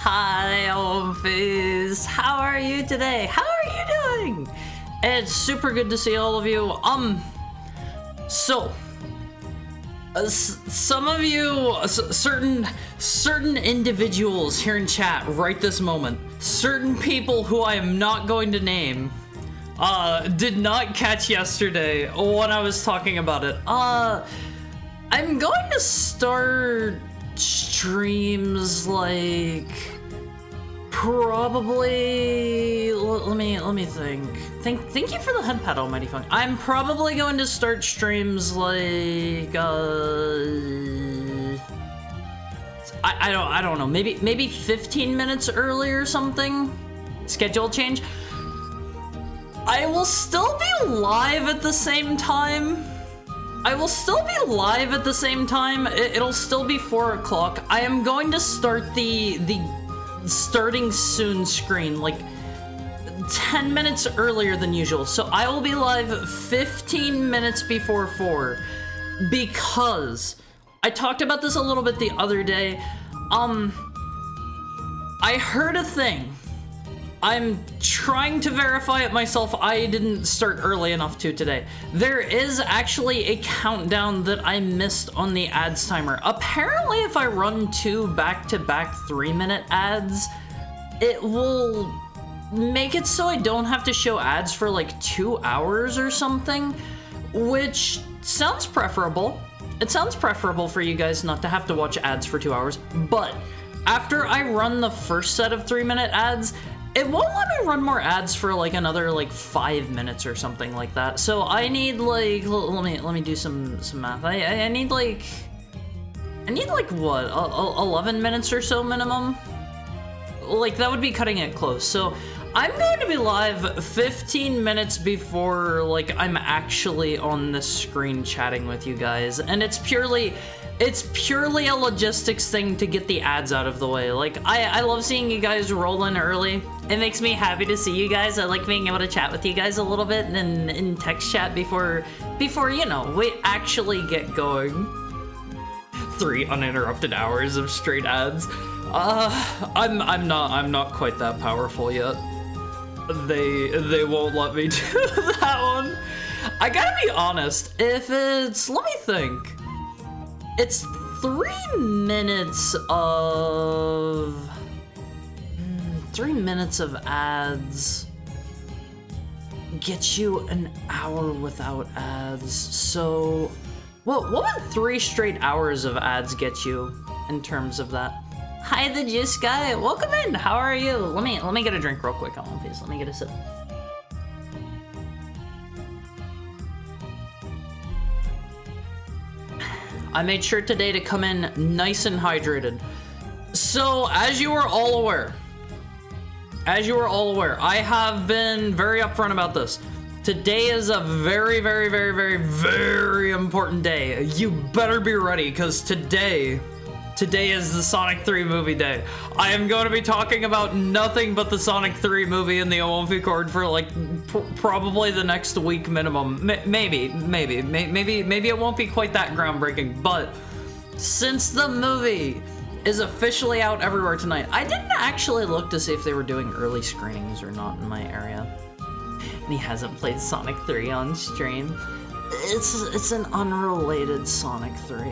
Hi, Elfies. How are you today? How are you doing? It's super good to see all of you. Some of you, certain individuals here in chat right this moment, certain people who I am not going to name, did not catch yesterday when I was talking about it. I'm going to start streams like probably let me think. Thank you for the head pad, Almighty Funk. I'm probably going to start streams like I don't know, maybe 15 minutes early or something. Schedule change. I will still be live at the same time. It'll still be 4 o'clock. I am going to start the starting soon screen like 10 minutes earlier than usual. So I will be live 15 minutes before 4 because I talked about this a little bit the other day. I heard a thing. I'm trying to verify it myself. I didn't start early enough to today. There is actually a countdown that I missed on the ads timer. Apparently, if I run 2 back-to-back 3-minute ads, it will make it so I don't have to show ads for like 2 hours or something, which sounds preferable. It sounds preferable for you guys not to have to watch ads for 2 hours, but after I run the first set of 3-minute ads, it won't let me run more ads for like another like 5 minutes or something like that. So I need like, let me do some math. I need like what, 11 minutes or so minimum? Like that would be cutting it close. So I'm going to be live 15 minutes before like I'm actually on the screen chatting with you guys, and it's purely a logistics thing to get the ads out of the way. Like I love seeing you guys roll in early. It makes me happy to see you guys. I like being able to chat with you guys a little bit in text chat before you know, we actually get going. 3 uninterrupted hours of straight ads. I'm not quite that powerful yet. They won't let me do that one. I gotta be honest, if it's, let me think. It's 3 minutes of 3 minutes of ads gets you an hour without ads. So what would 3 straight hours of ads get you in terms of that? Hi, the Juice Guy. Welcome in. How are you? Let me get a drink real quick. Hold on, please. Let me get a sip. I made sure today to come in nice and hydrated. So, as you are all aware, I have been very upfront about this. Today is a very, very, very, very, very important day. You better be ready, because today is the Sonic 3 movie day. I am going to be talking about nothing but the Sonic 3 movie in the OMF Cord for like probably the next week minimum. Maybe it won't be quite that groundbreaking, but since the movie is officially out everywhere tonight, I didn't actually look to see if they were doing early screenings or not in my area. And he hasn't played Sonic 3 on stream. It's an unrelated Sonic 3.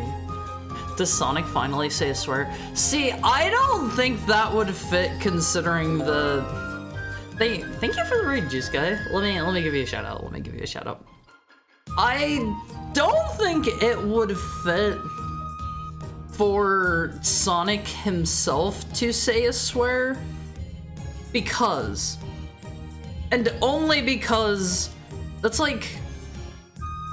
Does Sonic finally say a swear? See, I don't think that would fit considering the... Thank you for the raid, Juice Guy. Let me give you a shout out. I don't think it would fit for Sonic himself to say a swear. Because... And only because... That's like...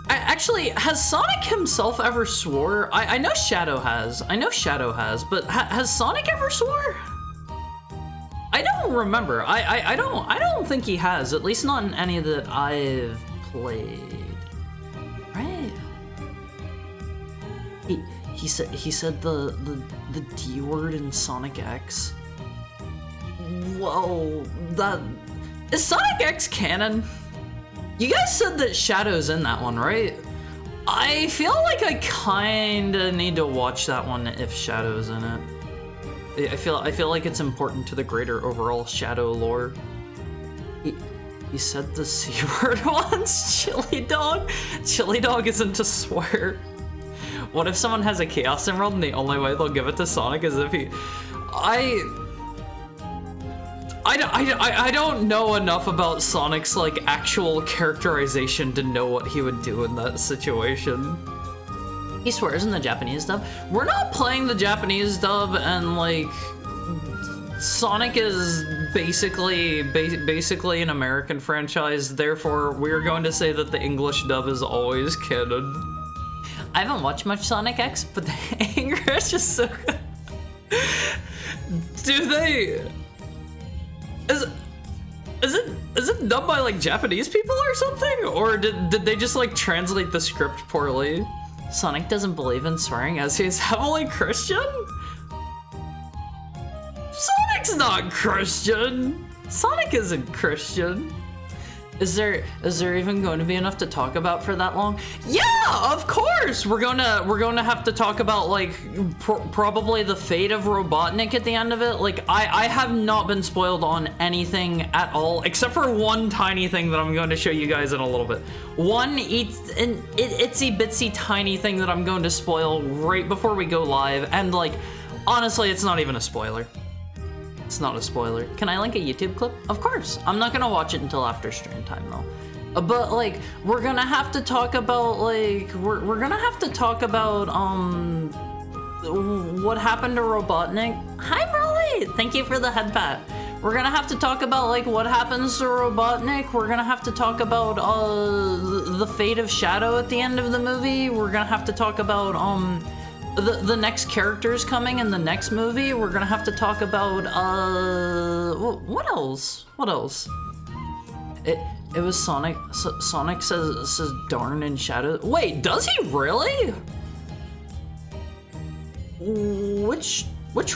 Actually, has Sonic himself ever swore? I know Shadow has. But has Sonic ever swore? I don't remember. I don't think he has. At least not in any that I've played. Right? He said the D word in Sonic X. Whoa, that is Sonic X canon? You guys said that Shadow's in that one, right? I feel like I kinda need to watch that one if Shadow's in it. I feel like it's important to the greater overall Shadow lore. He said the C word once, Chili Dog? Chili Dog isn't to swear. What if someone has a Chaos Emerald and the only way they'll give it to Sonic is if he... I don't know enough about Sonic's like actual characterization to know what he would do in that situation. He swears in the Japanese dub. We're not playing the Japanese dub, and like Sonic is basically an American franchise. Therefore, we're going to say that the English dub is always canon. I haven't watched much Sonic X, but the English is so good. Do they? Is it done by like Japanese people or something? Or did they just like translate the script poorly? Sonic doesn't believe in swearing as he is heavily Christian? Sonic's not Christian! Sonic isn't Christian. Is there even going to be enough to talk about for that long? Yeah, of course! We're gonna have to talk about like probably the fate of Robotnik at the end of it. Like I have not been spoiled on anything at all, except for one tiny thing that I'm going to show you guys in a little bit. One itsy bitsy tiny thing that I'm going to spoil right before we go live, and like honestly, it's not even a spoiler. It's not a spoiler. Can I link a YouTube clip? Of course. I'm not gonna watch it until after stream time though. But like, we're gonna have to talk about like, we're gonna have to talk about what happened to Robotnik. Hi Broly! Thank you for the head pat. We're gonna have to talk about like what happens to Robotnik. We're gonna have to talk about the fate of Shadow at the end of the movie. We're gonna have to talk about the next characters coming in the next movie. We're gonna have to talk about what else? It was Sonic. Sonic says darn in Shadow. Wait, does he really? Which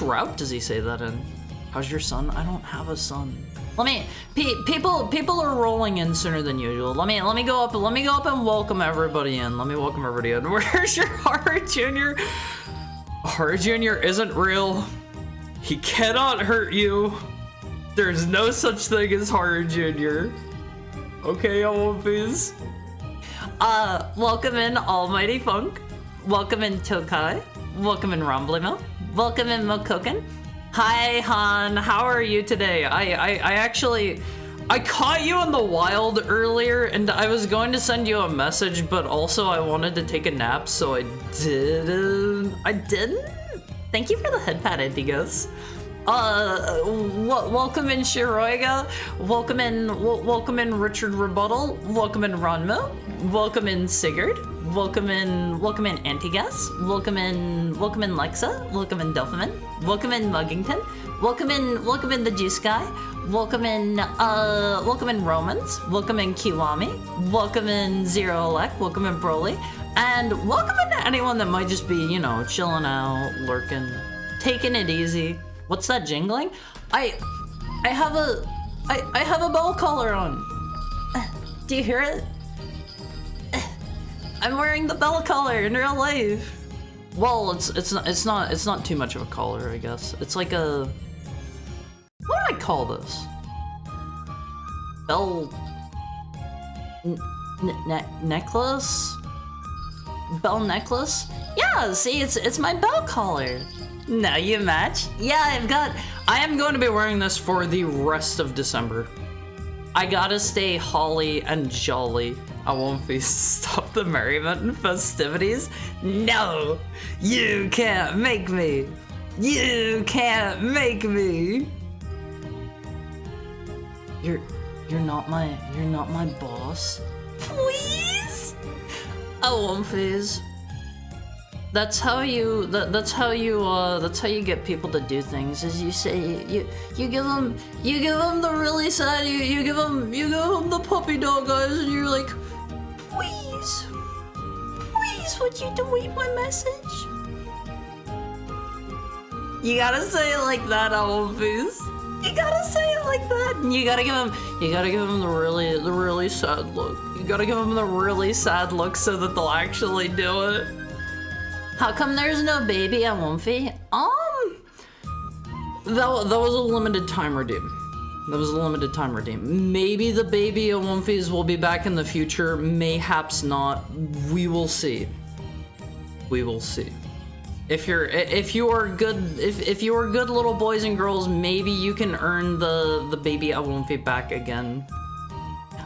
route does he say that in? How's your son? I don't have a son. Let me. People are rolling in sooner than usual. Let me go up. Let me go up and welcome everybody in. Let me welcome everybody in. Where's your Haru Jr.? Haru Jr. isn't real. He cannot hurt you. There's no such thing as Haru Jr. Okay, Omphis. Welcome in Almighty Funk. Welcome in Tokai. Welcome in Rumblimo. Welcome in Mokoken. Hi, Han. How are you today? I caught you in the wild earlier, and I was going to send you a message, but also I wanted to take a nap, so I didn't. Thank you for the head pat, Indigos. Welcome in Shiroiga. Welcome in Richard Rebuttal. Welcome in Ronmo. Welcome in Sigurd. Welcome in Antigas. Welcome in Lexa. Welcome in Delphiman. Welcome in Muggington. Welcome in the Juice Guy. Welcome in Romans. Welcome in Kiwami. Welcome in Zero Elec. Welcome in Broly. And welcome into anyone that might just be, you know, chilling out, lurking, taking it easy. What's that jingling? I have a bell collar on. Do you hear it? I'm wearing the bell collar in real life. Well, it's not too much of a collar, I guess. It's like a, what do I call this? Bell necklace? Bell necklace? Yeah, see, it's my bell collar. Now you match. Yeah, I am going to be wearing this for the rest of December. I gotta stay holly and jolly. I won't be stop the merriment and festivities. No, you can't make me. You can't make me. You're not my boss. Please. I won't phase. That's how you get people to do things. Is you say you give them the really sad, you give them the puppy dog eyes, and you're like, please would you delete my message? You gotta say it like that, Owlface. You gotta say it like that, and you gotta give them the really sad look. You gotta give them the really sad look so that they'll actually do it. How come there's no baby at Wumpy? That was a limited time redeem. Maybe the baby at Wumpy's will be back in the future. Mayhaps not. We will see. If you are good little boys and girls, maybe you can earn the baby at Wumpy back again.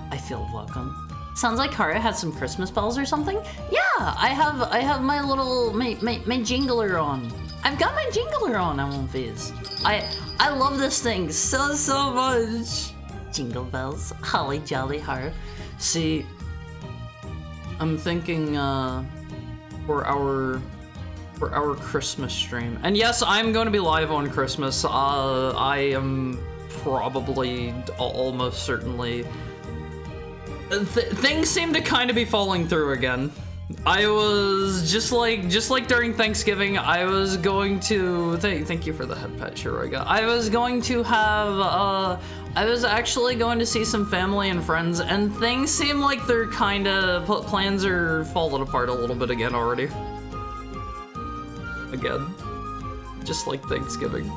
I feel welcome. Sounds like Haru has some Christmas bells or something. Yeah, I have my little my jingler on. I've got my jingler on, I won't fizz. I love this thing so much. Jingle bells, holly jolly Haru. See, I'm thinking for our Christmas stream. And yes, I'm going to be live on Christmas. I am probably almost certainly. Things seem to kind of be falling through again. I was just like during Thanksgiving, I was going to thank you for the head pat, Shiroiga. I was going to have I was actually going to see some family and friends, and things seem like they're kind of plans are falling apart a little bit again already. Again, just like Thanksgiving.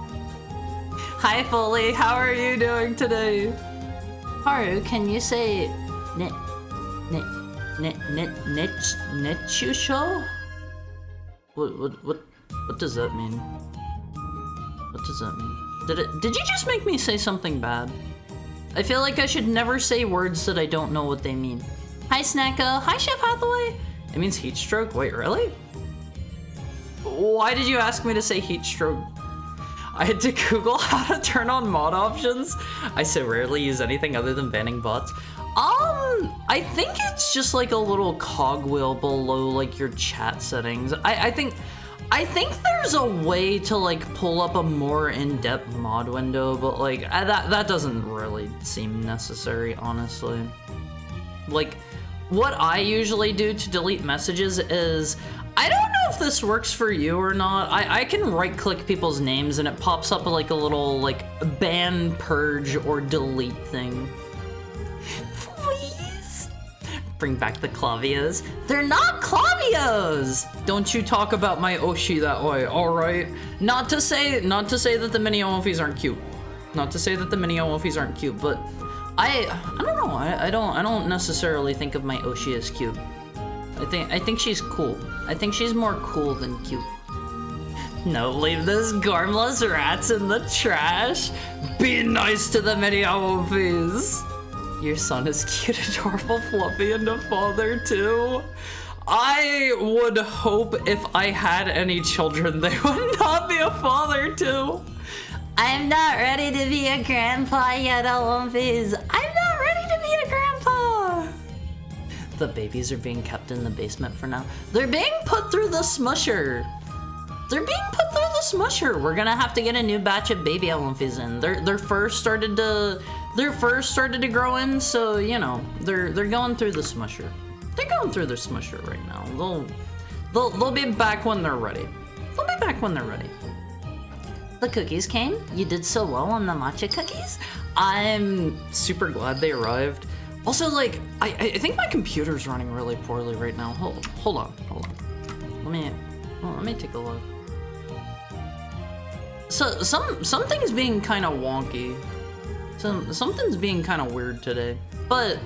Hi Foley, how are you doing today? Haru, can you say Nechusho? What does that mean? What does that mean? Did you just make me say something bad? I feel like I should never say words that I don't know what they mean. Hi Snacko. Hi Chef Hathaway. It means heat stroke. Wait, really? Why did you ask me to say heat stroke? I had to Google how to turn on mod options. I so rarely use anything other than banning bots. I think it's just like a little cogwheel below like your chat settings. I think there's a way to like pull up a more in-depth mod window, but like that doesn't really seem necessary, honestly. Like what I usually do to delete messages is I I don't know if this works for you or not. I can right-click people's names and it pops up like a little like ban, purge, or delete thing. Please bring back the Clavios. They're not Clavios. Don't you talk about my Oshi that way, all right? Not to say that the mini Omofis aren't cute. Not to say that the mini Omofis aren't cute, but I don't know. I don't necessarily think of my Oshi as cute. I think she's cool. I think she's more cool than cute. No, leave those Gormless rats in the trash. Be nice to the mini Omofis. Your son is cute, adorable, fluffy, and a father too. I would hope if I had any children, they would not be a father too. I'm not ready to be a grandpa yet, Omofis. I'm not ready to be a grandpa. The babies are being kept in the basement for now. They're being put through the smusher. We're gonna have to get a new batch of baby Omofis in. Their fur started to grow in, so you know they're going through the smusher. They're going through their smusher right now. They'll be back when they're ready. The cookies came. You did so well on the matcha cookies. I'm super glad they arrived. Also, like, I think my computer's running really poorly right now. Hold on. Let me take a look. So something's being kind of wonky. Something's being kind of weird today. But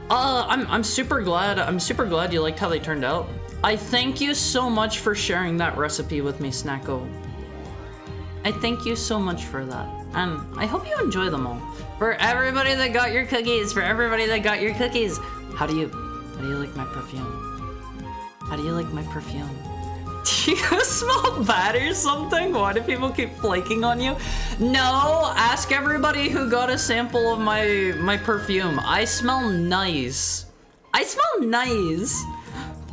I'm super glad you liked how they turned out. I thank you so much for sharing that recipe with me, Snacko. I thank you so much for that. And I hope you enjoy them all. For everybody that got your cookies, how do you like my perfume? Do you smell bad or something? Why do people keep flaking on you? No, ask everybody who got a sample of my perfume. I smell nice.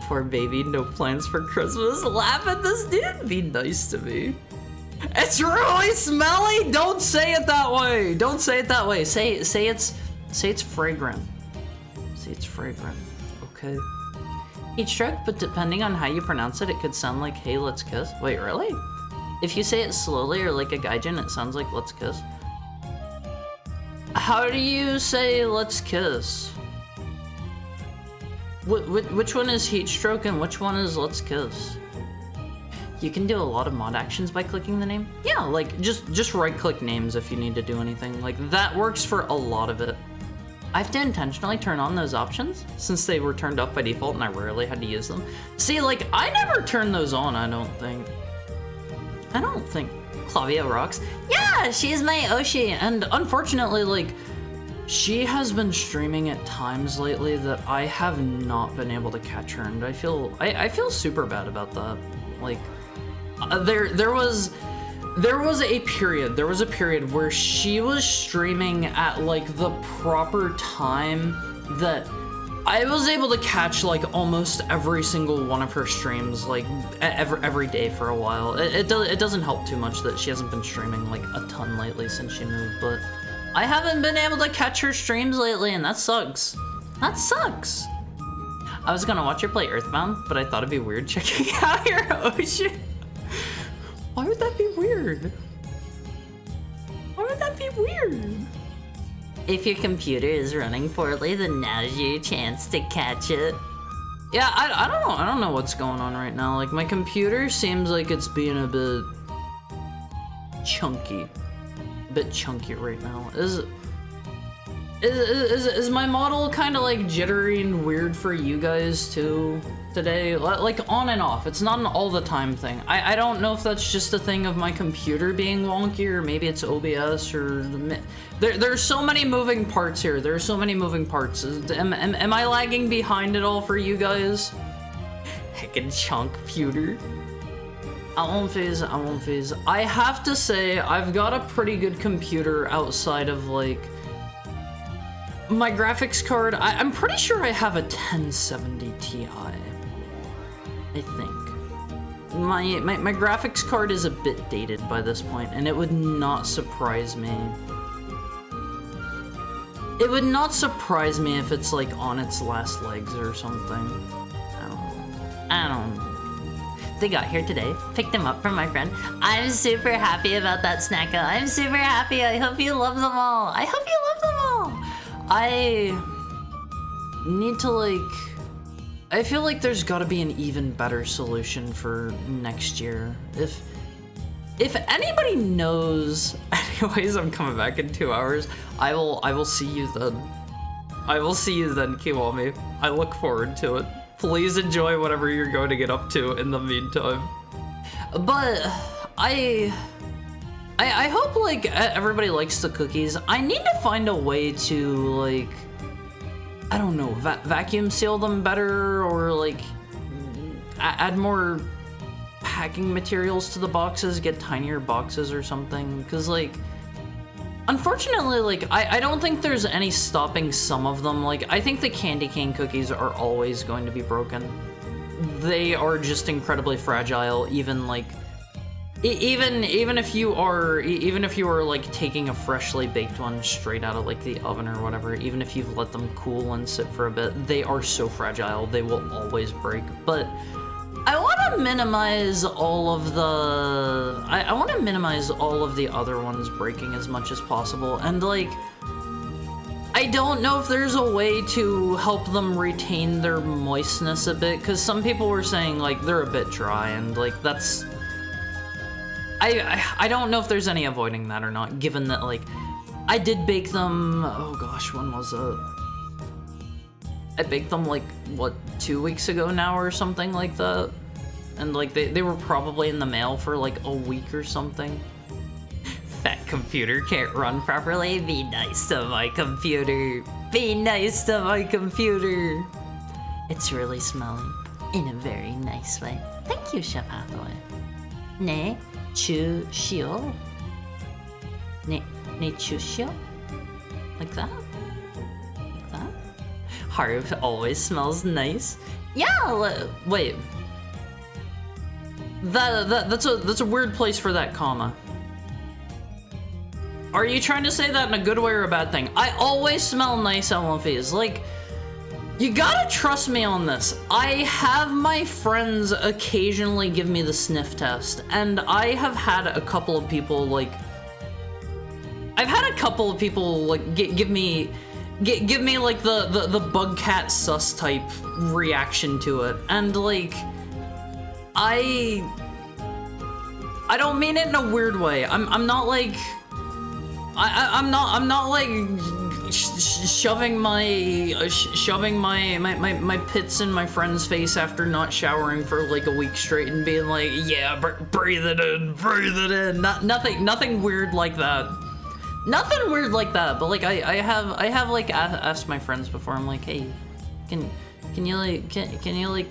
Poor baby, no plans for Christmas. Laugh at this dude. Be nice to me. It's really smelly. Don't say it that way. Say it's fragrant. Okay. Heat stroke, but depending on how you pronounce it, it could sound like, hey, let's kiss. Wait, really? If you say it slowly or like a gaijin, it sounds like let's kiss. How do you say let's kiss? Which one is heat stroke and which one is let's kiss? You can do a lot of mod actions by clicking the name. Yeah, like just right click names if you need to do anything. Like that works for a lot of it. I have to intentionally turn on those options since they were turned off by default and I rarely had to use them. See, like I never turn those on, I don't think. Clavia rocks. Yeah, she's my Oshi, and unfortunately, like, she has been streaming at times lately that I have not been able to catch her, and I feel super bad about that. Like, there was a period where she was streaming at like the proper time that I was able to catch like almost every single one of her streams, like every day for a while. It doesn't help too much that she hasn't been streaming like a ton lately since she moved, but I haven't been able to catch her streams lately, and that sucks. I was gonna watch her play Earthbound, but I thought it'd be weird checking out your Oshi. Why would that be weird? If your computer is running poorly, then now's your chance to catch it. Yeah, I don't know what's going on right now. Like, my computer seems like it's being a bit chunky. Right now. Is my model kind of like jittery and weird for you guys too today? Like on and off. It's not an all the time thing. I don't know if that's just a thing of my computer being wonky, or maybe it's OBS, or there's so many moving parts here. Am I lagging behind it all for you guys? Heckin' chunk pewter. I won't phase. I have to say, I've got a pretty good computer outside of like my graphics card. I'm pretty sure I have a 1070 Ti. I think. My graphics card is a bit dated by this point, and it would not surprise me. It would not surprise me if it's like on its last legs or something. I don't know. they got here today. Picked them up from my friend. I'm super happy about that, Snacka. I'm super happy. I hope you love them all. I hope you love them all. I need to, like... I feel like there's gotta be an even better solution for next year. If anybody knows... Anyways, I'm coming back in 2 hours. I will see you then. I will see you then, Kiwami. I look forward to it. Please enjoy whatever you're going to get up to in the meantime. But I hope, like, everybody likes the cookies. I need to find a way to, like, I don't know, vacuum seal them better, or, like, add more packing materials to the boxes, get tinier boxes or something, because, like, unfortunately, like, I don't think there's any stopping some of them. Like, I think the candy cane cookies are always going to be broken. They are just incredibly fragile, even, like, even if you are like taking a freshly baked one straight out of like the oven or whatever, even if you've let them cool and sit for a bit, they are so fragile, they will always break. But I want to minimize all of the... I want to minimize all of the other ones breaking as much as possible, and, like, I don't know if there's a way to help them retain their moistness a bit, because some people were saying, like, they're a bit dry, and, like, that's... I don't know if there's any avoiding that or not, given that, like, I did bake them... Oh, gosh, when was it? I baked them, like, what, 2 weeks ago now or something like that? And, like, they were probably in the mail for, like, a week or something. That computer can't run properly. Be nice to my computer. Be nice to my computer. It's really smelling in a very nice way. Thank you, Chef Hathaway. Ne chushio. Ne chushio? Like that? Haru always smells nice. Yeah, wait. That's a weird place for that comma. Are you trying to say that in a good way or a bad thing? I always smell nice, LFEs. Like, you gotta trust me on this. I have my friends occasionally give me the sniff test, and I have had a couple of people, like... I've had a couple of people, like, give me like the bug cat sus type reaction to it, and like I don't mean it in a weird way. I'm not like I'm not like shoving my pits in my friend's face after not showering for like a week straight and being like, yeah, breathe it in. Nothing weird like that. Nothing weird like that, but like I have like asked my friends before. I'm like, hey, can you like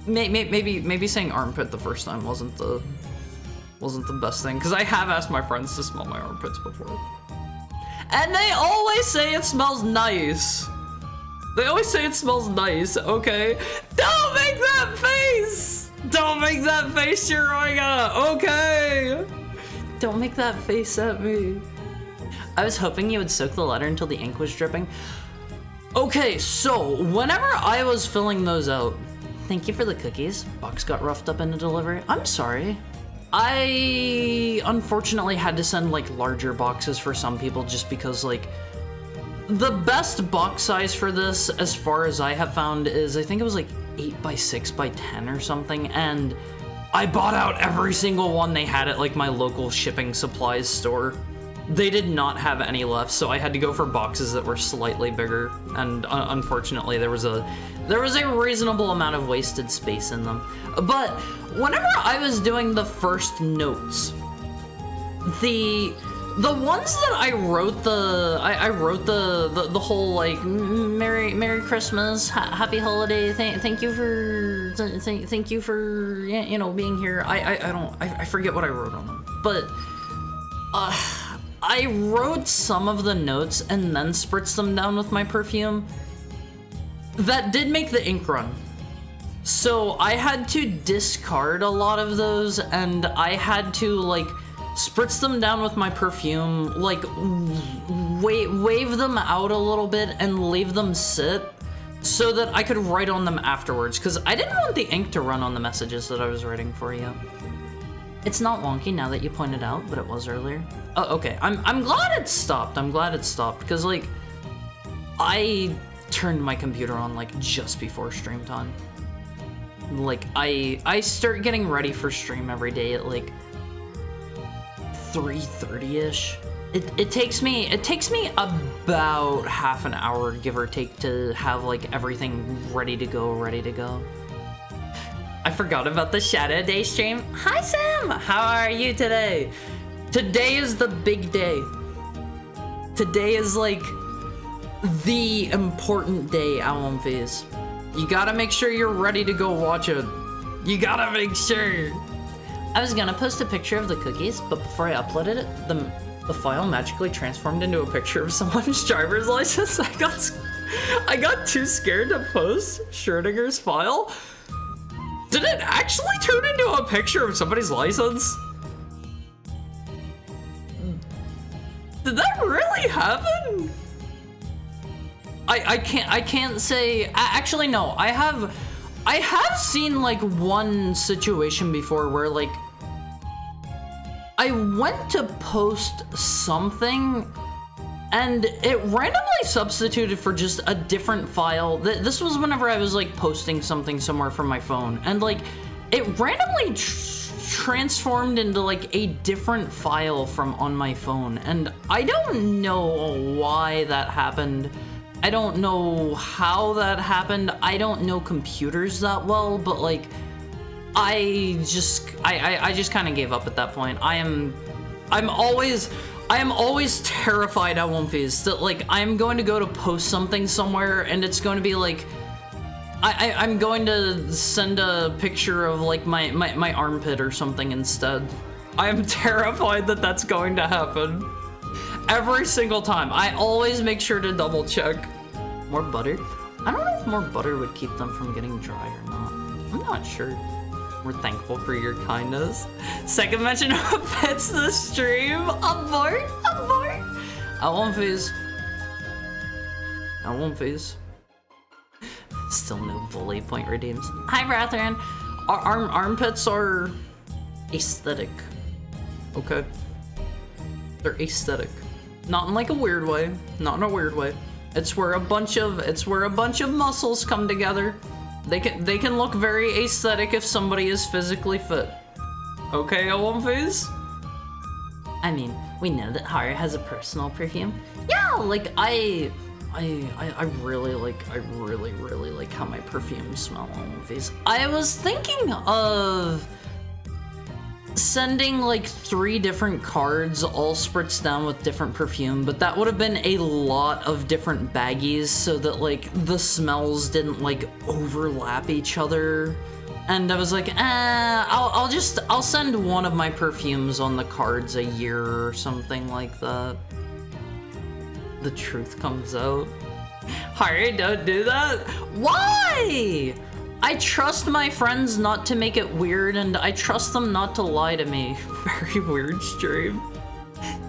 maybe saying armpit the first time wasn't the best thing, because I have asked my friends to smell my armpits before, and they always say it smells nice. They always say it smells nice. Okay, don't make that face. Don't make that face, Shiroiga. Okay. Don't make that face at me. I was hoping you would soak the letter until the ink was dripping. Okay, so whenever I was filling those out, thank you for the cookies. Box got roughed up in the delivery. I'm sorry. I unfortunately had to send like larger boxes for some people just because like the best box size for this, as far as I have found, is I think it was like 8 by 6 by 10 or something, and I bought out every single one they had at like my local shipping supplies store. They did not have any left, so I had to go for boxes that were slightly bigger, and unfortunately there was a reasonable amount of wasted space in them. But whenever I was doing the first notes, the ones that I wrote I wrote the whole like Merry Christmas, Happy Holiday, thank you for you know being here. I forget what I wrote on them, but I wrote some of the notes and then spritzed them down with my perfume. That did make the ink run. So I had to discard a lot of those, and I had to like spritz them down with my perfume, like wave them out a little bit and leave them sit so that I could write on them afterwards, because I didn't want the ink to run on the messages that I was writing for you. It's not wonky now that you pointed out, but it was earlier. Oh, okay. I'm glad it stopped. I'm glad it stopped, because, like, I turned my computer on, like, just before stream time. Like, I start getting ready for stream every day at, like, 3:30-ish. It takes me about half an hour, give or take, to have, like, everything ready to go. I forgot about the Shadow Day stream. Hi, Sam! How are you today? Today is the big day. Today is, like, the important day, Alumphys. You gotta make sure you're ready to go watch it. You gotta make sure. I was gonna post a picture of the cookies, but before I uploaded it, the file magically transformed into a picture of someone's driver's license. I got too scared to post Schrodinger's file. Did it actually turn into a picture of somebody's license? Did that really happen? I can't say. Actually, no. I have seen, like, one situation before where, like, I went to post something and it randomly substituted for just a different file. This was whenever I was, like, posting something somewhere from my phone, and, like, it randomly transformed into, like, a different file from on my phone, and I don't know why that happened. I don't know how that happened. I don't know computers that well, but, like, I just kind of gave up at that point. I am always terrified at Womfies that, like, I'm going to go to post something somewhere and it's going to be like, I'm going to send a picture of, like, my armpit or something instead. I am terrified that that's going to happen. Every single time. I always make sure to double check. More butter? I don't know if more butter would keep them from getting dry or not. I'm not sure. We're thankful for your kindness. Second mention fits the stream. Abort. I won't phase. Still no bully point redeems. Hi, Rathran. Our armpits are aesthetic. Okay. They're aesthetic. Not in, like, a weird way. Not in a weird way. It's where a bunch of muscles come together. They can look very aesthetic if somebody is physically fit. Okay, Olymphys? I mean, we know that Haru has a personal perfume. Yeah, like, I really like how my perfumes smell, Olymphys. I was thinking of sending, like, 3 different cards all spritzed down with different perfume, but that would have been a lot of different baggies so that, like, the smells didn't, like, overlap each other. And I was like, I'll send one of my perfumes on the cards a year or something like that. The truth comes out. Harry, don't do that. Why? I trust my friends not to make it weird, and I trust them not to lie to me. Very weird stream.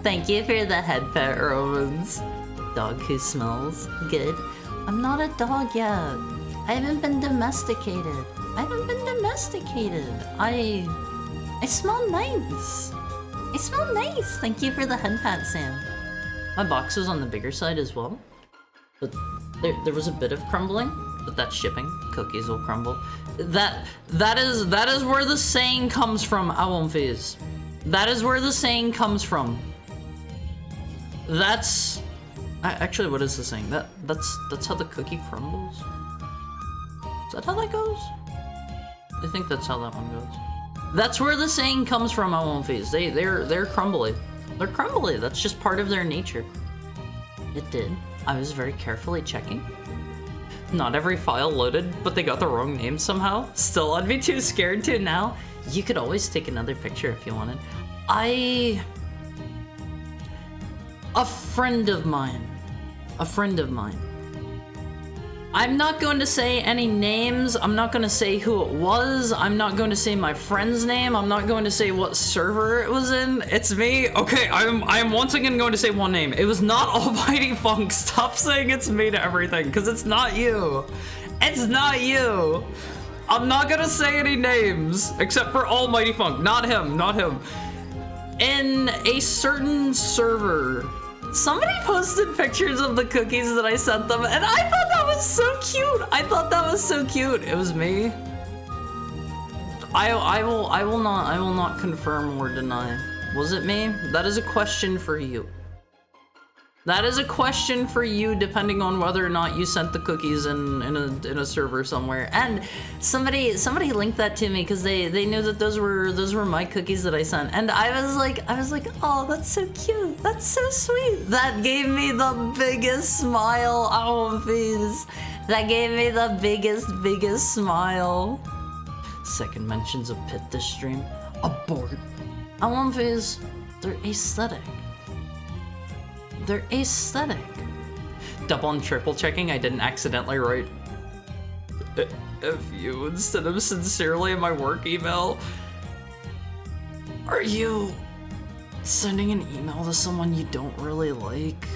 Thank you for the head pet, Romans. Dog who smells good. I'm not a dog yet. I haven't been domesticated. I smell nice. Thank you for the head pat, Sam. My box is on the bigger side as well. But there was a bit of crumbling. But that's shipping. Cookies will crumble. That is where the saying comes from, Awomfiz. That is where the saying comes from. That's actually, what is the saying? That's how the cookie crumbles. Is that how that goes? I think that's how that one goes. That's where the saying comes from, Awomfiz. They're crumbly. They're crumbly. That's just part of their nature. It did. I was very carefully checking. Not every file loaded, but they got the wrong name somehow. Still, I'd be too scared to now. You could always take another picture if you wanted. A friend of mine. I'm not going to say any names. I'm not going to say who it was. I'm not going to say my friend's name. I'm not going to say what server it was in. It's me. Okay, I'm once again going to say one name. It was not Almighty Funk. Stop saying it's me to everything, because it's not you. It's not you. I'm not going to say any names, except for Almighty Funk. Not him, not him. In a certain server, somebody posted pictures of the cookies that I sent them, and I thought that was so cute. I thought that was so cute. It was me. I will not confirm or deny. Was it me? That is a question for you. That is a question for you, depending on whether or not you sent the cookies in a server somewhere. And somebody linked that to me because they knew that those were my cookies that I sent. And I was like, oh, that's so cute. That's so sweet. That gave me the biggest smile. Oh, please. That gave me the biggest smile. Second mentions of Pit this stream. Abort. I want these. They're aesthetic. They're aesthetic. Double and triple checking, I didn't accidentally write F you instead of sincerely in my work email. Are you sending an email to someone you don't really like?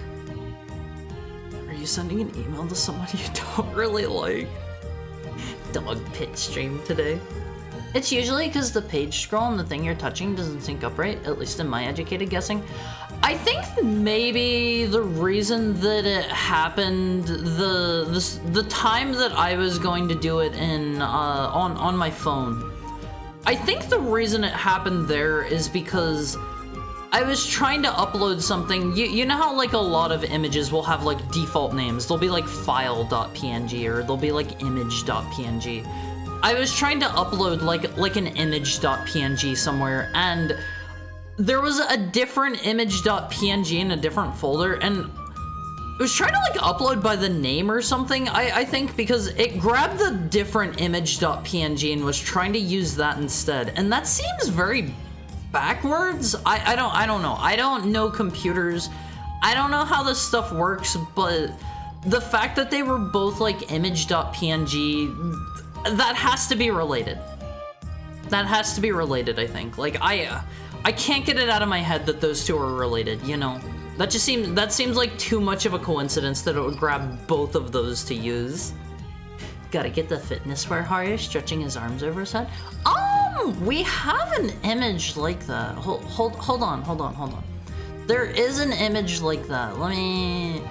Are you sending an email to someone you don't really like? Dog pit stream today. It's usually because the page scroll and the thing you're touching doesn't sync up right, at least in my educated guessing. I think maybe the reason that it happened, the time that I was going to do it in on my phone, I think the reason it happened there is because I was trying to upload something. You know how like a lot of images will have like default names. They'll be like file.png or they'll be like image.png. I was trying to upload like an image.png somewhere, and there was a different image.png in a different folder, and it was trying to like upload by the name or something, I think, because it grabbed the different image.png and was trying to use that instead. And that seems very backwards. I don't know. I don't know computers. I don't know how this stuff works, but the fact that they were both like image.png, that has to be related. That has to be related, I think. Like, I can't get it out of my head that those two are related, you know? That seems like too much of a coincidence that it would grab both of those to use. Gotta get the fitness where Haru stretching his arms over his head. We have an image like that. Hold on. There is an image like that. Let me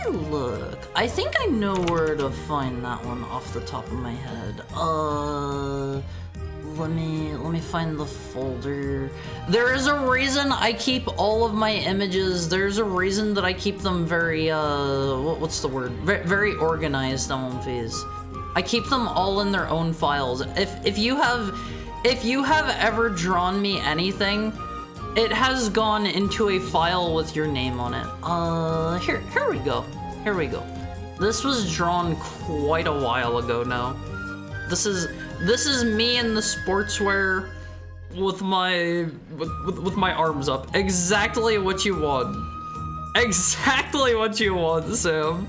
look. I think I know where to find that one off the top of my head. Let me find the folder. There is a reason I keep all of my images. There's a reason that I keep them very what's the word? Very organized on these. I keep them all in their own files. If you have ever drawn me anything, it has gone into a file with your name on it. Here we go. This was drawn quite a while ago now. This is me in the sportswear with my arms up. Exactly what you want. Exactly what you want, Sam.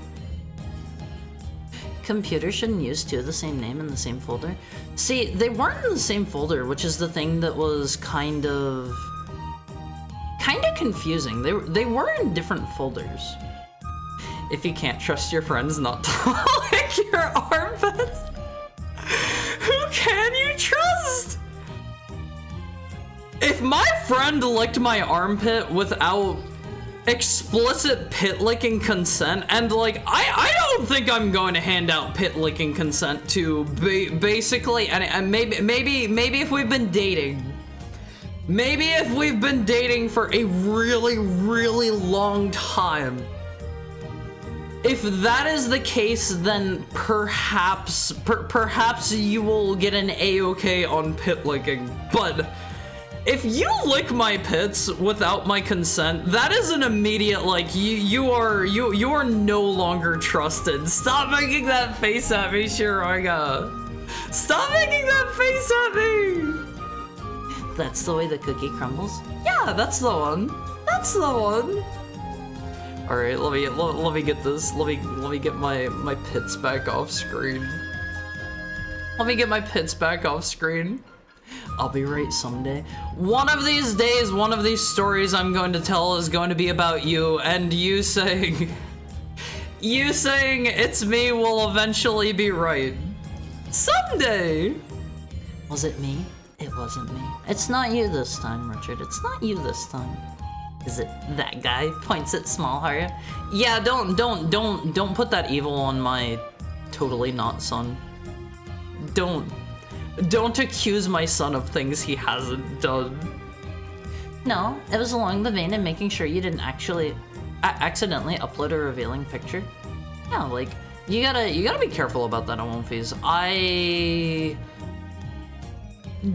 Computers shouldn't use two of the same name in the same folder. See, they weren't in the same folder, which is the thing that was kind of confusing. They were in different folders. If you can't trust your friends not to lick your armpits, who can you trust? If my friend licked my armpit without explicit pit licking consent, and like I don't think I'm going to hand out pit licking consent to basically, and maybe if we've been dating. Maybe if we've been dating for a really, really long time. If that is the case, then perhaps you will get an A-OK on pit licking. But if you lick my pits without my consent, that is an immediate like you are no longer trusted. Stop making that face at me, Shiraga. Stop making that face at me. That's the way the cookie crumbles? Yeah, that's the one. That's the one. All right, let me get this. Let me get my pits back off screen. Let me get my pits back off screen. I'll be right someday. One of these days, one of these stories I'm going to tell is going to be about you, and you saying it's me will eventually be right. Someday. Was it me? It wasn't me. It's not you this time, Richard. It's not you this time. Is it that guy? Points at Small Haru. Yeah, don't put that evil on my totally not son. Don't accuse my son of things he hasn't done. No, it was along the vein of making sure you didn't actually accidentally upload a revealing picture. Yeah, like you gotta be careful about that on Wolfies. I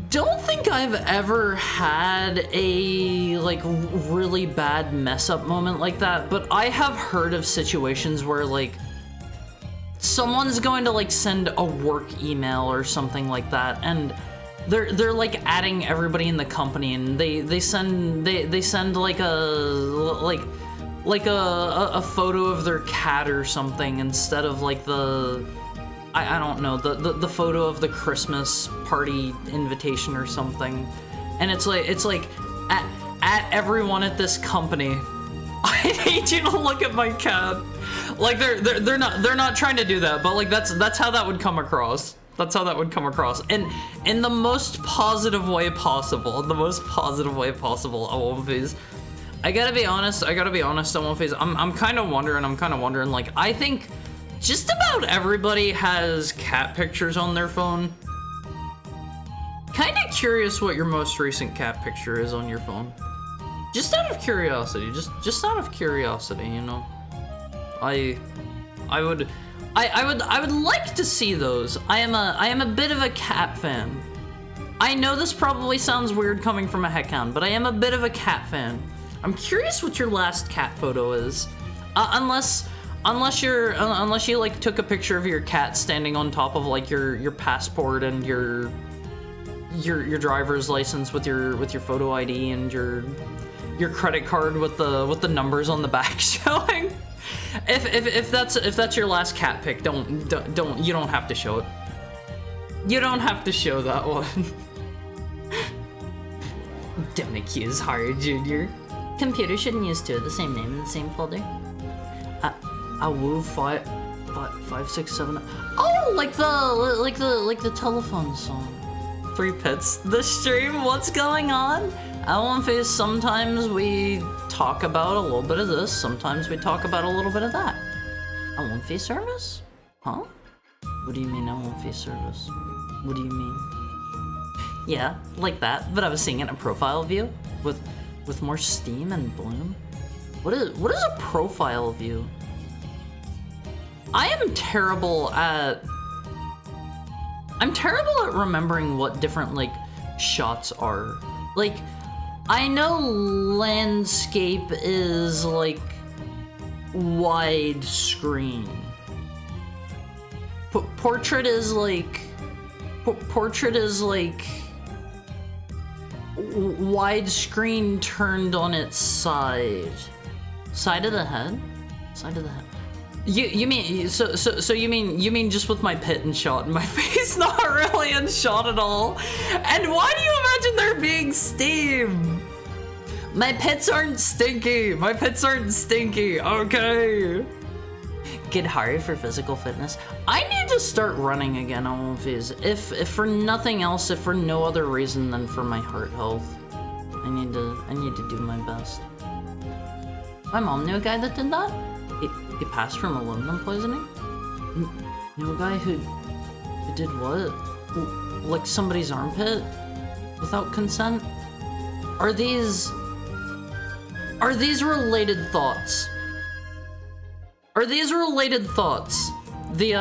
don't think I've ever had a like really bad mess up moment like that, but I have heard of situations where like someone's going to like send a work email or something like that, and they're like adding everybody in the company, and they send like a photo of their cat or something instead of like the I don't know, the photo of the Christmas party invitation or something. And it's like at everyone at this company, I need you to look at my cat. Like they're not trying to do that, but like that's how that would come across. That's how that would come across. And in the most positive way possible. The most positive way possible, Wolfies. I gotta be honest, Wolfies. I'm kind of wondering, like, I think just about everybody has cat pictures on their phone. Kind of curious what your most recent cat picture is on your phone. Just out of curiosity, just out of curiosity, you know. I would like to see those. I am a bit of a cat fan. I know this probably sounds weird coming from a heckhound, but I am a bit of a cat fan. I'm curious what your last cat photo is. Unless you like took a picture of your cat standing on top of like your passport and your driver's license with your photo ID and your credit card with the numbers on the back showing. If that's your last cat pic, don't you don't have to show it. You don't have to show that one. Don't accuse Haru Jr. Computer shouldn't use two of the same name in the same folder. Awoo 567. Oh, like the telephone song. 3 pits. The stream. What's going on? Wolfies, sometimes we talk about a little bit of this. Sometimes we talk about a little bit of that. Wolfie service? Huh? What do you mean Wolfie service? What do you mean? Yeah, like that. But I was seeing it in a profile view with more steam and bloom. What is a profile view? I'm terrible at remembering what different like shots are. Like, I know landscape is like wide screen. Portrait is like widescreen turned on its side. Side of the head? Side of the head. You mean so you mean just with my pit in shot and my face not really in shot at all? And why do you imagine there being steam? My pits aren't stinky. My pits aren't stinky. Okay. Get Haru for physical fitness. I need to start running again on Wolfies. If for nothing else, if for no other reason than for my heart health. I need to do my best. My mom knew a guy that did that. He passed from aluminum poisoning? Knew a guy who did what? Like somebody's armpit? Without consent? Are these related thoughts? Are these related thoughts? The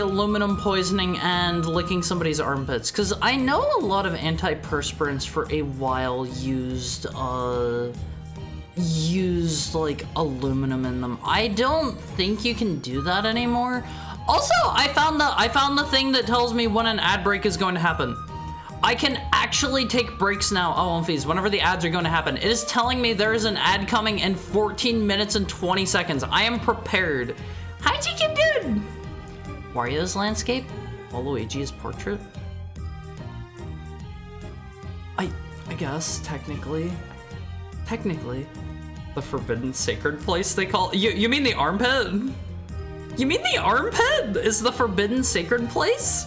aluminum poisoning and licking somebody's armpits? Because I know a lot of antiperspirants for a while used like aluminum in them. I don't think you can do that anymore. Also, I found the thing that tells me when an ad break is going to happen. I can actually take breaks now. Oh, Umphys, whenever the ads are going to happen. It is telling me there is an ad coming in 14 minutes and 20 seconds. I am prepared. Hi, Chicken Dude! Wario's landscape? Waluigi's portrait? I guess, technically. Technically. The forbidden sacred place they call... You mean the armpit? You mean the armpit is the forbidden sacred place?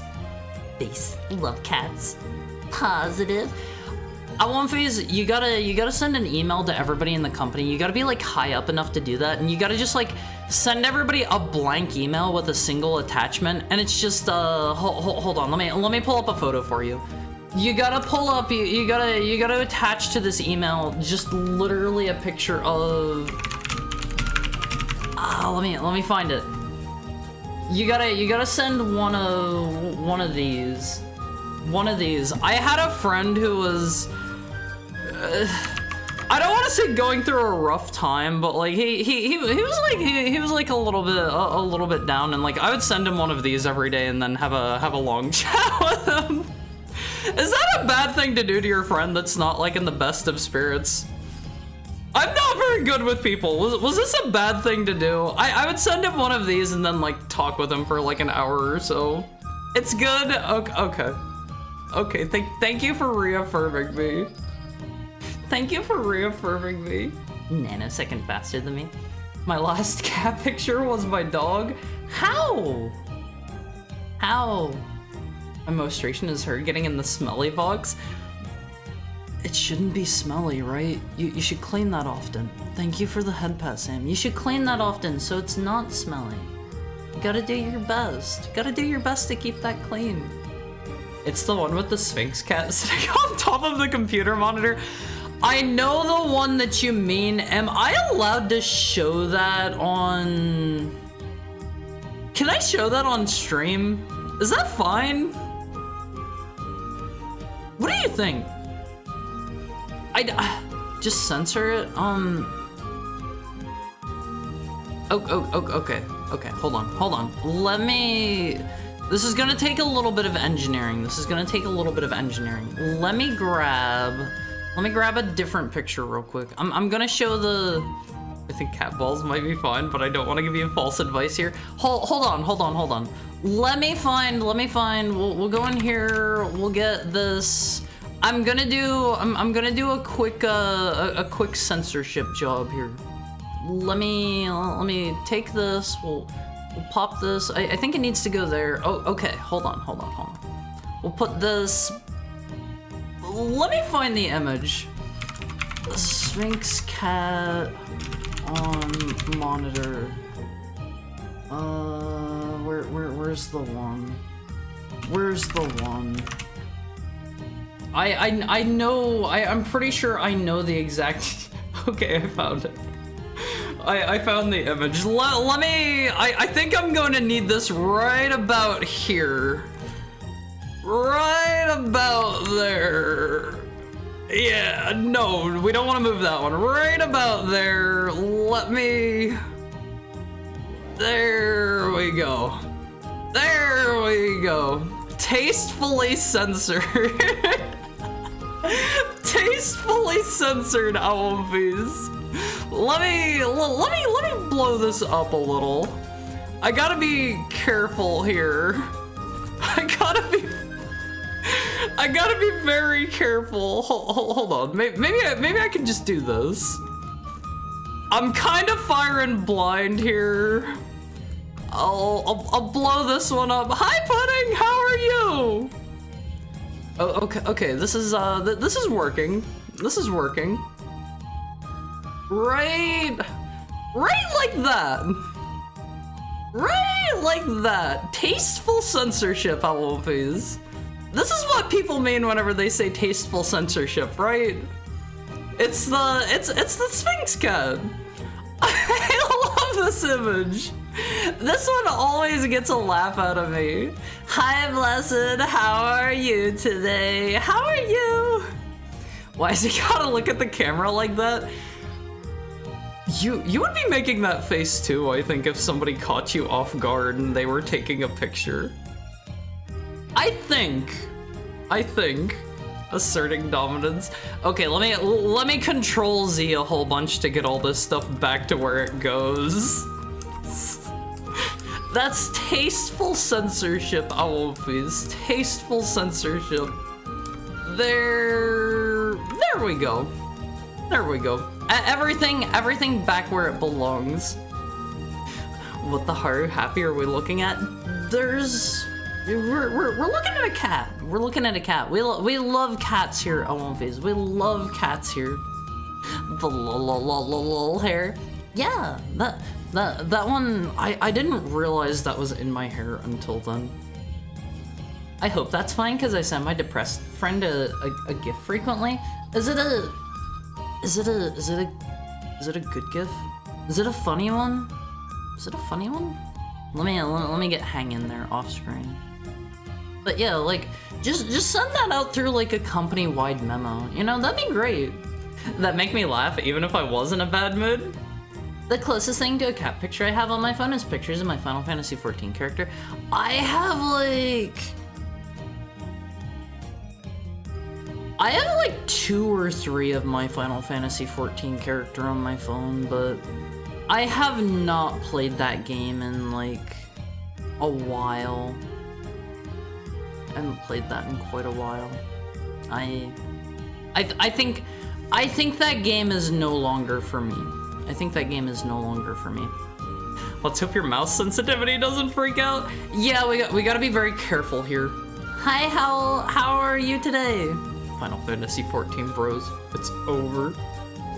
Face. Love cats. Positive. Umphys, you gotta send an email to everybody in the company. You gotta be like high up enough to do that, and you gotta just like send everybody a blank email with a single attachment, and it's just hold on, let me pull up a photo for you. You gotta pull up, you gotta attach to this email just literally a picture of let me find it. You gotta send one of these. I had a friend who was I don't want to say going through a rough time, but like he was like a little bit down, and like I would send him one of these every day and then have a long chat with him. Is that a bad thing to do to your friend that's not like in the best of spirits? I'm not very good with people. Was this a bad thing to do? I would send him one of these and then like talk with him for like an hour or so. It's good. Okay. Thank you for reaffirming me. Thank you for reaffirming me. Nanosecond faster than me. My last cat picture was my dog. How? My mostration is her getting in the smelly box. It shouldn't be smelly, right? You should clean that often. Thank you for the head pat, Sam. You should clean that often so it's not smelly. You gotta do your best. You gotta do your best to keep that clean. It's the one with the Sphinx cat sitting on top of the computer monitor. I know the one that you mean. Am I allowed to show that on... Can I show that on stream? Is that fine? What do you think? Just censor it? Okay, hold on. This is gonna take a little bit of engineering. Let me grab a different picture real quick. I'm gonna show the... I think cat balls might be fine, but I don't want to give you false advice here. Hold on. Let me find, we'll go in here, we'll get this. I'm gonna do a quick censorship job here. Let me take this, we'll pop this. I think it needs to go there. Oh, okay, hold on. We'll put this, let me find the image. The Sphinx cat on monitor. Where's the one? I know, I'm pretty sure I know the exact... Okay, I found it. I found the image. Let me... I think I'm going to need this right about here. Right about there. Yeah, no, we don't want to move that one. Right about there. Let me... There we go. Tastefully censored. Tastefully censored Umphys. Let me blow this up a little. I gotta be careful here. I gotta be very careful. Hold on. Maybe I can just do this. I'm kind of firing blind here. I'll blow this one up. Hi, Pudding. How are you? Oh, okay. This is working. Right like that. Tasteful censorship, Umphys. This is what people mean whenever they say tasteful censorship, right? It's the Sphinx cat. I love this image. This one always gets a laugh out of me. Hi, Blessed. How are you today? How are you? Why does he gotta look at the camera like that? You would be making that face too, I think, if somebody caught you off guard and they were taking a picture. I think I think. Asserting dominance. Okay, let me control Z a whole bunch to get all this stuff back to where it goes. That's tasteful censorship, Awolfies. Tasteful censorship. There we go. There we go. Everything back where it belongs. What the how happy are we looking at? We're looking at a cat. We're looking at a cat. We love cats here, Awolfies. We love cats here. The lol hair. Yeah, that one. I didn't realize that was in my hair until then. I hope that's fine because I send my depressed friend a gift frequently. Is it a good gift? Is it a funny one? Is it a funny one? Let me get hang in there off screen. But yeah, like just send that out through like a company-wide memo. You know, that'd be great. That'd make me laugh even if I was in a bad mood. The closest thing to a cat picture I have on my phone is pictures of my Final Fantasy XIV character. I have like 2 or 3 of my Final Fantasy XIV character on my phone, but I have not played that game in like a while. I haven't played that in quite a while. I think that game is no longer for me. I think that game is no longer for me. Let's hope your mouse sensitivity doesn't freak out. Yeah, we gotta be very careful here. Hi, how are you today? Final Fantasy XIV bros. It's over.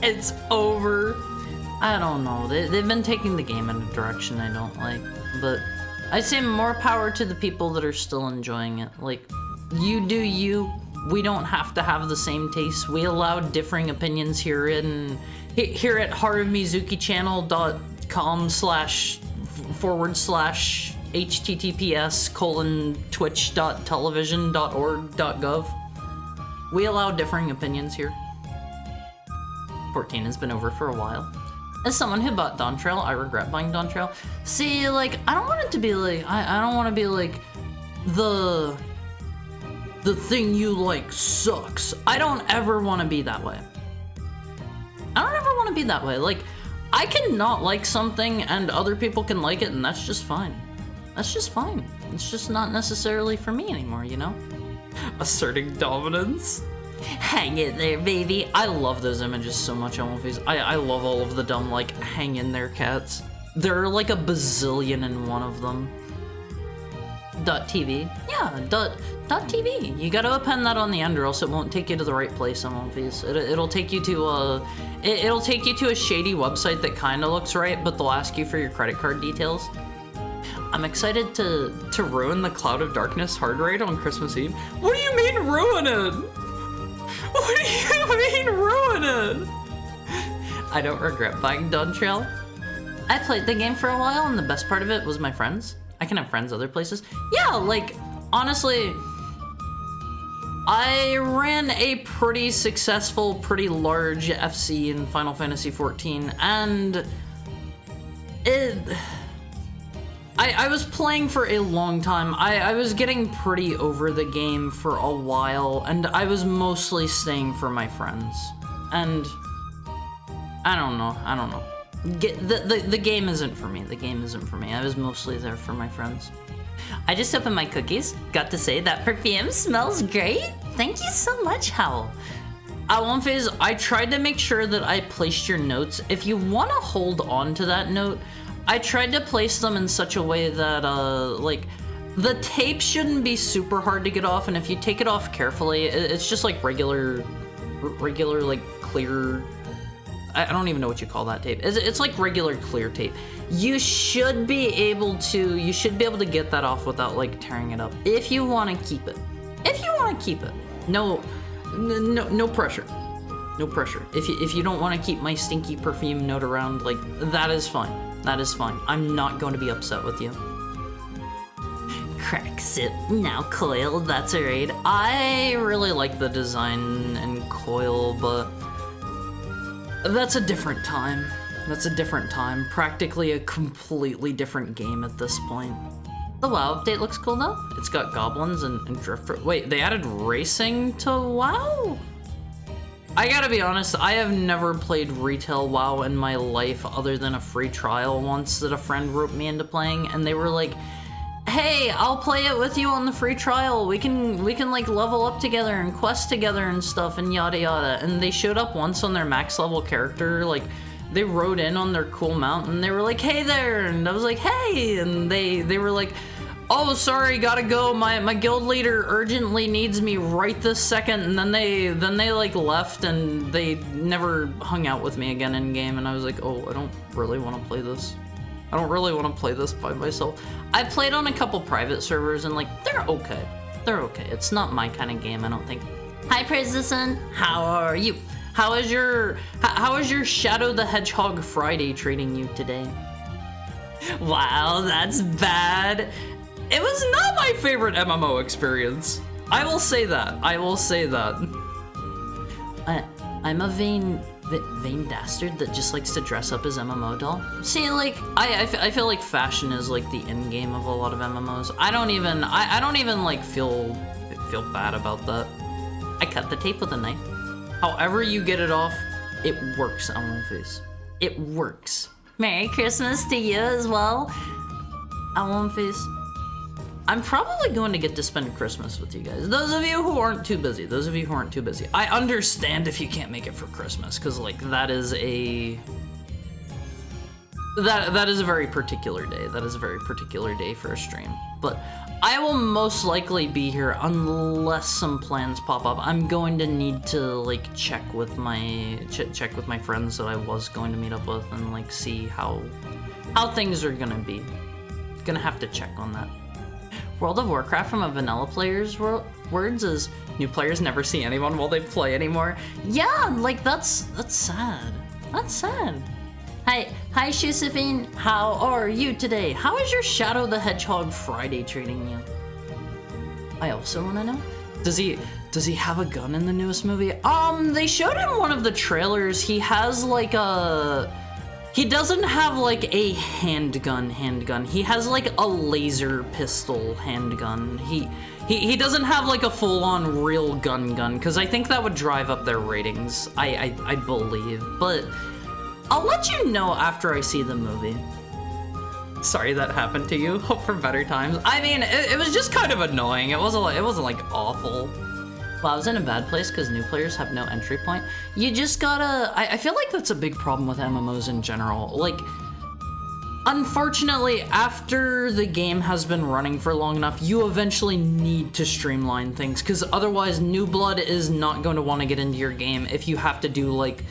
It's over. I don't know. They've been taking the game in a direction I don't like, but I say more power to the people that are still enjoying it. Like, you do you. We don't have to have the same taste. We allow differing opinions here at harumizuki-channel.com/forward/https:/twitch.television.org.gov. We allow differing opinions here. 14 has been over for a while. As someone who bought Dawn Trail, I regret buying Dawn Trail. See, like, I don't want it to be like, I don't want to be like, the thing you like sucks. I don't ever want to be that way. I don't ever want to be that way. Like, I can not like something and other people can like it, and that's just fine. That's just fine. It's just not necessarily for me anymore, you know? Asserting dominance. Hang in there, baby. I love those images so much on Wolfies. I love all of the dumb, like, hang in there cats. There are like a bazillion in one of them. .tv. Yeah, .tv. You gotta append that on the end or else it won't take you to the right place on Wolfies. It'll take you to it'll take you to a shady website that kinda looks right, but they'll ask you for your credit card details. I'm excited to ruin the Cloud of Darkness hard raid on Christmas Eve. What do you mean ruin it? What do you mean ruin it? I don't regret buying Dawn Trail. I played the game for a while and the best part of it was my friends. I can have friends other places. Yeah, like, honestly, I ran a pretty successful, pretty large FC in Final Fantasy XIV, and I was playing for a long time. I was getting pretty over the game for a while, and I was mostly staying for my friends. And I don't know. The game isn't for me. The game isn't for me. I was mostly there for my friends. I just opened my cookies. Got to say that perfume smells great. Thank you so much, Howl. Awolfies, I tried to make sure that I placed your notes. If you want to hold on to that note, I tried to place them in such a way that, like, the tape shouldn't be super hard to get off, and if you take it off carefully, it's just like regular, like, clear, I don't even know what you call that tape. It's like regular clear tape. You should be able to get that off without, like, tearing it up. If you want to keep it. If you want to keep it. No pressure. No pressure. If you don't want to keep my stinky perfume note around, like, that is fine. That is fine. I'm not going to be upset with you. Crack sip. Now Coil, that's alright. I really like the design in Coil, but that's a different time. That's a different time. Practically a completely different game at this point. The WoW update looks cool though. It's got goblins and drift. Wait, they added racing to WoW? I gotta be honest, I have never played retail WoW in my life other than a free trial once that a friend roped me into playing, and they were like, hey, I'll play it with you on the free trial. We can like level up together and quest together and stuff and yada yada. And they showed up once on their max level character, like they rode in on their cool mount and they were like, hey there, and I was like, hey, and they were like, oh, sorry, gotta go. My guild leader urgently needs me right this second. And then they like left and they never hung out with me again in game. And I was like, oh, I don't really want to play this. I don't really want to play this by myself. I played on a couple private servers and like, they're okay. They're okay. It's not my kind of game, I don't think. Hi, Prison. How are you? How is your Shadow the Hedgehog Friday treating you today? Wow, that's bad. It was not my favorite MMO experience. I will say that. I'm a vain dastard that just likes to dress up as MMO doll. See, like, I feel like fashion is like the end game of a lot of MMOs. I don't even like feel bad about that. I cut the tape with a knife. However you get it off, it works on my face. It works. Merry Christmas to you as well. Owl face. I'm probably going to get to spend Christmas with you guys. Those of you who aren't too busy. I understand if you can't make it for Christmas, because like that is a very particular day. That is a very particular day for a stream. But I will most likely be here unless some plans pop up. I'm going to need to like check with my friends that I was going to meet up with and like see how things are gonna be. Gonna have to check on that. World of Warcraft from a vanilla player's words is new players never see anyone while they play anymore. Yeah, like that's sad. That's sad. Hi, Shusifine. How are you today? How is your Shadow the Hedgehog Friday treating you? I also want to know. Does he have a gun in the newest movie? They showed in one of the trailers. He has like a. He doesn't have like a handgun. He has like a laser pistol handgun. He doesn't have like a full-on real gun, because I think that would drive up their ratings. I believe, but I'll let you know after I see the movie. Sorry that happened to you. Hope for better times. I mean, it was just kind of annoying. It wasn't like awful. Well, I was in a bad place because new players have no entry point. You just gotta... I feel like that's a big problem with MMOs in general. Like, unfortunately, after the game has been running for long enough, you eventually need to streamline things, because otherwise new blood is not going to want to get into your game if you have to do like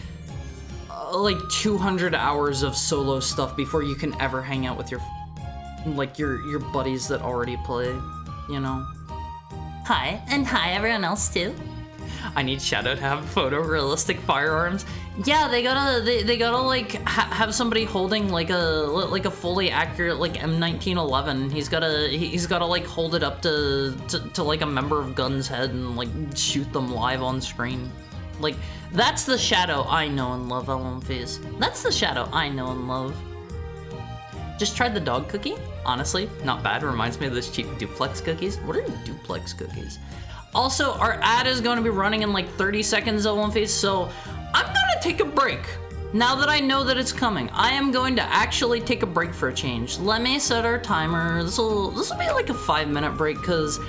200 hours of solo stuff before you can ever hang out with your buddies that already play, you know? Hi, and hi everyone else too. I need Shadow to have photorealistic firearms. Yeah, they gotta like have somebody holding like a fully accurate like M1911. He's gotta like hold it up to like a member of Gun's head and like shoot them live on screen. Like, that's the Shadow I know and love, LMFace. That's the Shadow I know and love. Just tried the dog cookie. Honestly, not bad. Reminds me of those cheap duplex cookies. What are duplex cookies? Also, our ad is going to be running in like 30 seconds, LMFace, so I'm gonna take a break. Now that I know that it's coming, I am going to actually take a break for a change. Let me set our timer. This will be like a 5-minute break, because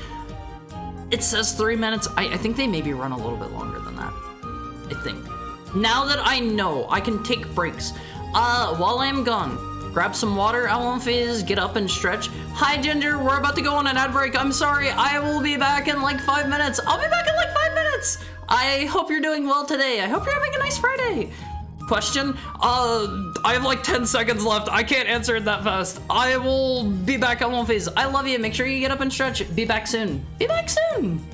it says 3 minutes. I think they maybe run a little bit longer than that. I think. Now that I know I can take breaks, while I'm gone, grab some water, LMFace, get up and stretch. Hi, Ginger, we're about to go on an ad break. I'm sorry, I will be back in like 5 minutes. I'll be back in like 5 minutes. I hope you're doing well today. I hope you're having a nice Friday. Question? I have like 10 seconds left. I can't answer it that fast. I will be back, LMFace. I love you. Make sure you get up and stretch. Be back soon. Be back soon.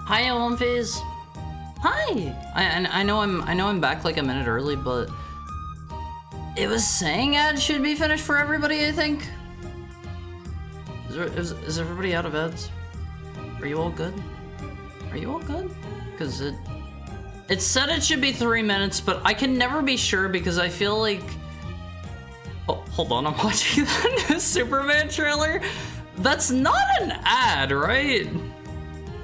Hi, Olympies. Hi. I know I'm back like a minute early, but it was saying ads should be finished for everybody, I think. Is everybody out of ads? Are you all good? Are you all good? Because it said it should be 3 minutes, but I can never be sure because I feel like... Oh, hold on, I'm watching the new Superman trailer. That's not an ad, right?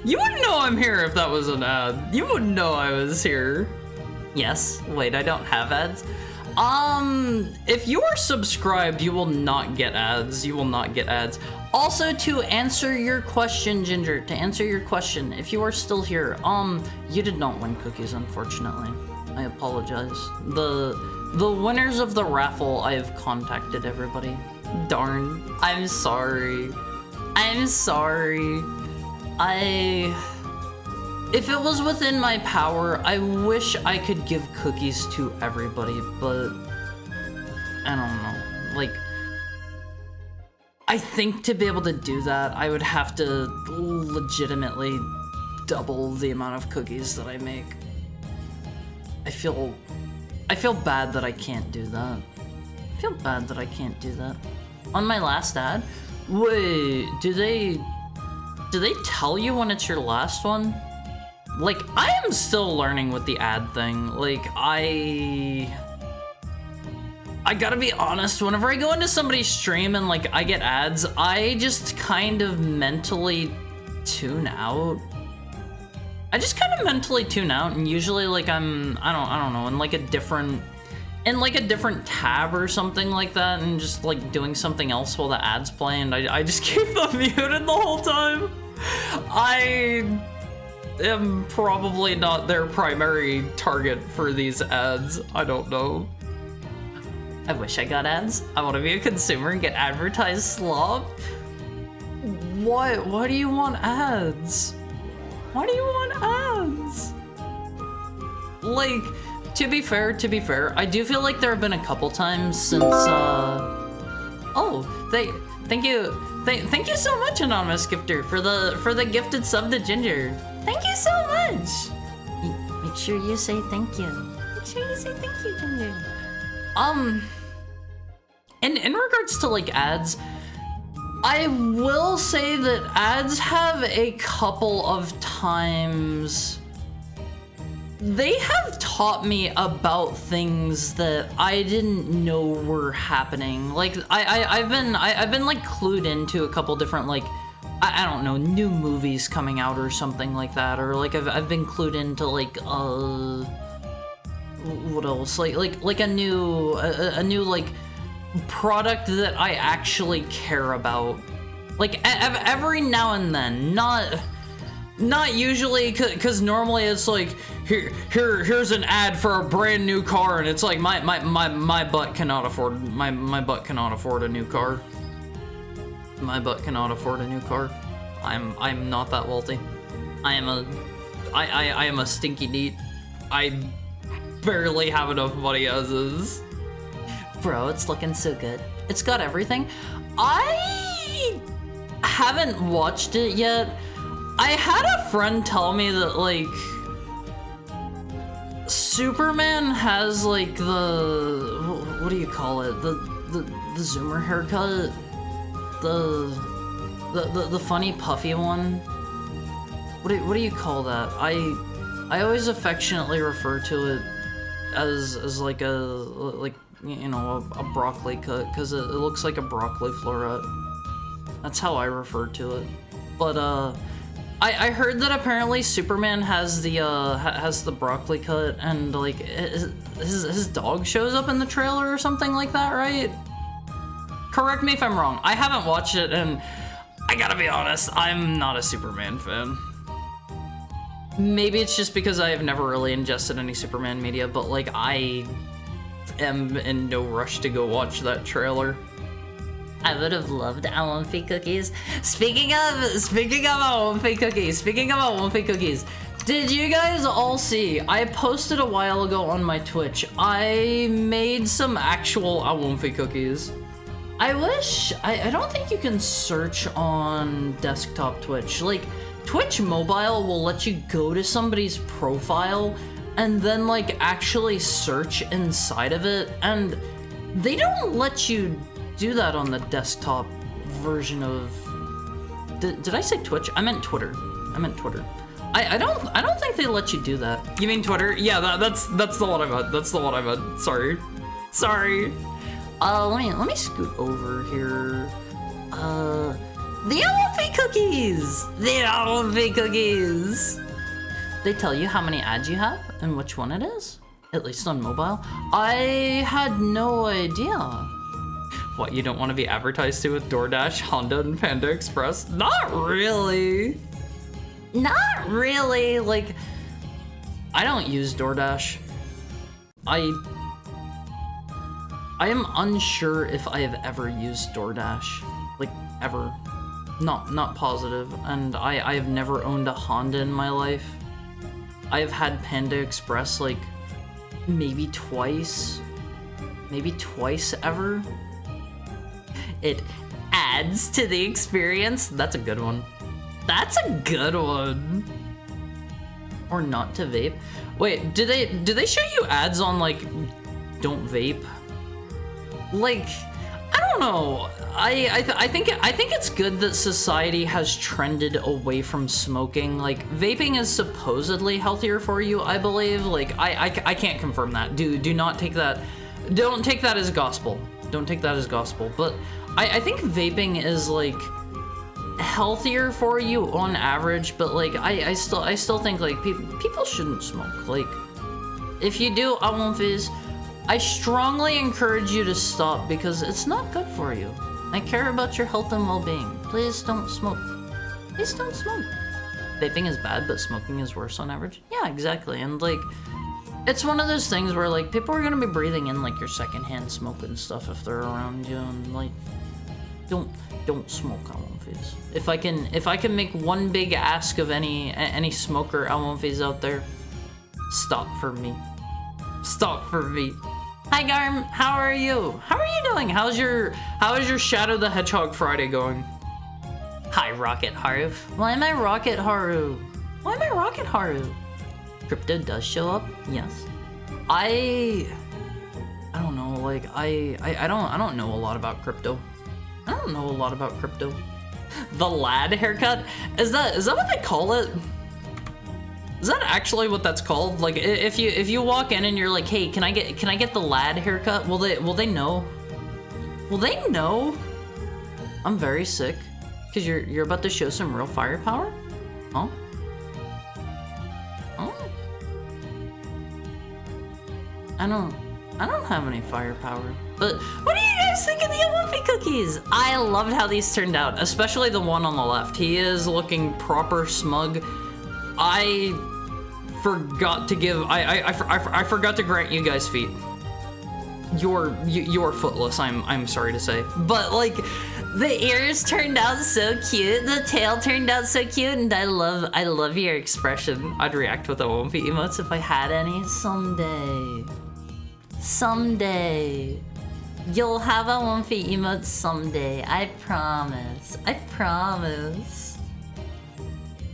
You wouldn't know I'm here if that was an ad. You wouldn't know I was here. Yes, wait, I don't have ads. If you are subscribed, you will not get ads. You will not get ads. Also, to answer your question, Ginger, to answer your question, if you are still here, you did not win cookies, unfortunately. I apologize. The winners of the raffle, I have contacted everybody. Darn. I'm sorry. I'm sorry. If it was within my power, I wish I could give cookies to everybody, but I don't know. Like, I think to be able to do that, I would have to legitimately double the amount of cookies that I make. I feel bad that I can't do that. I feel bad that I can't do that. On my last ad? Wait, do they tell you when it's your last one? Like, I am still learning with the ad thing. Like, I gotta be honest, whenever I go into somebody's stream and like I get ads, I just kind of mentally tune out. I just kind of mentally tune out, and usually like I don't know, in like a different tab or something like that, and just like doing something else while the ads play, and I just keep them muted the whole time. I am probably not their primary target for these ads. I don't know. I wish I got ads. I want to be a consumer and get advertised slop. Why do you want ads? Why do you want ads? Like, to be fair, I do feel like there have been a couple times since, oh, thank you so much, Anonymous Gifter, for the gifted sub to Ginger. Thank you so much. Make sure you say thank you. Make sure you say thank you, Ginger. In regards to like ads, I will say that ads have a couple of times, they have taught me about things that I didn't know were happening. Like I've been like clued into a couple different like, I don't know, new movies coming out or something like that, or like I've been clued into like what else, like a new like product that I actually care about, like every now and then, not usually, because normally it's like here's an ad for a brand new car, and it's like my butt cannot afford my butt cannot afford a new car. My butt cannot afford a new car. I'm not that wealthy. I am a stinky neat. I barely have enough money as is. Bro, it's looking so good. It's got everything. I haven't watched it yet. I had a friend tell me that like Superman has like the what do you call it? The zoomer haircut. The funny puffy one. What do you call that? I always affectionately refer to it as like a you know, a broccoli cut, because it looks like a broccoli floret. That's how I refer to it. But I heard that apparently Superman has the broccoli cut, and like his dog shows up in the trailer or something like that, right? Correct me if I'm wrong. I haven't watched it, and I gotta be honest, I'm not a Superman fan. Maybe it's just because I have never really ingested any Superman media, but like I am in no rush to go watch that trailer. I would have loved Alumpy cookies. Speaking of Alumpy cookies, did you guys all see? I posted a while ago on my Twitch. I made some actual Alumpy cookies. I don't think you can search on desktop Twitch. Like, Twitch Mobile will let you go to somebody's profile and then like actually search inside of it, and they don't let you do that on the desktop version of... Did I say Twitch? I meant Twitter. I don't think they let you do that. You mean Twitter? Yeah, that's the one I meant. That's the one I meant. Sorry. Let me scoot over here. The LFA cookies! The LFA cookies! They tell you how many ads you have and which one it is, at least on mobile. I had no idea. What, you don't want to be advertised to with DoorDash, Honda, and Panda Express? Not really. Not really. Like, I don't use DoorDash. I am unsure if I have ever used DoorDash. Like, ever. Not positive. And I have never owned a Honda in my life. I have had Panda Express, like, maybe twice ever. It adds to the experience. That's a good one. Or not to vape. Wait, do they show you ads on like don't vape? Like, I don't know. I think it's good that society has trended away from smoking. Like, vaping is supposedly healthier for you, I believe. Like, I can't confirm that. Do not take that. Don't take that as gospel. Don't take that as gospel. But I think vaping is like healthier for you on average. But like, I still think like people shouldn't smoke. Like, if you do, I strongly encourage you to stop because it's not good for you. I care about your health and well-being. Please don't smoke. Please don't smoke. Vaping is bad, but smoking is worse on average. Yeah, exactly. And like, it's one of those things where like people are gonna be breathing in like your secondhand smoke and stuff if they're around you, and like, don't smoke Almonfees. If I can make one big ask of any smoker Almonfees out there, stop for me. Stop for me. Hi Garm, how are you? How are you doing? How is your Shadow the Hedgehog Friday going? Hi Rocket Haru. Why am I Rocket Haru? Crypto does show up, yes. I don't know, like I don't know a lot about crypto. The lad haircut? Is that what they call it? Is that actually what that's called? Like, if you walk in and you're like, hey, can I get the lad haircut? Will they know? Will they know? I'm very sick. Cause you're about to show some real firepower? Huh? Oh. I don't have any firepower. But what do you guys think of the Luffy cookies? I loved how these turned out, especially the one on the left. He is looking proper smug. I forgot to give. I forgot to grant you guys feet. You're footless. I'm sorry to say, but like, the ears turned out so cute. The tail turned out so cute, and I love your expression. I'd react with the Womfy emotes if I had any. Someday, you'll have a Womfy emote someday. I promise.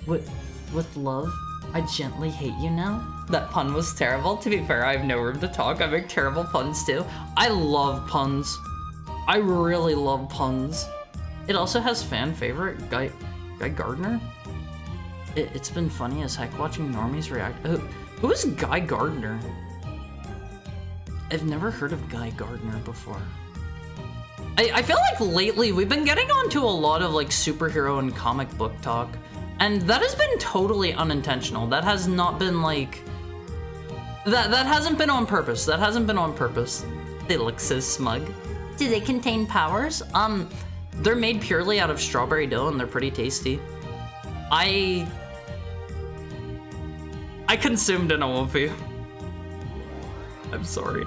With love, I gently hate you now. That pun was terrible. To be fair, I have no room to talk. I make terrible puns too. I love puns. I really love puns. It also has fan favorite, Guy Gardner. It's been funny as heck watching normies react. Who is Guy Gardner? I've never heard of Guy Gardner before. I feel like lately we've been getting onto a lot of like superhero and comic book talk. And that has been totally unintentional. That has not been like... That hasn't been on purpose. They look so smug. Do they contain powers? They're made purely out of strawberry dough and they're pretty tasty. I consumed an Womfy. I'm sorry.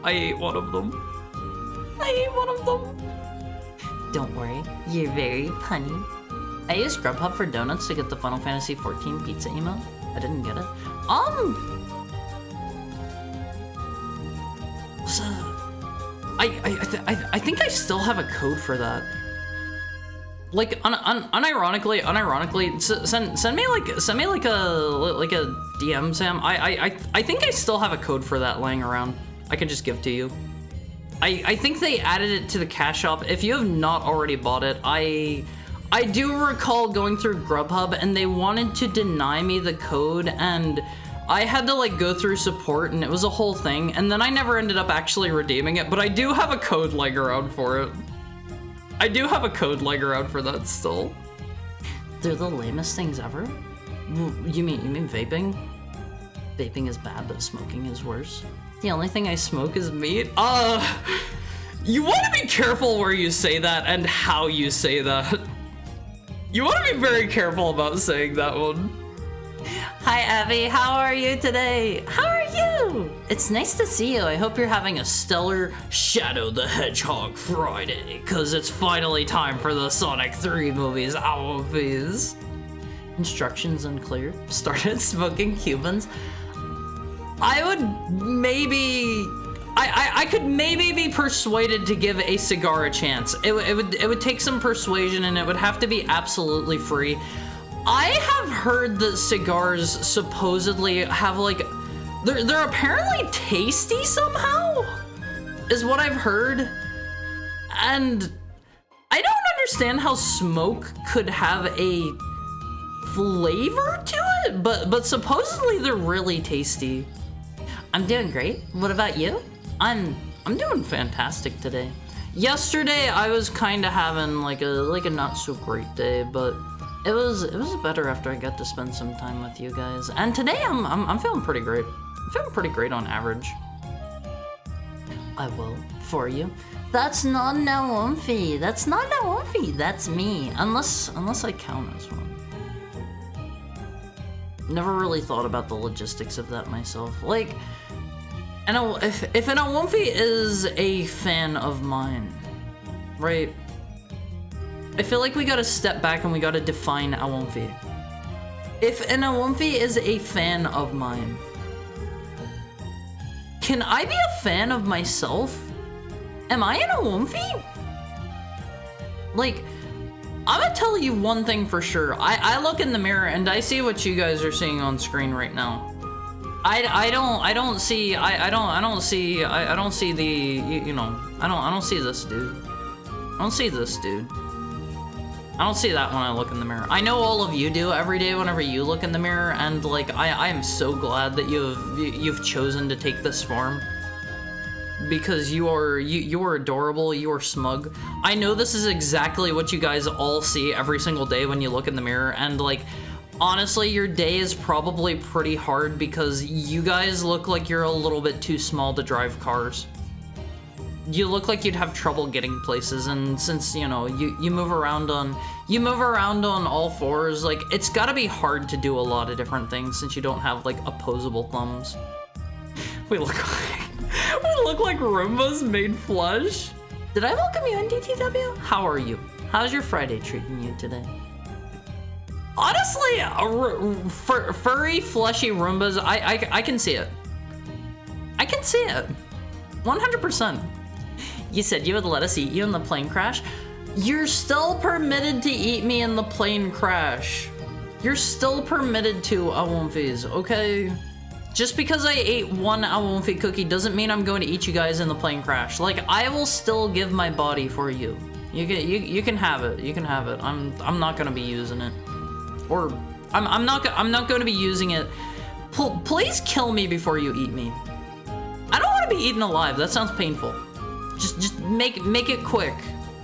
I ate one of them. Don't worry, you're very punny. I used Grubhub for donuts to get the Final Fantasy XIV pizza emote. I didn't get it. I think I still have a code for that. like unironically, send me like a DM, Sam. I think I still have a code for that laying around. I can just give to you. I think they added it to the cash shop. If you have not already bought it, I do recall going through Grubhub and they wanted to deny me the code, and I had to like go through support, and it was a whole thing, and then I never ended up actually redeeming it, but I do have a code laying around for it. I do have a code laying around for that still. They're the lamest things ever? You mean vaping? Vaping is bad, but smoking is worse. The only thing I smoke is meat? You want to be careful where you say that and how you say that. You want to be very careful about saying that one. Hi, Abby. How are you today? How are you? It's nice to see you. I hope you're having a stellar Shadow the Hedgehog Friday, because it's finally time for the Sonic 3 movies. Movies. Instructions unclear. Started smoking Cubans. I would maybe... I could maybe be persuaded to give a cigar a chance. It would take some persuasion, and it would have to be absolutely free. I have heard that cigars supposedly have like, they're apparently tasty somehow, is what I've heard. And I don't understand how smoke could have a flavor to it, but supposedly they're really tasty. I'm doing great. What about you? I'm doing fantastic today. Yesterday I was kind of having like a not so great day, but it was better after I got to spend some time with you guys. And today I'm feeling pretty great. I'm feeling pretty great on average. I will for you. That's not Naomfi. That's not Naomfi. That's me. Unless I count as one. Never really thought about the logistics of that myself. Like, I know if an Awomfi is a fan of mine, right? I feel like we gotta step back and we gotta define Awomfi. If an Awomfi is a fan of mine, can I be a fan of myself? Am I an Awomfi? Like, I'm gonna tell you one thing for sure. I look in the mirror and I see what you guys are seeing on screen right now. I don't see the, you know, I don't see this dude. I don't see this dude. I don't see that when I look in the mirror. I know all of you do every day whenever you look in the mirror, and like I am so glad that you've chosen to take this form. Because you are adorable, you are smug. I know this is exactly what you guys all see every single day when you look in the mirror, and like, honestly, your day is probably pretty hard because you guys look like you're a little bit too small to drive cars. You look like you'd have trouble getting places, and since, you know, you move around on all fours, like, it's gotta be hard to do a lot of different things since you don't have like opposable thumbs. We look like Roombas made flush. Did I welcome you in, DTW? How are you? How's your Friday treating you today? Honestly, furry, fleshy Roombas, I can see it. I can see it. 100%. You said you would let us eat you in the plane crash? You're still permitted to eat me in the plane crash. You're still permitted to, Awomfis, okay? Just because I ate one Awomfi cookie doesn't mean I'm going to eat you guys in the plane crash. Like, I will still give my body for you. You can have it. You can have it. I'm not gonna be using it. Or I'm not going to be using it. Please kill me before you eat me. I don't want to be eaten alive. That sounds painful. Just make it quick.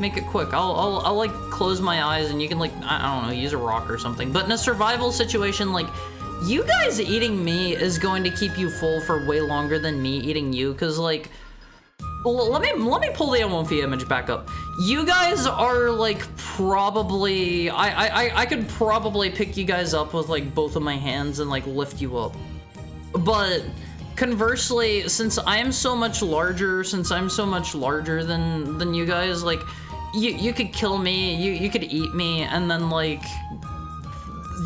Make it quick. I'll like close my eyes and you can like, I don't know, use a rock or something. But in a survival situation, like, you guys eating me is going to keep you full for way longer than me eating you, because like, well, let me pull the Awomfi image back up. You guys are like probably, I could probably pick you guys up with like both of my hands and like lift you up. But conversely, since I am so much larger, than you guys, like, you could kill me, you could eat me, and then like,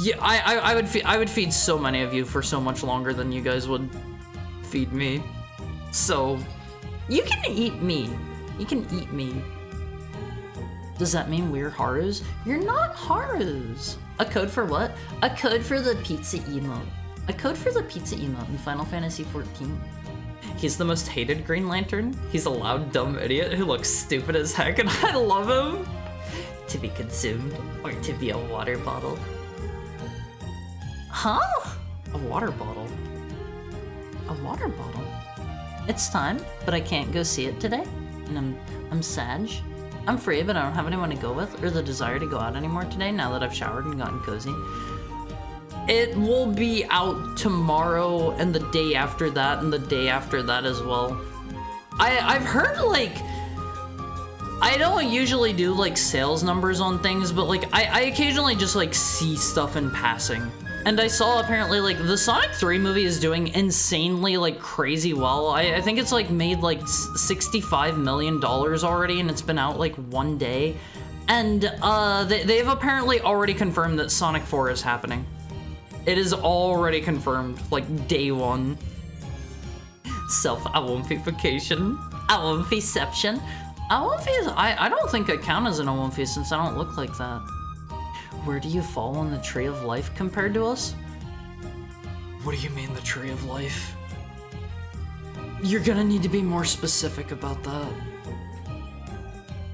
yeah, I would feed so many of you for so much longer than you guys would feed me. So, you can eat me. You can eat me. Does that mean we're Harus? You're not Harus. A code for what? A code for the pizza emote. A code for the pizza emote in Final Fantasy XIV. He's the most hated Green Lantern. He's a loud, dumb idiot who looks stupid as heck, and I love him. To be consumed or to be a water bottle. Huh? A water bottle. A water bottle. It's time, but I can't go see it today. And I'm sad. I'm free, but I don't have anyone to go with or the desire to go out anymore today now that I've showered and gotten cozy. It will be out tomorrow and the day after that and the day after that as well. I've heard, like, I don't usually do like sales numbers on things, but like I occasionally just like see stuff in passing. And I saw apparently like the Sonic 3 movie is doing insanely like crazy well. I think it's like made like $65 million already, and it's been out like one day. And they've apparently already confirmed that Sonic 4 is happening. It is already confirmed, like day one. Self-awomfification. Awomfiception. Awomfi, I don't think I count as an awomfi since I don't look like that. Where do you fall on the tree of life compared to us? What do you mean, the tree of life? You're gonna need to be more specific about that.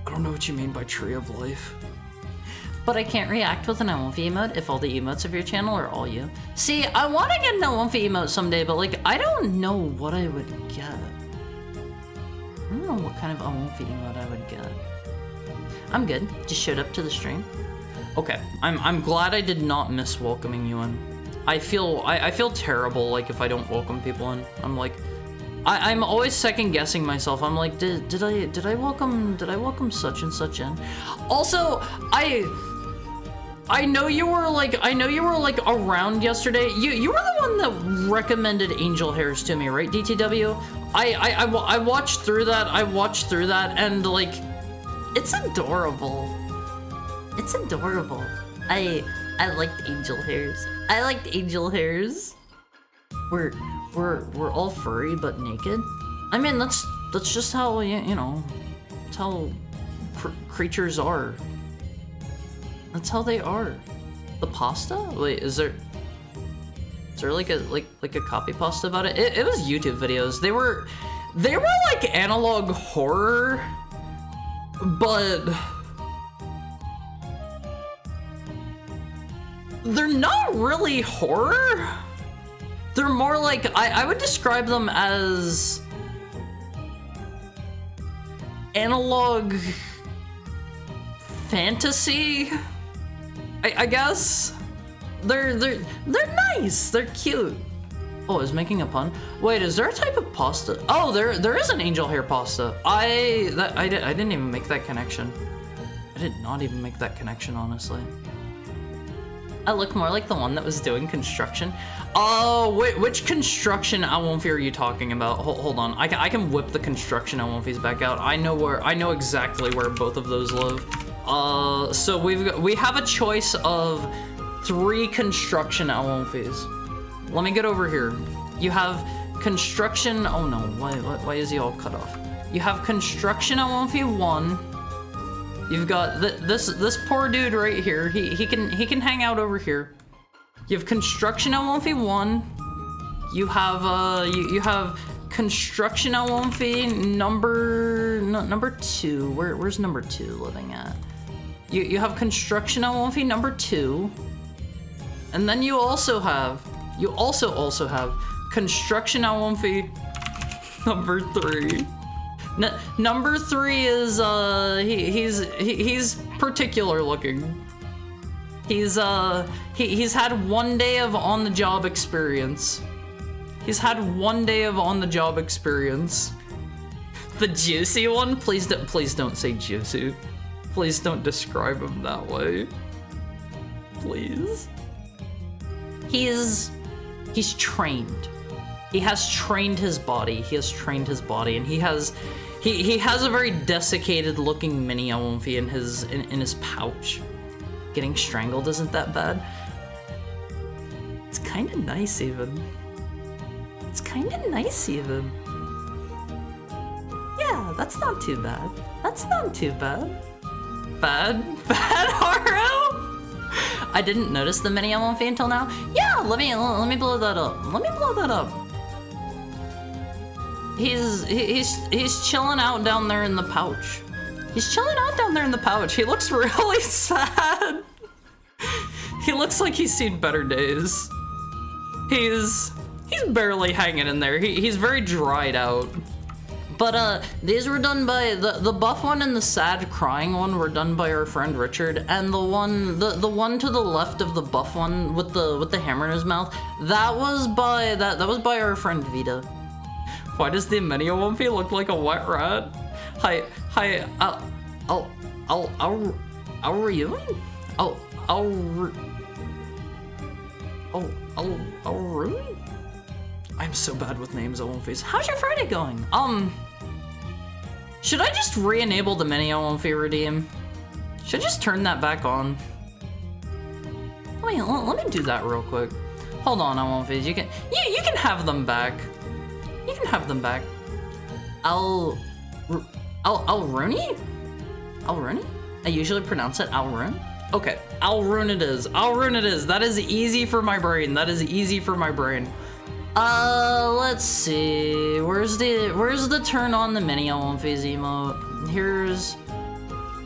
I don't know what you mean by tree of life. But I can't react with an awomfi emote if all the emotes of your channel are all you. See, I want to get an awomfi emote someday, but like, I don't know what I would get. I don't know what kind of awomfi emote I would get. I'm good. Just showed up to the stream. Okay, I'm glad I did not miss welcoming you in. I feel terrible like if I don't welcome people in. I'm like, I'm always second guessing myself. I'm like, did I welcome such and such in? Also, I know you were like around yesterday. You were the one that recommended Angel Hairs to me, right, DTW? I watched through that. And like, it's adorable. It's adorable. I liked Angel Hairs. I liked Angel Hairs. We're all furry but naked. I mean, that's just how you know. That's how creatures are. That's how they are. The pasta? Wait, is there like a copy pasta about it? It was YouTube videos. They were like analog horror, but they're not really horror. They're more like, I would describe them as analog fantasy, I guess. They're nice. They're cute. Oh, I was making a pun. Wait, is there a type of pasta? Oh, there is an angel hair pasta. I didn't even make that connection. I did not even make that connection, honestly. I look more like the one that was doing construction. Oh, wait, which construction awomfi are you talking about? Hold on, I can whip the construction awomfis back out. I know exactly where both of those live. So we have a choice of 3 construction awomfis. Let me get over here. You have construction. Oh no, why is he all cut off? You have construction awomfi 1. You've got this poor dude right here. He can hang out over here. You have construction awomfi 1. You have you have construction awomfi number 2. Where's number 2 living at? You have construction awomfi number 2. And then you also have construction awomfi number 3. Number 3 is he's particular looking. He's had 1 day of on-the-job experience. He's had 1 day of on-the-job experience. The juicy one? Please don't say juicy. Please don't describe him that way. Please. He's trained. He has trained his body. And he has a very desiccated looking mini awomfi in his pouch. Getting strangled isn't that bad. It's kind of nice even. Yeah, that's not too bad. Bad Haru? I didn't notice the mini Elwonfi until now. Yeah, let me blow that up. Let me blow that up. He's chilling out down there in the pouch. He's chilling out down there in the pouch. He looks really sad. He looks like he's seen better days. He's barely hanging in there. He's very dried out. But these were done by the buff one and the sad crying one were done by our friend Richard, and the one to the left of the buff one with the hammer in his mouth, that was by our friend Vita. Why does the mini Elwonfi look like a wet rat? I'll ruin? I'm so bad with names, Elwonfis. How's your Friday going? Should I just re-enable the mini Elwonfi redeem? Should I just turn that back on? Let me do that real quick. Hold on, Elwonfis. You can have them back. You can have them back. Alruni? Alruni? I usually pronounce it Alrune. Okay, Alrune it is. Alrune it is. That is easy for my brain. That is easy for my brain. Let's see. Where's the turn on the mini Elwonfi's emote? Here's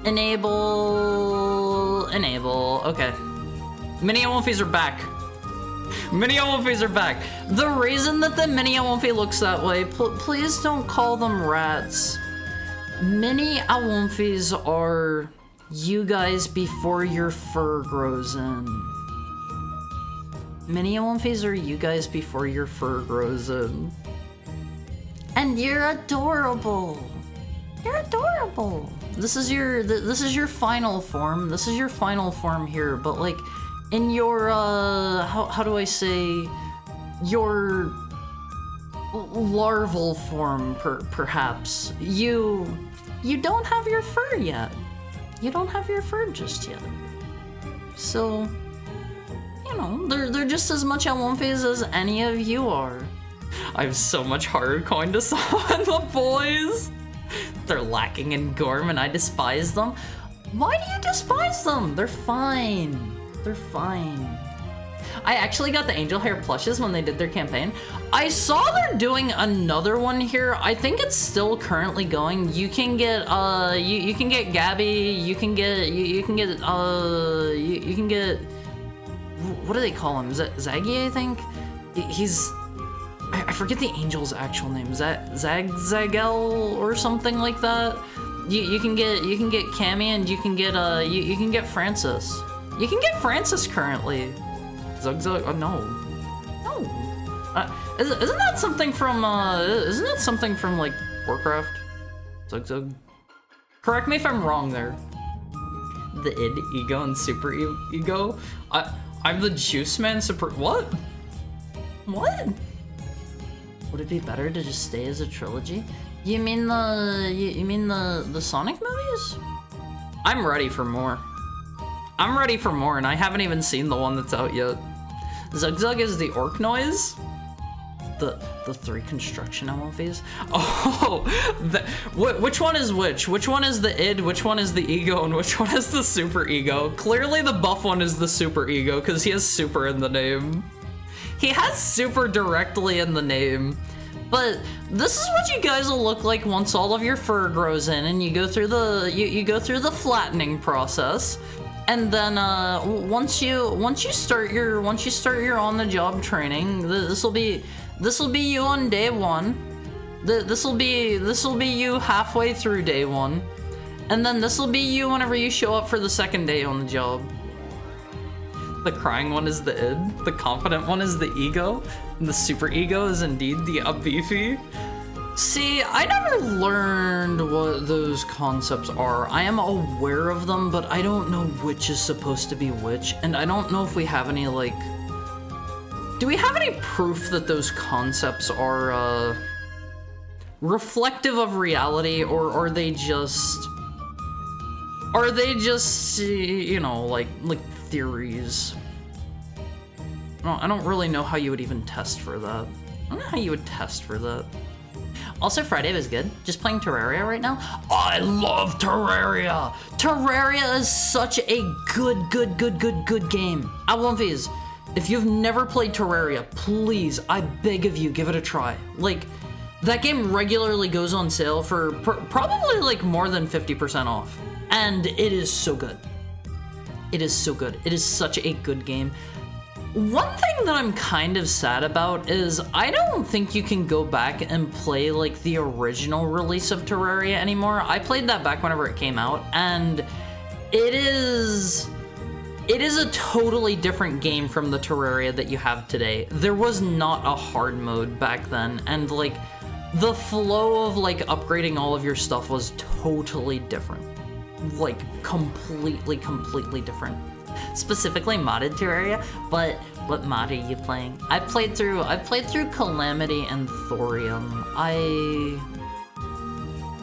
enable. Okay. Mini Elwonfis are back. Mini Elwonfis are back. The reason that the mini Elwonfi looks that way, please don't call them rats. Mini Elwonfis are you guys before your fur grows in. Mini Elwonfis are you guys before your fur grows in. And you're adorable. You're adorable. This is your final form. This is your final form here, but like in your how do I say, your larval form perhaps. You don't have your fur yet. You don't have your fur just yet. So, you know, they're just as much Elwonfis as any of you are. I have so much hard coin to summon the boys. They're lacking in Gorm and I despise them. Why do you despise them? They're fine. They're fine. I actually got the angel hair plushes when they did their campaign. I saw they're doing another one here. I think it's still currently going. You can get you can get Gabby, you can get what do they call him? Zaggy, I think? He's I forget the angel's actual name. Zagel or something like that. You can get Cammy and you can get Francis. You can get Francis currently. Zug. Oh no. Isn't that something from like Warcraft? Zug. Correct me if I'm wrong there. The id, ego, and super ego. I'm the Juice Man super. What? What? Would it be better to just stay as a trilogy? You mean the Sonic movies? I'm ready for more. I'm ready for more, and I haven't even seen the one that's out yet. Zug is the orc noise? The 3 construction Elwonfis? Oh, which one is which? Which one is the id, which one is the ego, and which one is the super ego? Clearly the buff one is the super ego, because he has super in the name. He has super directly in the name. But this is what you guys will look like once all of your fur grows in and you go through the you go through the flattening process. And then once you start your on the job training, this will be you on day 1. This will be you halfway through day 1. And then this will be you whenever you show up for the second day on the job. The crying one is the id, the confident one is the ego, and the super ego is indeed the beefy. See, I never learned what those concepts are. I am aware of them, but I don't know which is supposed to be which, and I don't know if we have any, like... Do we have any proof that those concepts are, reflective of reality, or are they just... you know, like theories? I don't really know how you would even test for that. I don't know how you would test for that. Also, Friday was good. Just playing Terraria right now. I love Terraria. Terraria is such a good game. Alonviz, if you've never played Terraria, please, I beg of you, give it a try. Like, that game regularly goes on sale for probably like more than 50% off. And it is so good. It is so good. It is such a good game. One thing that I'm kind of sad about is I don't think you can go back and play like the original release of Terraria anymore. I played that back whenever it came out, and it is a totally different game from the Terraria that you have today. There was not a hard mode back then, and like the flow of like upgrading all of your stuff was totally different. Like completely different. Specifically modded Terraria, but what mod are you playing? I played through Calamity and Thorium.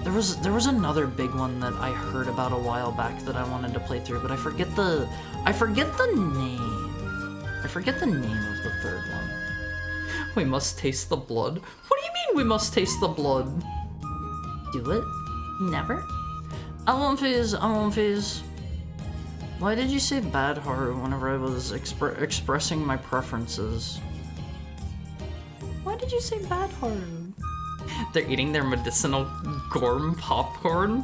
There was another big one that I heard about a while back that I wanted to play through, but I forget the name. I forget the name of the third one. We must taste the blood. What do you mean we must taste the blood? Do it? Never? I won't phase. Why did you say bad Haru whenever I was expressing my preferences? Why did you say bad Haru? They're eating their medicinal Gorm popcorn?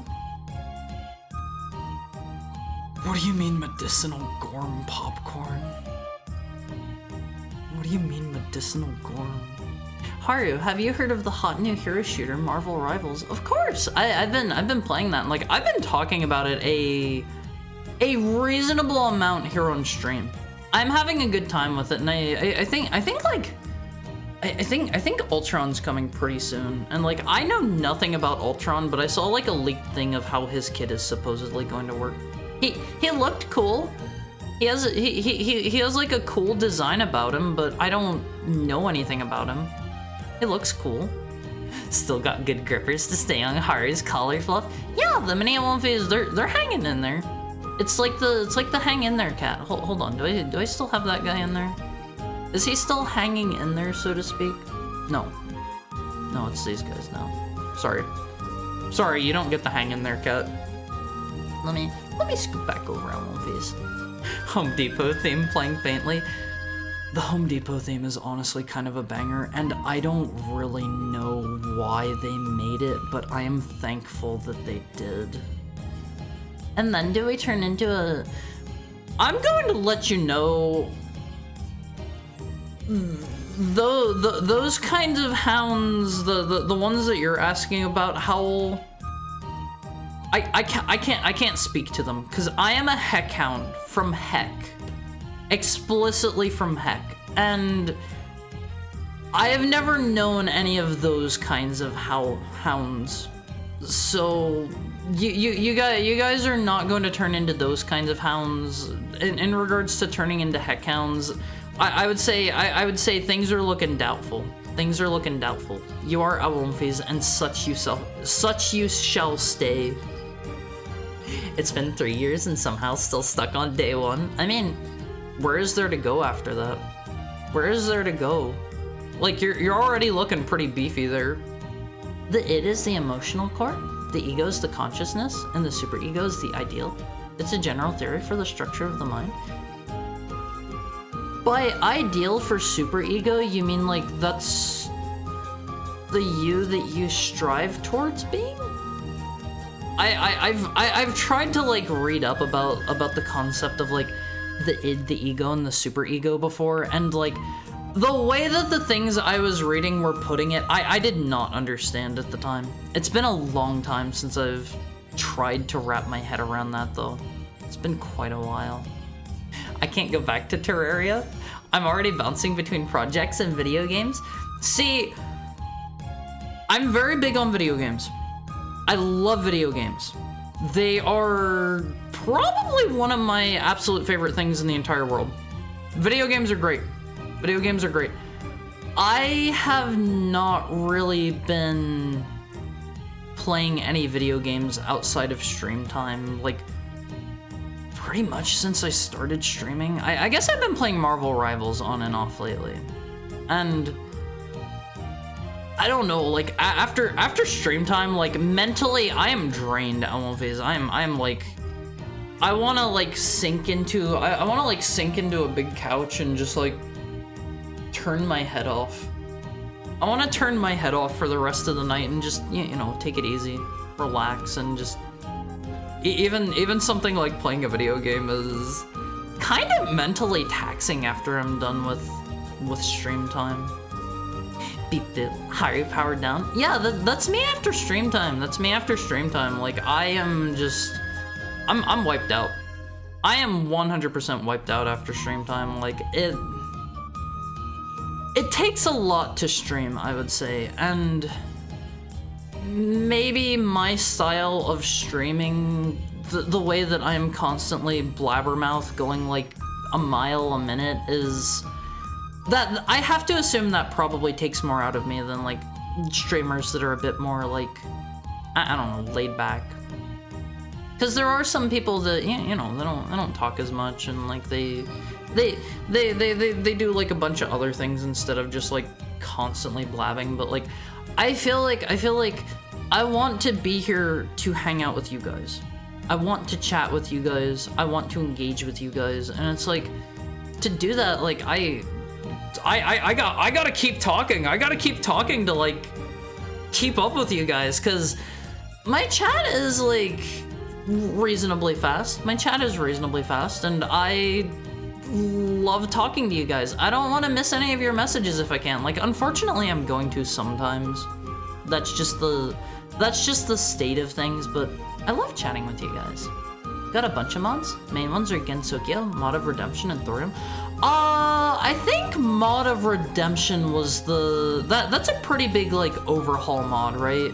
What do you mean medicinal Gorm popcorn? What do you mean medicinal Gorm? Haru, have you heard of the hot new hero shooter Marvel Rivals? Of course! I've been playing that, and like I've been talking about it a reasonable amount here on stream. I'm having a good time with it, and I think Ultron's coming pretty soon. And like I know nothing about Ultron, but I saw like a leaked thing of how his kit is supposedly going to work. He looked cool. He has like a cool design about him, but I don't know anything about him. It looks cool. Still got good grippers to stay on Haru's collar fluff. Yeah, the mini Alonphase, they're hanging in there. It's like the hang in there cat. Hold on, do I still have that guy in there? Is he still hanging in there, so to speak? No, it's these guys now. Sorry, you don't get the hang in there cat. Let me scoot back over Alonphase. Home Depot theme playing faintly. The Home Depot theme is honestly kind of a banger, and I don't really know why they made it, but I am thankful that they did. And then do we turn into a... I'm going to let you know... Those kinds of hounds, the ones that you're asking about, howl... I can't speak to them, because I am a heck hound from heck. Explicitly from heck, and I have never known any of those kinds of hounds. So you guys are not going to turn into those kinds of hounds. In regards to turning into heck hounds, I would say things are looking doubtful. Things are looking doubtful. You are Alonphase, and such you shall stay. It's been 3 years and somehow still stuck on day one. I mean, where is there to go after that? Where is there to go? Like, you're already looking pretty beefy there. The id is the emotional core, the ego is the consciousness, and the superego is the ideal. It's a general theory for the structure of the mind. By ideal for superego, you mean like that's the you that you strive towards being? I've tried to like read up about the concept of like the id, the ego, and the superego before, and like the way that the things I was reading were putting it, I did not understand at the time. It's been a long time since I've tried to wrap my head around that though. It's been quite a while. I can't go back to Terraria. I'm already bouncing between projects and video games. See, I'm very big on video games. I love video games. They are probably one of my absolute favorite things in the entire world. Video games are great. Video games are great. I have not really been playing any video games outside of stream time, like, pretty much since I started streaming. I guess I've been playing Marvel Rivals on and off lately. And I don't know, like after stream time, like mentally I am drained, Elmophase. I'm like, I want to like sink into a big couch and just like turn my head off. I want to turn my head off for the rest of the night and just, you know, take it easy, relax, and just even something like playing a video game is kind of mentally taxing after I'm done with stream time. Beat the higher power down. Yeah, that's me after stream time. That's me after stream time. Like I am just, I'm wiped out. I am 100% wiped out after stream time. Like it takes a lot to stream, I would say, and maybe my style of streaming, the way that I'm constantly blabbermouth going like a mile a minute, is that I have to assume that probably takes more out of me than like streamers that are a bit more like, I don't know, laid back. Because there are some people that, you know, they don't talk as much, and like they do like a bunch of other things instead of just like constantly blabbing. But like I feel like I want to be here to hang out with you guys. I want to chat with you guys. I want to engage with you guys. And it's like, to do that, like I gotta keep talking. I gotta keep talking to like keep up with you guys, because my chat is like reasonably fast. My chat is reasonably fast, and I love talking to you guys. I don't want to miss any of your messages if I can. Like, unfortunately, I'm going to sometimes. That's just the state of things, but I love chatting with you guys. Got a bunch of mods. Main ones are Gensokyo, Mod of Redemption, and Thorium. I think Mod of Redemption was that's a pretty big, like, overhaul mod, right?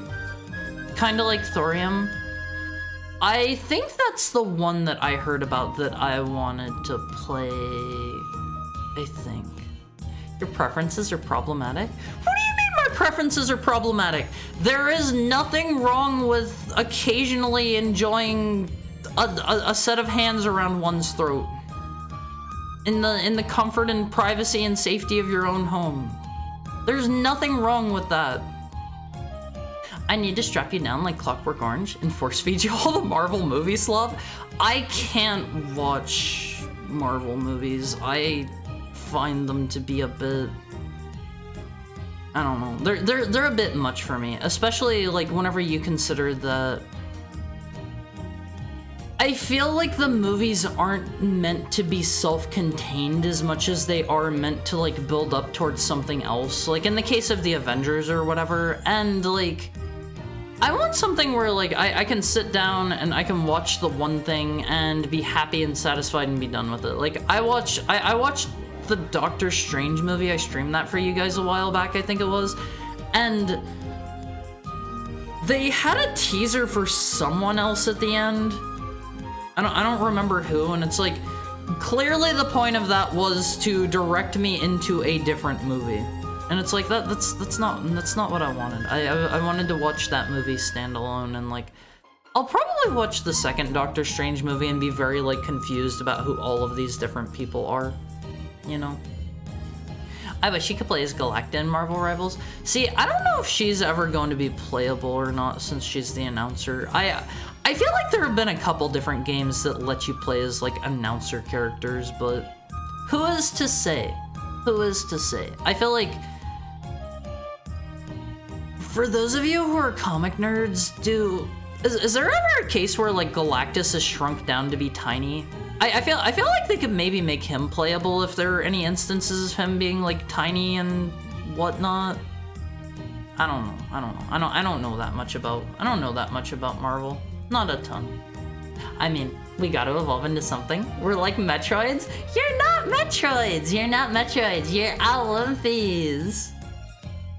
Kinda like Thorium. I think that's the one that I heard about that I wanted to play, I think. Your preferences are problematic? What do you mean my preferences are problematic? There is nothing wrong with occasionally enjoying a set of hands around one's throat. In the comfort and privacy and safety of your own home. There's nothing wrong with that. I need to strap you down like Clockwork Orange and force feed you all the Marvel movies, Slob. I can't watch Marvel movies. I find them to be a bit, I don't know. They're a bit much for me, especially like whenever you consider that I feel like the movies aren't meant to be self-contained as much as they are meant to like build up towards something else. Like in the case of the Avengers or whatever, and like I want something where like I can sit down and I can watch the one thing and be happy and satisfied and be done with it. Like I watched the Doctor Strange movie. I streamed that for you guys a while back, I think it was, and they had a teaser for someone else at the end. I don't remember who, and it's like clearly the point of that was to direct me into a different movie. And it's like that's not what I wanted. I wanted to watch that movie standalone, and like I'll probably watch the second Doctor Strange movie and be very like confused about who all of these different people are, you know. I wish she could play as Galacta in Marvel Rivals. See, I don't know if she's ever going to be playable or not since she's the announcer. I feel like there have been a couple different games that let you play as like announcer characters, but who is to say? Who is to say? I feel like for those of you who are comic nerds, is there ever a case where like Galactus is shrunk down to be tiny? I feel like they could maybe make him playable if there are any instances of him being like tiny and whatnot. I don't know. I don't know that much about Marvel. Not a ton. I mean, we gotta evolve into something. We're like Metroids. You're not Metroids. You're Alumphys.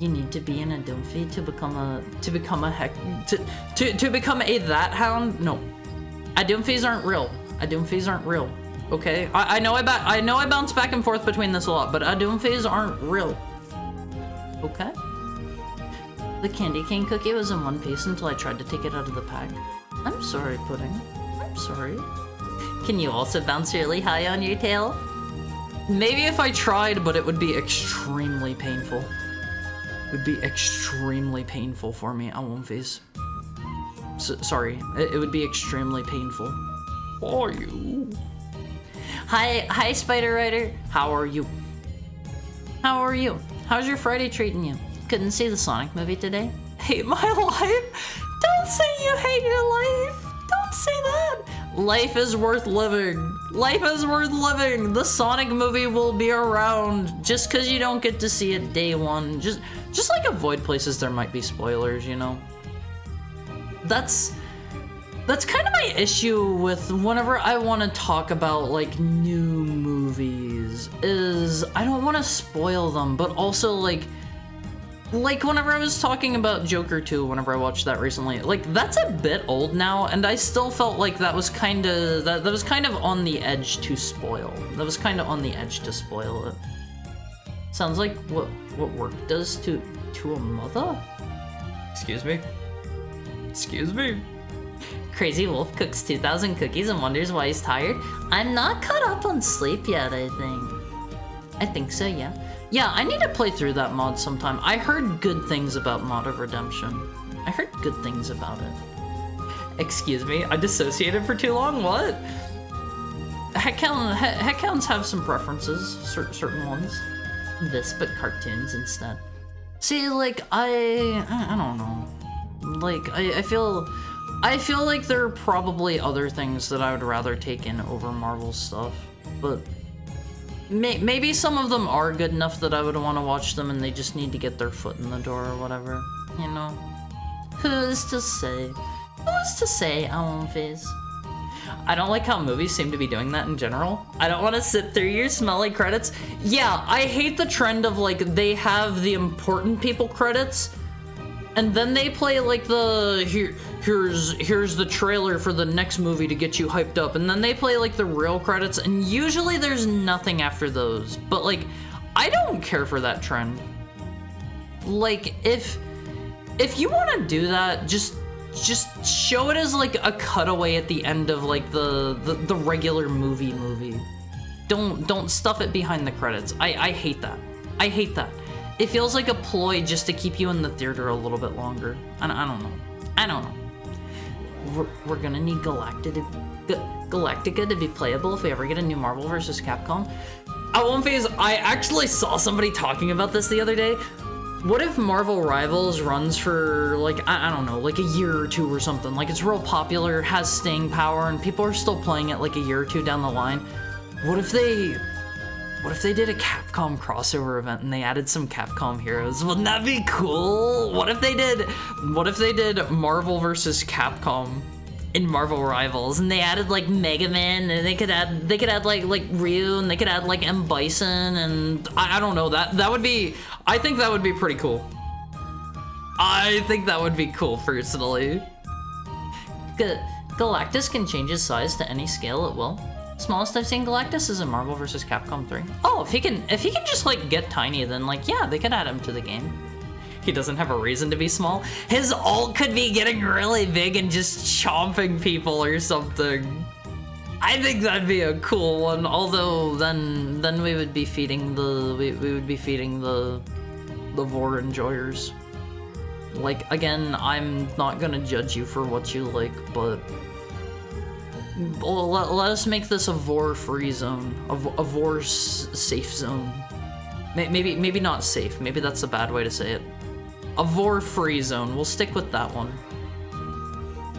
You need to be an Adumphy to become a that hound. No, Adumphys aren't real. Adumphys aren't real. Okay, I know I bounce back and forth between this a lot, but Adumphys aren't real. Okay. The Candy Cane cookie was in one piece until I tried to take it out of the pack. I'm sorry, Pudding. I'm sorry. Can you also bounce really high on your tail? Maybe if I tried, but it would be extremely painful. would be extremely painful for me. I won't face. Sorry, it would be extremely painful. How are you? Hi, Spider Rider. How are you? How are you? How's your Friday treating you? Couldn't see the Sonic movie today? Hate my life? Don't say you hate your life. Don't say that. Life is worth living. Life is worth living. The Sonic movie will be around. Just because you don't get to see it day one. Just like avoid places there might be spoilers, you know? That's kind of my issue with whenever I want to talk about like new movies, is I don't want to spoil them, but also like whenever I was talking about Joker 2, whenever I watched that recently, like that's a bit old now, and I still felt like that was kind of on the edge to spoil. That was kind of on the edge to spoil it. Sounds like what work does to a mother? Excuse me? Excuse me? Crazy Wolf cooks 2,000 cookies and wonders why he's tired. I'm not caught up on sleep yet, I think so, yeah. Yeah, I need to play through that mod sometime. I heard good things about Mod of Redemption. I heard good things about it. Excuse me, I dissociated for too long? What? Heckhounds have some preferences, certain ones. This, but cartoons instead. See, like, I don't know. Like, I feel like there are probably other things that I would rather take in over Marvel stuff, but maybe some of them are good enough that I would want to watch them and they just need to get their foot in the door or whatever, you know? Who's to say? Who's to say, Phase? I don't like how movies seem to be doing that in general. I don't want to sit through your smelly credits. Yeah, I hate the trend of like they have the important people credits and then they play like the here's the trailer for the next movie to get you hyped up, and then they play like the real credits, and usually there's nothing after those. But like, I don't care for that trend. Like, if you want to do that, just show it as like a cutaway at the end of like the regular movie. Don't stuff it behind the credits. I hate that. I hate that. It feels like a ploy just to keep you in the theater a little bit longer. I don't know. We're gonna need Galactica to be playable if we ever get a new Marvel vs. Capcom. At one phase, I actually saw somebody talking about this the other day. What if Marvel Rivals runs for like, I don't know, like a year or two or something? Like it's real popular, has staying power, and people are still playing it like a year or two down the line. What if they did a Capcom crossover event and they added some Capcom heroes? Wouldn't that be cool? What if they did Marvel vs. Capcom in Marvel Rivals and they added like Mega Man, and they could add like Ryu, and they could add like M. Bison, and I don't know, that would be, I think that would be pretty cool. I think that would be cool personally. Galactus can change his size to any scale at will. Smallest I've seen Galactus is in Marvel vs. Capcom 3. Oh, if he can just like get tiny, then like yeah, they could add him to the game. He doesn't have a reason to be small. His ult could be getting really big and just chomping people or something. I think that'd be a cool one. Although then we would be feeding the vor enjoyers. Like again, I'm not gonna judge you for what you like, but let us make this a vor-free zone, a vor-safe zone. Maybe not safe. Maybe that's a bad way to say it. A vor-free zone. We'll stick with that one.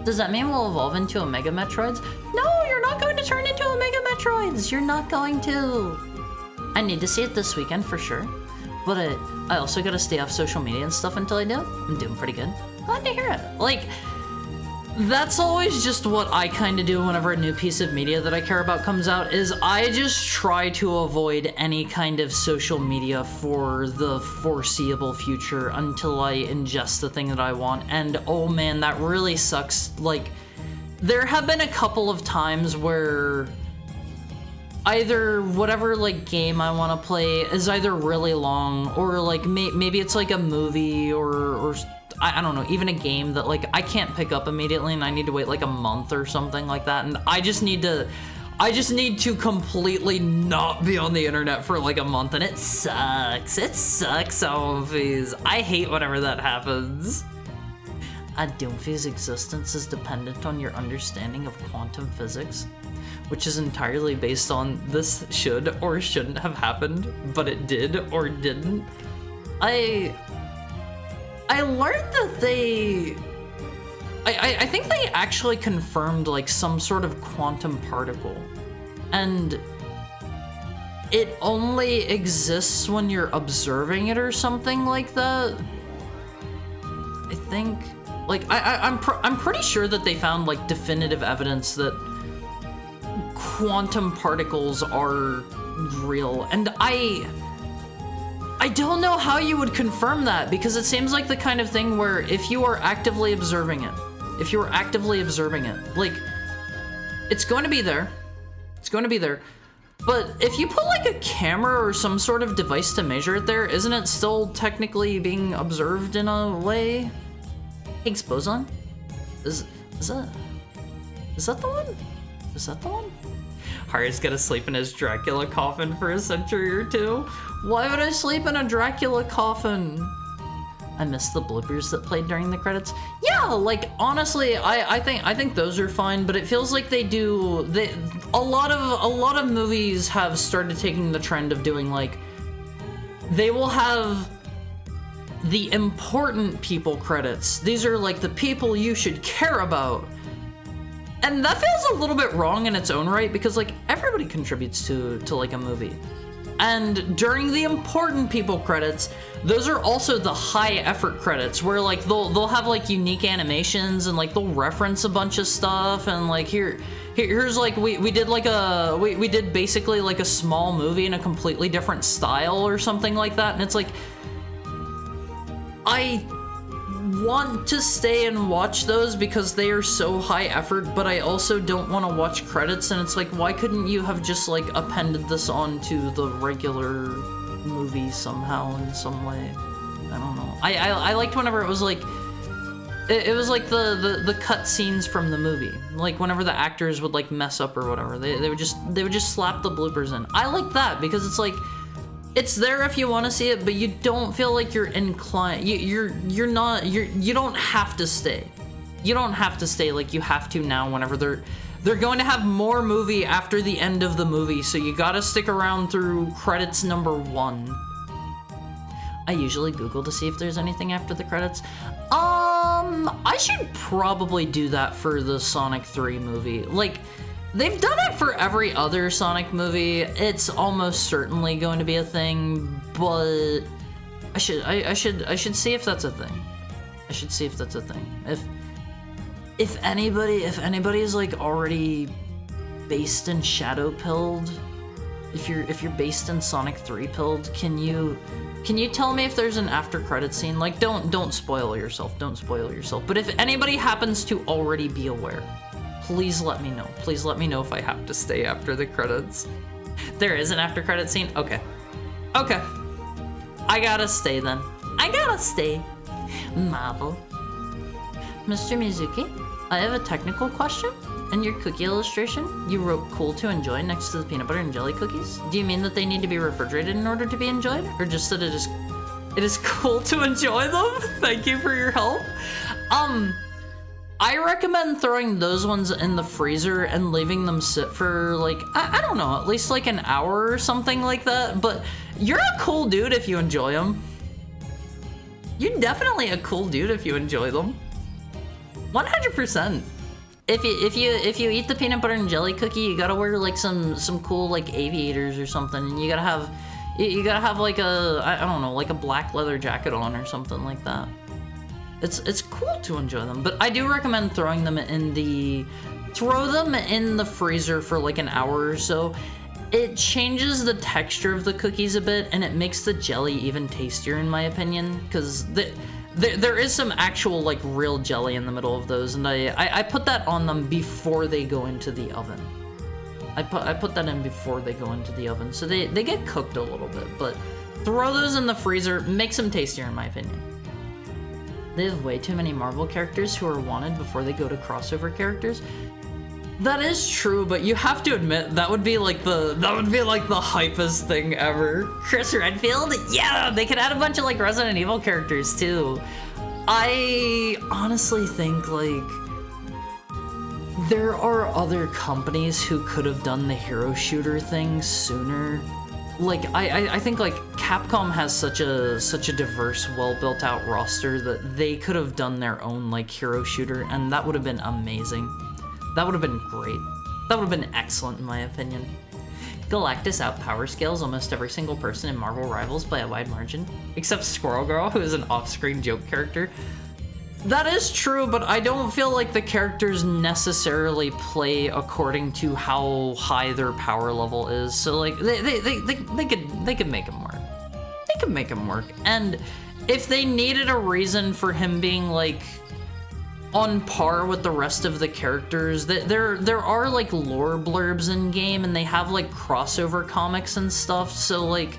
Does that mean we'll evolve into a Mega Metroids? No, you're not going to turn into a Mega Metroids. You're not going to. I need to see it this weekend for sure. But I also gotta stay off social media and stuff until I do. I'm doing pretty good. Glad to hear it. Like, that's always just what I kind of do whenever a new piece of media that I care about comes out, is I just try to avoid any kind of social media for the foreseeable future until I ingest the thing that I want. And oh man, that really sucks. Like, there have been a couple of times where either whatever like game I want to play is either really long, or like maybe it's like a movie or I don't know, even a game that like I can't pick up immediately and I need to wait like a month or something like that, and I just need to I just need to completely not be on the internet for like a month, and it sucks. It sucks, Doomfie's. I hate whenever that happens. A Doomfie's existence is dependent on your understanding of quantum physics, which is entirely based on this should or shouldn't have happened, but it did or didn't. I learned that I think they actually confirmed like some sort of quantum particle, and it only exists when you're observing it or something like that. I think, like, I'm pretty sure that they found like definitive evidence that quantum particles are real, and I don't know how you would confirm that, because it seems like the kind of thing where if you are actively observing it, like, it's going to be there. It's going to be there. But if you put like a camera or some sort of device to measure it there, isn't it still technically being observed in a way? Higgs boson? Is that the one? Is that the one? Harry's gonna sleep in his Dracula coffin for a century or two. Why would I sleep in a Dracula coffin? I miss the bloopers that played during the credits. Yeah, like honestly, I think those are fine, but it feels like a lot of movies have started taking the trend of doing like, they will have the important people credits. These are like the people you should care about. And that feels a little bit wrong in its own right, because like everybody contributes to like a movie. And during the important people credits, those are also the high effort credits where like they'll have like unique animations and like they'll reference a bunch of stuff, and like here's like we did like we did basically like a small movie in a completely different style or something like that, and it's like, I want to stay and watch those because they are so high effort, but I also don't want to watch credits, and it's like, why couldn't you have just like appended this onto the regular movie somehow in some way? I don't know. I liked whenever it was like, it was like the cut scenes from the movie, like whenever the actors would like mess up or whatever, they would just slap the bloopers in. I like that because it's like, it's there if you want to see it, but you don't feel like you're inclined. You don't have to stay. You don't have to stay like you have to now. Whenever they're going to have more movie after the end of the movie, so you gotta stick around through credits number 1. I usually Google to see if there's anything after the credits. I should probably do that for the Sonic 3 movie. Like, they've done it for every other Sonic movie. It's almost certainly going to be a thing, but I should see if that's a thing. I should see if that's a thing. If anybody is like already based in Shadow Pilled, if you're based in Sonic 3 Pilled, can you tell me if there's an after credit scene? Like, don't spoil yourself. Don't spoil yourself. But if anybody happens to already be aware, please let me know. Please let me know if I have to stay after the credits. There is an after credit scene? Okay. Okay. I gotta stay then. I gotta stay. Marvel. Mr. Mizuki, I have a technical question. In your cookie illustration, you wrote cool to enjoy next to the peanut butter and jelly cookies. Do you mean that they need to be refrigerated in order to be enjoyed? Or just that it is cool to enjoy them? Thank you for your help. I recommend throwing those ones in the freezer and leaving them sit for like, I don't know, at least like an hour or something like that. But you're a cool dude if you enjoy them. You're definitely a cool dude if you enjoy them. 100%. If you eat the peanut butter and jelly cookie, you gotta wear like some cool like aviators or something, and you gotta have like a, I don't know, like a black leather jacket on or something like that. It's cool to enjoy them, but I do recommend throwing them in the freezer for like an hour or so. It changes the texture of the cookies a bit, and it makes the jelly even tastier in my opinion, because there is some actual like real jelly in the middle of those, and I put that on them before they go into the oven. I put that in before they go into the oven, so they get cooked a little bit, but throw those in the freezer, makes them tastier in my opinion. They have way too many Marvel characters who are wanted before they go to crossover characters. That is true, but you have to admit that would be like the hypest thing ever. Chris Redfield? Yeah, they could add a bunch of like Resident Evil characters too. I honestly think like there are other companies who could have done the hero shooter thing sooner. Like I think like Capcom has such a diverse, well built out roster that they could have done their own like hero shooter, and that would have been amazing. That would have been great. That would have been excellent in my opinion. Galactus out-power scales almost every single person in Marvel Rivals by a wide margin, except Squirrel Girl, who is an off-screen joke character. That is true, but I don't feel like the characters necessarily play according to how high their power level is. So like they could make him work. They could make him work. And if they needed a reason for him being like on par with the rest of the characters, there are like lore blurbs in game, and they have like crossover comics and stuff. So like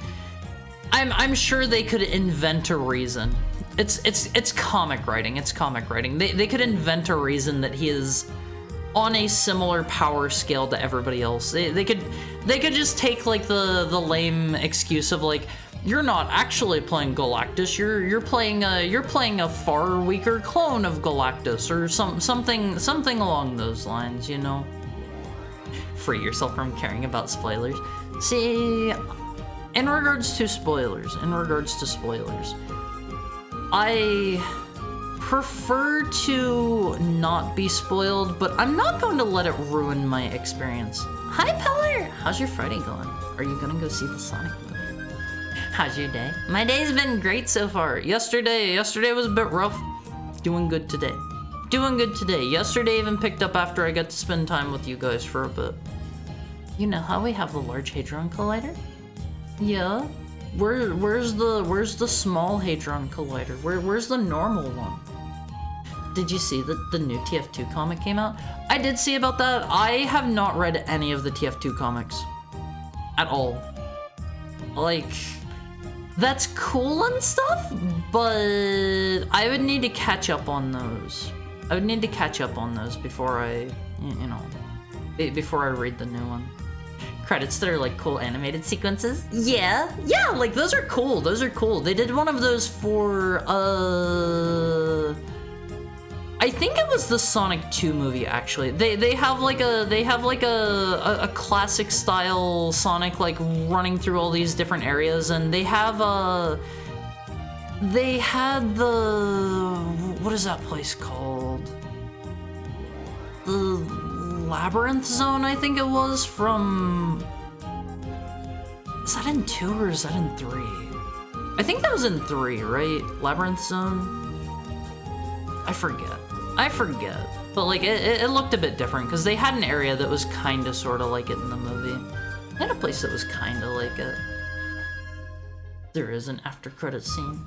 I'm sure they could invent a reason. It's comic writing. It's comic writing. They could invent a reason that he is on a similar power scale to everybody else. They could just take like the lame excuse of like, you're not actually playing Galactus. You're playing a far weaker clone of Galactus, or something along those lines, you know. Free yourself from caring about spoilers. See, in regards to spoilers, I prefer to not be spoiled, but I'm not going to let it ruin my experience. Hi, Peller! How's your Friday going? Are you gonna go see the Sonic movie? How's your day? My day's been great so far. Yesterday was a bit rough. Doing good today. Yesterday even picked up after I got to spend time with you guys for a bit. You know how we have the Large Hadron Collider? Yeah. Where's the Small Hadron Collider? Where's the normal one? Did you see that the new TF2 comic came out? I did see about that. I have not read any of the TF2 comics. At all. Like, that's cool and stuff, but I would need to catch up on those. Before I, before I read the new one. Credits that are like cool animated sequences? Yeah, like those are cool. They did one of those for, I think it was the Sonic 2 movie actually. They have a classic style Sonic like running through all these different areas, and they had the, what is that place called? The Labyrinth Zone, I think it was, from, is that in 2 or is that in 3? I think that was in 3, right? Labyrinth Zone? I forget. But like it looked a bit different because they had an area that was kind of sort of like it in the movie. They had a place that was kind of like it. There is an after credit scene.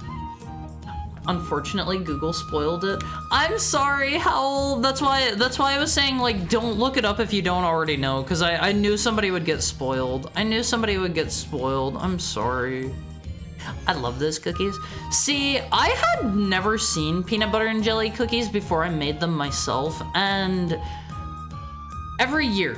Unfortunately, Google spoiled it. I'm sorry, Howl. That's why I was saying, like, don't look it up if you don't already know, because I knew somebody would get spoiled. I'm sorry. I love those cookies. See, I had never seen peanut butter and jelly cookies before I made them myself, and every year,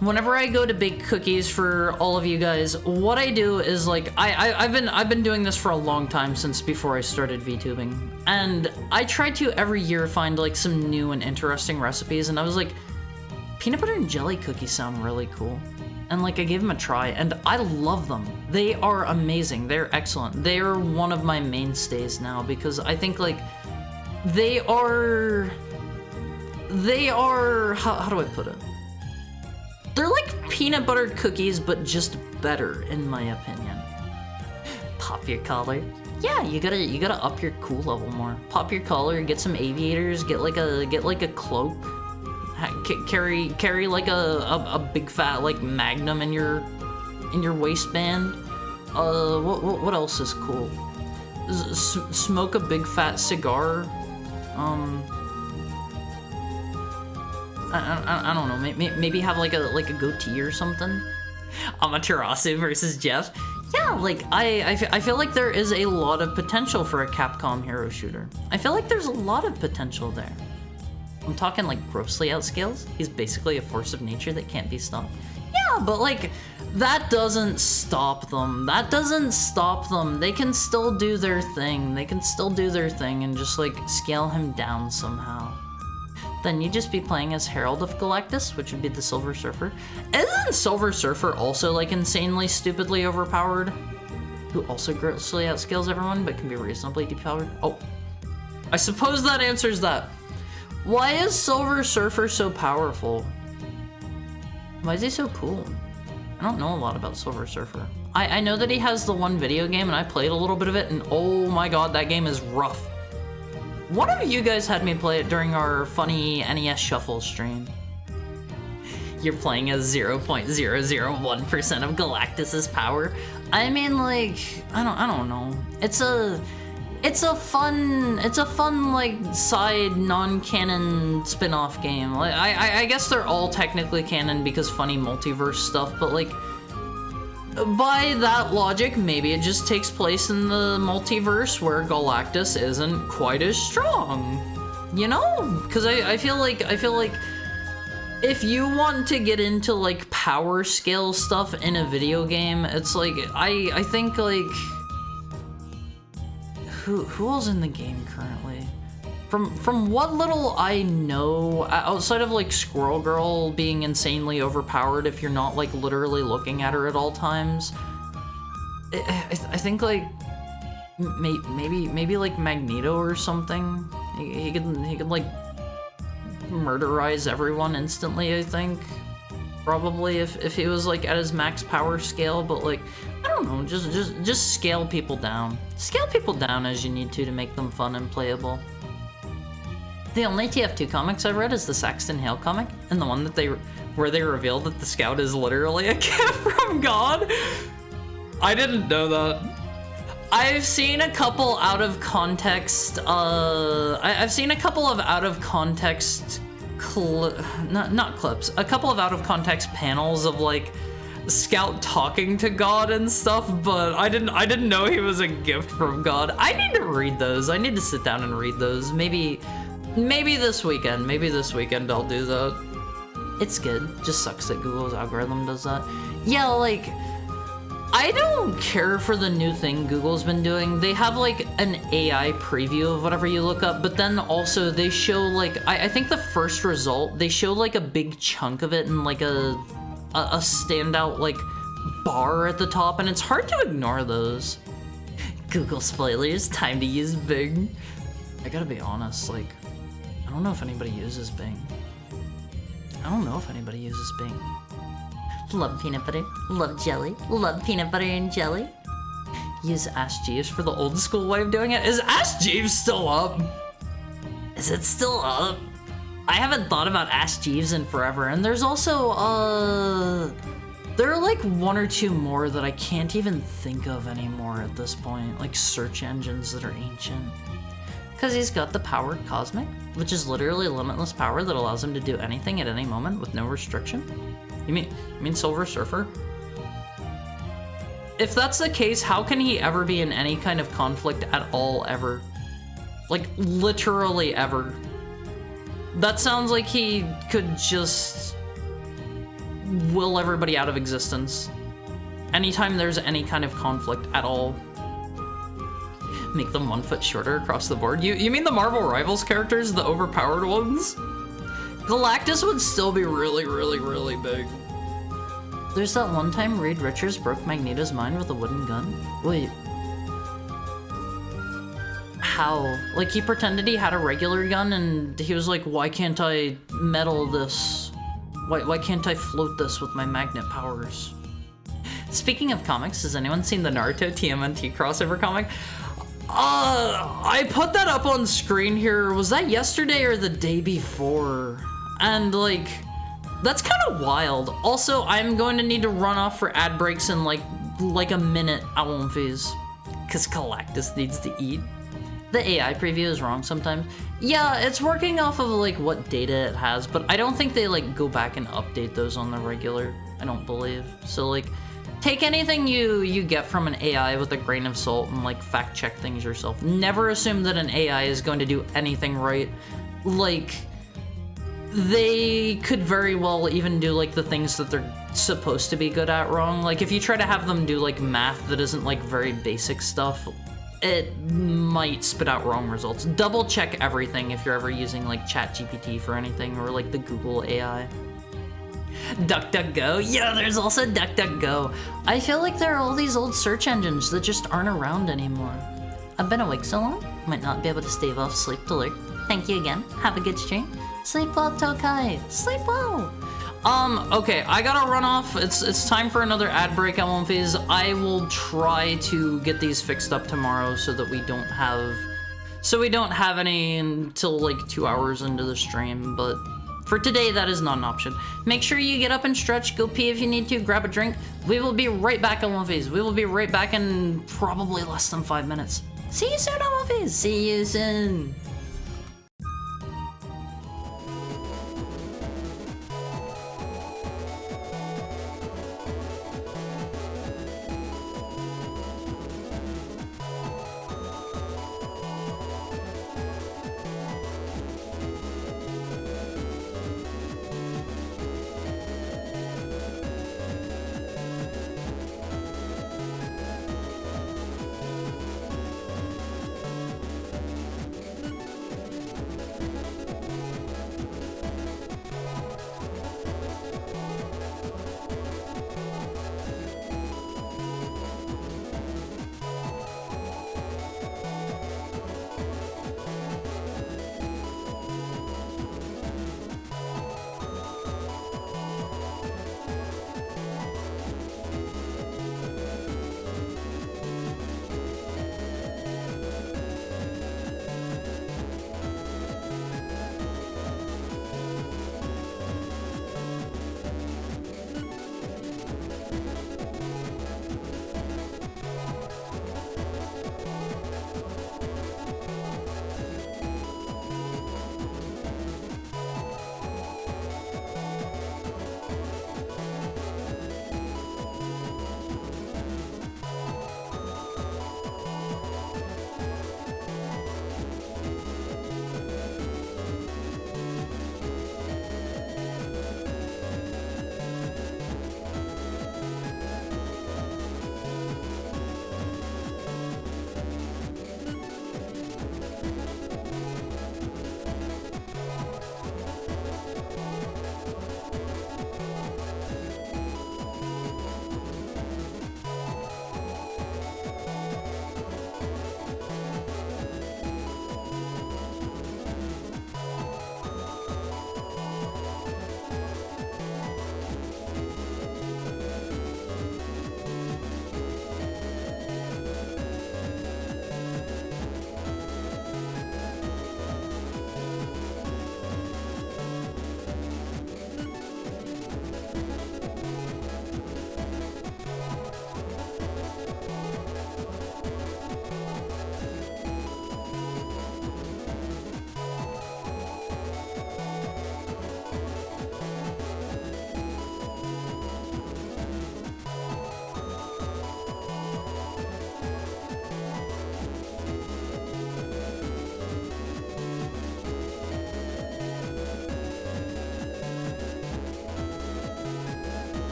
whenever I go to bake cookies for all of you guys, what I do is like I've been doing this for a long time, since before I started VTubing, and I try to every year find like some new and interesting recipes, and I was like, peanut butter and jelly cookies sound really cool. And like I gave them a try, and I love them. They are amazing. They're excellent. They are one of my mainstays now, because I think like they are how do I put it? They're like peanut butter cookies, but just better, in my opinion. Pop your collar. Yeah, you gotta up your cool level more. Pop your collar, get some aviators, get like a cloak. Carry like a big fat like magnum in your waistband. What else is cool? Smoke a big fat cigar. I don't know. Maybe have like a goatee or something. Amaterasu versus Jeff. Yeah, like I feel like there is a lot of potential for a Capcom hero shooter. I feel like there's a lot of potential there. I'm talking like grossly outscales. He's basically a force of nature that can't be stopped. Yeah, but like, that doesn't stop them. That doesn't stop them. They can still do their thing. They can still do their thing and just like scale him down somehow. Then you'd just be playing as Herald of Galactus, which would be the Silver Surfer. Isn't Silver Surfer also like insanely stupidly overpowered? Who also grossly outscales everyone, but can be reasonably depowered? Oh, I suppose that answers that. Why is Silver Surfer so powerful? Why is he so cool? I don't know a lot about Silver Surfer. I know that he has the one video game, and I played a little bit of it, and oh my god, that game is rough. One of you guys had me play it during our funny NES Shuffle stream. You're playing as 0.001% of Galactus's power. I mean, like, I don't know. It's a fun like side non-canon spin-off game. Like I guess they're all technically canon because funny multiverse stuff, but like by that logic, maybe it just takes place in the multiverse where Galactus isn't quite as strong. You know? Because I feel like if you want to get into like power scale stuff in a video game, it's like I think like who else in the game currently? From what little I know, outside of like Squirrel Girl being insanely overpowered if you're not like literally looking at her at all times, I think like maybe like Magneto or something. He could like murderize everyone instantly, I think. Probably if he was like at his max power scale, but like I don't know, just scale people down. Scale people down as you need to make them fun and playable. The only TF2 comics I've read is the Saxton Hale comic, and the one that where they reveal that the Scout is literally a gift from God. I didn't know that. I've seen a couple out of context, I've seen a couple of out of context, not clips, a couple of out of context panels of like Scout talking to God and stuff, but I didn't know he was a gift from God. I need to read those. I need to sit down and read those. Maybe this weekend. Maybe this weekend I'll do that. It's good. Just sucks that Google's algorithm does that. Yeah, like, I don't care for the new thing Google's been doing. They have like an AI preview of whatever you look up, but then also they show like, I think the first result, they show like a big chunk of it in like a standout like bar at the top, and it's hard to ignore those. Google spoilers, time to use Bing. I gotta be honest, like, I don't know if anybody uses Bing. Love peanut butter, love jelly, love peanut butter and jelly. Use Ask Jeeves for the old school way of doing it. Is Ask Jeeves still up? Is it still up? I haven't thought about Ask Jeeves in forever, and there's also, there are like one or two more that I can't even think of anymore at this point, like search engines that are ancient. Because he's got the Powered Cosmic, which is literally limitless power that allows him to do anything at any moment with no restriction. You mean Silver Surfer? If that's the case, how can he ever be in any kind of conflict at all, ever? Like, literally ever. That sounds like he could just will everybody out of existence. Anytime there's any kind of conflict at all. Make them 1 foot shorter across the board. You mean the Marvel Rivals characters, the overpowered ones? Galactus would still be really, really, really big. There's that one time Reed Richards broke Magneto's mind with a wooden gun. Wait. How? Like, he pretended he had a regular gun and he was like, why can't I metal this? Why can't I float this with my magnet powers? Speaking of comics, has anyone seen the Naruto TMNT crossover comic? I put that up on screen here. Was that yesterday or the day before? And like, that's kind of wild. Also, I'm going to need to run off for ad breaks in like a minute, Awonfies. Cause Galactus needs to eat. The AI preview is wrong sometimes. Yeah, it's working off of like what data it has, but I don't think they like go back and update those on the regular. I don't believe. So like, take anything you get from an AI with a grain of salt and like fact check things yourself. Never assume that an AI is going to do anything right. Like, they could very well even do like the things that they're supposed to be good at wrong. Like if you try to have them do like math that isn't like very basic stuff, it might spit out wrong results. Double check everything if you're ever using like ChatGPT for anything, or like the Google AI. DuckDuckGo, yeah, there's also DuckDuckGo. I feel like there are all these old search engines that just aren't around anymore. I've been awake so long, might not be able to stave off sleep to lurk. Thank you again, have a good stream. Sleep well, Tokai, sleep well. Okay, I gotta run off. It's time for another ad break, Elmphys. I will try to get these fixed up tomorrow so that we don't have any until like 2 hours into the stream, but for today, that is not an option. Make sure you get up and stretch, go pee if you need to, grab a drink. We will be right back, Elmphys. We will be right back in probably less than 5 minutes. See you soon, Elmphys. See you soon.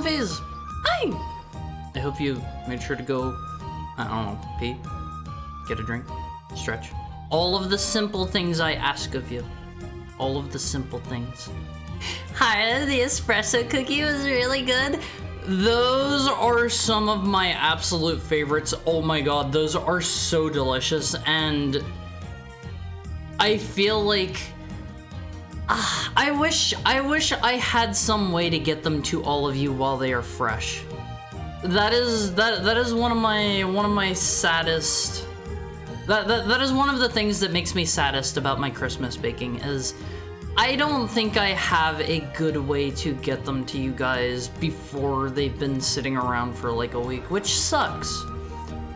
Phase. Hi. I hope you made sure to go, I don't know, pee, get a drink, stretch. All of the simple things I ask of you. All of the simple things. Hi, the espresso cookie was really good. Those are some of my absolute favorites. Oh my god, those are so delicious, and I feel like I wish I had some way to get them to all of you while they are fresh. That is one of my saddest. That is one of the things that makes me saddest about my Christmas baking is I don't think I have a good way to get them to you guys before they've been sitting around for like a week, which sucks.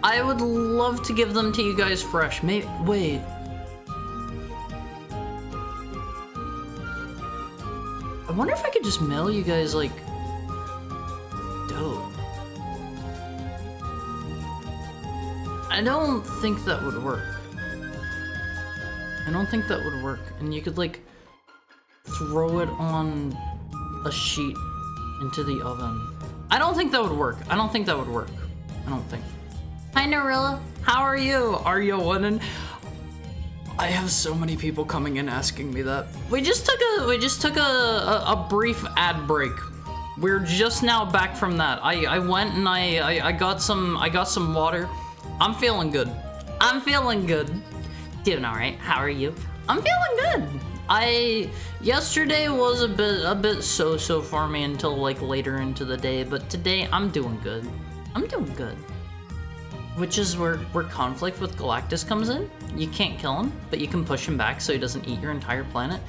I would love to give them to you guys fresh. Wait. I wonder if I could just mail you guys like dough. I don't think that would work. I don't think that would work. And you could like throw it on a sheet into the oven. I don't think that would work. I don't think. Hi, Narilla. How are you? Are you winning? I have so many people coming in asking me that. We just took a brief ad break. We're just now back from that. I went and I got some water. I'm feeling good. Doing all right. How are you? I'm feeling good. Yesterday was a bit so for me until like later into the day, but today I'm doing good. Which is where conflict with Galactus comes in. You can't kill him, but you can push him back so he doesn't eat your entire planet.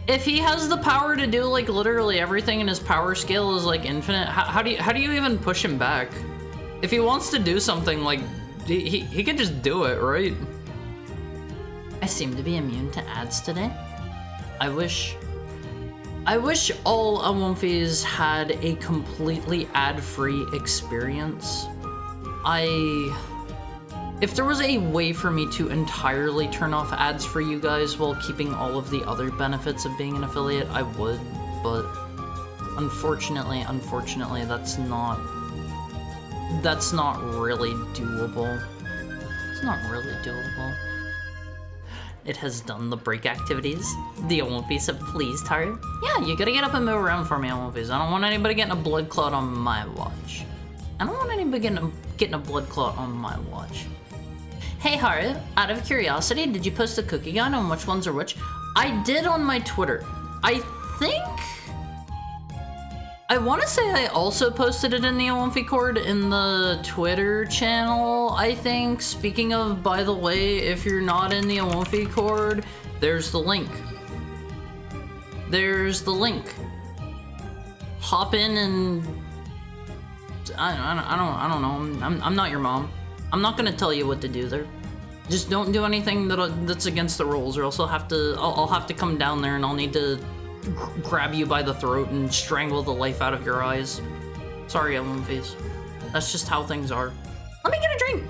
If he has the power to do like literally everything and his power scale is like infinite, how do you even push him back? If he wants to do something, like he can just do it, right? I seem to be immune to ads today. I wish all Awumfies had a completely ad-free experience. If there was a way for me to entirely turn off ads for you guys while keeping all of the other benefits of being an affiliate, I would, but unfortunately, that's not really doable. It's not really doable. It has done the break activities. The Awumfies have pleased her. Yeah, you gotta get up and move around for me, Awumfies. I don't want anybody getting a blood clot on my watch. Hey Haru, out of curiosity, did you post a cookie gun on which ones are which? I did on my Twitter. I want to say I also posted it in the Awumfi Cord in the Twitter channel, I think. Speaking of, by the way, if you're not in the Awumfi Cord, there's the link. Hop in and I don't know. I'm not your mom. I'm not gonna tell you what to do there. Just don't do anything that's against the rules, or else I'll have to come down there and I'll need to grab you by the throat and strangle the life out of your eyes. Sorry, Awumfies. That's just how things are. Let me get a drink.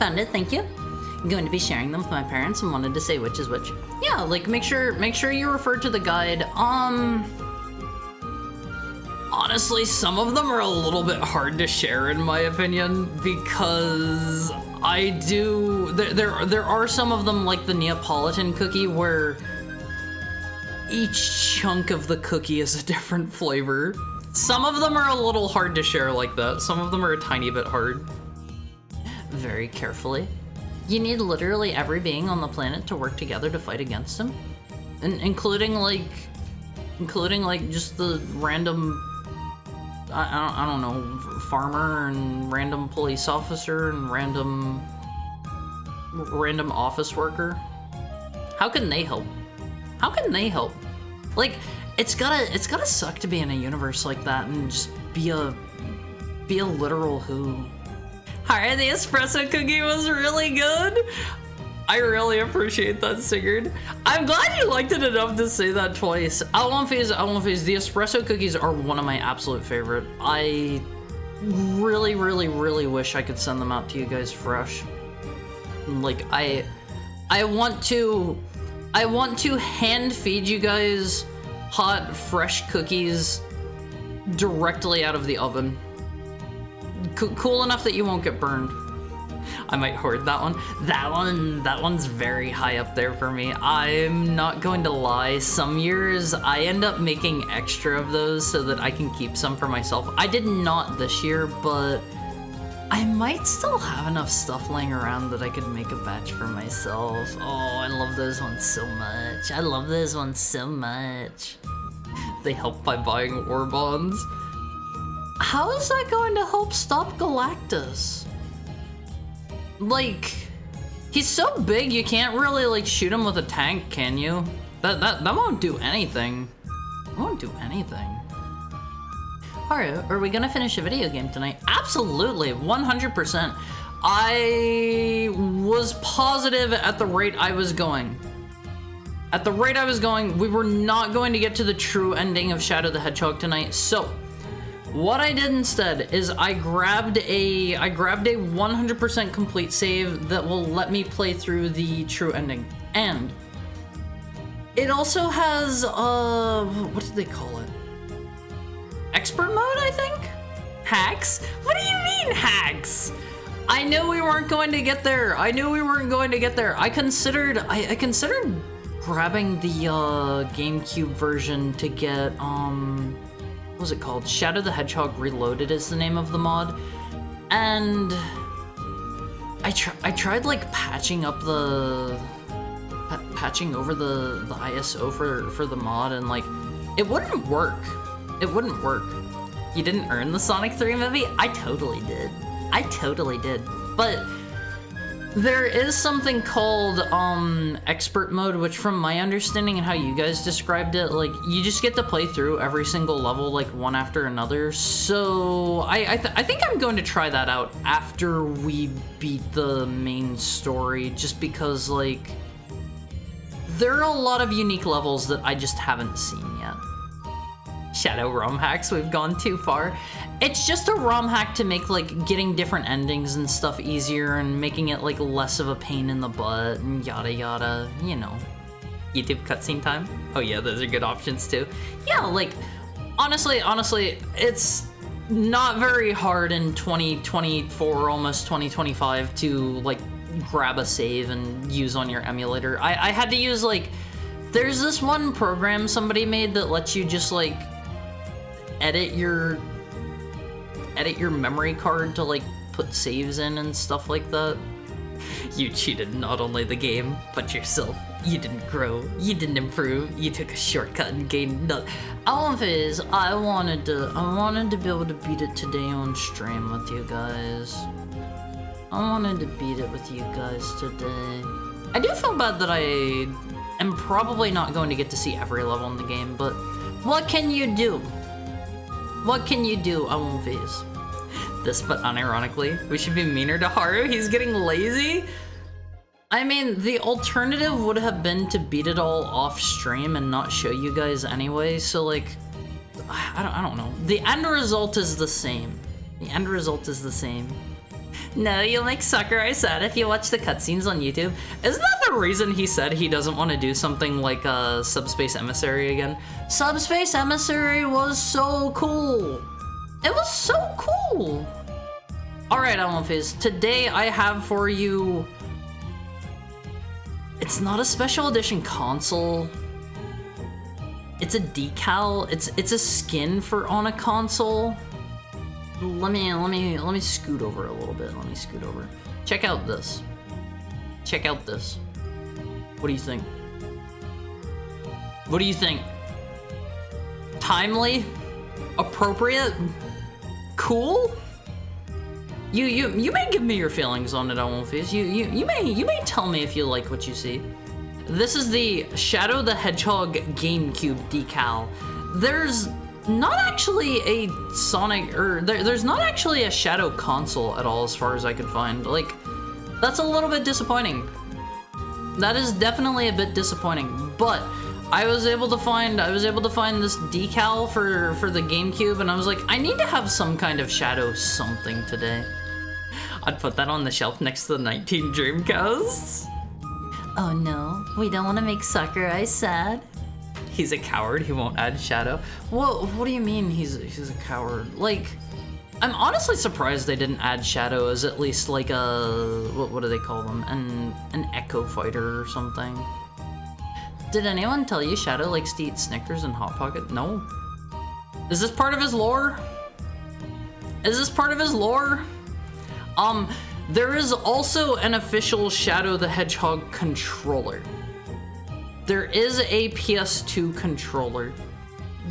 Found it, thank you. I'm going to be sharing them with my parents and wanted to say which is which. Yeah, like make sure you refer to the guide. Honestly, some of them are a little bit hard to share in my opinion because there are some of them like the Neapolitan cookie where each chunk of the cookie is a different flavor. Some of them are a little hard to share like that. Some of them are a tiny bit hard. Very carefully. You need literally every being on the planet to work together to fight against him, including like just the random, I don't know, farmer and random police officer and random office worker. How can they help? Like, it's gotta suck to be in a universe like that and just be a literal who. Hi, the espresso cookie was really good. I really appreciate that, Sigurd. I'm glad you liked it enough to say that twice. Awumfies, the espresso cookies are one of my absolute favorite. I really wish I could send them out to you guys fresh. Like, I I want to hand feed you guys hot, fresh cookies directly out of the oven. Cool enough that you won't get burned. I might hoard that one. That one's very high up there for me. I'm not going to lie. Some years I end up making extra of those so that I can keep some for myself. I did not this year, but I might still have enough stuff laying around that I could make a batch for myself. Oh, I love those ones so much. I love those ones so much. They help by buying war bonds. How is that going to help stop Galactus? Like, he's so big you can't really like shoot him with a tank, can you? That won't do anything. It won't do anything. Alright, are we gonna finish a video game tonight? Absolutely, 100%. I was positive at the rate I was going. At the rate I was going, we were not going to get to the true ending of Shadow the Hedgehog tonight, so what I did instead is I grabbed a 100% complete save that will let me play through the true ending. And it also has, what did they call it? Expert mode, I think? Hacks? What do you mean hacks? I knew we weren't going to get there. I considered grabbing the GameCube version to get, what was it called? Shadow the Hedgehog Reloaded is the name of the mod. And I tried like patching over the ISO for the mod, and like it wouldn't work. You didn't earn the Sonic 3 movie? I totally did. But there is something called expert mode, which from my understanding and how you guys described it, like you just get to play through every single level like one after another. So I think I'm going to try that out after we beat the main story, just because like there are a lot of unique levels that I just haven't seen yet. Shadow ROM hacks, we've gone too far. It's just a ROM hack to make like getting different endings and stuff easier and making it like less of a pain in the butt and yada yada, you know. YouTube cutscene time? Oh yeah, those are good options too. Yeah, like honestly, it's not very hard in 2024, almost 2025 to like grab a save and use on your emulator. I had to use like, there's this one program somebody made that lets you just like edit your memory card to like put saves in and stuff like that. You cheated not only the game, but yourself. You didn't grow, you didn't improve, you took a shortcut and gained nothing. Alphys, I wanted to be able to beat it today on stream with you guys. I wanted to beat it with you guys today. I do feel bad that I am probably not going to get to see every level in the game, but what can you do? What can you do, Alphys? This, but unironically, we should be meaner to Haru. He's getting lazy. I mean, the alternative would have been to beat it all off stream and not show you guys anyway. So like, I don't know. The end result is the same. No, you'll make Sakurai sad if you watch the cutscenes on YouTube. Isn't that the reason he said he doesn't want to do something like Subspace Emissary again? Subspace Emissary was so cool. It was so cool. Alright, Alphys, today I have for you... It's not a special edition console. It's a decal. It's a skin for on a console. Let me scoot over a little bit. Check out this. What do you think? Timely? Appropriate? Cool? You may give me your feelings on it, Alphys. You may tell me if you like what you see. This is the Shadow the Hedgehog GameCube decal. There's not actually a Sonic, or there's not actually a Shadow console at all as far as I could find. Like, that's a little bit disappointing. That is definitely a bit disappointing, but I was able to find this decal for the GameCube, and I was like, I need to have some kind of Shadow something today. I'd put that on the shelf next to the 19 Dreamcasts. Oh no, we don't want to make Sakurai sad. He's a coward. He won't add Shadow. What do you mean he's a coward? Like, I'm honestly surprised they didn't add Shadow as at least like a what do they call them? An Echo Fighter or something. Did anyone tell you Shadow likes to eat Snickers and Hot Pocket? No. Is this part of his lore? Is this part of his lore? There is also an official Shadow the Hedgehog controller. There is a PS2 controller.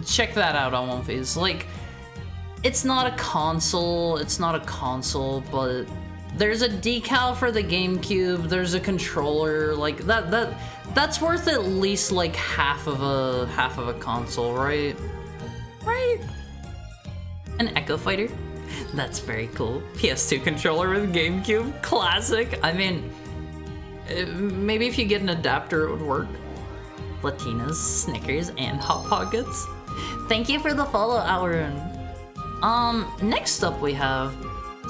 Check that out on One Phase. Like, it's not a console, but there's a decal for the GameCube, there's a controller, like that's worth at least like half of a console, right? Right? An Echo Fighter? That's very cool. PS2 controller with GameCube, classic. I mean, maybe if you get an adapter it would work. Latinas, Snickers, and Hot Pockets. Thank you for the follow, Auron. Next up we have,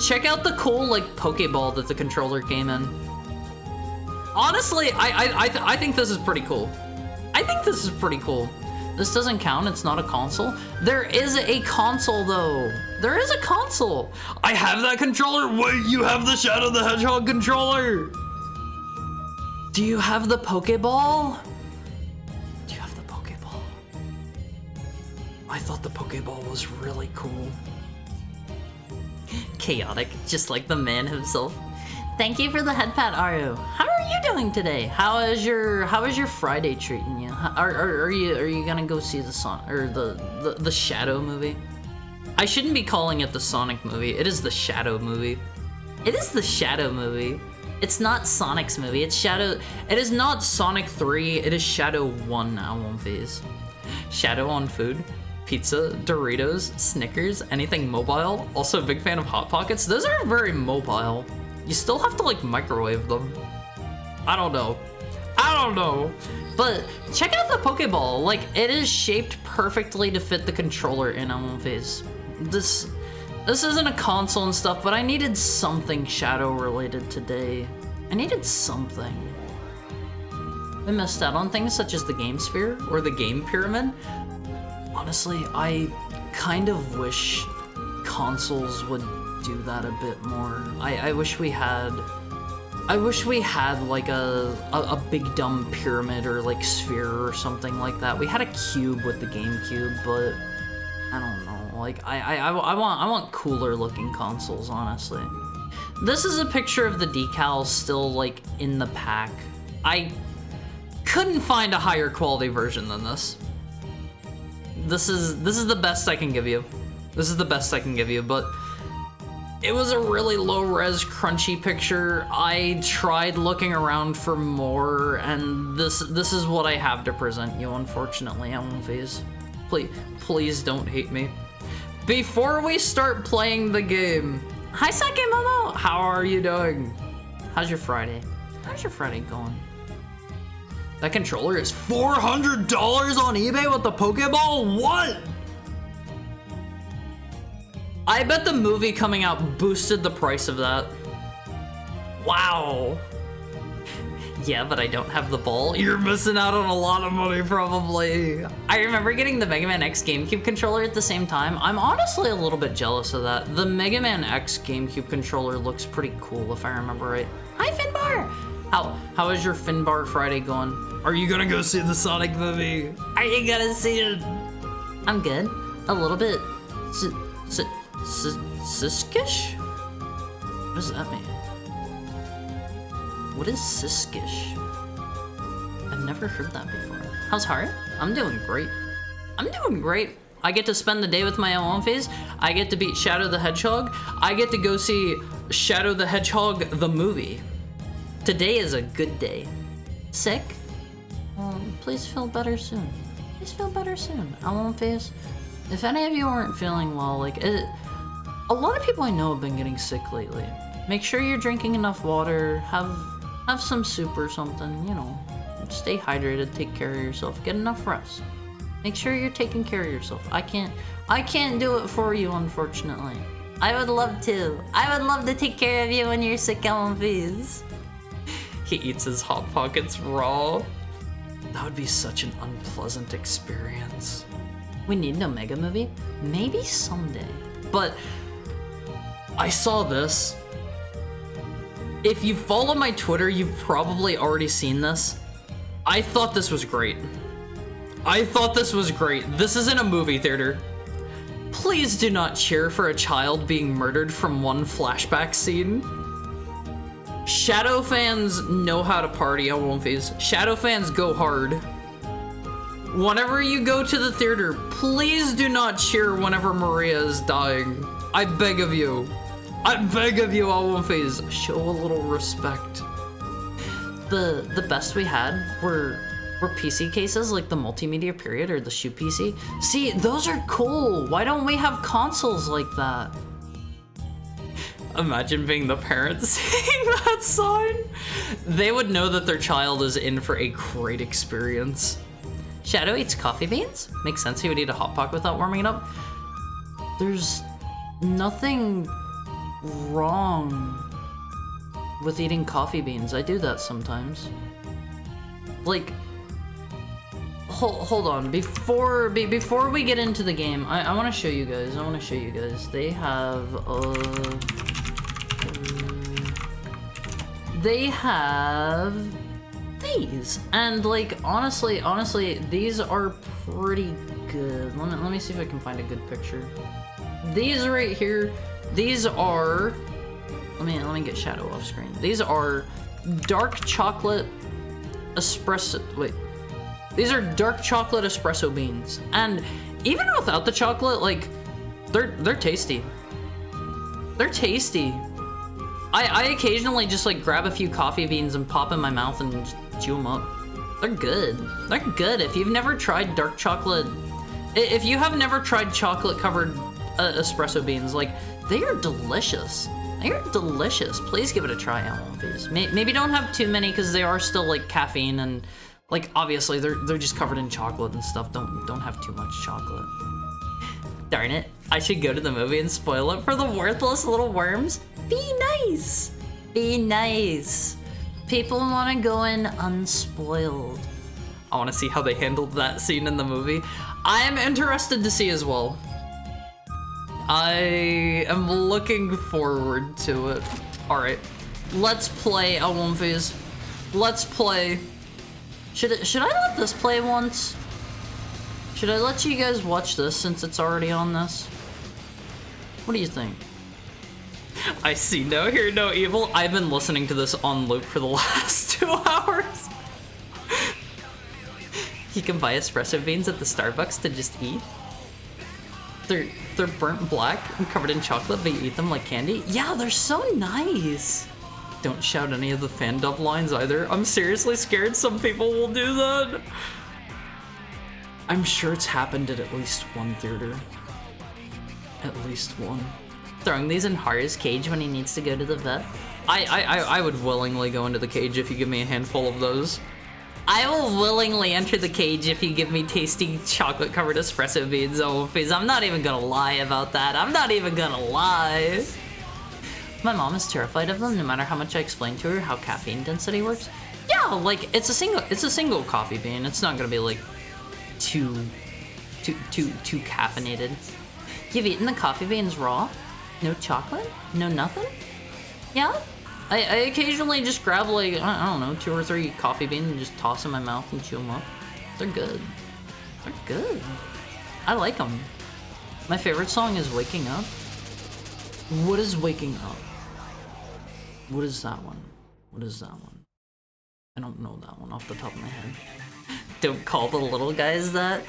check out the cool like Pokeball that the controller came in. Honestly, I think this is pretty cool. This doesn't count, it's not a console. There is a console though. There is a console. I have that controller. Wait, you have the Shadow the Hedgehog controller. Do you have the Pokeball? I thought the Pokeball was really cool. Chaotic, just like the man himself. Thank you for the head pat, Aru. How are you doing today? How is your Friday treating you? Are you gonna go see the Shadow movie? I shouldn't be calling it the Sonic movie. It is the Shadow movie. It is the Shadow movie. It's not Sonic's movie. It's Shadow. It is not Sonic 3. It is Shadow 1 now on Phase. Shadow on food. Pizza, Doritos, Snickers, anything mobile. Also a big fan of Hot Pockets. Those aren't very mobile. You still have to like microwave them. I don't know. But check out the Pokeball. Like, it is shaped perfectly to fit the controller in on Phase. This isn't a console and stuff, but I needed something Shadow related today. I needed something. We missed out on things such as the Game Sphere or the Game Pyramid. Honestly, I kind of wish consoles would do that a bit more. I wish we had like a big dumb pyramid or like sphere or something like that. We had a cube with the GameCube, but I don't know. Like I want cooler looking consoles, honestly. This is a picture of the decal still like in the pack. I couldn't find a higher quality version than this. This is the best I can give you. But it was a really low-res, crunchy picture. I tried looking around for more, and this is what I have to present you, unfortunately, on Phase. Please don't hate me. Before we start playing the game, hi Sake Momo! How are you doing? How's your Friday? How's your Friday going? That controller is $400 on eBay with the Pokeball? What? I bet the movie coming out boosted the price of that. Wow. Yeah, but I don't have the ball. You're missing out on a lot of money, probably. I remember getting the Mega Man X GameCube controller at the same time. I'm honestly a little bit jealous of that. The Mega Man X GameCube controller looks pretty cool, if I remember right. Hi, Finbar! How is your Finbar Friday going? Are you gonna go see the Sonic movie? Are you gonna see it? I'm good. A little bit siskish? What does that mean? What is siskish? I've never heard that before. How's Haru? I'm doing great. I get to spend the day with my own Phase. I get to beat Shadow the Hedgehog. I get to go see Shadow the Hedgehog the movie. Today is a good day. Sick? Please feel better soon. I won't Phase. If any of you aren't feeling well, like a lot of people I know have been getting sick lately. Make sure you're drinking enough water. Have some soup or something. You know, stay hydrated. Take care of yourself. Get enough rest. Make sure you're taking care of yourself. I can't do it for you, unfortunately. I would love to. I would love to take care of you when you're sick on Phase. He eats his Hot Pockets raw. That would be such an unpleasant experience. We need an Omega movie? Maybe someday. But I saw this. If you follow my Twitter, you've probably already seen this. I thought this was great. I thought this was great. This is in a movie theater. Please do not cheer for a child being murdered from one flashback scene. Shadow fans know how to party on One Piece. Shadow fans go hard. Whenever you go to the theater, please do not cheer whenever Maria is dying. I beg of you. I beg of you, all One Piece. Show a little respect. The best we had were PC cases, like the multimedia period or the shoe PC. See, those are cool. Why don't we have consoles like that? Imagine being the parents seeing that sign. They would know that their child is in for a great experience. Shadow eats coffee beans? Makes sense, he would eat a Hot Pocket without warming it up. There's nothing wrong with eating coffee beans. I do that sometimes. Like, hold on. Before we get into the game, I want to show you guys. They have these, and like honestly, these are pretty good. Let me see if I can find a good picture. These right here, these are. Let me get Shadow off screen. These are dark chocolate espresso. Wait. These are dark chocolate espresso beans, and even without the chocolate, like, they're tasty. They're tasty. I occasionally just like grab a few coffee beans and pop in my mouth and just chew them up. They're good. They're good. If you've never tried dark chocolate, if you have never tried chocolate covered espresso beans, like, they are delicious. They are delicious. Please give it a try on one of these. Maybe don't have too many because they are still like caffeine and. Like, obviously, they're just covered in chocolate and stuff. Don't have too much chocolate. Darn it. I should go to the movie and spoil it for the worthless little worms. Be nice. Be nice. People want to go in unspoiled. I want to see how they handled that scene in the movie. I am interested to see as well. I am looking forward to it. Alright. Let's play a One Piece. Let's play. Should I let this play once? Should I let you guys watch this since it's already on this? What do you think? I see no hear no evil. I've been listening to this on loop for the last 2 hours. You can buy espresso beans at the Starbucks to just eat. They're burnt black and covered in chocolate, but you eat them like candy. Yeah, they're so nice. Don't shout any of the fan dub lines either. I'm seriously scared some people will do that. I'm sure it's happened at least one theater. At least one. Throwing these in Haru's cage when he needs to go to the vet. I would willingly go into the cage if you give me a handful of those. I will willingly enter the cage if you give me tasty chocolate covered espresso beans. Oh, please, I'm not even gonna lie about that. I'm not even gonna lie. My mom is terrified of them, no matter how much I explain to her how caffeine density works. Yeah, like, it's a single coffee bean. It's not gonna be like too caffeinated. You've eaten the coffee beans raw? No chocolate? No nothing? Yeah? I occasionally just grab like, I don't know, 2 or 3 coffee beans and just toss in my mouth and chew them up. They're good. They're good. I like them. My favorite song is Waking Up. What is Waking Up? What is that one? What is that one? I don't know that one off the top of my head. Don't call the little guys that.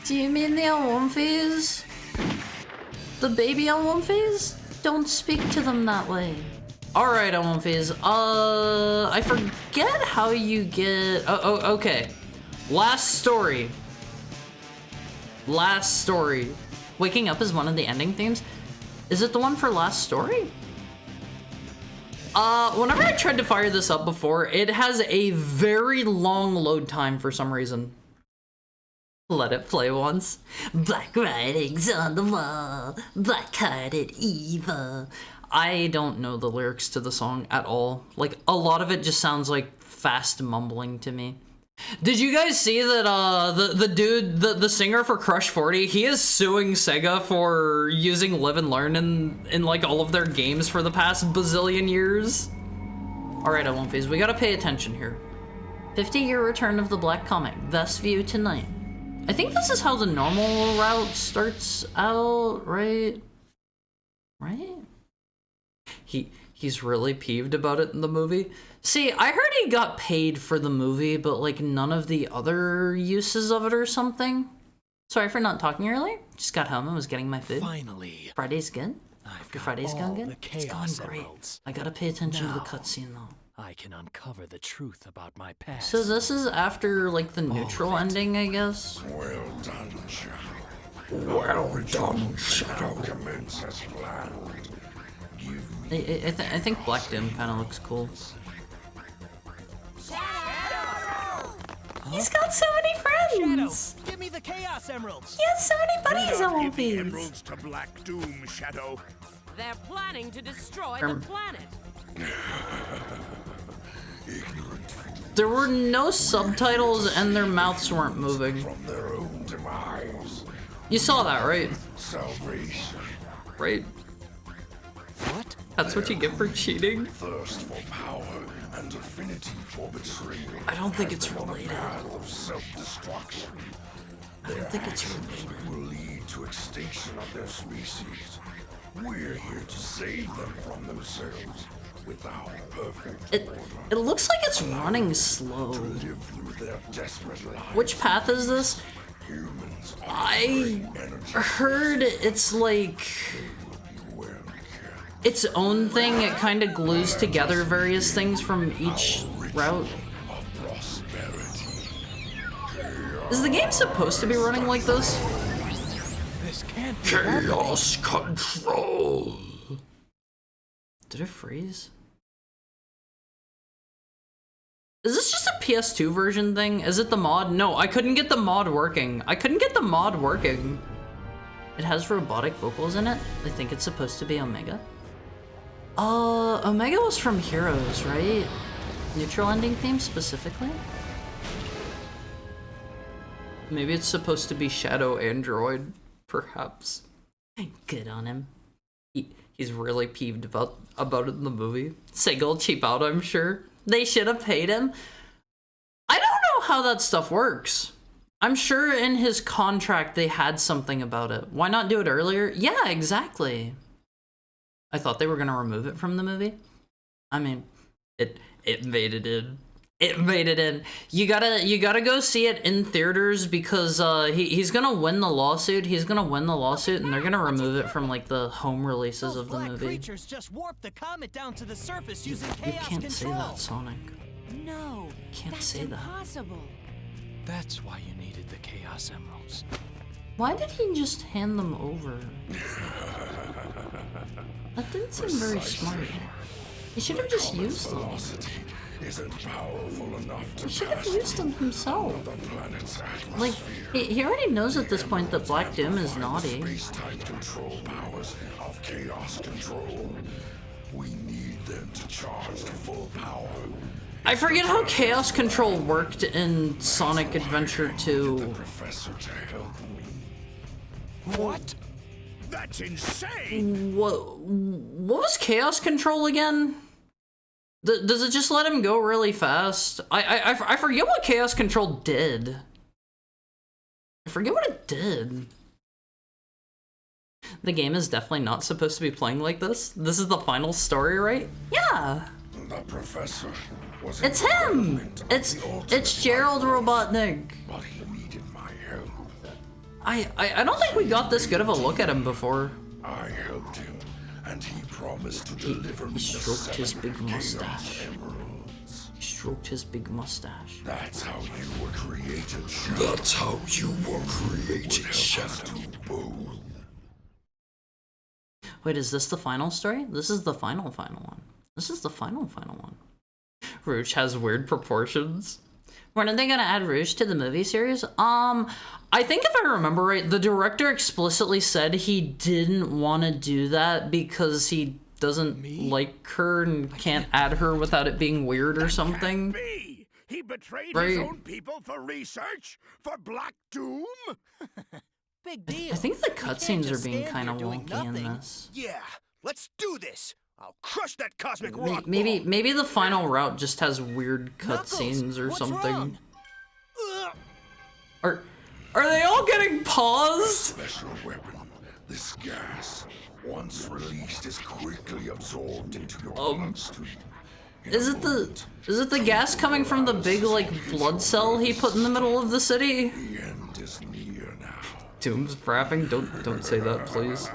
Do you mean the Alwomphys? The baby Alwomphys? Don't speak to them that way. Alright, Alwomphys. I forget how you get... Oh, okay. Last story. Waking Up is one of the ending themes. Is it the one for Last Story? Whenever I tried to fire this up before, it has a very long load time for some reason. Let it play once. Black writings on the wall, black-hearted evil. I don't know the lyrics to the song at all. Like, a lot of it just sounds like fast mumbling to me. Did you guys see that the dude, the singer for Crush 40, he is suing Sega for using Live and Learn in like all of their games for the past bazillion years? Alright, I won't phase. We gotta pay attention here. 50-year return of the Black Comet. Best view tonight. I think this is how the normal route starts out, right? Right? He's really peeved about it in the movie. See, I heard he got paid for the movie, but like none of the other uses of it or something. Sorry for not talking earlier. Just got home and was getting my food. Finally. Friday's good? Your Friday's going good? It's going great. Emeralds. I gotta pay attention to the Now, cutscene though. I can uncover the truth about my past. So this is after like the neutral ending, I guess? Well done, Shadow. Well done, Shadow. Commence as planned. Give me I think Black Doom kind of looks cool. He's got so many friends! Give me the Chaos Emeralds! He has so many buddies on One give the Piece! emeralds to Black Doom, Shadow. They're planning to destroy the planet. Ignorant There were no subtitles and their mouths weren't moving. from their own demise. You saw that, right? Salvation, Right? What? That's what you get for cheating? thirst for power, and affinity for betrayal. I don't think has it's them on a related. path of self-destruction. I don't think it's related. Will lead to extinction of their species. We're here to save them from themselves without perfect It order. looks like it's running slow. Live through their desperate lives. Which path is this? Humans are I energy heard it's like well kept. its own thing. It kind of glues together various things from each route. Of prosperity. Is the game supposed to be running like this? This can't be. Chaos control. Did it freeze? Is this just a PS2 version thing? Is it the mod? No, I couldn't get the mod working. I couldn't get the mod working. It has robotic vocals in it. I think it's supposed to be Omega. Omega was from Heroes, right? Neutral ending theme specifically? Maybe it's supposed to be Shadow Android, perhaps. Good on him. He's really peeved about it in the movie. Sega will cheap out, I'm sure. They should have paid him. I don't know how that stuff works. I'm sure in his contract they had something about it. Why not do it earlier? Yeah, exactly. I thought they were gonna remove it from the movie. I mean, it made it in. It made it in. You gotta go see it in theaters because he's gonna win the lawsuit. He's gonna win the lawsuit, and they're gonna remove it from like the home releases Those of the black movie. creatures just warped the comet down to the surface using You chaos can't say control. that, Sonic. No, Can't that's say that. impossible. That's why you needed the Chaos Emeralds. Why did he just hand them over? That didn't seem very smart. He should have just used them. Velocity isn't powerful enough to He should have pass used them himself. the planet's atmosphere. Like, he already knows at this point that Black Doom is naughty. Space-time control powers of chaos control. We need them to charge to full power. I forget how Chaos Control worked in Sonic Adventure 2. Professor to help me. What? That's insane! What was Chaos Control again? Does it just let him go really fast? I forget what Chaos Control did. I forget what it did. The game is definitely not supposed to be playing like this. This is the final story, right? Yeah, The professor was it's him. It's Gerald Robotnik. but he needed my help. I don't think we got this good of a look at him before. I helped him, and he promised to deliver me the stroked his 7 big Chaos mustache. Emeralds. He stroked his big mustache. That's how you were created, Shadow. That's how you were created, Shadow. Wait, is this the final story? This is the final one. This is the final one. Rouge has weird proportions. When are they gonna add Rouge to the movie series? I think if I remember right, the director explicitly said he didn't want to do that because he doesn't like her and can't add her without it being weird or something. Be. He betrayed Right. his own people for research? For Black Doom? Big deal. I think the We can't cutscenes are just being stand kind of here doing wonky in nothing. this. Yeah, let's do this. I'll crush that cosmic rock Maybe ball. maybe the final route just has weird Knuckles, cutscenes or what's something. wrong? Are they all getting paused? Special weapon. This gas, once released, is quickly absorbed into your bloodstream. In Is a it the moment, gas coming from the big like blood cell he put in the middle of the city? the end is near now. Doom's frapping? Don't say that, please.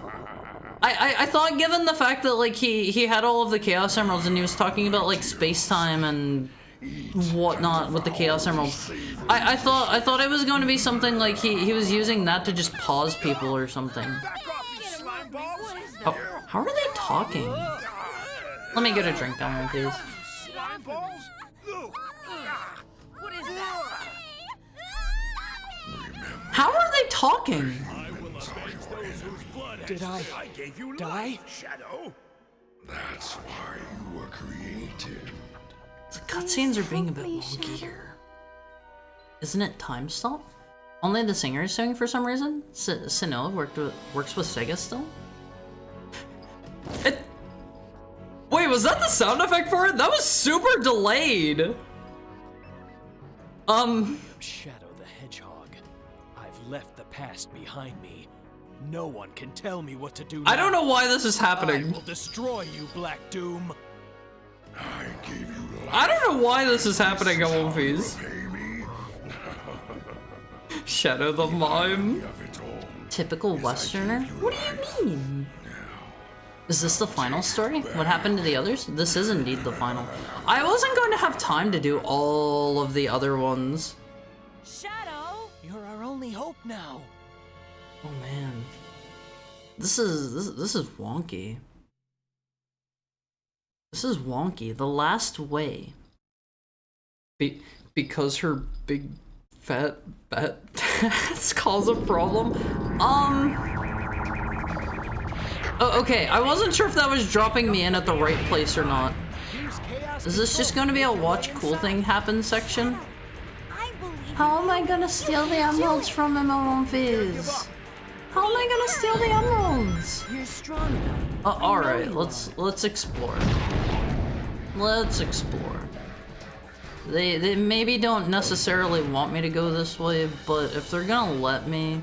I thought, given the fact that like he had all of the Chaos Emeralds and he was talking about like space time and whatnot with the Chaos Emeralds, I thought it was going to be something like he was using that to just pause people or something. Back off, you slime balls! How are they talking? Let me get a drink down there, please. Slime balls? What is that? How are they talking? Did I gave you die? life, Shadow. That's why you were created. The cutscenes are being a bit wonky here. Isn't it time stop? Only the singer is singing for some reason? Sinnoh works with Sega still? Wait, was that the sound effect for it? That was super delayed! I'm Shadow the Hedgehog. I've left the past behind me. No one can tell me what to do now. I don't know why this is I happening. will destroy you, Black Doom. I gave you life. I don't know why this is happening on One Piece. Pay me Shadow the Mime. of it all. Typical Westerner? What do you mean? Is this the final story? What happened to the others? This is indeed the final. I wasn't going to have time to do all of the other ones. Shadow? You're our only hope now. Oh man. This is wonky. This is wonky. The last way. Because her big fat bat tats cause a problem. Oh, okay, I wasn't sure if that was dropping me in at the right place or not. Is this just gonna be a watch cool thing happen section? I believe How am I gonna steal the emeralds from him in One Piece? How am I gonna steal the emeralds? you're strong enough. All right, let's explore. Let's explore. They maybe don't necessarily want me to go this way, but if they're gonna let me.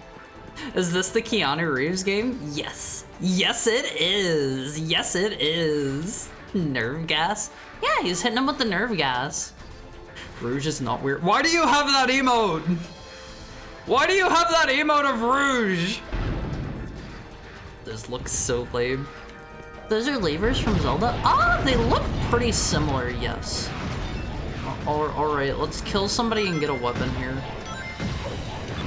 Is this the Keanu Reeves game? Yes. Yes, it is. Yes, it is. Nerve gas? Yeah, he's hitting him with the nerve gas. Rouge is not weird. Why do you have that emote? Why do you have that emote of Rouge? This looks so lame. Those are levers from Zelda? Ah, they look pretty similar, yes. Alright, let's kill somebody and get a weapon here.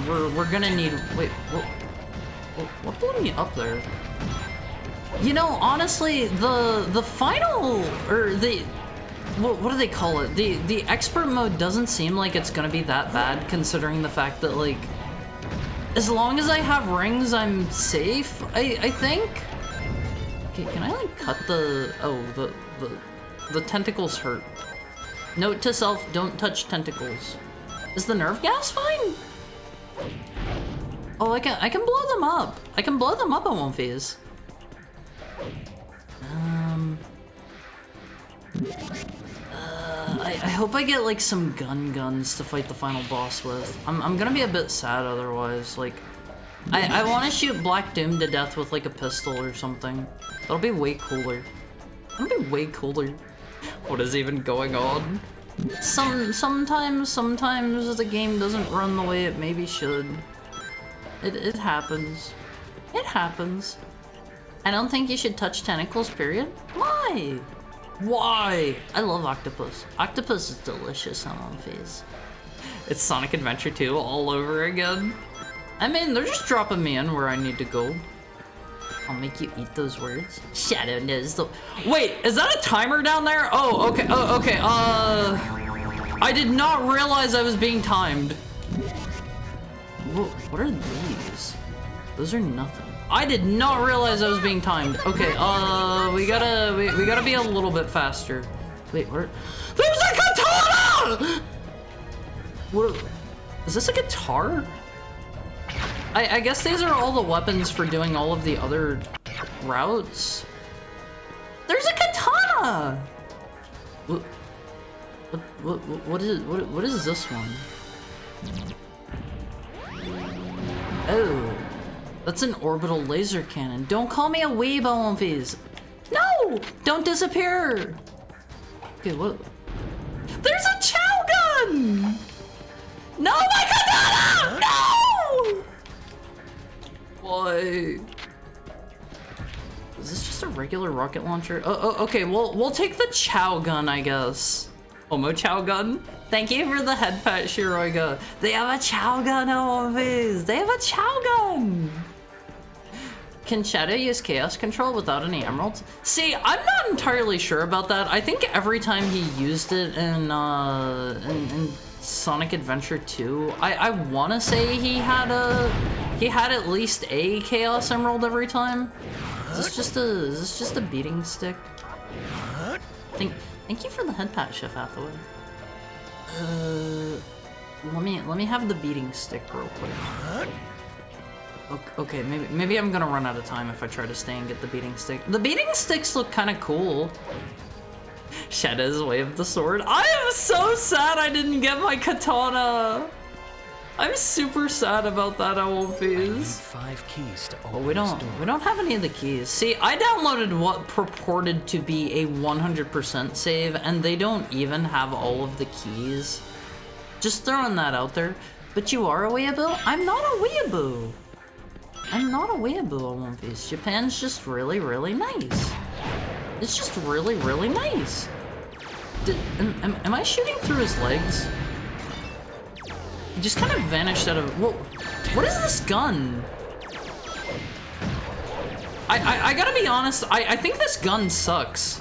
We're gonna need. Wait, what blew me up there? You know, honestly, the final or the what do they call it? The expert mode doesn't seem like it's gonna be that bad, considering the fact that like, as long as I have rings, I'm safe. I think. Okay, can I like cut the? Oh, the tentacles hurt. Note to self: don't touch tentacles. Is the nerve gas fine? Oh, I can blow them up. I can blow them up in One Piece. I hope I get like some guns to fight the final boss with. I'm gonna be a bit sad otherwise. Like, I want to shoot Black Doom to death with like a pistol or something. That'll be way cooler. That'll be way cooler. What is even going on? Sometimes the game doesn't run the way it maybe should. It happens. It happens. I don't think you should touch tentacles, period. Why? Why? I love octopus. Octopus is delicious on One Piece. It's Sonic Adventure 2 all over again. I mean, they're just dropping me in where I need to go. I'll make you eat those words. Shadow knows the. Wait, is that a timer down there? Oh, okay. Oh, okay. I did not realize I was being timed. What are these? Those are nothing. I did not realize I was being timed. Okay, we gotta be a little bit faster. Wait, where? There's a katana! What? Is this a guitar? I guess these are all the weapons for doing all of the other routes. There's a katana! What is this one? Oh, that's an orbital laser cannon. Don't call me a weeb, Olympies. No, don't disappear. Okay, what? There's a chow gun! No, my katana! No! Why? Is this just a regular rocket launcher? Oh, okay, we'll take the chow gun, I guess. Homo chow gun? Thank you for the head pat, Shiroiga. They have a chow gun, Olympies. They have a chow gun. Can Shadow use Chaos Control without any emeralds? See, I'm not entirely sure about that. I think every time he used it in Sonic Adventure 2, I want to say he had at least a Chaos Emerald every time. Is this just a beating stick? Thank you for the head pat, Chef Hathaway. Let me have the beating stick real quick. Okay, maybe I'm gonna run out of time if I try to stay and get the beating stick. The beating sticks look kind of cool. Shadow's Way of the Sword. I am so sad I didn't get my katana. I'm super sad about that, Owlface. 5 keys to open Oh, we don't have any of the keys. See, I downloaded what purported to be a 100% save, and they don't even have all of the keys. Just throwing that out there. But you are a weeaboo? I'm not a weeaboo. I'm not a weeaboo, Owlface. Japan's just really, really nice. It's just really, really nice. Am I shooting through his legs? He just kind of vanished out of... Whoa, what is this gun? I gotta be honest, I think this gun sucks.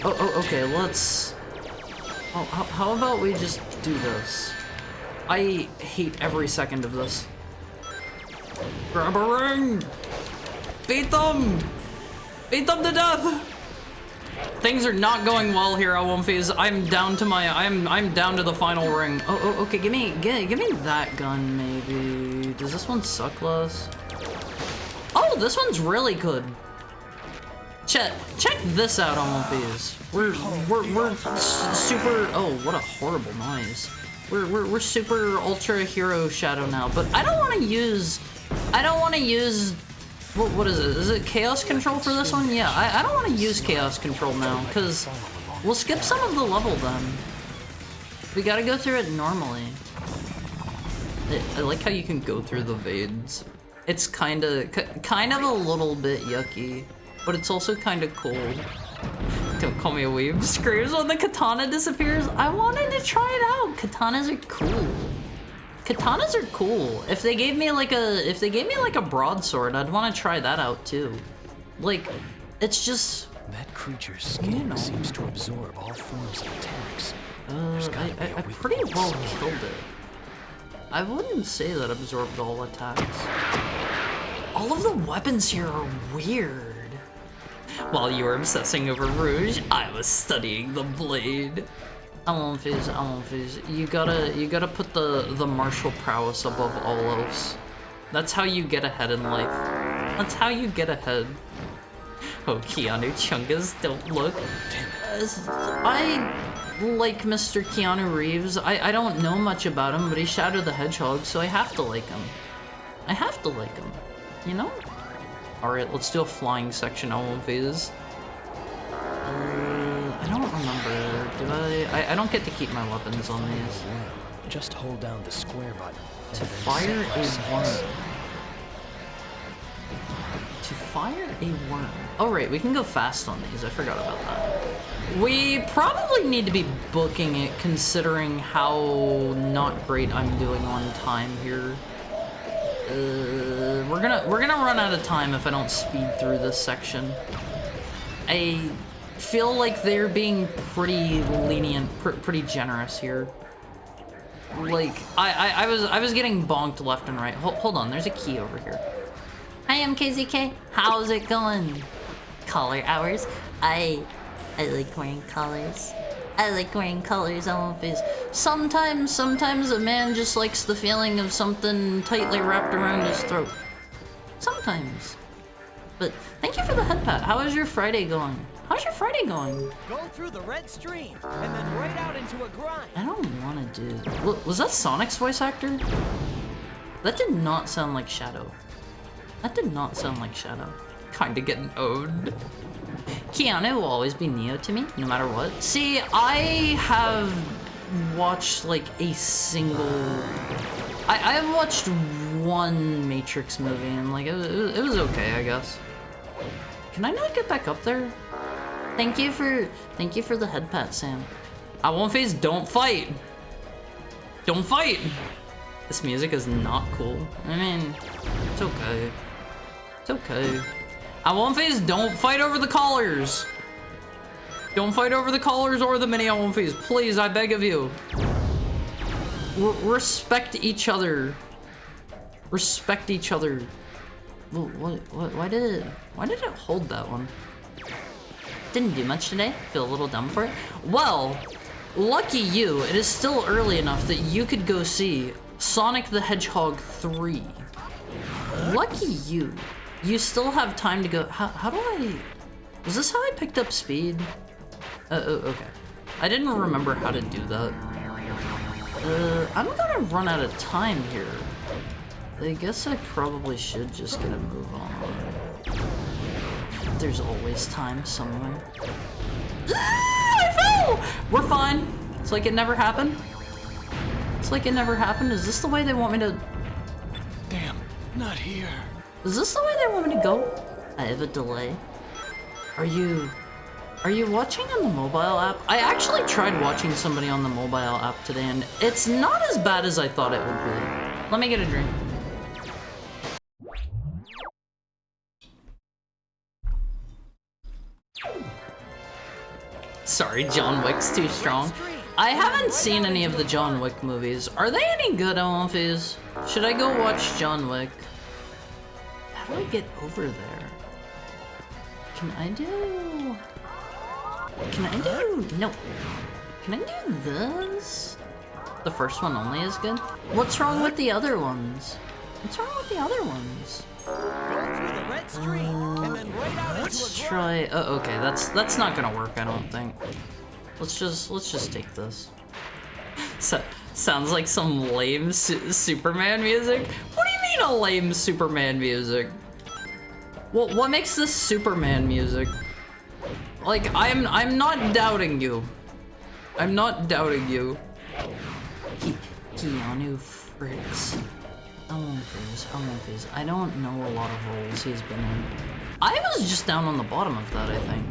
Okay, let's... Oh, how about we just do this? I hate every second of this. Grab a ring! Beat them! Beat them to death! Things are not going well here, Owlface. I'm down to the final ring. Okay, give me that gun, maybe. Does this one suck less? Oh, this one's really good. Check this out, Owlface. We're super. Oh, what a horrible noise. We're super ultra hero Shadow now, but I don't want to use. What is it? Is it Chaos Control for this one? Yeah, I don't want to use Chaos Control now, because we'll skip some of the level then. We gotta go through it normally. I like how you can go through the vades. It's kind of a little bit yucky, but it's also kind of cool. Don't call me a weeb. Screams when the katana disappears. I wanted to try it out. Katanas are cool. Katanas are cool. If they gave me like a broadsword, I'd want to try that out too. Like, it's just that creature's skin seems to absorb all forms of attacks. I pretty well killed it. I wouldn't say that absorbed all attacks. All of the weapons here are weird. While you were obsessing over Rouge, I was studying the blade. Owlface, you gotta put the martial prowess above all else. That's how you get ahead in life. That's how you get ahead. Oh, Keanu Chungas, don't look. I like Mr. Keanu Reeves. I don't know much about him, but he's Shadow the Hedgehog, so I have to like him. I have to like him, you know? Alright, let's do a flying section, Owlface. I don't remember. Did I don't get to keep my weapons on these. Just hold down the square button. To fire a worm. To fire a worm. Oh right, we can go fast on these. I forgot about that. We probably need to be booking it considering how not great I'm doing on time here. We're gonna run out of time if I don't speed through this section. I feel like they're being pretty lenient, pretty generous here. Like I was getting bonked left and right. Hold on, there's a key over here. Hi, I'm KZK. How's it going? Collar hours. I like wearing collars. I like wearing collars on my face. Sometimes a man just likes the feeling of something tightly wrapped around his throat. Sometimes. But thank you for the head pat. How is your Friday going? How's your Friday going? Go through the red stream and then right out into a grind. I don't want to do... Was that Sonic's voice actor? That did not sound like Shadow. That did not sound like Shadow. Kinda getting owned. Keanu will always be Neo to me, no matter what. See, I have watched like a single... I have watched one Matrix movie and like it was okay, I guess. Can I not get back up there? Thank you for the head pat, Sam. I won't face, don't fight! Don't fight! This music is not cool. I mean, it's okay. It's okay. I won't face, don't fight over the collars! Don't fight over the collars or the mini I won't face. Please, I beg of you. Respect each other. Respect each other. Why did it hold that one? Didn't do much today. Feel a little dumb for it. Well, lucky you, it is still early enough that you could go see Sonic the Hedgehog 3. Lucky you. You still have time to go. How do I... Was this how I picked up speed? Okay. I didn't remember how to do that. I'm gonna run out of time here. I guess I probably should just get a move on. There's always time somewhere. I fell! We're fine. It's like it never happened. It's like it never happened. Is this the way they want me to... Damn, not here. Is this the way they want me to go? I have a delay. Are you watching on the mobile app? I actually tried watching somebody on the mobile app today and it's not as bad as I thought it would be. Let me get a drink. Sorry, John Wick's too strong. I haven't seen any of the John Wick movies. Are they any good, Alphys? Should I go watch John Wick? How do I get over there? Can I do... No. Can I do this? The first one only is good? What's wrong with the other ones? What's wrong with the other ones? Go through the red stream and then right out into a Let's grind. try... Oh, okay, that's not gonna work, I don't think. Let's just take this. Sounds like some lame Superman music? What do you mean a lame Superman music? Well, what makes this Superman music? Like, I'm not doubting you. I'm not doubting you. Keanu Fritz. Elmonfizz. I don't know a lot of roles he's been in. I was just down on the bottom of that, I think.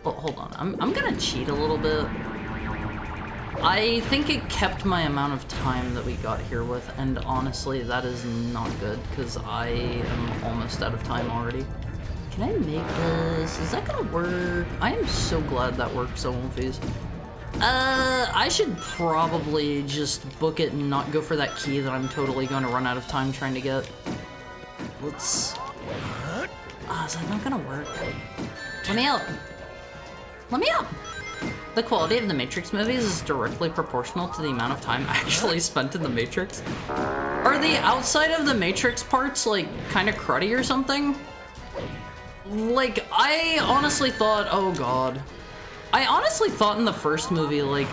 Oh, hold on. I'm gonna cheat a little bit. I think it kept my amount of time that we got here with, and honestly, that is not good, because I am almost out of time already. Can I make this? Is that gonna work? I am so glad that works, Elmonfizz. I should probably just book it and not go for that key that I'm totally gonna run out of time trying to get. Let's... is that not gonna work? Let me out! Let me out! The quality of the Matrix movies is directly proportional to the amount of time actually spent in the Matrix. Are the outside of the Matrix parts, like, kinda cruddy or something? Like, I honestly thought, oh god. I honestly thought in the first movie, like,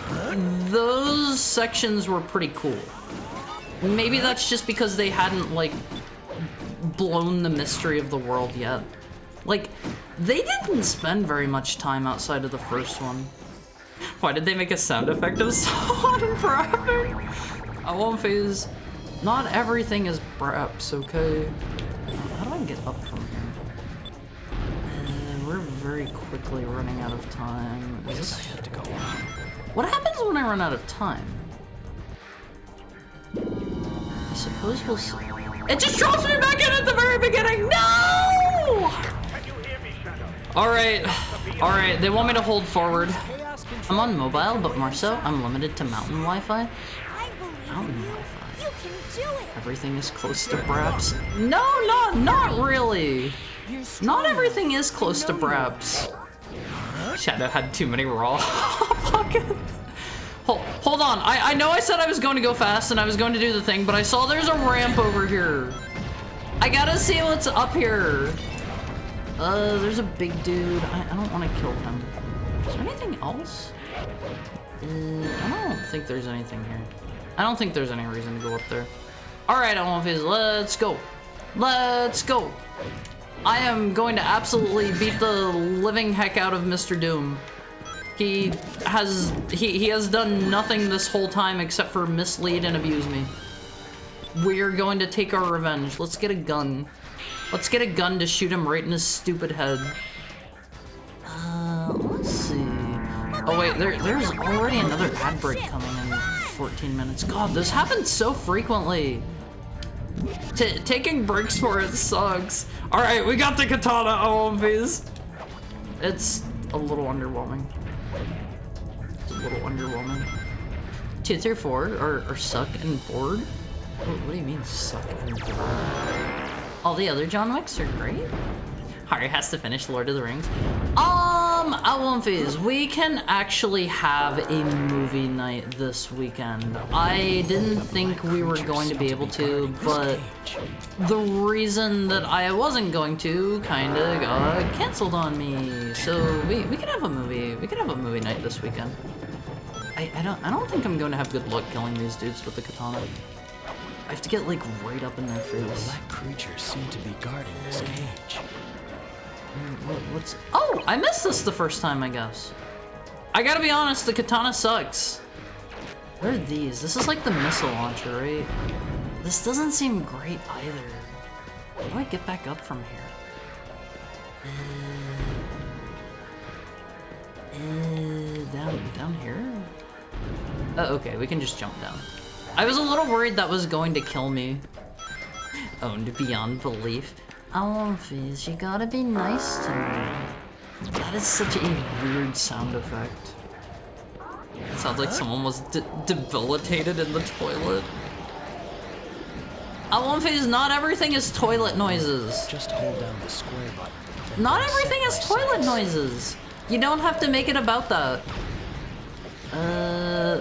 those sections were pretty cool. Maybe that's just because they hadn't, like, blown the mystery of the world yet. Like, they didn't spend very much time outside of the first one. Why did they make a sound effect of Salt and Brapping? Elmonfizz, not everything is Braps, okay? How do I get up from here? We're very quickly running out of time. Is this... I have to go on. What happens when I run out of time? I suppose we'll see. It just drops me back in at the very beginning! No! Alright, they want me to hold forward. I'm on mobile, but Marceau, I'm limited to mountain Wi-Fi. I believe Mountain Wi-Fi. you can do it. Everything is close to Braps. No, not really. Not everything is close to Braps. Shadow had too many raw pockets. Hold on. I know I said I was going to go fast and I was going to do the thing, but I saw there's a ramp over here. I gotta see what's up here. There's a big dude. I don't want to kill him. Is there anything else? I don't think there's anything here. I don't think there's any reason to go up there. Alright, Olympians, let's go. Let's go. I am going to absolutely beat the living heck out of Mr. Doom. He has done nothing this whole time except for mislead and abuse me. We're going to take our revenge. Let's get a gun. Let's get a gun to shoot him right in his stupid head. Let's see. Oh wait, there's already another ad break coming in 14 minutes. God, this happens so frequently. Taking breaks for it sucks. Alright, we got the katana, OMVs. It's a little underwhelming. It's a little underwhelming. 2 through 4 are suck and bored. What do you mean suck and bored? All the other John Wicks are great. Harry has to finish Lord of the Rings. Alumphys, we can actually have a movie night this weekend. I didn't think we were going to be able to, but the reason that I wasn't going to kinda got canceled on me. So we can have a movie. We can have a movie night this weekend. I don't think I'm going to have good luck killing these dudes with the katana. I have to get like right up in their face. Black creatures seem to be guarding this cage. What's... Oh, I missed this the first time, I guess. I gotta be honest, the katana sucks. What are these? This is like the missile launcher, right? This doesn't seem great either. How do I get back up from here? Down here? Oh, okay, we can just jump down. I was a little worried that was going to kill me. Owned beyond belief. Alphys, you gotta be nice to me. That is such a weird sound effect. It sounds like someone was debilitated in the toilet. Alphys, not everything is toilet noises. Just hold down the square button. Not everything is toilet noises. You don't have to make it about that.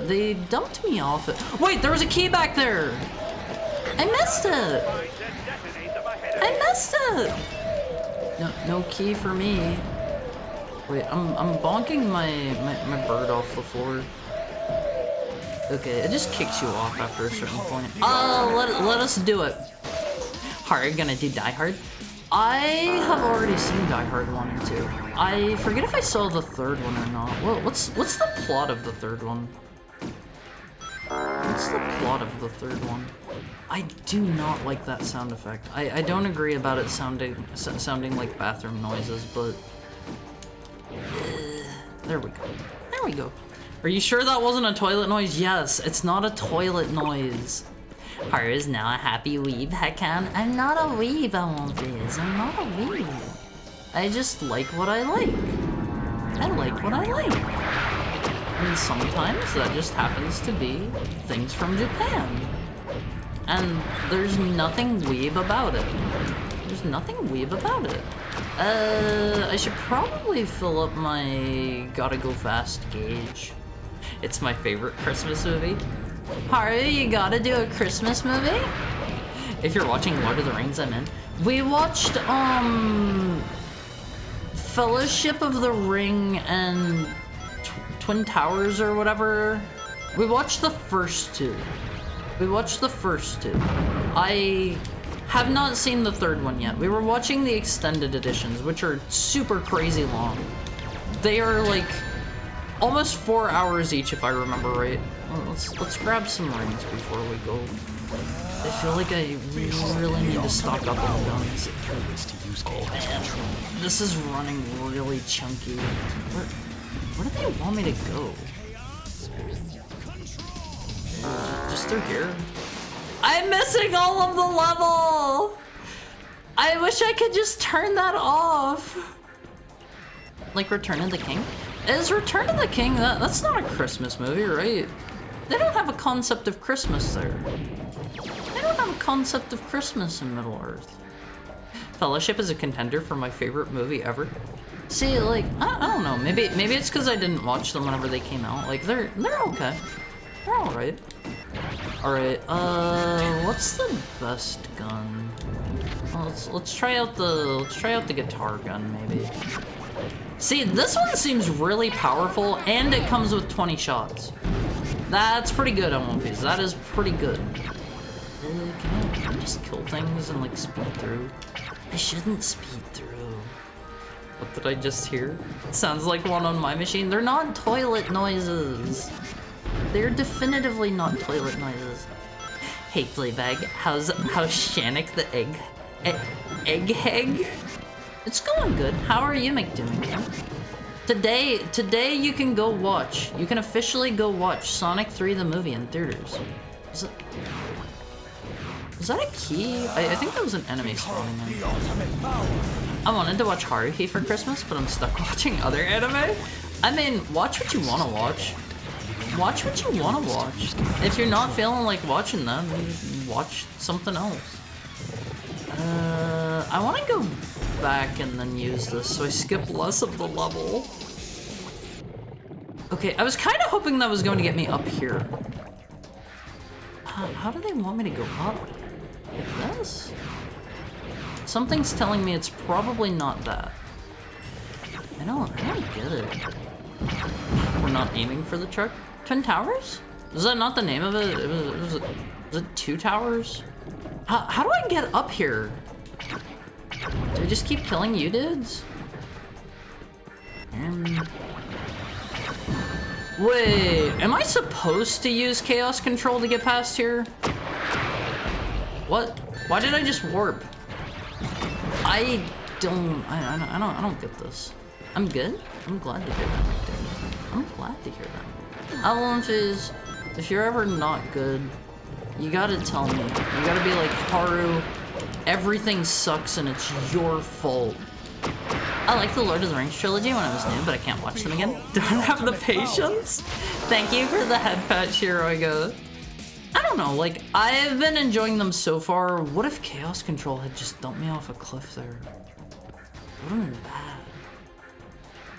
They dumped me off it. Wait, there was a key back there. I missed it. I missed it. No key for me. Wait, I'm bonking my bird off the floor. Okay, it just kicks you off after a certain point. Let us do it. Are you gonna do Die Hard? I have already seen Die Hard 1 and 2. I forget if I saw the third one or not. Well, what's the plot of the third one? What's the plot of the third one? I do not like that sound effect. I don't agree about it sounding like bathroom noises, but there we go. There we go. Are you sure that wasn't a toilet noise? Yes, it's not a toilet noise. Haru is now a happy weeb, Heckan. I'm not a weeb, Alphys. I'm not a weeb. I just like what I like. I like what I like. And sometimes that just happens to be things from Japan. And there's nothing weeb about it. There's nothing weeb about it. I should probably fill up my gotta go fast gauge. It's my favorite Christmas movie. Haru, you gotta do a Christmas movie? If you're watching Lord of the Rings, I'm in. We watched, Fellowship of the Ring and Twin Towers or whatever. We watched the first two. I have not seen the third one yet. We were watching the extended editions, which are super crazy long. They are like almost 4 hours each, if I remember right. Well, let's grab some rings before we go. I feel like I really need to stock up on guns. Oh man, this is running really chunky. Where do they want me to go? Just through here? I'm missing all of the level! I wish I could just turn that off. Like Return of the King? Is Return of the King, that's not a Christmas movie, right? They don't have a concept of Christmas there. have a concept of Christmas in Middle-earth. Fellowship is a contender for my favorite movie ever. See, like, I don't know, maybe it's because I didn't watch them whenever they came out. Like, they're okay. They're alright. Alright, what's the best gun? Well, let's try out the guitar gun, maybe. See, this one seems really powerful, and it comes with 20 shots. That's pretty good on One Piece. That is pretty good. Can I just kill things and, like, speed through? I shouldn't speed through. What did I just hear? Sounds like one on my machine. They're not toilet noises. They're definitively not toilet noises. Hey, Fleabag, how's Shannick the egghead? It's going good. How are you doing? Today you can go watch. You can officially go watch Sonic 3 the movie in theaters. Was that a key? I think that was an enemy spawning in. I wanted to watch Haruhi for Christmas, but I'm stuck watching other anime. I mean, watch what you want to watch. Watch what you want to watch. If you're not feeling like watching them, watch something else. I want to go back and then use this so I skip less of the level. Okay, I was kind of hoping that was going to get me up here. How do they want me to go up? Like this? Something's telling me it's probably not that. I don't get it. We're not aiming for the truck. Twin Towers? Is that not the name of it? Was it 2 towers? How do I get up here? Do I just keep killing you dudes? Wait, am I supposed to use Chaos Control to get past here? What? Why did I just warp? I don't get this. I'm good? I'm glad to hear that. I'm glad to hear that. Alonfiz, if you're ever not good, you gotta tell me. You gotta be like, Haru, everything sucks and it's your fault. I liked the Lord of the Rings trilogy when I was new, but I can't watch them again. Don't have the patience. Thank you for the head pat, Shiroiga. I don't know, like, I've been enjoying them so far. What if Chaos Control had just dumped me off a cliff there? Would've been bad.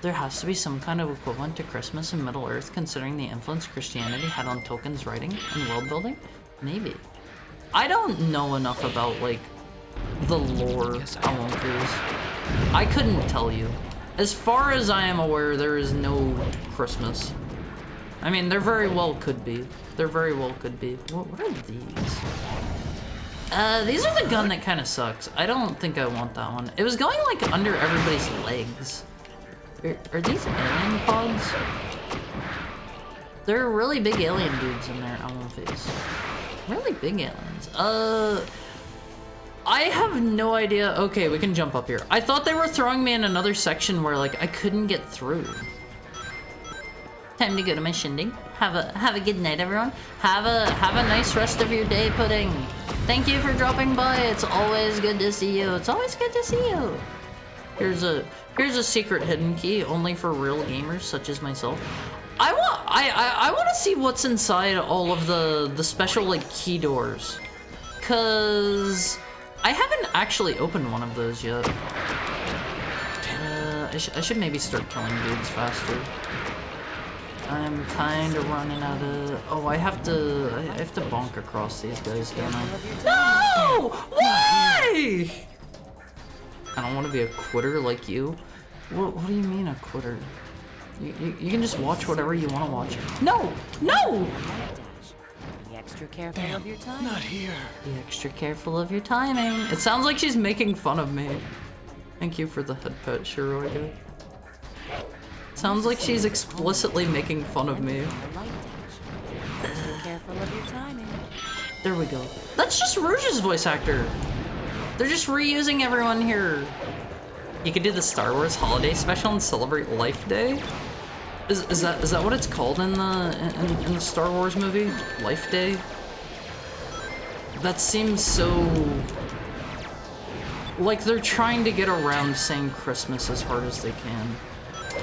There has to be some kind of equivalent to Christmas in Middle-earth, considering the influence Christianity had on Tolkien's writing and world building? Maybe. I don't know enough about, like, the lore on One Piece. I couldn't tell you. As far as I am aware, there is no Christmas. I mean, there very well could be. There very well could be. What are these? These are the gun that kind of sucks. I don't think I want that one. It was going, like, under everybody's legs. Are these alien pods? There are really big alien dudes in there on One Piece. Really big aliens. I have no idea. Okay, we can jump up here. I thought they were throwing me in another section where, like, I couldn't get through. Time to go to my shindig. Have a good night, everyone. Have a nice rest of your day, Pudding. Thank you for dropping by. It's always good to see you. It's always good to see you. Here's a secret hidden key only for real gamers such as myself. I want to see what's inside all of the special, like, key doors, cause I haven't actually opened one of those yet. I should maybe start killing dudes faster. I'm kind of running out of. Oh, I have to bonk across these guys, don't I? No! Why? I don't want to be a quitter like you. What do you mean a quitter? You can just watch whatever you want to watch. No! No! Be extra careful of your time. Not here. Be extra careful of your timing. It sounds like she's making fun of me. Thank you for the head pet, Shiroiga. Sounds like she's explicitly making fun of me. Careful of your timing. There we go. That's just Rouge's voice actor. They're just reusing everyone here. You could do the Star Wars Holiday Special and celebrate Life Day. Is that what it's called in the Star Wars movie? Life Day? That seems so like they're trying to get around saying Christmas as hard as they can.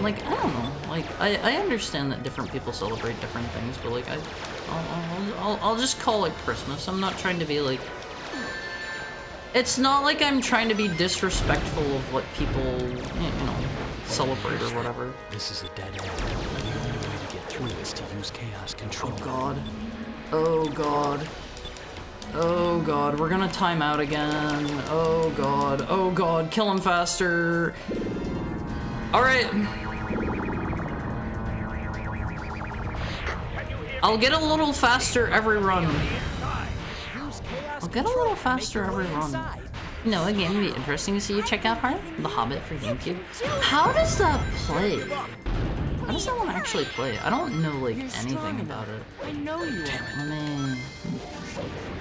Like, I don't know. Like, I understand that different people celebrate different things, but like I'll just call it Christmas. I'm not trying to be like It's not like I'm trying to be disrespectful of what people, you know, celebrate or whatever. This is a dead end. The only way to get through is to use chaos control. Oh god. Oh god. Oh god, we're gonna time out again. Oh god. Oh god, kill him faster. Alright. I'll get a little faster every run. I'll get a little faster every run. You know, a game would be interesting to see you check out, Hearth. The Hobbit for GameCube. How does that play? How does that one actually play? I don't know, like, anything about it. I know you are.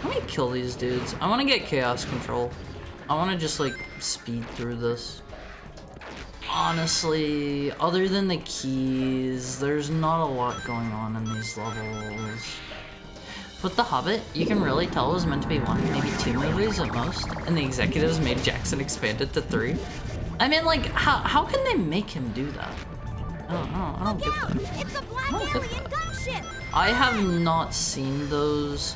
Let me kill these dudes. I want to get chaos control. I want to just, like, speed through this. Honestly, other than the keys, there's not a lot going on in these levels. With The Hobbit, you can really tell it was meant to be 1, maybe 2 movies at most, and the executives made Jackson expand it to 3. I mean, like, how can they make him do that? I don't get that. It's a black I don't get alien that. gunship! I have not seen those.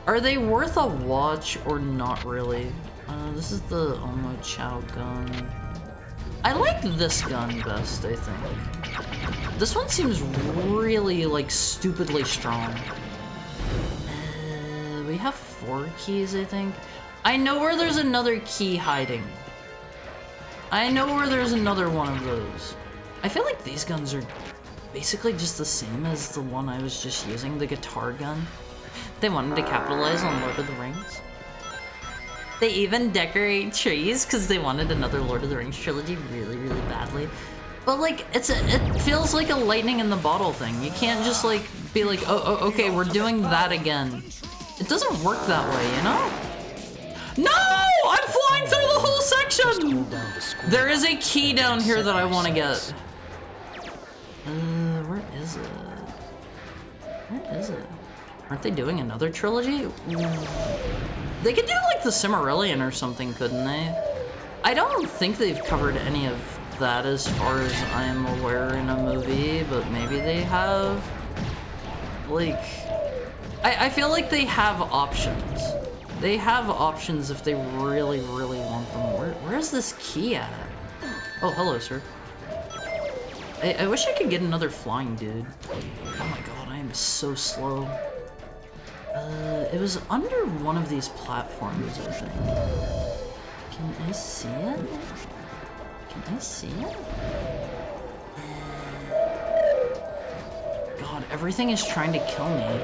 Are they worth a watch or not really? This is the Omo Chow gun. I like this gun best, I think. This one seems really, like, stupidly strong. We have 4 keys, I think. I know where there's another key hiding. I know where there's another one of those. I feel like these guns are basically just the same as the one I was just using, the guitar gun. They wanted to capitalize on Lord of the Rings. They even decorate trees because they wanted another Lord of the Rings trilogy really, really badly. But like, it feels like a lightning in the bottle thing. You can't just like be like, oh, okay, we're doing that again. It doesn't work that way, you know? No! I'm flying through the whole section! There is a key down here that I want to get. Where is it? Where is it? Aren't they doing another trilogy? They could do like the Cimmerillion or something, couldn't they? I don't think they've covered any of that as far as I'm aware in a movie, but maybe they have. Like, I feel like they have options. They have options if they really, really want them. Where's this key at? Oh, hello, sir. I wish I could get another flying dude. Oh my god, I am so slow. It was under one of these platforms, I think. Can I see it? Can I see it? God, everything is trying to kill me.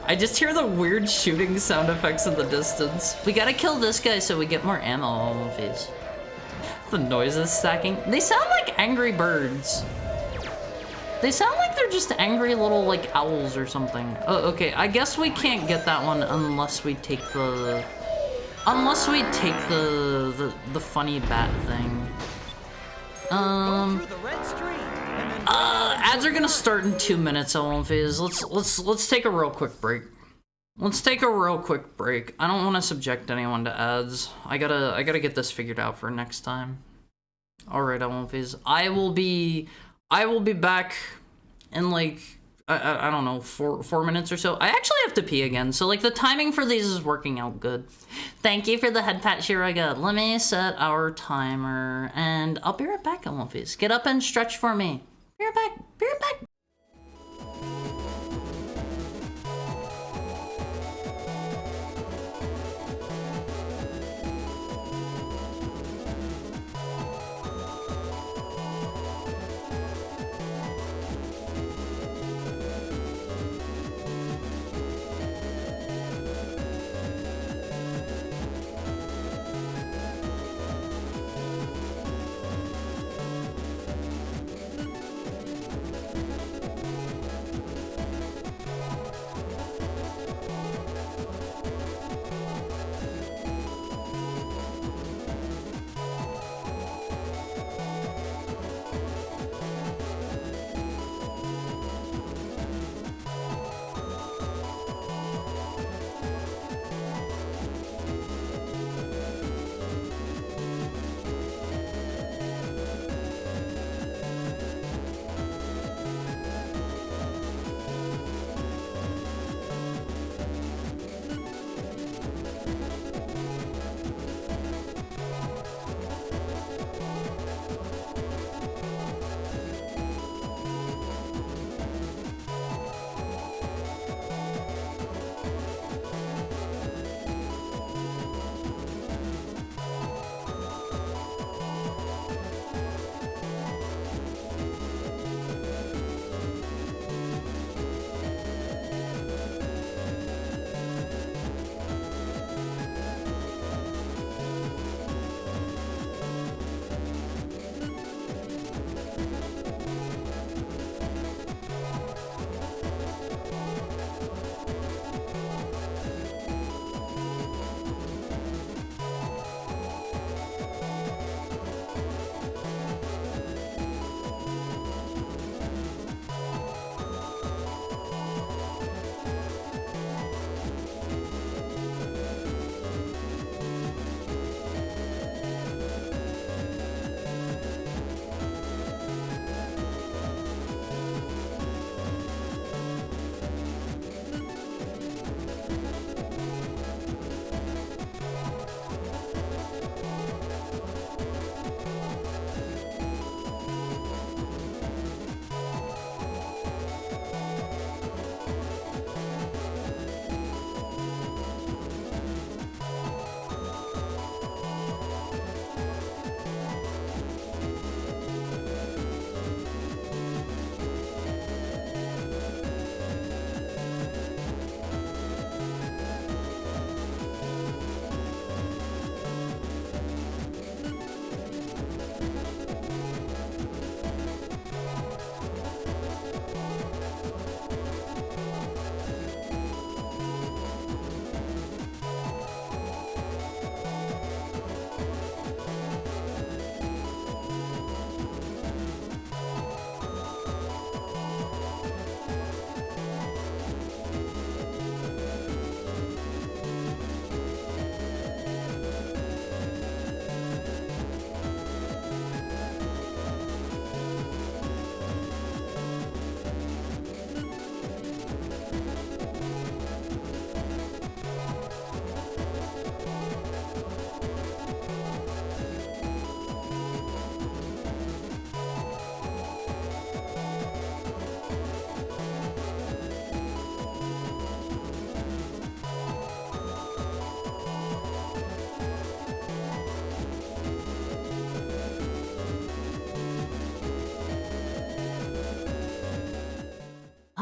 I just hear the weird shooting sound effects in the distance. We gotta kill this guy so we get more ammo on these. The noises stacking. They sound like angry birds. They sound like they're just angry little, like, owls or something. Oh, okay, I guess we can't get that one unless we take the... Unless we take the funny bat thing. Ads are gonna start in 2 minutes, Phase. Let's take a real quick break. Let's take a real quick break. I don't want to subject anyone to ads. I gotta get this figured out for next time. All right, Phase. I will be back in like I don't know, 4 minutes or so. I actually have to pee again, so like the timing for these is working out good. Thank you for the head pat, Shiraga. Let me set our timer, and I'll be right back, Phase. Get up and stretch for me. Be right back. Be right back.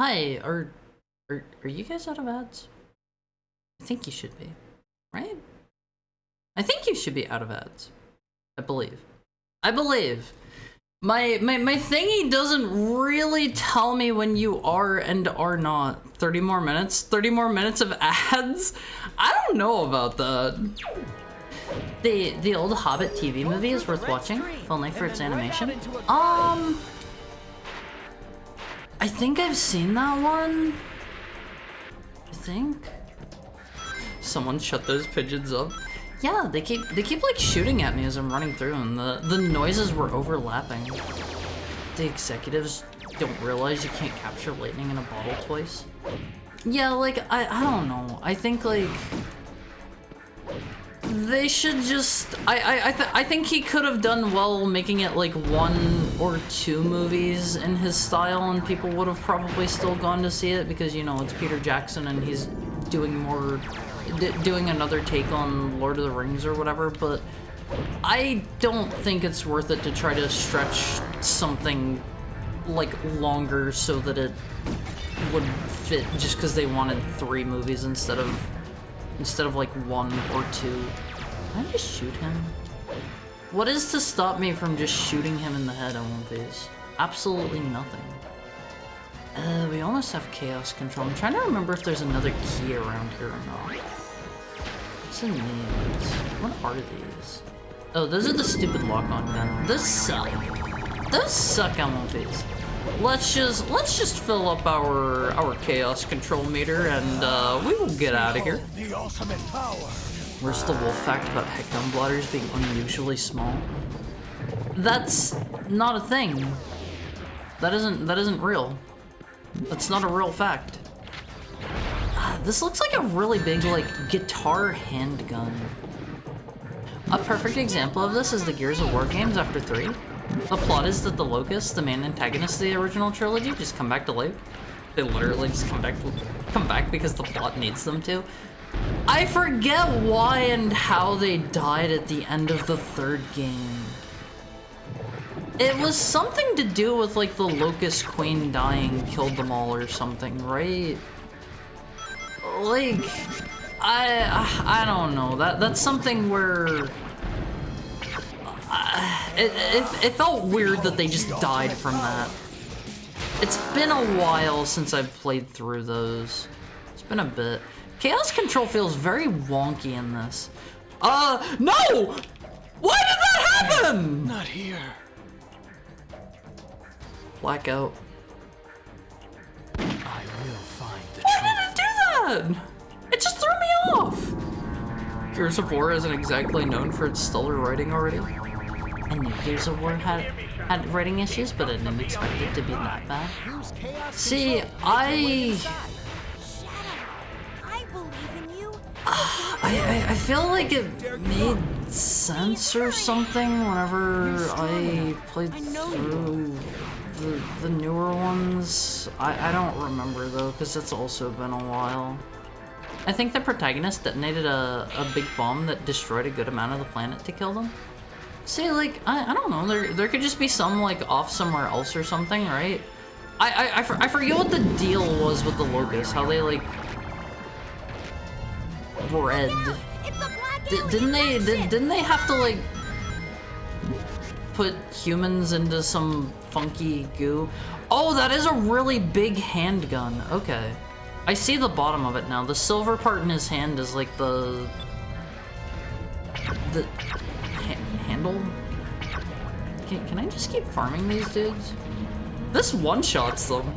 Hi, are you guys out of ads? I think you should be, right? I think you should be out of ads. I believe. My thingy doesn't really tell me when you are and are not. 30 more minutes? 30 more minutes of ads? I don't know about that. The old Hobbit TV movie is worth watching, if only for its animation. I think I've seen that one. I think. Someone shut those pigeons up. Yeah, they keep like shooting at me as I'm running through, and the noises were overlapping. The executives don't realize you can't capture lightning in a bottle twice. Yeah, like I don't know. I think like they should just. I think he could have done well making it like 1 or 2 movies in his style, and people would have probably still gone to see it because, you know, it's Peter Jackson and he's doing another take on Lord of the Rings or whatever. But I don't think it's worth it to try to stretch something like longer so that it would fit just because they wanted 3 movies instead of like 1 or 2. Can I just shoot him? What is to stop me from just shooting him in the head on one of these? Absolutely nothing. We almost have chaos control. I'm trying to remember if there's another key around here or not. What's in these? What are these? Oh, those are the stupid lock-on gun. Those suck. Those suck on one of these. Let's just fill up our chaos control meter and we will get out of here. The ultimate power. Where's the wolf fact about Hecton bladders being unusually small? That's not a thing. That isn't real. That's not a real fact. This looks like a really big like guitar handgun. A perfect example of this is the Gears of War games after 3. The plot is that the Locusts, the main antagonists of the original trilogy, just come back to life. They literally just come back because the plot needs them to. I forget why and how they died at the end of the 3rd game. It was something to do with like the Locust Queen dying killed them all or something, right? Like, I don't know. That's something where it felt weird that they just died from that. It's been a while since I've played through those. It's been a bit. Chaos Control feels very wonky in this. No! Why did that happen? Not here. Blackout. I will find the Why truth. did it do that? It just threw me off. Gears of War isn't exactly known for its stellar writing already. I knew Gears of War had writing issues, but I didn't expect it to be that bad. See, I feel like it made sense or something whenever I played through the newer ones. I don't remember though, because it's also been a while. I think the protagonist detonated a big bomb that destroyed a good amount of the planet to kill them. See, like, I don't know, there could just be some, like, off somewhere else or something, right? I forget what the deal was with the Locusts, how they, like, bred. Didn't they have to, like, put humans into some funky goo? Oh, that is a really big handgun. Okay. I see the bottom of it now. The silver part in his hand is like the handle? Can I just keep farming these dudes? This one-shots them.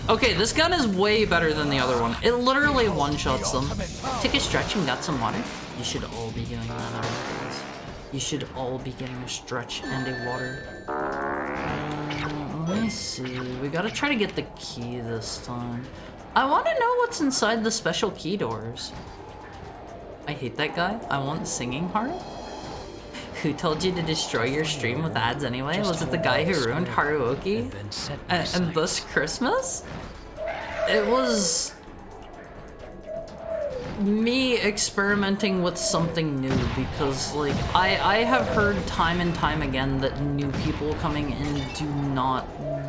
Okay, this gun is way better than the other one. It literally one-shots them. Take a stretch and got some water. You should all be doing that nowadays. You should all be getting a stretch and a water. Let me see. We gotta try to get the key this time. I want to know what's inside the special key doors. I hate that guy. I want singing heart. Who told you to destroy your stream with ads anyway? Was it the guy who ruined Haruoki? And thus Christmas? It was... me experimenting with something new because, like, I have heard time and time again that new people coming in do not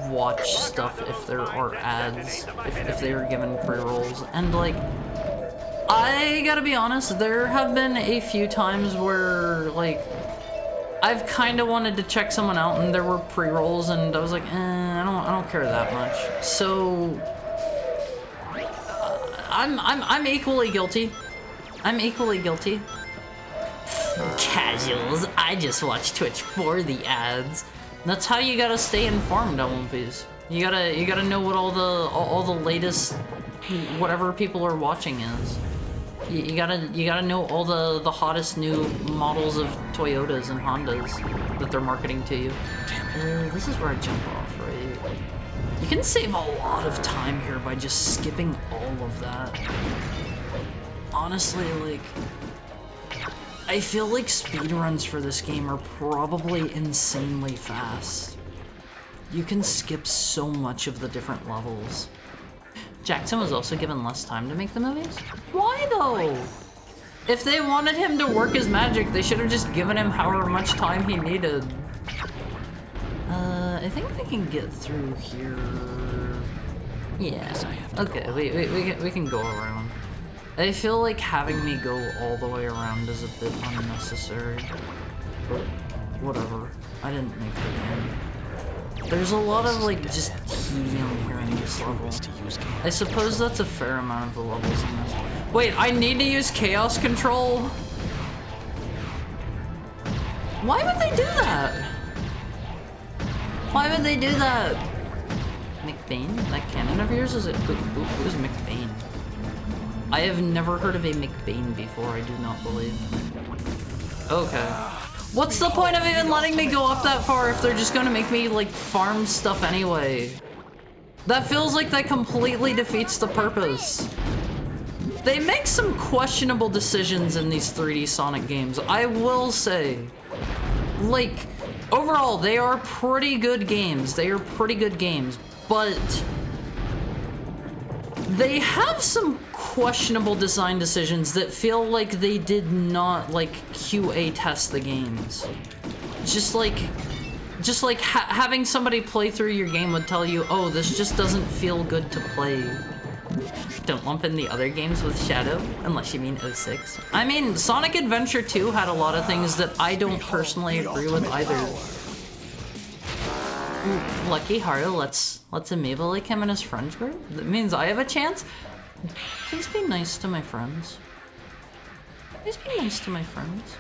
watch stuff if there are ads, if they are given pre-rolls. And, like, I gotta be honest, there have been a few times where, like, I've kind of wanted to check someone out and there were pre-rolls and I was like, I don't care that much. So I'm equally guilty. I'm equally guilty. Casuals, I just watch Twitch for the ads. That's how you gotta stay informed, LMPs. You gotta know what all the latest whatever people are watching is. You gotta know all the hottest new models of Toyotas and Hondas that they're marketing to you. This is where I jump off, right? You can save a lot of time here by just skipping all of that. Honestly, like, I feel like speedruns for this game are probably insanely fast. You can skip so much of the different levels. Jackson was also given less time to make the movies? Why though? If they wanted him to work his magic, they should have just given him however much time he needed. I think we can get through here. Yeah. Okay, we can go around. I feel like having me go all the way around is a bit unnecessary. But whatever. I didn't make the game. There's a lot of, like, just tedium here in this level. I suppose that's a fair amount of the levels in this. Wait, I need to use Chaos Control? Why would they do that? Why would they do that? McBain? That canon of yours? Is it? Who's McBain? I have never heard of a McBain before, I do not believe. Okay. What's the point of even letting me go up that far if they're just gonna make me, like, farm stuff anyway? That feels like that completely defeats the purpose. They make some questionable decisions in these 3D Sonic games, I will say. Like, overall, they are pretty good games. They are pretty good games, but they have some questionable design decisions that feel like they did not, like, QA test the games. Just like having somebody play through your game would tell you, oh, this just doesn't feel good to play. Don't lump in the other games with Shadow, unless you mean 06. I mean, Sonic Adventure 2 had a lot of things that I don't personally agree with either. Ooh, Lucky Haru let's amiibo like him and his friends group? That means I have a chance? Please be nice to my friends. Please be nice to my friends.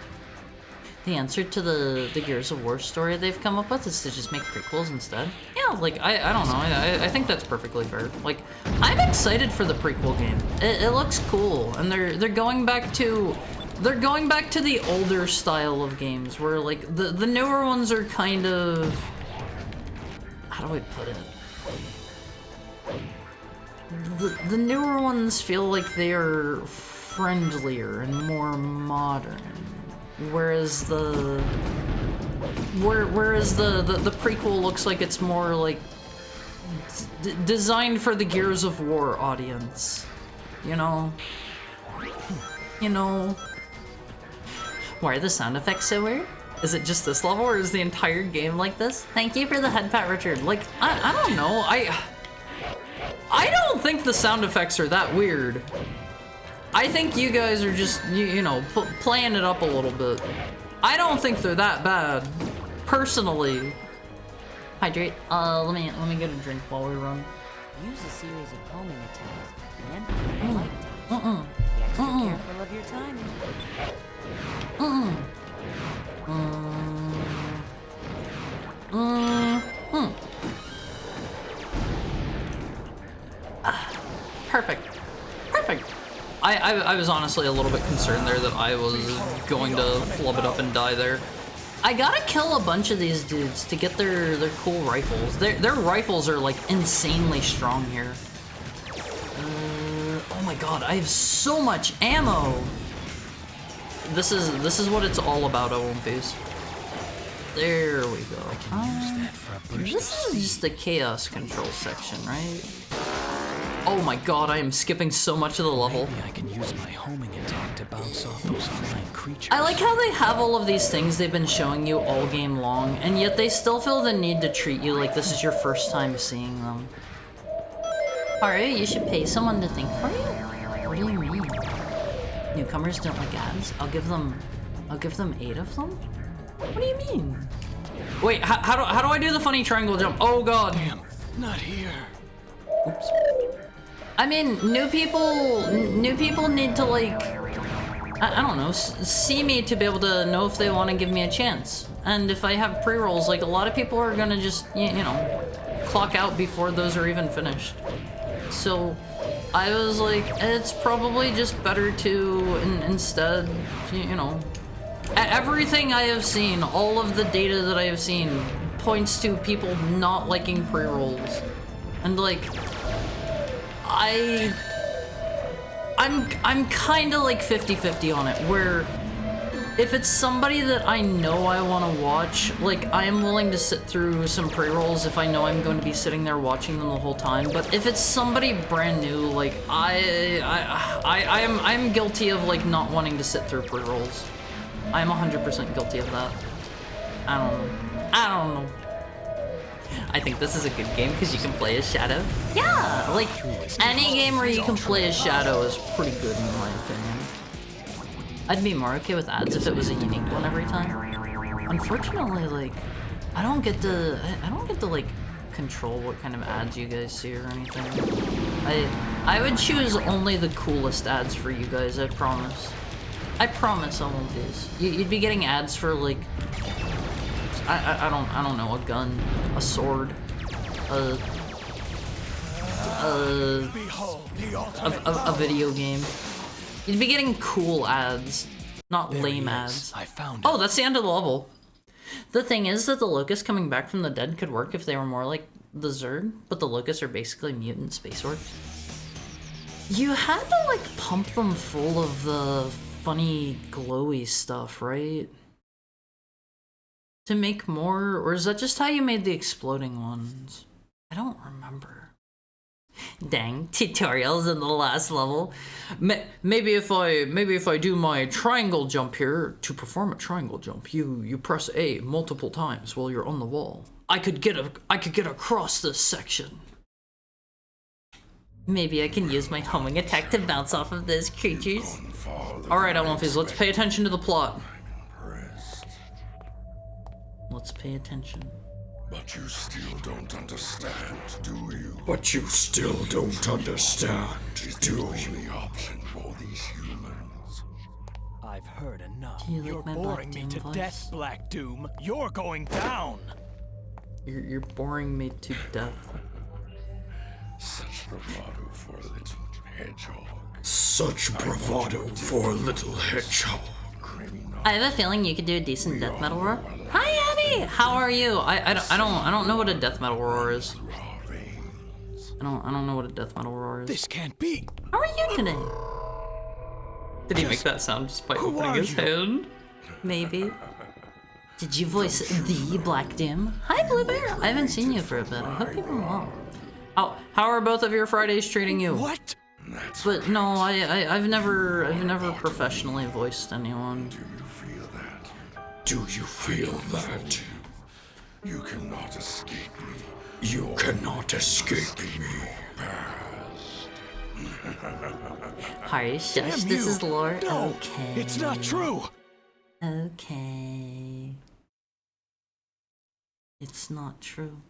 The answer to the Gears of War story they've come up with is to just make prequels instead. Yeah, like, I don't know, I think that's perfectly fair. Like, I'm excited for the prequel game. It looks cool, and they're going back to the older style of games, where, like, the newer ones are kind of... How do I put it? The newer ones feel like they are friendlier and more modern. Whereas the prequel looks like it's more like designed for the Gears of War audience, you know? You know? Why are the sound effects so weird? Is it just this level, or is the entire game like this? Thank you for the head pat, Richard. Like, I don't know. I don't think the sound effects are that weird. I think you guys are just, you know, playing it up a little bit. I don't think they're that bad, personally. Hydrate. Let me get a drink while we run. Use a series of homing attacks and then put light touch. Be extra careful of your timing. Perfect. Perfect. I was honestly a little bit concerned there that I was going to flub it up and die there. I gotta kill a bunch of these dudes to get their cool rifles. Their rifles are, like, insanely strong here. Oh my god, I have so much ammo! This is what it's all about, OMPs. There we go. This is just the chaos control section, right? Oh my god, I am skipping so much of the level. Maybe I can use my homing attack to bounce off those flying creatures. I like how they have all of these things they've been showing you all game long, and yet they still feel the need to treat you like this is your first time seeing them. Haru, you should pay someone to think for you? What do you mean? Newcomers don't like ads. I'll give them 8 of them? What do you mean? Wait, how do I do the funny triangle jump? Oh god. Damn, not here. Oops. I mean, new people need to like, I don't know, see me to be able to know if they want to give me a chance. And if I have pre-rolls, like a lot of people are gonna just, you know, clock out before those are even finished. So I was like, it's probably just better to instead, you know, everything I have seen, all of the data that I have seen points to people not liking pre-rolls. And like, I'm kind of like 50-50 on it, where if it's somebody that I know I want to watch, like I am willing to sit through some pre-rolls if I know I'm going to be sitting there watching them the whole time. But if it's somebody brand new, like I'm guilty of like not wanting to sit through pre-rolls. I'm 100% guilty of that. I don't know. I think this is a good game because you can play as Shadow. Yeah, like any game where you can play as Shadow is pretty good in my opinion. I'd be more okay with ads if it was a unique one every time. Unfortunately, like I don't get to like control what kind of ads you guys see or anything. I would choose only the coolest ads for you guys, I promise. I promise I won't do this. You'd be getting ads for like I don't know, a gun, a sword, a video game. You'd be getting cool ads, not lame ads. I found it. Oh, that's the end of the level. The thing is that the Locusts coming back from the dead could work if they were more like the Zerg, but the Locusts are basically mutant space orcs. You had to like pump them full of the funny glowy stuff, right? To make more, or is that just how you made the exploding ones? I don't remember. Dang, tutorials in the last level. Maybe if I do my triangle jump here, to perform a triangle jump, you press A multiple times while you're on the wall. I could get across this section. Maybe I can use my homing attack to bounce off of those creatures. Alright, Elmonfies, let's pay attention to the plot. Let's pay attention. But you still don't understand, do you? But you still don't understand, do you? Only option for these humans. I've heard enough. Do you like You're my boring Black me to Doom voice? death, Black Doom. You're going down. You're boring me to death. Such bravado for a little hedgehog. Such bravado for a little hedgehog. I have a feeling you could do a decent death metal roar. Hi, Abby. How are you? I don't know what a death metal roar is. I don't know what a death metal roar is. This can't be. How are you today? Did he make that sound just by Who opening are his you? hand? Maybe. Did you voice the Black Doom? Hi, Blue Bear. I haven't seen you for a bit. I hope you're doing well. How are both of your Fridays treating you? What? But no, I've never professionally voiced anyone. Do you feel that? You cannot escape me. You cannot escape me. Hi, shush. Damn This you. is lore. No, Okay. it's not true. Okay. It's not true.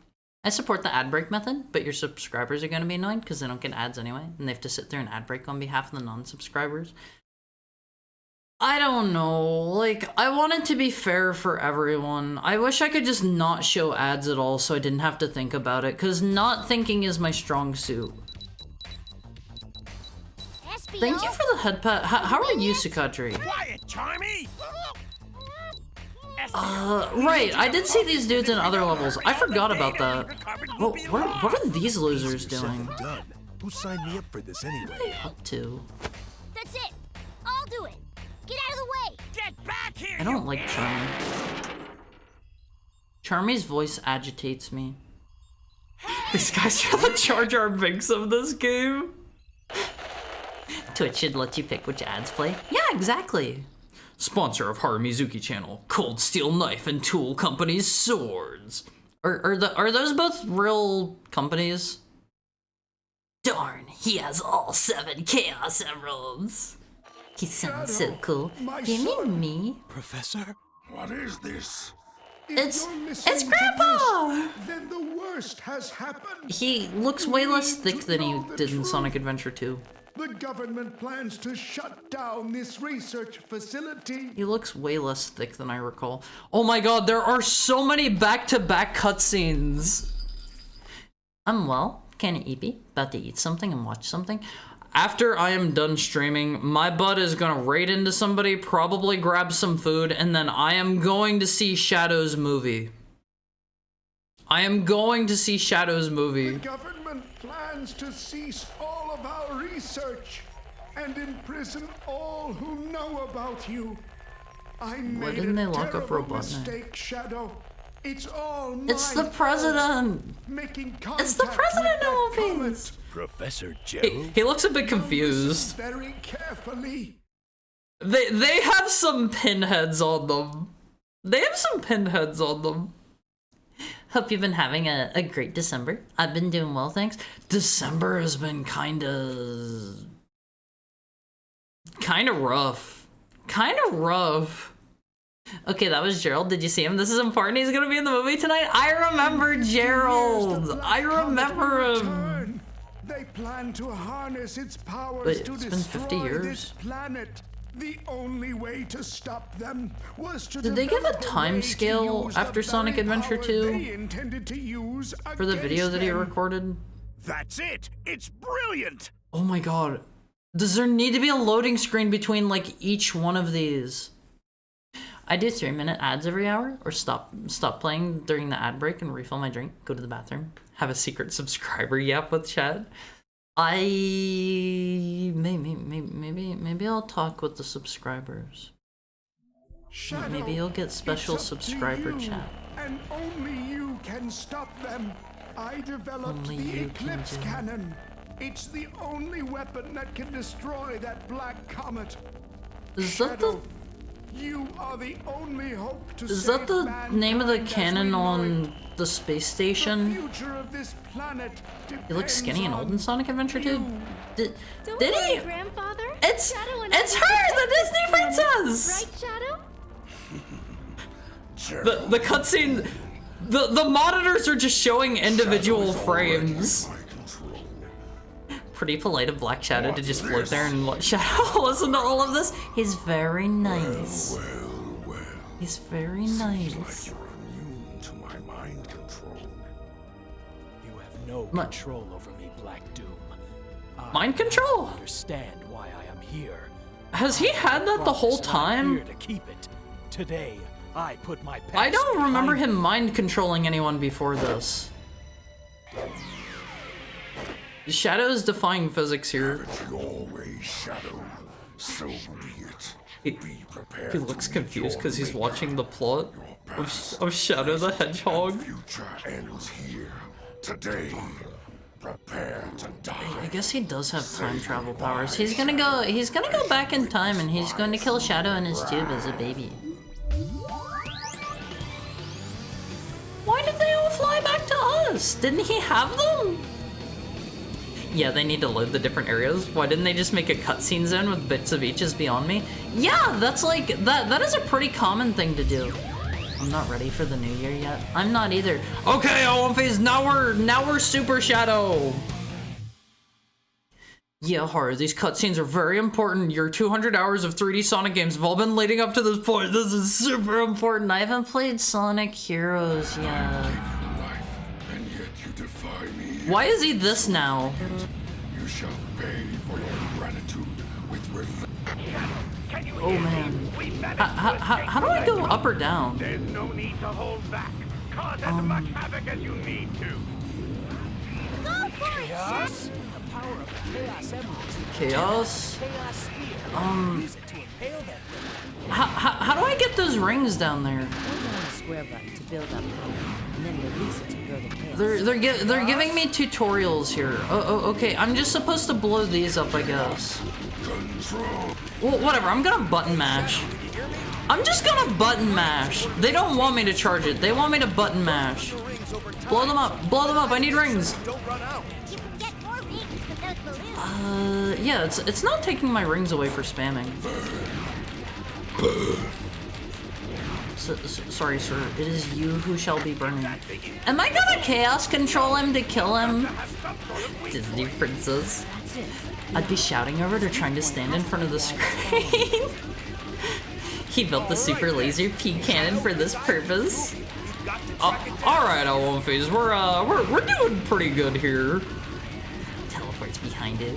I support the ad break method, but your subscribers are going to be annoyed because they don't get ads anyway, and they have to sit there and ad break on behalf of the non-subscribers. I don't know, like, I want it to be fair for everyone. I wish I could just not show ads at all so I didn't have to think about it, because not thinking is my strong suit. Thank you for the head pat. How are you, Sukatri? Quiet, Charmy. Right, I did see these dudes in other levels. I forgot about that. Well, what are these losers doing? Done. Who signed me up for this anyway? What are they up to? That's it. I'll do it. Get out of the way. Get back here. I don't like Charmy. Charmy's voice agitates me. These guys are the Jar Jar Binks of this game. Twitch should let you pick which ads play. Yeah, exactly. Sponsor of Haramizuki channel, Cold Steel Knife and Tool Company's swords. Are those both real companies? Darn, he has all 7 Chaos Emeralds. He sounds so cool. Do you mean me? Professor? What is this? It's Grandpa! Then the worst has happened. He looks way less thick than he did in Sonic Adventure 2. The government plans to shut down this research facility. He looks way less thick than I recall. Oh my god, there are so many back-to-back cutscenes. Well, kinda eepy. About to eat something and watch something. After I am done streaming, my butt is gonna raid into somebody, probably grab some food, and then I am going to see Shadow's movie. I am going to see Shadow's movie. The government plans to cease all of our research and imprison all who know about you. I made didn't they lock up terrible Robotnik? mistake, Shadow. It's all It's my the president! Making It's the president of of movies! Professor Gerald? He looks a bit confused. Very carefully. They have some pinheads on them. They have some pinheads on them. Hope you've been having a great December. I've been doing well, thanks. December has been kinda rough. Kinda rough. Okay, that was Gerald. Did you see him? This is important. He's gonna be in the movie tonight. I remember Gerald. I remember him. They plan to harness its powers Wait, to it's been 50 destroy years? this planet. The only way to stop them was to Did they give a develop time way to scale use the after Sonic very Adventure power 2 they intended to use for the video against that he them. recorded? That's it! It's brilliant! Oh my god. Does there need to be a loading screen between like each one of these? I do 3-minute ads every hour, or stop playing during the ad break and refill my drink, go to the bathroom. Have a secret subscriber yap with chat? Maybe I'll talk with the subscribers. Shadow, Maybe you'll get special it's up to subscriber you, chat. And only you can stop them. I developed Only the you can Eclipse do it. Cannon. It's the only weapon that can destroy that black comet. Is that the Shadow, you are the only hope to Is save that the name of the mankind as cannon we know on it. the space The station? future of this planet He looks skinny and old in depends Sonic Adventure 2. you. Did Don't worry, he? Grandfather. It's Shadow and I it's will her, protect the this Disney planet. princess. Right, Shadow? The cutscene, the monitors are just showing individual frames. My control. Pretty polite of Black Shadow to just float there and let Shadow listen to all of this. He's very nice. Well. He's very Like nice. you're immune to my mind control. You have no My- control over me, Black Doom. I Mind control? understand why I am here. Has he had that the whole Promise that I'm time? here to keep it. Today, I put my past I don't remember behind him me. mind controlling anyone before this. Shadow's defying physics here. Have it your way, Shadow. So be it. He, Be prepared he to looks meet confused your because he's maker. watching the plot Your of, past of Shadow the Hedgehog. future ends here. Today. Prepare to die. I guess he does have time travel powers. He's gonna go back in time and he's going to kill Shadow in his tube as a baby. Why did they all fly back to us? Didn't he have them? Yeah, they need to load the different areas. Why didn't they just make a cutscene zone with bits of each is beyond me? Yeah, that's like, that is a pretty common thing to do. I'm not ready for the new year yet. I'm not either. Okay, Olympies, now we're Super Shadow. Yeah, Haru, these cutscenes are very important. Your 200 hours of 3D Sonic games have all been leading up to this point. This is super important. I haven't played Sonic Heroes yet. Life, and yet you defy me. Why is he this now? You shall pay for your ingratitude with revenge. Oh man. How do I go up or down? There's no need to hold back. Cause as much havoc as you need to. Go for it, Chaos? The power of the Chaos Emeralds. Chaos? Chaos Spear. Use it to impale that thing. How do I get those rings down there? We're going square button to build up power, and then release it to grow the chaos. They're giving me tutorials here. Oh, okay. I'm just supposed to blow these up, I guess. Well, whatever. I'm gonna button mash. I'm just gonna button mash. They don't want me to charge it. They want me to button mash. Blow them up. Blow them up. I need rings. You can get more rings with those balloons. Yeah. It's not taking my rings away for spamming. Sorry, sir. It is you who shall be burning. Am I gonna chaos control him to kill him? Disney princess. I'd be shouting over to trying to stand in front of the screen. He built the super laser P cannon for this purpose. Alright, L1Phase, we're doing pretty good here. Teleports behind it.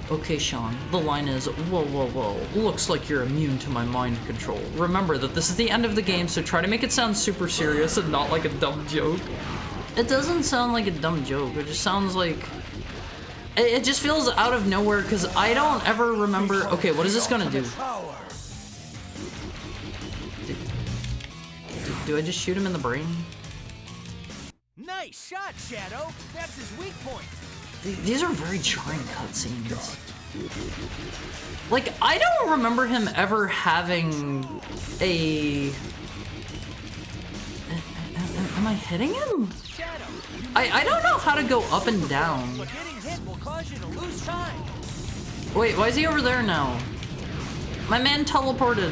Okay, Sean, the line is, whoa, looks like you're immune to my mind control. Remember that this is the end of the game, so try to make it sound super serious and not like a dumb joke. It doesn't sound like a dumb joke, it just sounds like... It just feels out of nowhere, because I don't ever remember... Okay, what is this gonna do? Do I just shoot him in the brain? Nice shot, Shadow. That's his weak point. These are very jarring cutscenes. Like, I don't remember him ever having a... Am I hitting him? I don't know how to go up and down. But getting hit will cause you to lose time. Wait, why is he over there now? My man teleported.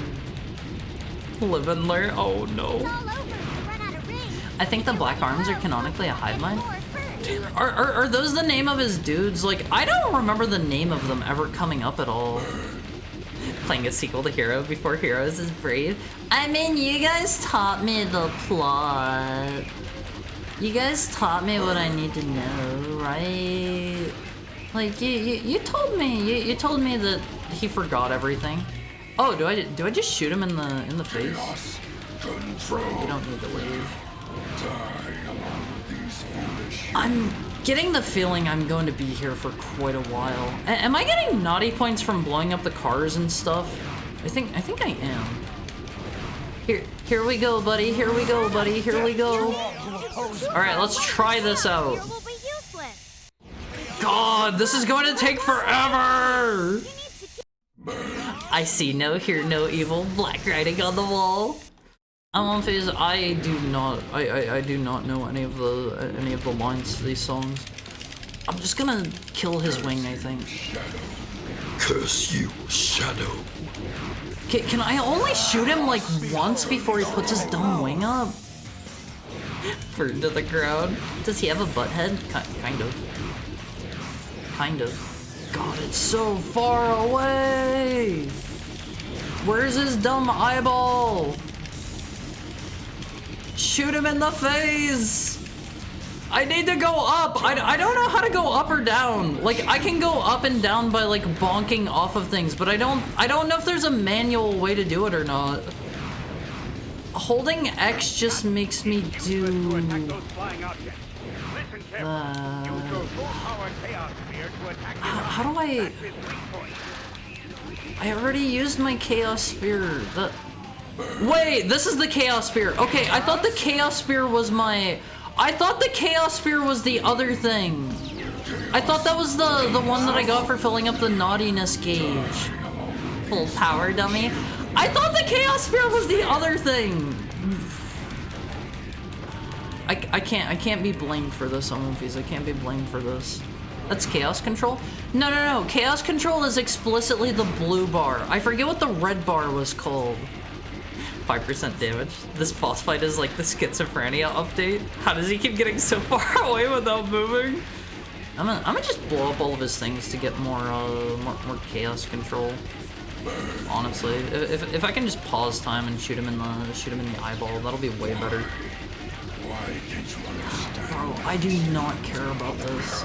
Live and learn. Oh no. It's all over. You run out of rings. I think the black arms are canonically a hive mind. Are those the name of his dudes? Like, I don't remember the name of them ever coming up at all. Playing a sequel to Hero before Heroes is brave. I mean, you guys taught me the plot. You guys taught me what I need to know, right? Like, you told me, you told me that he forgot everything. Oh, do I just shoot him in the face? You don't need to leave. I'm getting the feeling I'm going to be here for quite a while. Am I getting naughty points from blowing up the cars and stuff? I think I am. Here we go, buddy. Here we go, buddy. Here we go. All right, let's try this out. God, this is going to take forever. I see no hear no evil. Black writing on the wall. L1Phase, I do not know any of the lines to these songs. I'm just gonna kill his wing, I think. Curse you, Shadow. Can I only shoot him like once before he puts his dumb wing up? Burned to the ground. Does he have a butt head? Kind of. Kind of. God, it's so far away! Where's his dumb eyeball? Shoot him in the face! I need to go up! I don't know how to go up or down. Like, I can go up and down by like bonking off of things, but I don't know if there's a manual way to do it or not. Holding X just makes me do... How do I... I already used my Chaos Spear. Wait, this is the Chaos Spear. Okay, I thought the Chaos Spear was my... I thought the Chaos Spear was the other thing. I thought that was the one that I got for filling up the naughtiness gauge. Full power, dummy. I thought the Chaos Spear was the other thing. I can't be blamed for this, L1Phase. I can't be blamed for this. That's Chaos Control? No. Chaos Control is explicitly the blue bar. I forget what the red bar was called. 5% damage. This boss fight is like the schizophrenia update. How does he keep getting so far away without moving? I'm gonna just blow up all of his things to get more chaos control. Honestly, if I can just pause time and shoot him in the eyeball, that'll be way better. Bro, I do not care about this.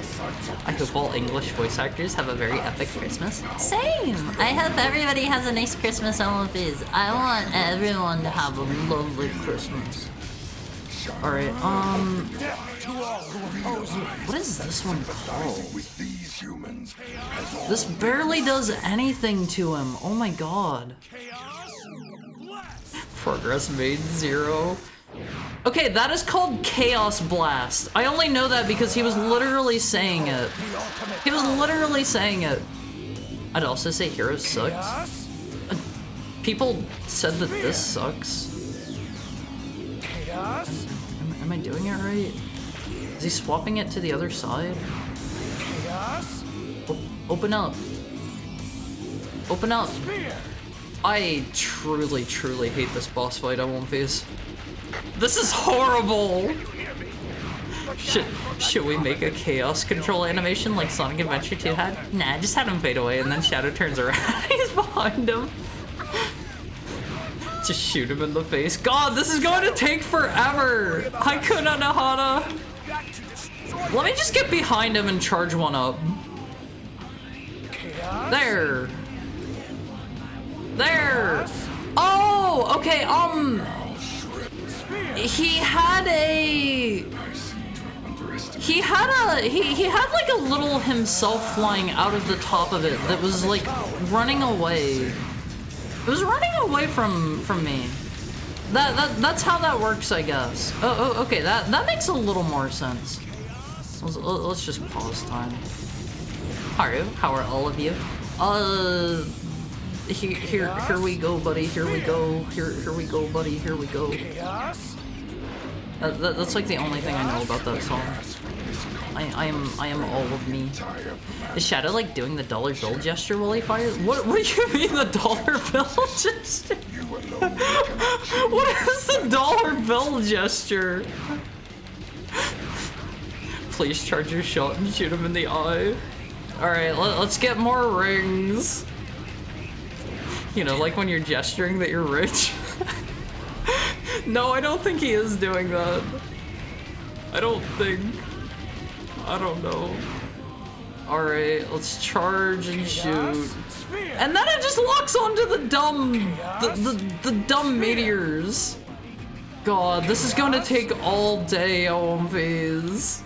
I hope all English voice actors have a very epic Christmas. Same! I hope everybody has a nice Christmas, L1Phase. I want everyone to have a lovely Christmas. Alright, what is this one called? This barely does anything to him. Oh my god. Progress made 0. Okay, that is called Chaos Blast. I only know that because he was literally saying it. He was literally saying it. I'd also say Hero sucks. People said that this sucks. Am I doing it right? Is he swapping it to the other side? Open up. Open up. I truly, truly hate this boss fight, I won't face. This is horrible! Should we make a chaos control animation like Sonic Adventure 2 had? Nah, just had him fade away and then Shadow turns around and he's behind him. Just shoot him in the face. God, this is going to take forever! Hakuna Nahana! Let me just get behind him and charge one up. There! There! Oh, okay, he had like a little himself flying out of the top of it that was like running away. It was running away from me. That's how that works, I guess. Oh, okay, that makes a little more sense. Let's just pause time. Haru, how are all of you? Here we go, buddy. Here we go. Here we go, buddy. Here we go. That's like the only thing I know about that song. I am all of me. Is Shadow like doing the dollar bill gesture while he fires? What do you mean the dollar bill gesture? What is the dollar bill gesture? Please charge your shot and shoot him in the eye. Alright, let's get more rings. You know, like when you're gesturing that you're rich. No, I don't think he is doing that. I don't know. Alright, let's charge and shoot. And then it just locks onto the dumb meteors. God, this is going to take all day, Omphase.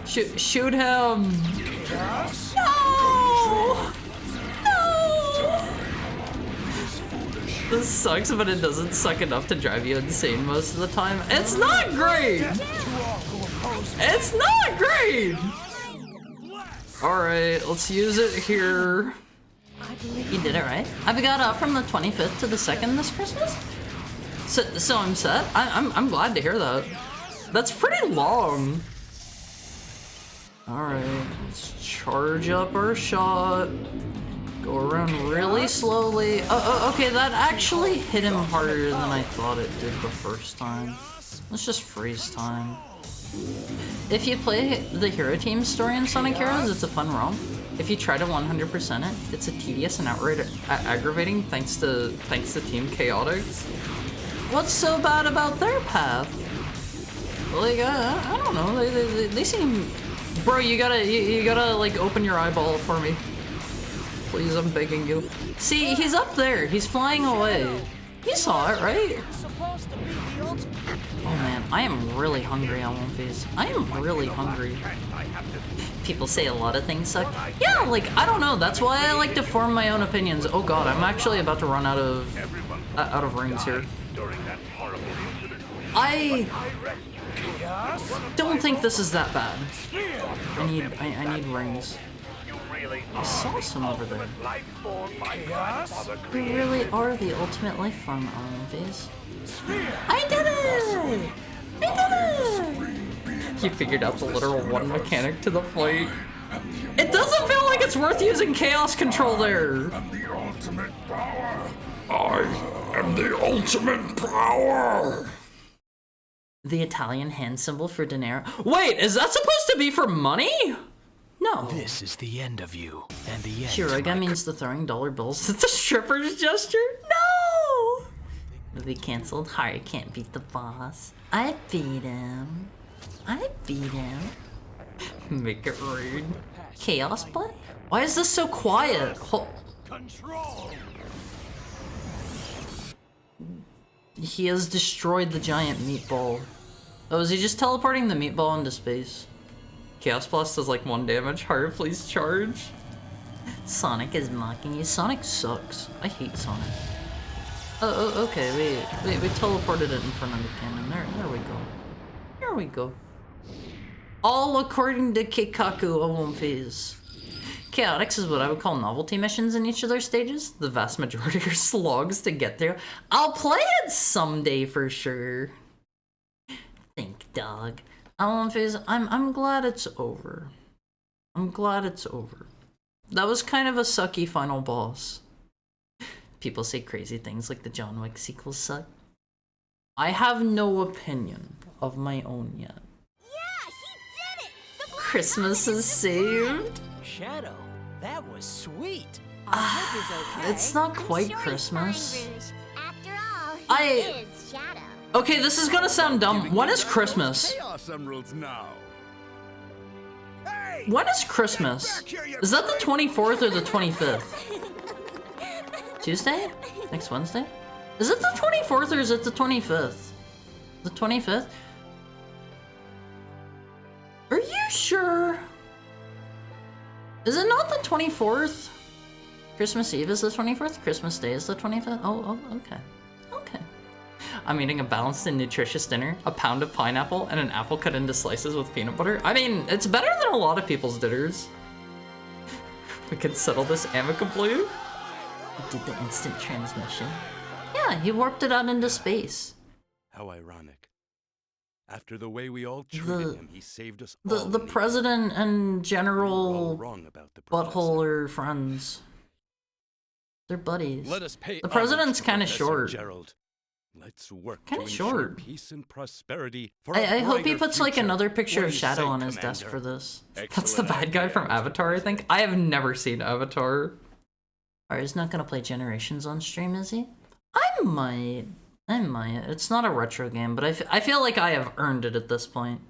Shoot him. No! No! This sucks, but it doesn't suck enough to drive you insane most of the time. It's not great! It's not great! Alright, let's use it here. You did it right. I've got up from the 25th to the 2nd this Christmas. So I'm set? I'm glad to hear that. That's pretty long. Alright, let's charge up our shot. Go around really slowly. Okay, that actually hit him harder than I thought it did the first time. Let's just freeze time. If you play the Hero Team story in Sonic Heroes, it's a fun ROM. If you try to 100% it, it's a tedious and outright aggravating thanks to Team Chaotix. What's so bad about their path? Like, I don't know, they seem... Bro, you gotta like open your eyeball for me. Please, I'm begging you. See, he's up there. He's flying away. You saw it, right? Oh man, I am really hungry on One Piece. I am really hungry. People say a lot of things suck. Yeah, like, I don't know. That's why I like to form my own opinions. Oh god, I'm actually about to run out of rings here. I don't think this is that bad. I need rings. I saw some over there. You really are the ultimate life form, Omphase. I did it! I did it! You figured out the literal one mechanic to the fight. It doesn't feel like it's worth using Chaos Control there. I am the ultimate power. The Italian hand symbol for dinero. Wait, is that supposed to be for money? No. This is the end of you, and the end. Shiraga means the throwing dollar bills. It's a stripper's gesture? No! Movie canceled. Harry can't beat the boss. I beat him. I beat him. Make it rain. Chaos Blood? Why is this so quiet? Control. He has destroyed the giant meatball. Oh, is he just teleporting the meatball into space? Chaos Blast does like 1 damage. Harry, please charge. Sonic is mocking you. Sonic sucks. I hate Sonic. Oh, okay, we teleported it in front of the cannon. There we go. There we go. All according to Keikaku Owonphase. Chaotix is what I would call novelty missions in each of their stages. The vast majority are slogs to get through. I'll play it someday for sure. Think, dog. Owonphase, I'm glad it's over. I'm glad it's over. That was kind of a sucky final boss. People say crazy things like the John Wick sequels suck. I have no opinion of my own yet. Yeah, he did it! Christmas is saved? Shadow, that was sweet. It's not quite Christmas. After all, he I- is Shadow. Okay, this is gonna sound dumb. When is Christmas? Chaos Emeralds now. Hey! When is Christmas? Is that the 24th or the 25th? Tuesday? Next Wednesday? Is it the 24th or is it the 25th? The 25th? Are you sure? Is it not the 24th? Christmas Eve is the 24th? Christmas Day is the 25th? Oh, okay. Okay. I'm eating a balanced and nutritious dinner, a pound of pineapple, and an apple cut into slices with peanut butter. I mean, it's better than a lot of people's dinners. We can settle this amicably. He did the instant transmission. Yeah, he warped it out into space. How ironic. After the way we all treated him, he saved us all. The president and General wrong about the Butthole are friends. They're buddies. Let us pay the president's homage to kind of Professor short. Gerald. Let's work Kinda to ensure short. peace and prosperity for I hope he brighter puts like future. another picture What of do you Shadow say, on his desk Commander? for this. That's the Excellent bad guy from idea. Avatar, I think. I have never seen Avatar. Alright, he's not gonna play Generations on stream, is he? I might. It's not a retro game, but I feel like I have earned it at this point.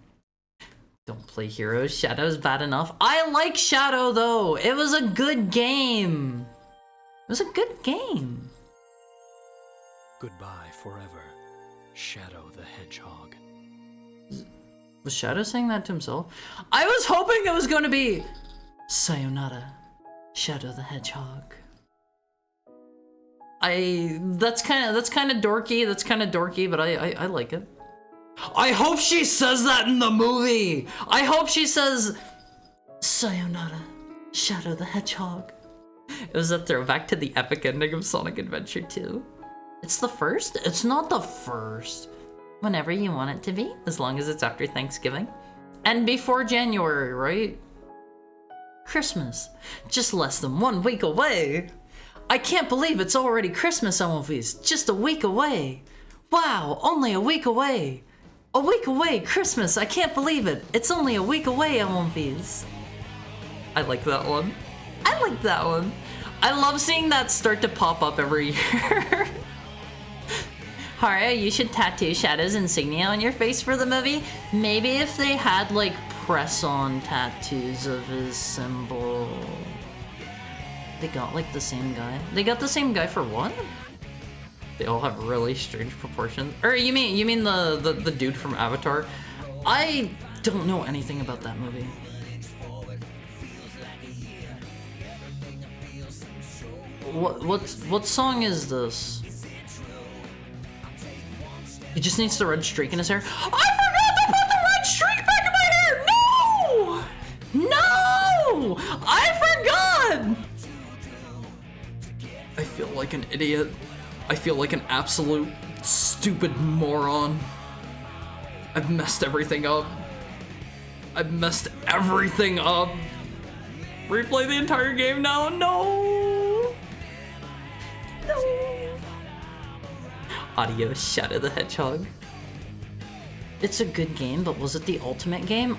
Don't play Heroes. Shadow's bad enough. I like Shadow, though. It was a good game. It was a good game. Goodbye forever, Shadow the Hedgehog. Was Shadow saying that to himself? I was hoping it was going to be Sayonara, Shadow the Hedgehog. That's kind of dorky. That's kind of dorky, but I like it. I hope she says that in the movie. I hope she says Sayonara, Shadow the Hedgehog. It was a throwback to the epic ending of Sonic Adventure 2. It's the first? It's not the first. Whenever you want it to be, as long as it's after Thanksgiving. And before January, right? Christmas. Just less than 1 week away. I can't believe it's already Christmas, Owonphase. Just a week away. Wow, only a week away. A week away, Christmas. I can't believe it. It's only a week away, Owonphase. I like that one. I like that one. I love seeing that start to pop up every year. Haria, you should tattoo Shadow's insignia on your face for the movie. Maybe if they had like press-on tattoos of his symbol. They got like the same guy. They got the same guy for what? They all have really strange proportions. Or you mean the dude from Avatar? I don't know anything about that movie. What song is this? He just needs the red streak in his hair. I forgot to put the red streak back in my hair! No! No! I forgot! I feel like an idiot. I feel like an absolute stupid moron. I've messed everything up. I've messed everything up. Replay the entire game now? No! No! Adios, Shadow the Hedgehog. It's a good game, but was it the ultimate game?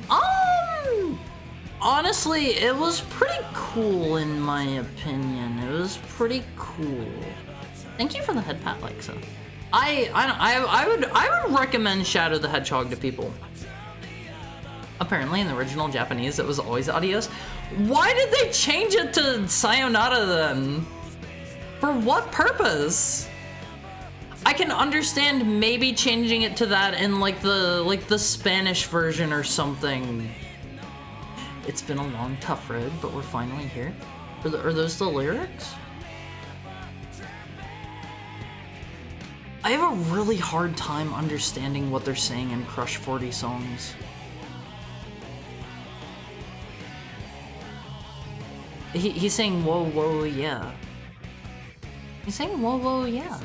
Honestly, it was pretty cool in my opinion. It was pretty cool. Thank you for the head pat, Lexa. I would recommend Shadow the Hedgehog to people. Apparently in the original Japanese it was always adios. Why did they change it to sayonara then? For what purpose? I can understand maybe changing it to that in like the Spanish version or something. It's been a long, tough road, but we're finally here. Are those the lyrics? I have a really hard time understanding what they're saying in Crush 40 songs. He's saying whoa, whoa, yeah. He's saying whoa, whoa, yeah.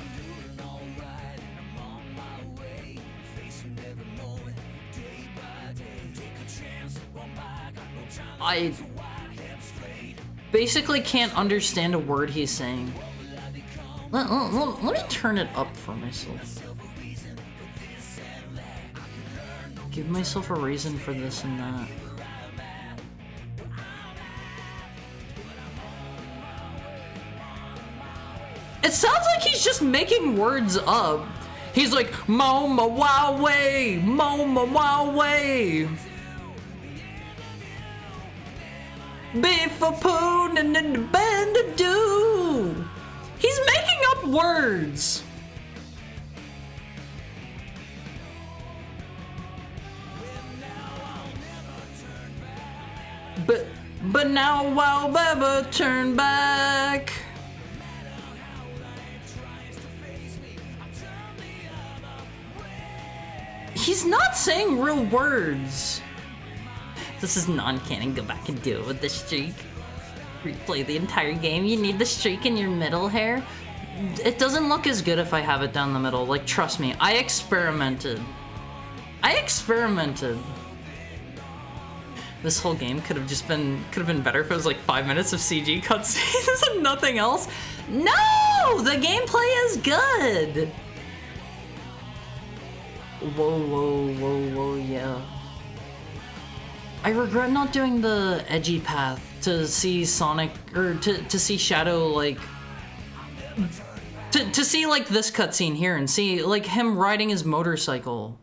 I basically can't understand a word he's saying. Let me turn it up for myself. Give myself a reason for this and that. It sounds like he's just making words up. He's like, Moma wow way, Moma wow way. Beef a poon and then the band of do. He's making up words. But now I'll never turn back. He's not saying real words. This is non-canon. Go back and do it with the streak. Replay the entire game. You need the streak in your middle hair. It doesn't look as good if I have it down the middle. Like, trust me, I experimented. This whole game could have been better if it was like 5 minutes of CG cutscenes and nothing else. No, the gameplay is good. Whoa, whoa, whoa, whoa, yeah. I regret not doing the edgy path to see Sonic, or to see Shadow, like, to see, like, this cutscene here and see, like, him riding his motorcycle.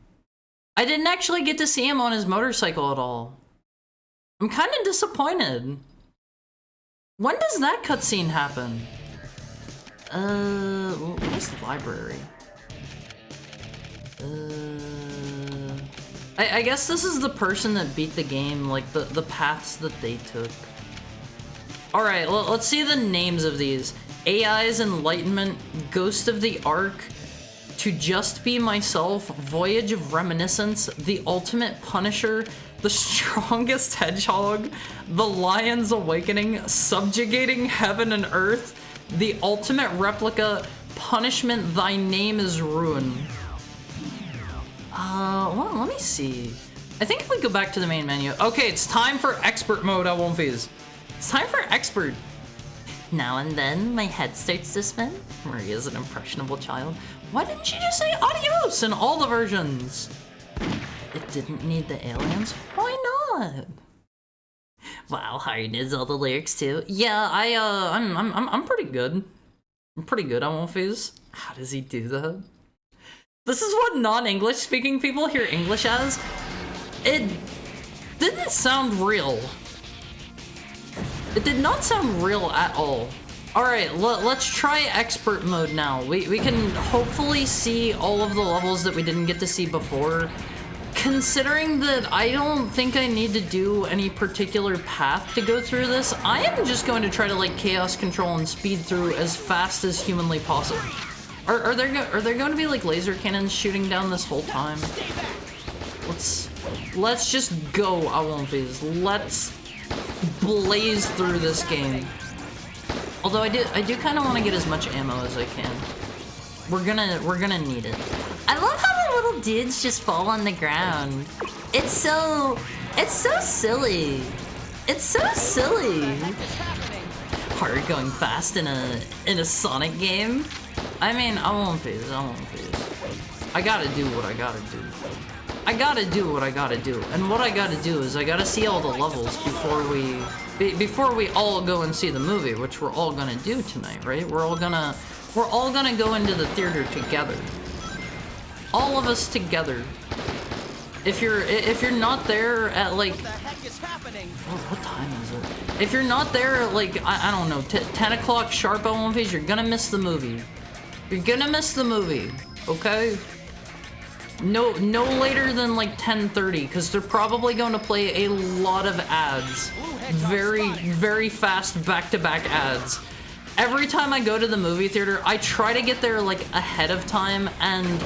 I didn't actually get to see him on his motorcycle at all. I'm kind of disappointed. When does that cutscene happen? What's the library? I guess this is the person that beat the game, like the paths that they took. Alright, let's see the names of these. AI's Enlightenment, Ghost of the Ark, To Just Be Myself, Voyage of Reminiscence, The Ultimate Punisher, The Strongest Hedgehog, The Lion's Awakening, Subjugating Heaven and Earth, The Ultimate Replica, Punishment, Thy Name is Ruin. Well, let me see. I think if we go back to the main menu. Okay, it's time for expert mode, Awonfies. It's time for expert. Now and then, my head starts to spin. Maria's an impressionable child. Why didn't she just say adios in all the versions? It didn't need the aliens? Why not? Wow, Hard knows all the lyrics too. Yeah, I'm pretty good. I'm pretty good, Awonfies. How does he do that? This is what non-English speaking people hear English as. It didn't sound real. It did not sound real at all. Alright, let's try expert mode now. We can hopefully see all of the levels that we didn't get to see before. Considering that I don't think I need to do any particular path to go through this, I am just going to try to like chaos control and speed through as fast as humanly possible. Are there going to be like laser cannons shooting down this whole time? Let's just go, Awonfies. Let's blaze through this game. Although I do kind of want to get as much ammo as I can. We're gonna need it. I love how the little dudes just fall on the ground. It's so silly. It's so silly. Hard going fast in a Sonic game. I mean, Awonfies. I gotta do what I gotta do. I gotta do what I gotta do. And what I gotta do is I gotta see all the levels before we all go and see the movie, which we're all gonna do tonight, right? We're all gonna go into the theater together. All of us together. If you're not there at like what time is it? If you're not there at like I don't know 10 o'clock sharp, Awonfies, you're gonna miss the movie. You're gonna miss the movie, okay? No later than like 10:30, because they're probably going to play a lot of ads. Very, very fast back-to-back ads. every time I go to the movie theater, I try to get there like ahead of time, and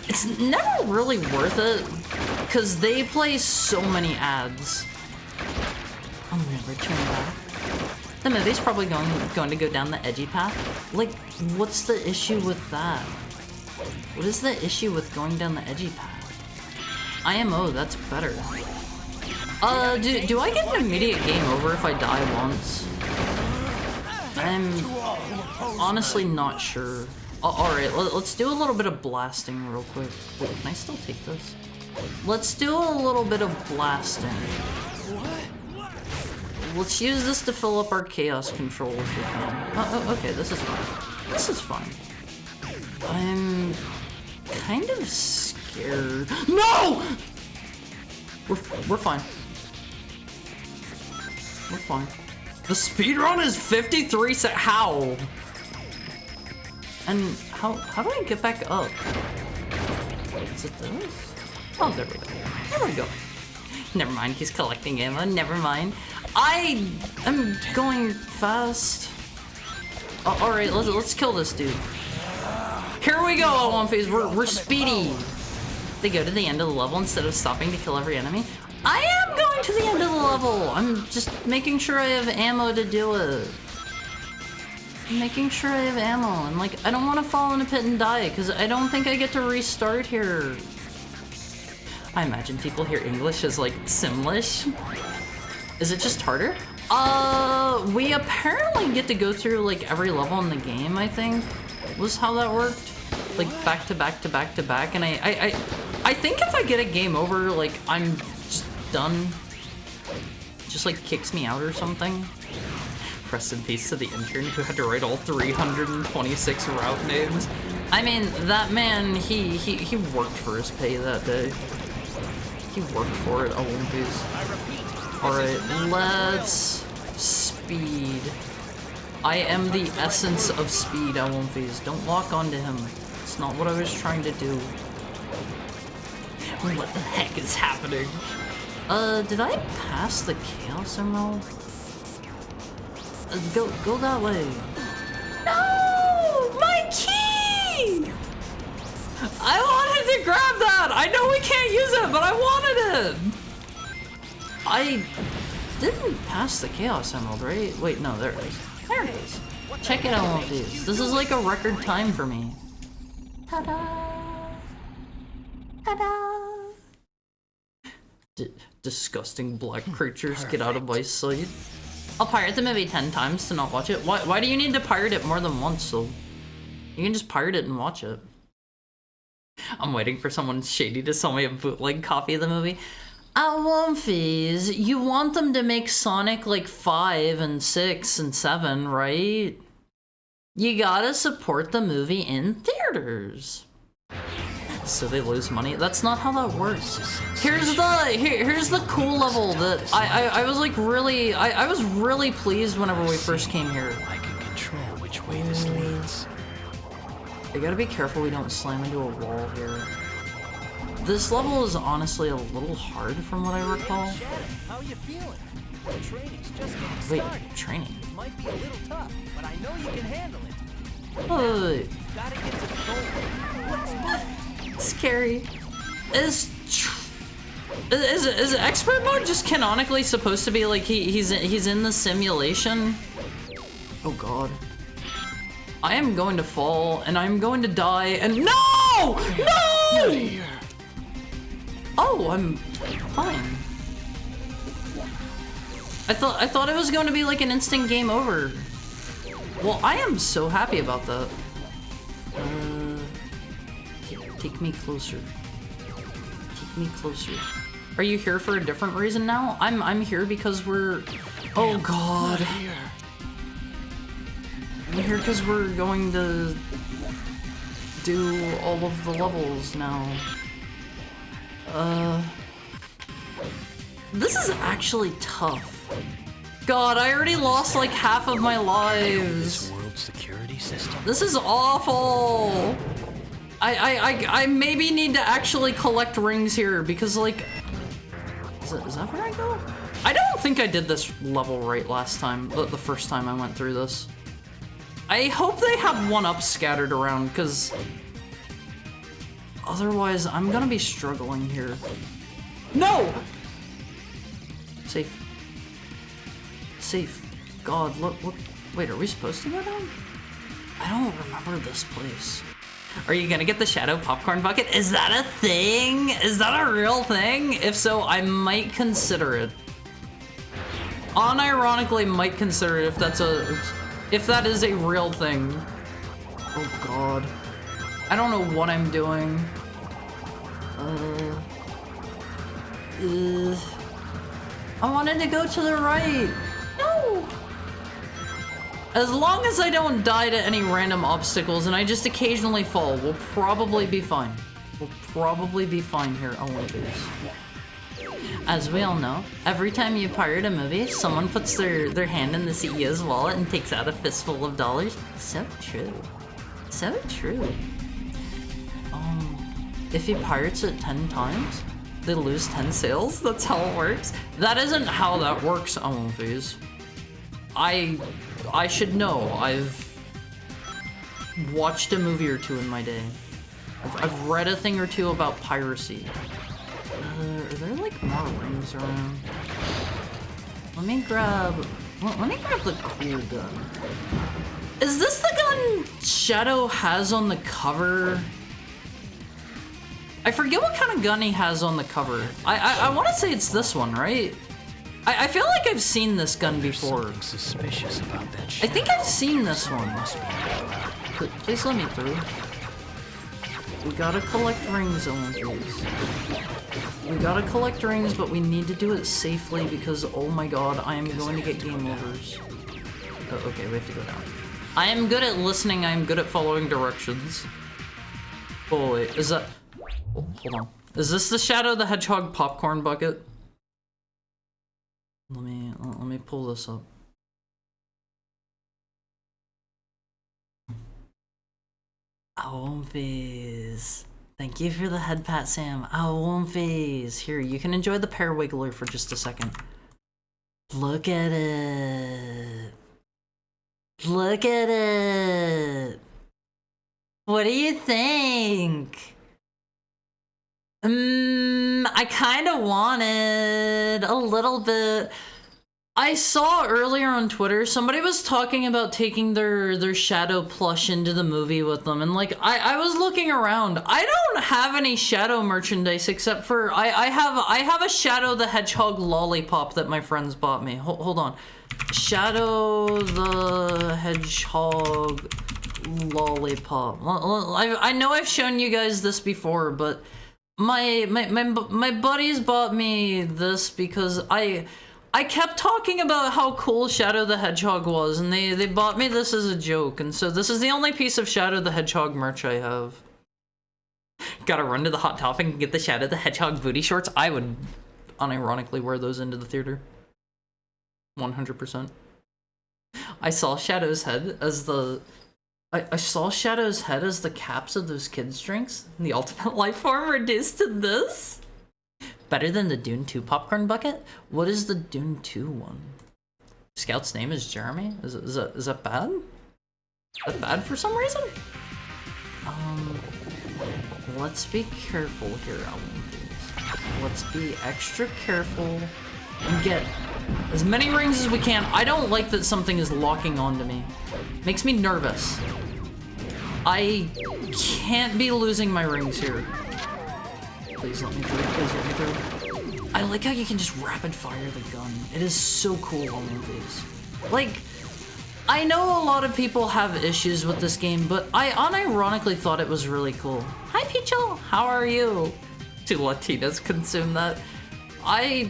it's never really worth it because they play so many ads. I'll never turn back. The movie's probably going to go down the edgy path. Like, what's the issue with that? What is the issue with going down the edgy path? IMO, that's better. Do I get an immediate game over if I die once? I'm honestly not sure. Alright, let's do a little bit of blasting real quick. Wait, can I still take this? Let's do a little bit of blasting. Let's use this to fill up our chaos control if we can. Oh, okay, this is fine. This is fine. I'm kind of scared. No! We're fine. We're fine. The speedrun is 53 seconds. How? And how do I get back up? Is it this? Oh, there we go. There we go. Never mind, he's collecting ammo. Never mind. I am going fast. Alright, let's kill this dude. Here we go, One Phase. We're speedy. They go to the end of the level instead of stopping to kill every enemy. I am going to the end of the level. I'm just making sure I have ammo to do it. I'm making sure I have ammo. And like, I don't want to fall in a pit and die because I don't think I get to restart here. I imagine people hear English as like Simlish. Is it just harder? We apparently get to go through like every level in the game, I think, was how that worked. Like back to back to back to back, and I think if I get a game over, like I'm just done. Just like kicks me out or something. Rest in peace to the intern who had to write all 326 route names. I mean, that man, he worked for his pay that day. He worked for it, I won't be. Alright, let's speed. I am the essence of speed, I won't be. Don't walk onto him. It's not what I was trying to do. What the heck is happening? Did I pass the Chaos Emerald? Go that way. No! My key! I wanted to grab that! I know we can't use it, but I wanted it! I didn't pass the Chaos Emerald, right? Wait, no, there it is. There it is. Check it out, all of these. This is like a record time for me. Ta-da! Ta-da! Disgusting black creatures, get out of my sight. I'll pirate the movie 10 times to not watch it. Why do you need to pirate it more than once, though? You can just pirate it and watch it. I'm waiting for someone shady to sell me a bootleg copy of the movie. Womfies, you want them to make Sonic like 5 and 6 and 7, right? You gotta support the movie in theaters. So they lose money? That's not how that works. Here's the cool level that I was like really, I was really pleased whenever we first came here. I can control which way this leads. I gotta be careful we don't slam into a wall here. This level is honestly a little hard from what I recall. How you feeling? Training's just getting Wait, started. training? It might be a little tough, but I know you can handle it. Hey. Gotta get to the goal. Let's move. Scary. Is expert mode just canonically supposed to be like he's in the simulation? Oh god. I am going to fall and I'm going to die and no! No! Oh, I'm fine. I thought it was going to be like an instant game over. Well, I am so happy about that. Take me closer. Take me closer. Are you here for a different reason now? I'm here because we're... Oh god. I'm here because we're going to do all of the levels now. This is actually tough. God, I already lost like half of my lives. This world security system. This is awful. I maybe need to actually collect rings here because like, is that where I go? I don't think I did this level right last time, the first time I went through this. I hope they have 1-ups scattered around, because otherwise I'm gonna be struggling here. No! Safe. Safe. God, look. Wait, are we supposed to go down? I don't remember this place. Are you gonna get the shadow popcorn bucket? Is that a thing? Is that a real thing? If so, I might consider it. Unironically, might consider it if that is a real thing. Oh God. I don't know what I'm doing. I wanted to go to the right. No! As long as I don't die to any random obstacles and I just occasionally fall, we'll probably be fine. We'll probably be fine here. Oh, what is? As we all know, every time you pirate a movie, someone puts their hand in the CEO's wallet and takes out a fistful of dollars. So true. So true. If he pirates it 10 times, they lose 10 sales? That's how it works? That isn't how that works, Amonfis. I should know. I've watched a movie or two in my day. I've read a thing or two about piracy. Are there like more rings around? Let me grab the cool gun. Is this the gun Shadow has on the cover? I forget what kind of gun he has on the cover. I want to say it's this one, right? I feel like I've seen this gun before. Suspicious about that I think I've seen this one. Please let me through. We gotta collect rings on these. We gotta collect rings, but we need to do it safely because, oh my God, I am going to get game overs. Oh, okay, we have to go down. I am good at listening. I am good at following directions. Oh wait, is that? Oh, hold on. Is this the Shadow the Hedgehog popcorn bucket? Let me pull this up. Amonfis. Thank you for the head pat, Sam. Amonfis. Here, you can enjoy the pear wiggler for just a second. Look at it. Look at it. What do you think? I kind of wanted a little bit. I saw earlier on Twitter, somebody was talking about taking their Shadow plush into the movie with them. And like, I was looking around. I don't have any Shadow merchandise except for, I have a Shadow the Hedgehog lollipop that my friends bought me. Hold on. Shadow the Hedgehog lollipop. I know I've shown you guys this before, but my buddies bought me this because I kept talking about how cool Shadow the Hedgehog was, and they bought me this as a joke, and so this is the only piece of Shadow the Hedgehog merch I have. Gotta run to the Hot Topic and get the Shadow the Hedgehog booty shorts. I would unironically wear those into the theater. 100%. I saw Shadow's head as the... I saw Shadow's head as the caps of those kids' drinks. The ultimate life form reduced to this? Better than the Dune 2 popcorn bucket? What is the Dune 2 one? Scout's name is Jeremy? Is that bad? Is that bad for some reason? Let's be careful here, Amonfis. Let's be extra careful and get as many rings as we can. I don't like that something is locking onto me. Makes me nervous. I can't be losing my rings here. Please let me through, please let me through. I like how you can just rapid fire the gun. It is so cool on movies. Like, I know a lot of people have issues with this game, but I unironically thought it was really cool. Hi Peachel, how are you? 2 Latinas consume that. I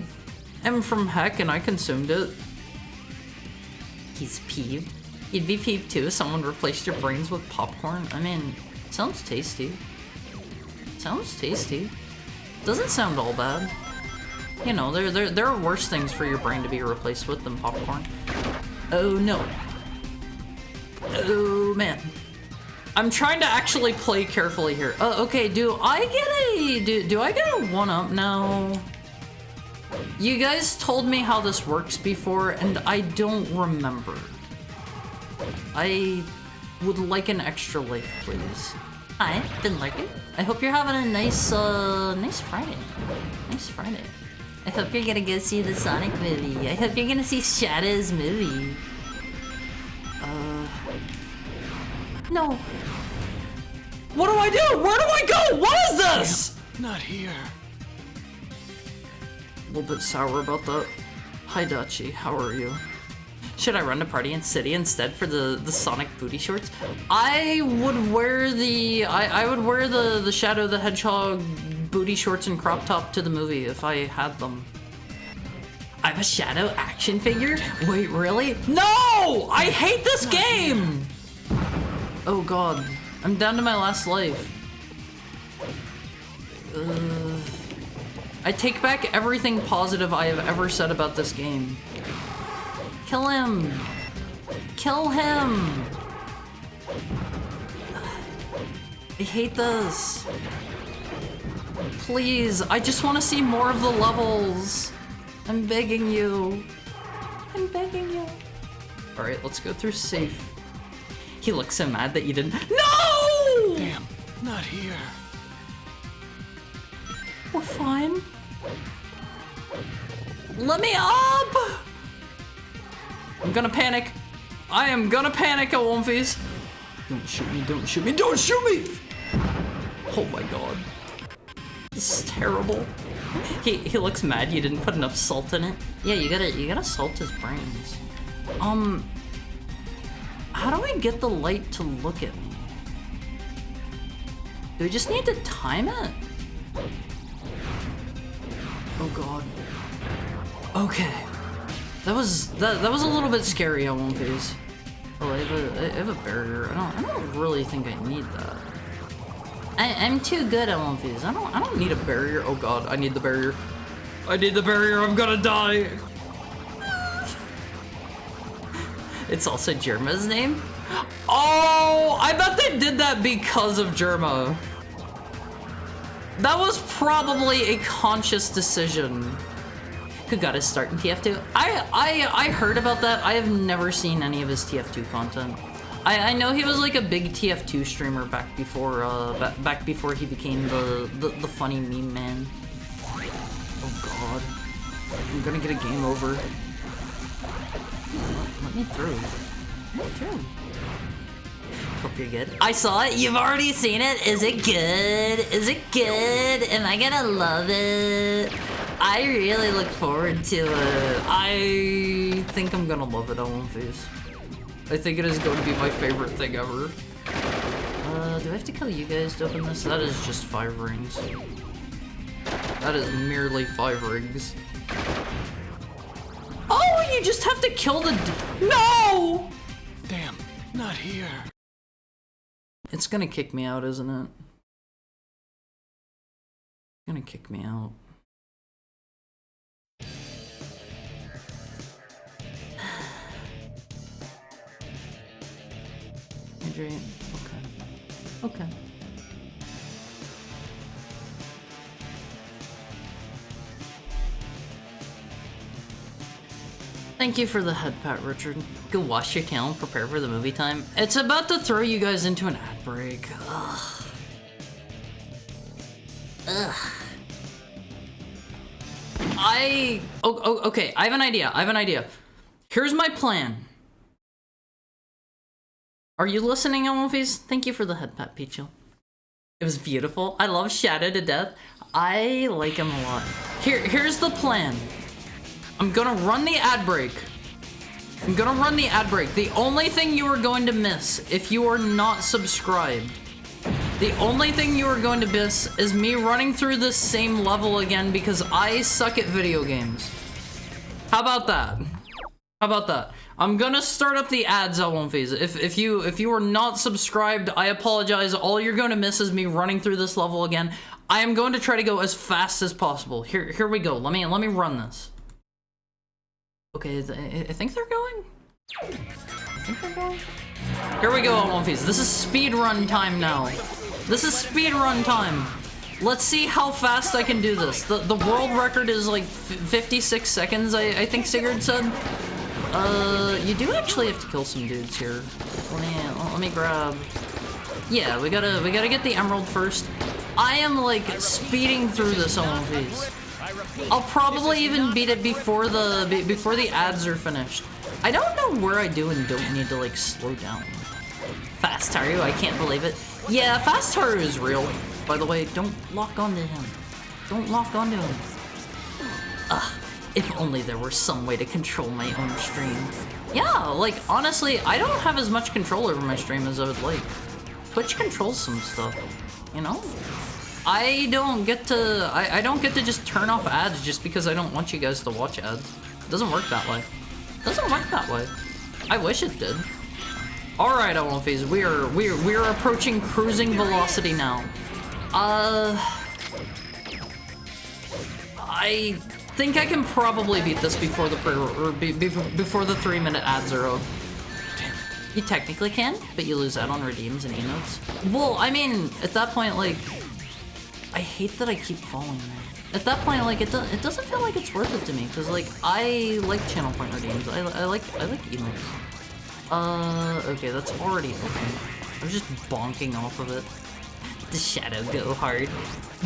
am from heck and I consumed it. He's peeved. You'd be peeved too if someone replaced your brains with popcorn. I mean, sounds tasty. Sounds tasty. Doesn't sound all bad. You know, there are worse things for your brain to be replaced with than popcorn. Oh no. Oh man. I'm trying to actually play carefully here. Okay, do I get a 1-up now? You guys told me how this works before, and I don't remember. I would like an extra life, please. Hi, been lurking. I hope you're having a nice Friday. Nice Friday. I hope you're gonna go see the Sonic movie. I hope you're gonna see Shadow's movie. No. What do I do? Where do I go? What is this? Not here. A little bit sour about that. Hi, Dachi. How are you? Should I run to Party in City instead for the Sonic booty shorts? I would wear the the Shadow the Hedgehog booty shorts and crop top to the movie if I had them. I have a Shadow action figure? Wait, really? No! I hate this game! Oh god. I'm down to my last life. I take back everything positive I have ever said about this game. Kill him! Kill him! I hate this. Please, I just want to see more of the levels. I'm begging you. I'm begging you. Alright, let's go through safe. He looks so mad that you didn't— No! Damn, not here. We're fine. Let me up! I'm gonna panic. I am gonna panic, Awomfies. Don't shoot me, don't shoot me, don't shoot me! Oh my god. This is terrible. He looks mad you didn't put enough salt in it. Yeah, you gotta salt his brains. How do I get the light to look at me? Do we just need to time it? Oh god. Okay. That was a little bit scary, Awomfies. Oh, I have a barrier. I don't really think I need that. I'm too good at Awomfies. I don't need a barrier. Oh god, I need the barrier. I need the barrier, I'm gonna die. It's also Germa's name? Oh, I bet they did that because of Germa. That was probably a conscious decision. Who got his start in TF2? I heard about that. I have never seen any of his TF2 content. I know he was like a big TF2 streamer back before he became the funny meme man. Oh god. I'm gonna get a game over. Let me through. Let me through. Hope you're good. I saw it. You've already seen it. Is it good? Is it good? Am I gonna love it? I really look forward to it. I think I'm gonna love it, Awomfies. I think it is going to be my favorite thing ever. Do I have to kill you guys to open this? That is just 5 rings. That is merely 5 rings. Oh, you just have to kill the No! Damn, not here. It's gonna kick me out, isn't it? It's gonna kick me out. Hydrate. Okay. Okay. Thank you for the head pat, Richard. Go wash your tail and prepare for the movie time. It's about to throw you guys into an ad break. Ugh. Ugh. Okay, I have an idea. Here's my plan. Are you listening, Awomfies? Thank you for the head pat, Pichu. It was beautiful. I love Shadow to death. I like him a lot. Here's the plan. I'm gonna run the ad break. The only thing you are going to miss if you are not subscribed, the only thing you are going to miss is me running through this same level again because I suck at video games. How about that? I'm gonna start up the ads, Awomfies. If you are not subscribed, I apologize. All you're going to miss is me running through this level again. I am going to try to go as fast as possible. Here we go. Let me run this. Okay, I think they're going. Here we go, Awomfies. This is speed run time now. This is speed run time. Let's see how fast I can do this. The world record is like 56 seconds, I think Sigurd said. You do actually have to kill some dudes here. Let me grab... Yeah, we gotta get the emerald first. I am like speeding through this OMVs. I'll probably even beat it before the ads are finished. I don't know where I do and don't need to like slow down. Fast Haru, I can't believe it. Yeah, Fast Haru is real. By the way, don't lock onto him. Don't lock onto him. Ugh, if only there were some way to control my own stream. Yeah, like, honestly, I don't have as much control over my stream as I would like. Twitch controls some stuff, you know? I don't get to just turn off ads just because I don't want you guys to watch ads. It doesn't work that way. It doesn't work that way. I wish it did. Alright, OMVs, we are approaching cruising velocity now. I think I can probably beat this before the before the 3-minute ads are up. You technically can, but you lose out on redeems and emotes. Well, I mean, at that point, like, I hate that I keep falling there. At that point, like, it doesn't feel like it's worth it to me, because, like, I like channel point redeems. I like emotes. Okay, that's already open. I'm just bonking off of it. The Shadow go hard.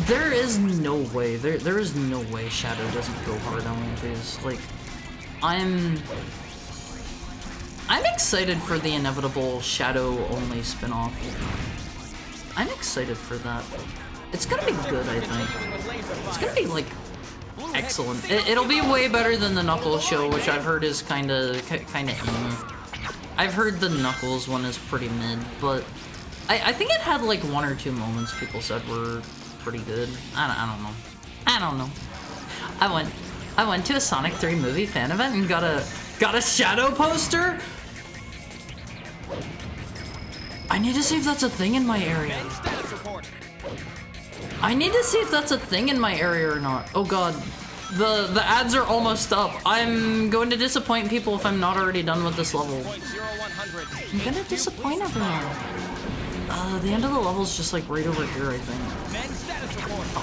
There is no way. There is no way Shadow doesn't go hard on one of these. Like, I'm excited for the inevitable Shadow-only spin-off. I'm excited for that. It's gonna be good, I think. It's gonna be, like, excellent. It'll be way better than the Knuckles show, which I've heard is kinda I've heard the Knuckles one is pretty mid, but I think it had like 1 or 2 moments people said were pretty good. I don't know. I went to a Sonic 3 movie fan event and got a Shadow poster. I need to see if that's a thing in my area. I need to see if that's a thing in my area or not. Oh god. The ads are almost up. I'm going to disappoint people if I'm not already done with this level. I'm gonna disappoint everyone. The end of the level is just like right over here, I think.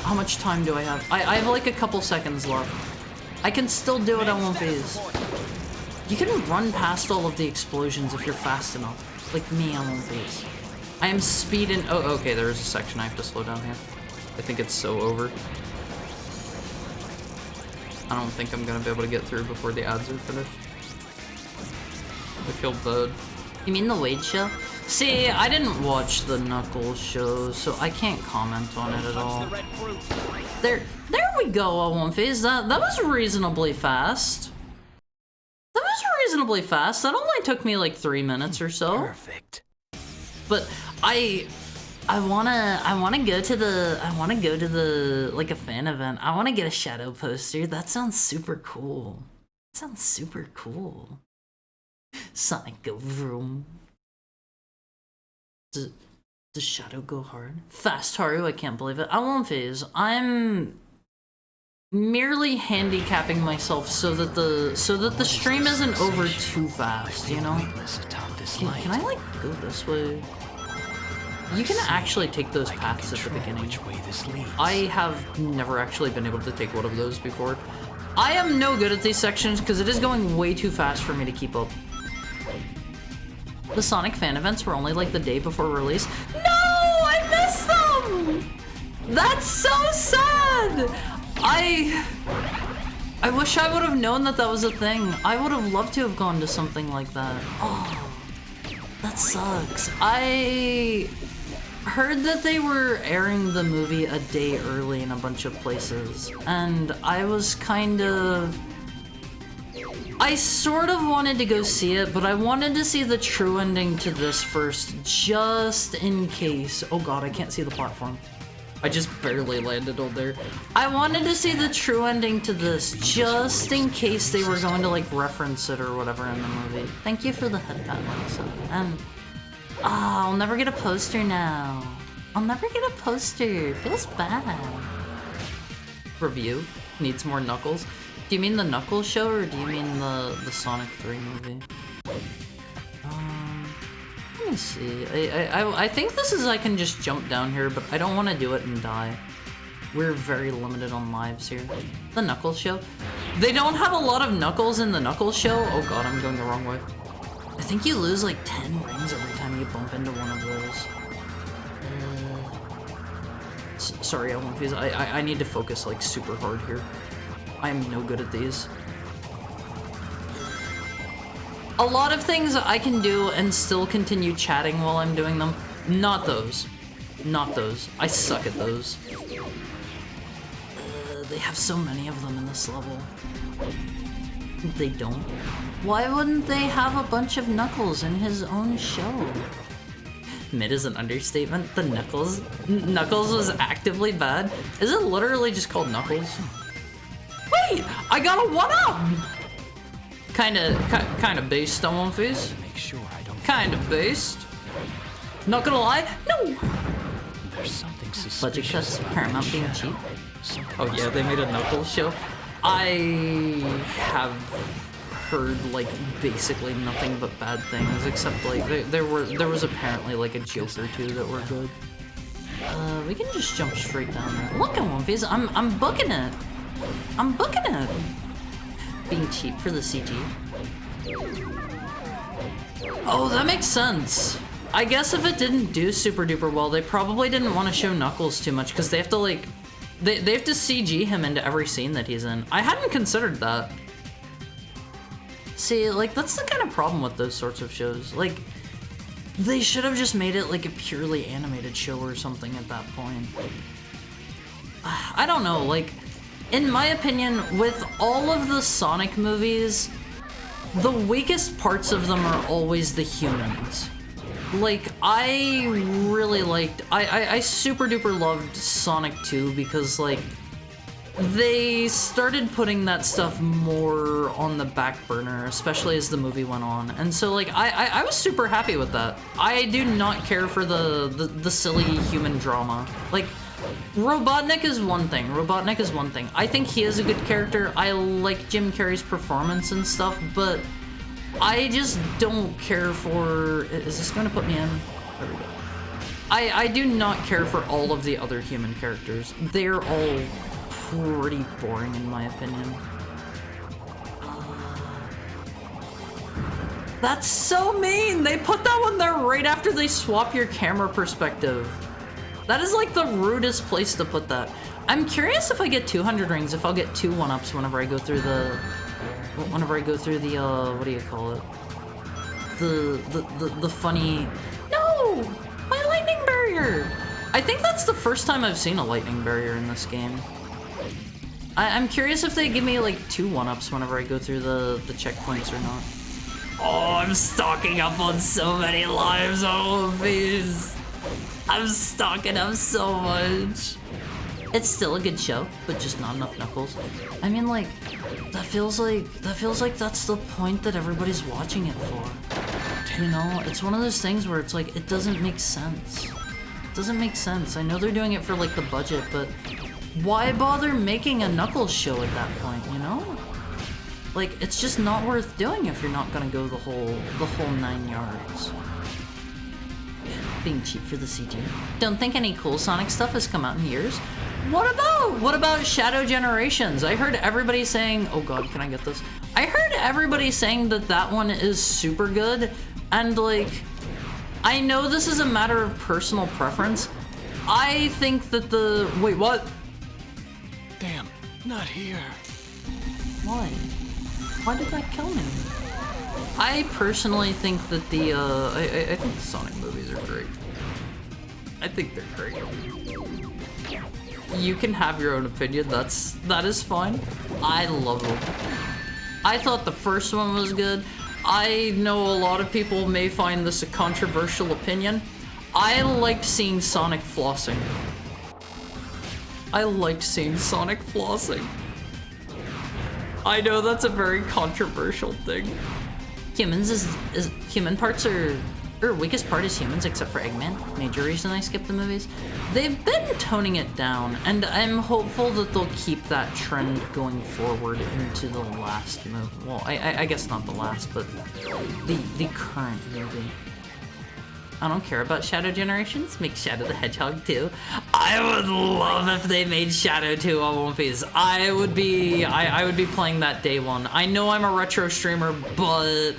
How much time do I have? I have like a couple seconds left. I can still do it on one phase. You can run past all of the explosions if you're fast enough. Like me on one phase. I am speeding. Oh, okay, there is a section I have to slow down here. I think it's so over. I don't think I'm gonna be able to get through before the ads are finished. I feel bad. You mean the Wade show? See, I didn't watch the Knuckles show, so I can't comment on it at all. There we go, One Phase. That was reasonably fast. That was reasonably fast. That only took me like 3 minutes or so. Perfect. But I wanna go to the like a fan event. I wanna get a Shadow poster. That sounds super cool. That sounds super cool. Sonic go vroom. Does Shadow go hard? Fast Haru, I can't believe it. I won't phase. I'm merely handicapping myself so that the stream isn't over too fast, you know? Can I like go this way? You can actually take those paths at the beginning. I have never actually been able to take one of those before. I am no good at these sections because it is going way too fast for me to keep up. The Sonic fan events were only like the day before release. No, I missed them! That's so sad! I wish I would have known that that was a thing. I would have loved to have gone to something like that. Oh, that sucks. I heard that they were airing the movie a day early in a bunch of places, and I was kind of... I sort of wanted to go see it, but I wanted to see the true ending to this first, just in case. Oh god, I can't see the platform. I just barely landed on there. I wanted to see the true ending to this, just in case they were going to like reference it or whatever in the movie. Thank you for the headband, Melissa. And I'll never get a poster now. I'll never get a poster. Feels bad. Review needs more Knuckles. Do you mean the Knuckles show or do you mean the Sonic 3 movie? Let me see. I think this is I can just jump down here, but I don't want to do it and die. We're very limited on lives here. The Knuckles show. They don't have a lot of Knuckles in the Knuckles show. Oh god, I'm going the wrong way. I think you lose like 10 rings every time you bump into one of those. Sorry, Elmonfuse. I need to focus like super hard here. I am no good at these. A lot of things I can do and still continue chatting while I'm doing them. Not those. Not those. I suck at those. They have so many of them in this level. They don't. Why wouldn't they have a bunch of Knuckles in his own show? Mid is an understatement. The Knuckles was actively bad. Is it literally just called Knuckles? Wait, I got a 1-up. Kinda based on One Piece. Make sure I don't. Kinda based. Not gonna lie, no. There's something suspicious. Budget cuts, about Paramount that being shadow. cheap. Something Oh yeah, they made a Knuckles show. I have heard like basically nothing but bad things, except like there was apparently like a joke or two that were good. We can just jump straight down there. Look at One Piece, I'm booking it. I'm booking it. Being cheap for the CG. Oh, that makes sense. I guess if it didn't do super duper well, they probably didn't want to show Knuckles too much because they have to like, they have to CG him into every scene that he's in. I hadn't considered that. See, like that's the kind of problem with those sorts of shows. Like, they should have just made it like a purely animated show or something at that point. I don't know, like, in my opinion, with all of the Sonic movies, the weakest parts of them are always the humans. Like, I really liked, I super duper loved Sonic 2 because, like, they started putting that stuff more on the back burner, especially as the movie went on. And so, like, I was super happy with that. I do not care for the silly human drama. Like, Robotnik is one thing. Robotnik is one thing. I think he is a good character. I like Jim Carrey's performance and stuff, but I just don't care for... Is this going to put me in? There we go. I do not care for all of the other human characters. They're all pretty boring in my opinion. That's so mean! They put that one there right after they swap your camera perspective. That is like the rudest place to put that. I'm curious if I get 200 rings, if I'll get 2 1-ups whenever I go through the... what do you call it? The funny... No! My lightning barrier! I think that's the first time I've seen a lightning barrier in this game. I'm curious if they give me like 2 1-ups whenever I go through the checkpoints or not. Oh, I'm stocking up on so many lives on One Piece. I'm stocking up so much. It's still a good show, but just not enough Knuckles. I mean, like, that feels like that's the point that everybody's watching it for. You know, it's one of those things where it's like, it doesn't make sense. It doesn't make sense. I know they're doing it for like the budget, but why bother making a Knuckles show at that point, you know? Like, it's just not worth doing if you're not gonna go the whole 9 yards. Being cheap for the CG. Don't think any cool Sonic stuff has come out in years. What about Shadow Generations? I heard everybody saying, oh god, can I get this? I heard everybody saying that one is super good, and like, I know this is a matter of personal preference. I think that wait, what? Damn, not here. Why? Why did that kill me? I personally think that I think the Sonic movies are great. I think they're great. You can have your own opinion, that is fine. I love them. I thought the first one was good. I know a lot of people may find this a controversial opinion. I liked seeing Sonic flossing. I liked seeing Sonic flossing. I know that's a very controversial thing. Humans human parts are, or weakest part is humans except for Eggman. Major reason I skipped the movies. They've been toning it down, and I'm hopeful that they'll keep that trend going forward into the last movie. Well, I guess not the last, but the current movie. I don't care about Shadow Generations. Make Shadow the Hedgehog 2. I would love if they made Shadow 2 on One Piece. I would be playing that day one. I know I'm a retro streamer, but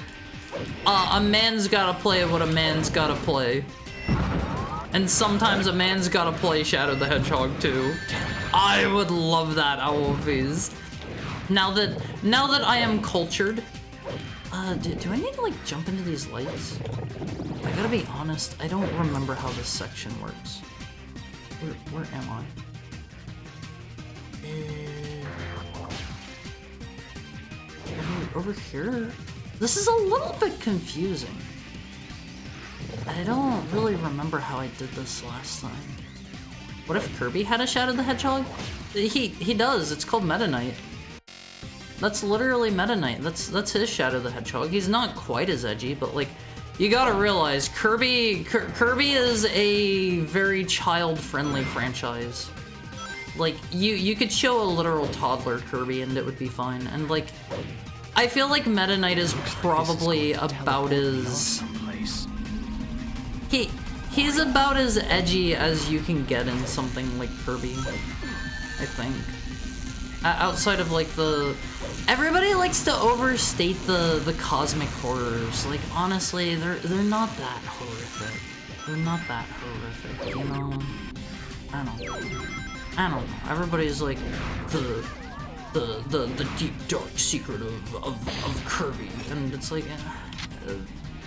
a man's gotta play what a man's gotta play. And sometimes a man's gotta play Shadow the Hedgehog 2. I would love that on One Piece. Now that I am cultured, do I need to like jump into these lights? I gotta be honest, I don't remember how this section works. Where am I? Over here? This is a little bit confusing. I don't really remember how I did this last time. What if Kirby had a Shadow the Hedgehog? He does, it's called Meta Knight. That's literally Meta Knight. That's his Shadow the Hedgehog. He's not quite as edgy, but like, you gotta realize Kirby is a very child-friendly franchise. Like, you could show a literal toddler Kirby and it would be fine. And like, I feel like Meta Knight is probably about as... He's about as edgy as you can get in something like Kirby, I think. Outside of like everybody likes to overstate the cosmic horrors. Like honestly, they're not that horrific. They're not that horrific, you know. I don't know. Everybody's like the deep dark secret of Kirby, and it's like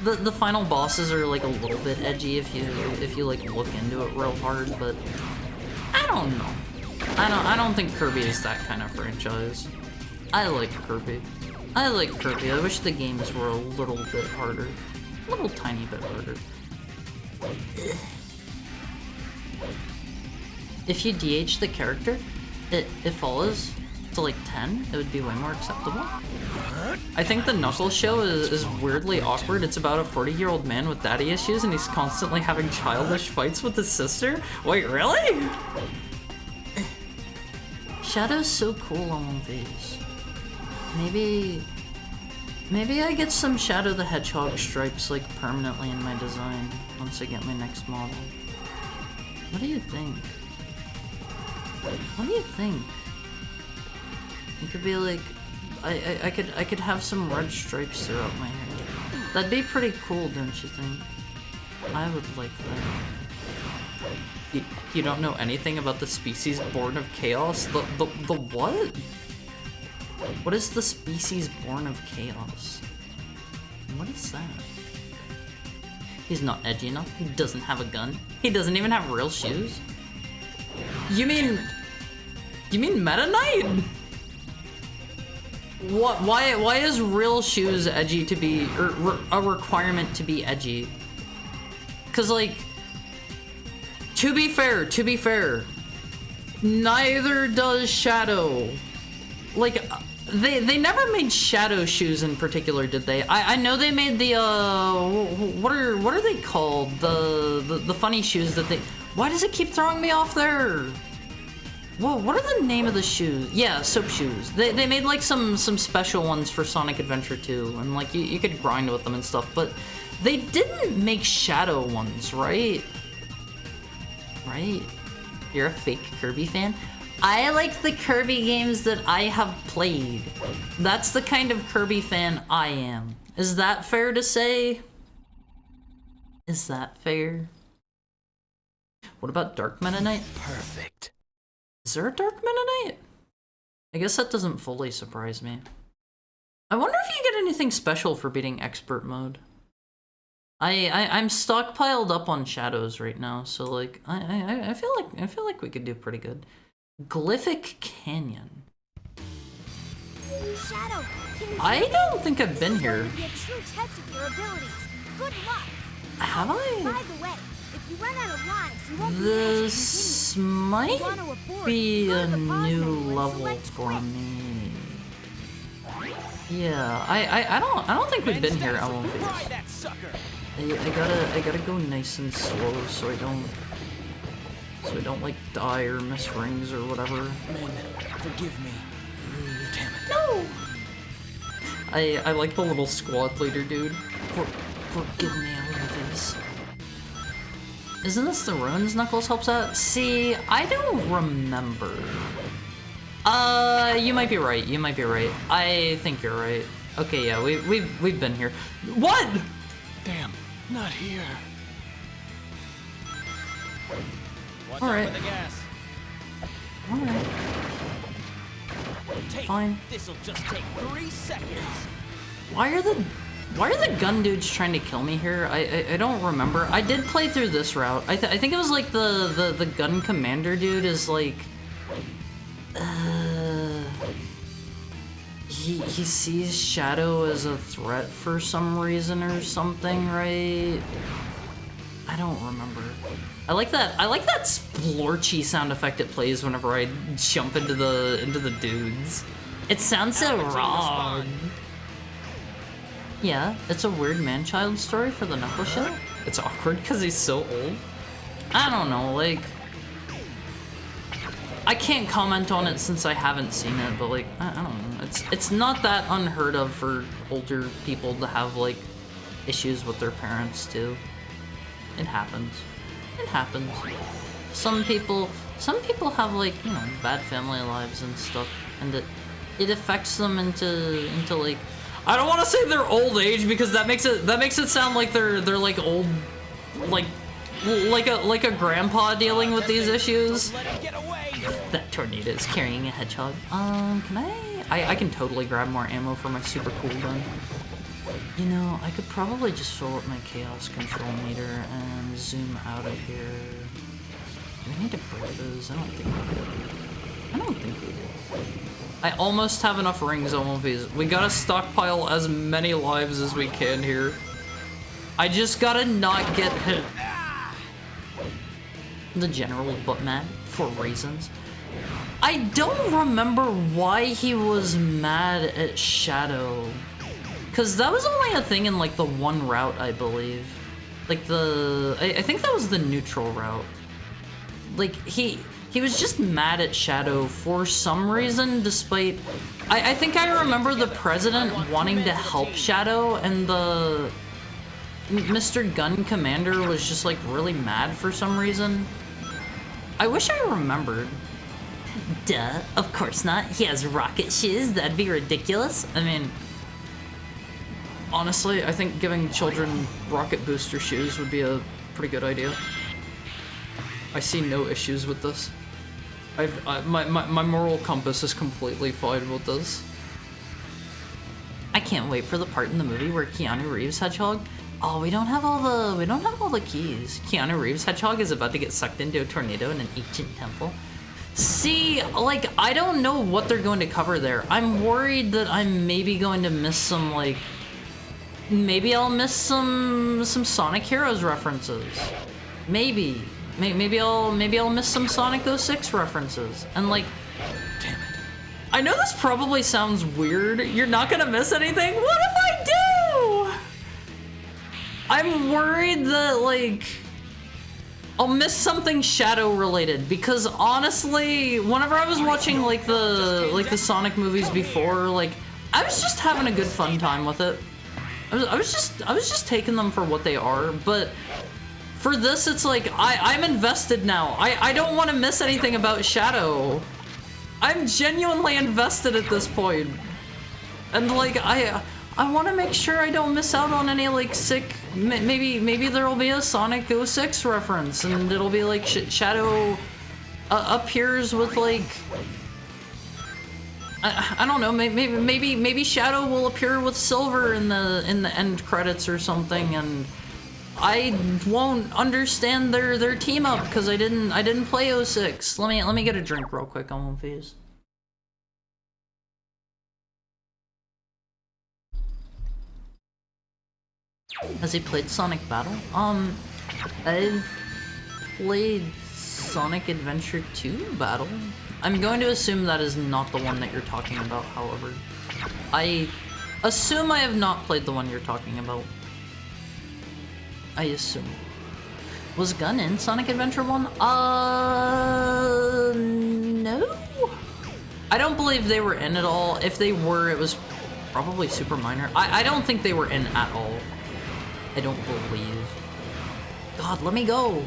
the final bosses are like a little bit edgy if you like look into it real hard, but I don't know. I don't think Kirby is that kind of franchise. I like Kirby. I wish the games were a little bit harder. A little tiny bit harder. If you DH the character, it follows to like 10, it would be way more acceptable. I think the Knuckles show is weirdly awkward. It's about a 40-year-old man with daddy issues and he's constantly having childish fights with his sister. Wait, really? Shadow's so cool on One Piece. Maybe I get some Shadow the Hedgehog stripes like permanently in my design once I get my next model. What do you think? What do you think? It could be like, I could have some red stripes throughout my hair. That'd be pretty cool, don't you think? I would like that. You don't know anything about the species born of chaos? The what? What is the species born of chaos? What is that? He's not edgy enough. He doesn't have a gun. He doesn't even have real shoes. You mean Meta Knight? What? Why is real shoes edgy to be, or a requirement to be edgy? Cause like, to be fair, neither does Shadow. Like, they never made Shadow shoes in particular, did they? I know they made the what are they called? The funny shoes that they. Why does it keep throwing me off there? Whoa, what are the name of the shoes? Yeah, soap shoes. They made like some special ones for Sonic Adventure 2, and like you could grind with them and stuff, but they didn't make Shadow ones, right? Right? You're a fake Kirby fan? I like the Kirby games that I have played. That's the kind of Kirby fan I am. Is that fair to say? Is that fair? What about Dark Meta Knight? Perfect. Is there a Dark Meta Knight? I guess that doesn't fully surprise me. I wonder if you get anything special for beating Expert Mode. I'm stockpiled up on shadows right now, so like I feel like we could do pretty good. Glyphic Canyon. Shadow, I don't think I've been here. Be a true test of your abilities. Good luck. Have I? By the way, if you run out of lives, you won't This might be a new level for me. Yeah, I don't think we've been here. I won't be. I gotta go nice and slow so I don't like die or miss rings or whatever. Men, forgive me. Damn it. No! I like the little squad leader dude. Forgive me, I love this. Isn't this the ruins Knuckles helps at? See, I don't remember. You might be right. You might be right. I think you're right. Okay, yeah, we've been here. What? Damn, not here. Watch All out right. for the gas. All right. Fine. This'll just take 3 seconds. Why are the gun dudes trying to kill me here? I don't remember. I did play through this route. I think it was like the gun commander dude is like he sees Shadow as a threat for some reason or something, right? I don't remember. I like that splorchy sound effect it plays whenever I jump into the dudes. It sounds so wrong. Yeah, it's a weird man-child story for the Knuckles show. It's awkward because he's so old. I don't know, like... I can't comment on it since I haven't seen it, but like, I don't know. It's not that unheard of for older people to have like issues with their parents too. It happens. It happens. Some people have like, you know, bad family lives and stuff, and it affects them into like, I don't want to say their old age because that makes it sound like they're like old, like a grandpa dealing with these issues. That tornado is carrying a hedgehog. Can I can totally grab more ammo for my super cool gun. You know, I could probably just fill up my chaos control meter and zoom out of here. Do I need to break those? I don't think we do. I almost have enough rings on one of these. We gotta stockpile as many lives as we can here. I just gotta not get hit. The general was butt mad for reasons. I don't remember why he was mad at Shadow. Cause that was only a thing in like the one route, I believe. Like I think that was the neutral route. Like he was just mad at Shadow for some reason, despite... I think I remember the president wanting to help Shadow, and the... Mr. Gun Commander was just like really mad for some reason. I wish I remembered. Duh, of course not. He has rocket shoes, that'd be ridiculous. I mean... Honestly, I think giving children rocket booster shoes would be a pretty good idea. I see no issues with this. My moral compass is completely fine with this. I can't wait for the part in the movie where Keanu Reeves Hedgehog. Oh, we don't have all the keys. Keanu Reeves Hedgehog is about to get sucked into a tornado in an ancient temple. See, like, I don't know what they're going to cover there. I'm worried that I'm maybe going to miss some, like... Maybe I'll miss some Sonic Heroes references. Maybe I'll miss some Sonic 06 references. And like, damn it. I know this probably sounds weird. You're not gonna miss anything? What if I do? I'm worried that like, I'll miss something Shadow related, because honestly, whenever I was watching like the Sonic movies before, like, I was just having a good fun time with it. I was just taking them for what they are, but for this, it's like, I'm invested now. I don't want to miss anything about Shadow. I'm genuinely invested at this point. And like, I want to make sure I don't miss out on any like sick, maybe there'll be a Sonic 06 reference, and it'll be like Shadow appears with like, I don't know, maybe Shadow will appear with Silver in the end credits or something, and I won't understand their team up because I didn't play 06. Let me get a drink real quick on one of these. Has he played Sonic Battle? I've played Sonic Adventure 2 Battle. I'm going to assume that is not the one that you're talking about, however. I assume I have not played the one you're talking about. I assume. Was Gun in Sonic Adventure 1? No? I don't believe they were in at all. If they were, it was probably super minor. I don't think they were in at all. I don't believe. God, let me go.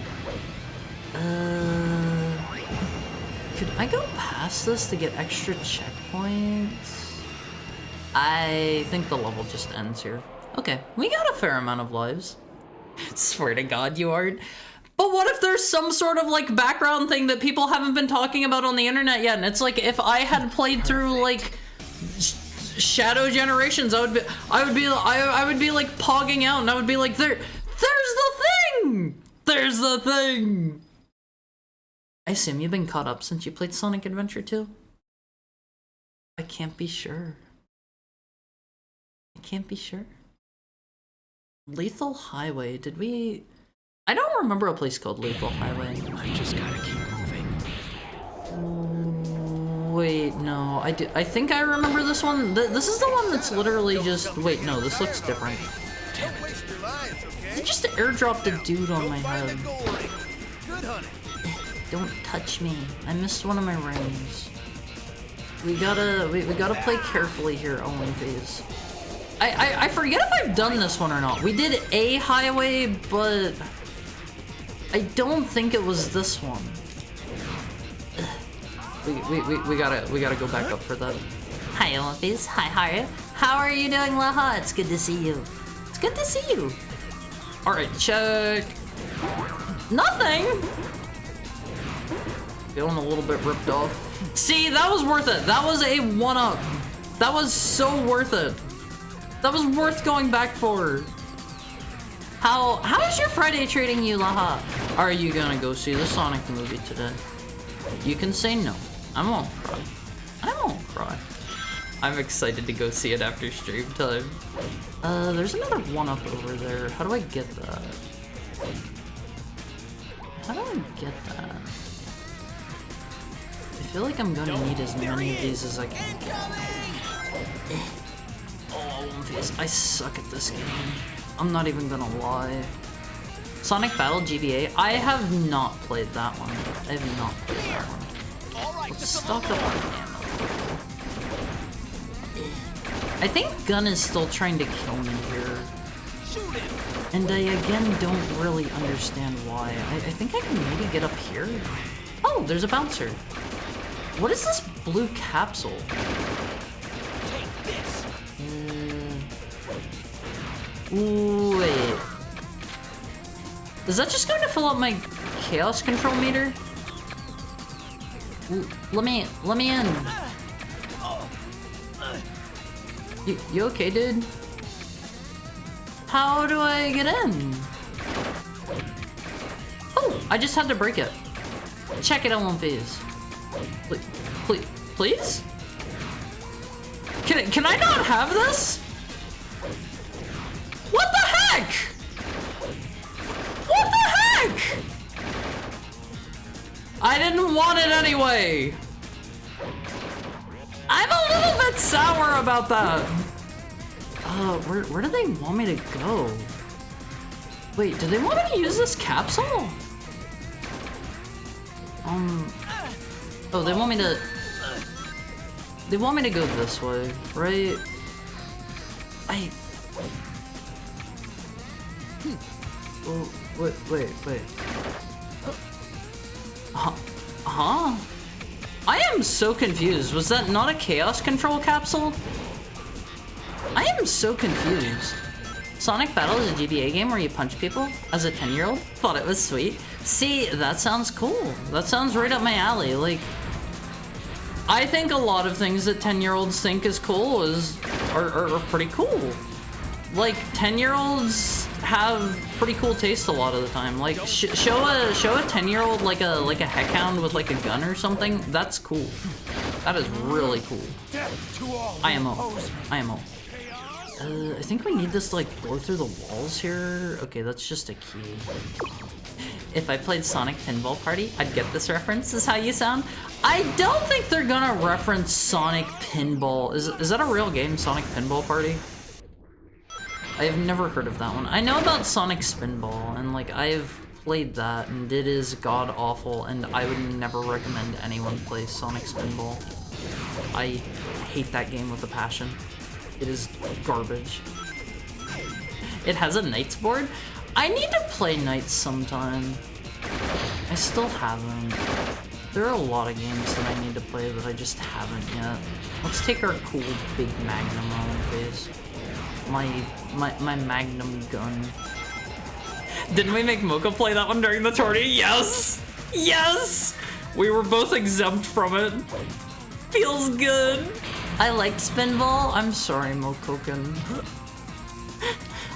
Could I go past this to get extra checkpoints? I think the level just ends here. Okay, we got a fair amount of lives. Swear to God, you aren't. But what if there's some sort of like background thing that people haven't been talking about on the internet yet? And it's like if I had played through like Shadow Generations, I would be like pogging out, and I would be like, there's the thing! There's the thing! I assume you've been caught up since you played Sonic Adventure 2? I can't be sure. I can't be sure. Lethal Highway, did we... I don't remember a place called Lethal Highway. I just gotta keep moving. Wait, no, I think I remember this one. This is the one that's literally just... Wait, no, this looks different. They just airdropped a dude on my head. Don't touch me. I missed one of my rings. We gotta play carefully here, Owen Phase. I forget if I've done this one or not. We did a highway, but I don't think it was this one. We gotta go back up for that. Hi, Olympies. Hi, Haru. How are you doing, Laha? It's good to see you. It's good to see you. Alright, check. Nothing! Feeling a little bit ripped off. See, that was worth it. That was a 1-up. That was so worth it. That was worth going back for. How is your Friday treating you, Laha? Are you gonna go see the Sonic movie today? You can say no. I won't cry. I won't cry. I'm excited to go see it after stream time. There's another 1-up over there. How do I get that? How do I get that? I feel like I'm gonna need as many of these as I can. Oh, I suck at this game. I'm not even gonna lie. Sonic Battle GBA? I have not played that one. I have not played that one. Let's stock up on ammo. I think Gun is still trying to kill me here. And I again don't really understand why. I think I can maybe get up here. Oh, there's a bouncer. What is this blue capsule? Wait. Is that just going to fill up my chaos control meter? Let me in. You okay, dude? How do I get in? Oh, I just had to break it. Check it out on Phase. Please? Can I not have this? What the heck? What the heck? I didn't want it anyway. I'm a little bit sour about that. Where do they want me to go? Wait, do they want me to use this capsule? Oh, they want me to... They want me to go this way, right? Oh, wait. Huh? I am so confused. Was that not a Chaos Control capsule? I am so confused. Sonic Battle is a GBA game where you punch people as a 10-year-old? Thought it was sweet. See, that sounds cool. That sounds right up my alley. Like, I think a lot of things that 10-year-olds think is cool are pretty cool. Like, 10-year-olds have pretty cool taste a lot of the time. Like, show a 10-year-old like a heckhound with like a gun or something. That's cool. That is really cool. IMO. I think we need this to like blow through the walls here. Okay, that's just a key. If I played Sonic Pinball Party, I'd get this reference, is how you sound. I don't think they're gonna reference Sonic Pinball. Is that a real game, Sonic Pinball Party? I've never heard of that one. I know about Sonic Spinball, and like I've played that, and it is god-awful, and I would never recommend anyone play Sonic Spinball. I hate that game with a passion. It is garbage. It has a Knights board? I need to play Knights sometime. I still haven't. There are a lot of games that I need to play that I just haven't yet. Let's take our cool big Magnum on, please. My Magnum gun. Didn't we make Mocha play that one during the tourney? Yes! Yes! We were both exempt from it. Feels good. I liked Spinball. I'm sorry, Mokoken.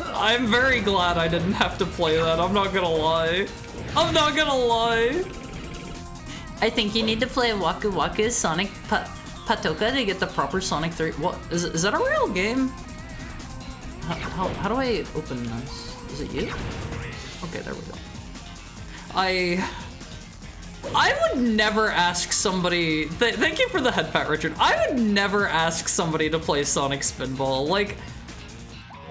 I'm very glad I didn't have to play that. I'm not gonna lie. I'm not gonna lie. I think you need to play Waku Waku Sonic Patoka to get the proper Sonic 3. What? Is that a real game? How do I open this? Is it you? Okay, there we go. I would never ask somebody... Thank you for the head pat, Richard. I would never ask somebody to play Sonic Spinball. Like,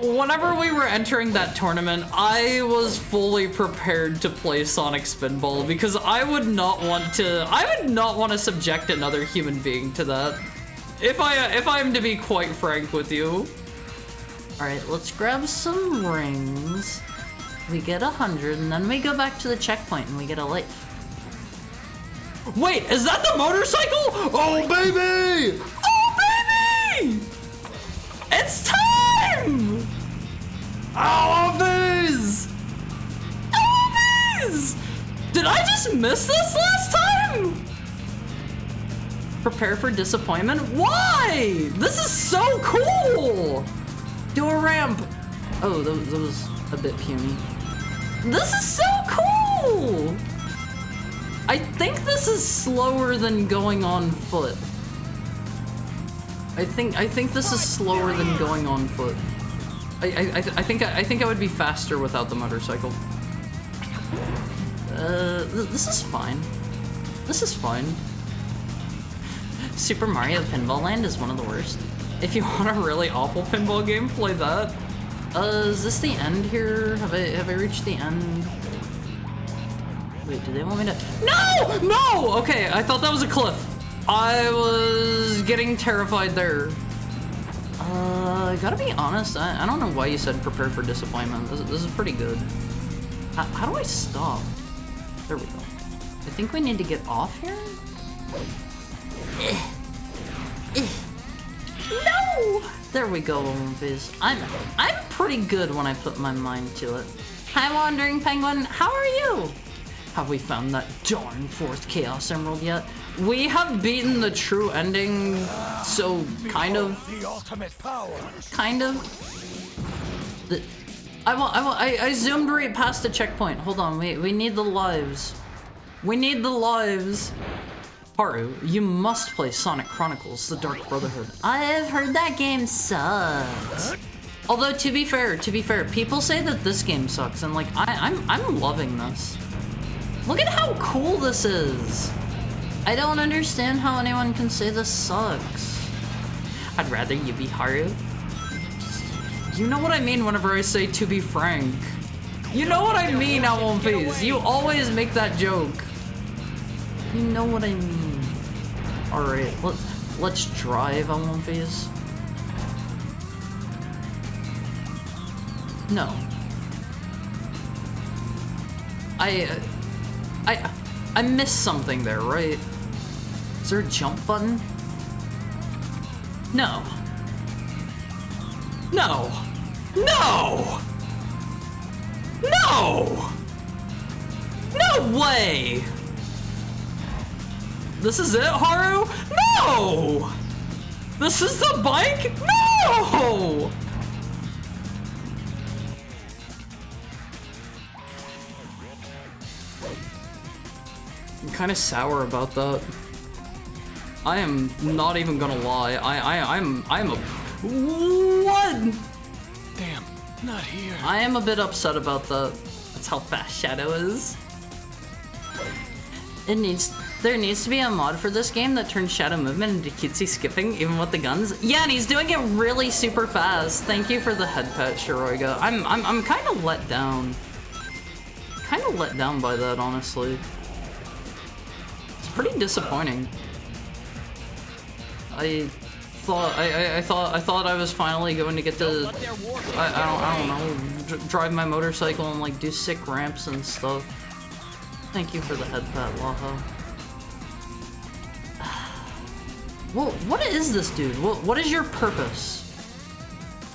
whenever we were entering that tournament, I was fully prepared to play Sonic Spinball because I would not want to subject another human being to that. If I'm to be quite frank with you. All right, let's grab some rings. We get 100, and then we go back to the checkpoint and we get a life. Wait, is that the motorcycle? Oh, baby! Oh, baby! It's time! Always! Always! Did I just miss this last time? Prepare for disappointment? Why? This is so cool! Do a ramp. Oh, that was a bit puny. This is so cool! I think this is slower than going on foot. I think this is slower than going on foot. I think I would be faster without the motorcycle. This is fine. This is fine. Super Mario Pinball Land is one of the worst. If you want a really awful pinball game, play that. Is this the end here? Have I reached the end? Wait, do they want me to? No! No! Okay, I thought that was a cliff. I was getting terrified there. I gotta be honest, I don't know why you said prepare for disappointment. This is pretty good. How do I stop? There we go. I think we need to get off here? No! There we go, Viz. I'm pretty good when I put my mind to it. Hi, Wandering Penguin. How are you? Have we found that darn 4th Chaos Emerald yet? We have beaten the true ending, so kind of. The ultimate power. Kind of. I zoomed right past the checkpoint. Hold on, we need the lives. We need the lives. Haru, you must play Sonic Chronicles: The Dark Brotherhood. I've heard that game sucks. Although to be fair, people say that this game sucks, and like I'm loving this. Look at how cool this is. I don't understand how anyone can say this sucks. I'd rather you be Haru. You know what I mean whenever I say to be frank. You know what I mean, Owl Face. You always make that joke. You know what I mean. Alright, let's drive, Owl Face. No. I missed something there, right? Is there a jump button? No. No! No! No! No way! This is it, Haru? No! This is the bike? No! I'm kind of sour about that. I am not even gonna lie. I'm a... What? Damn, not here. I am a bit upset about that. That's how fast Shadow is. There needs to be a mod for this game that turns Shadow movement into cutesy skipping, even with the guns. Yeah, and he's doing it really super fast. Thank you for the head pet, Shiroiga. I'm kind of let down. Kind of let down by that, honestly. It's pretty disappointing. I thought I was finally going to get to I don't know, drive my motorcycle and like do sick ramps and stuff. Thank you for the head pat, Laho. Well, what is this dude? What is your purpose?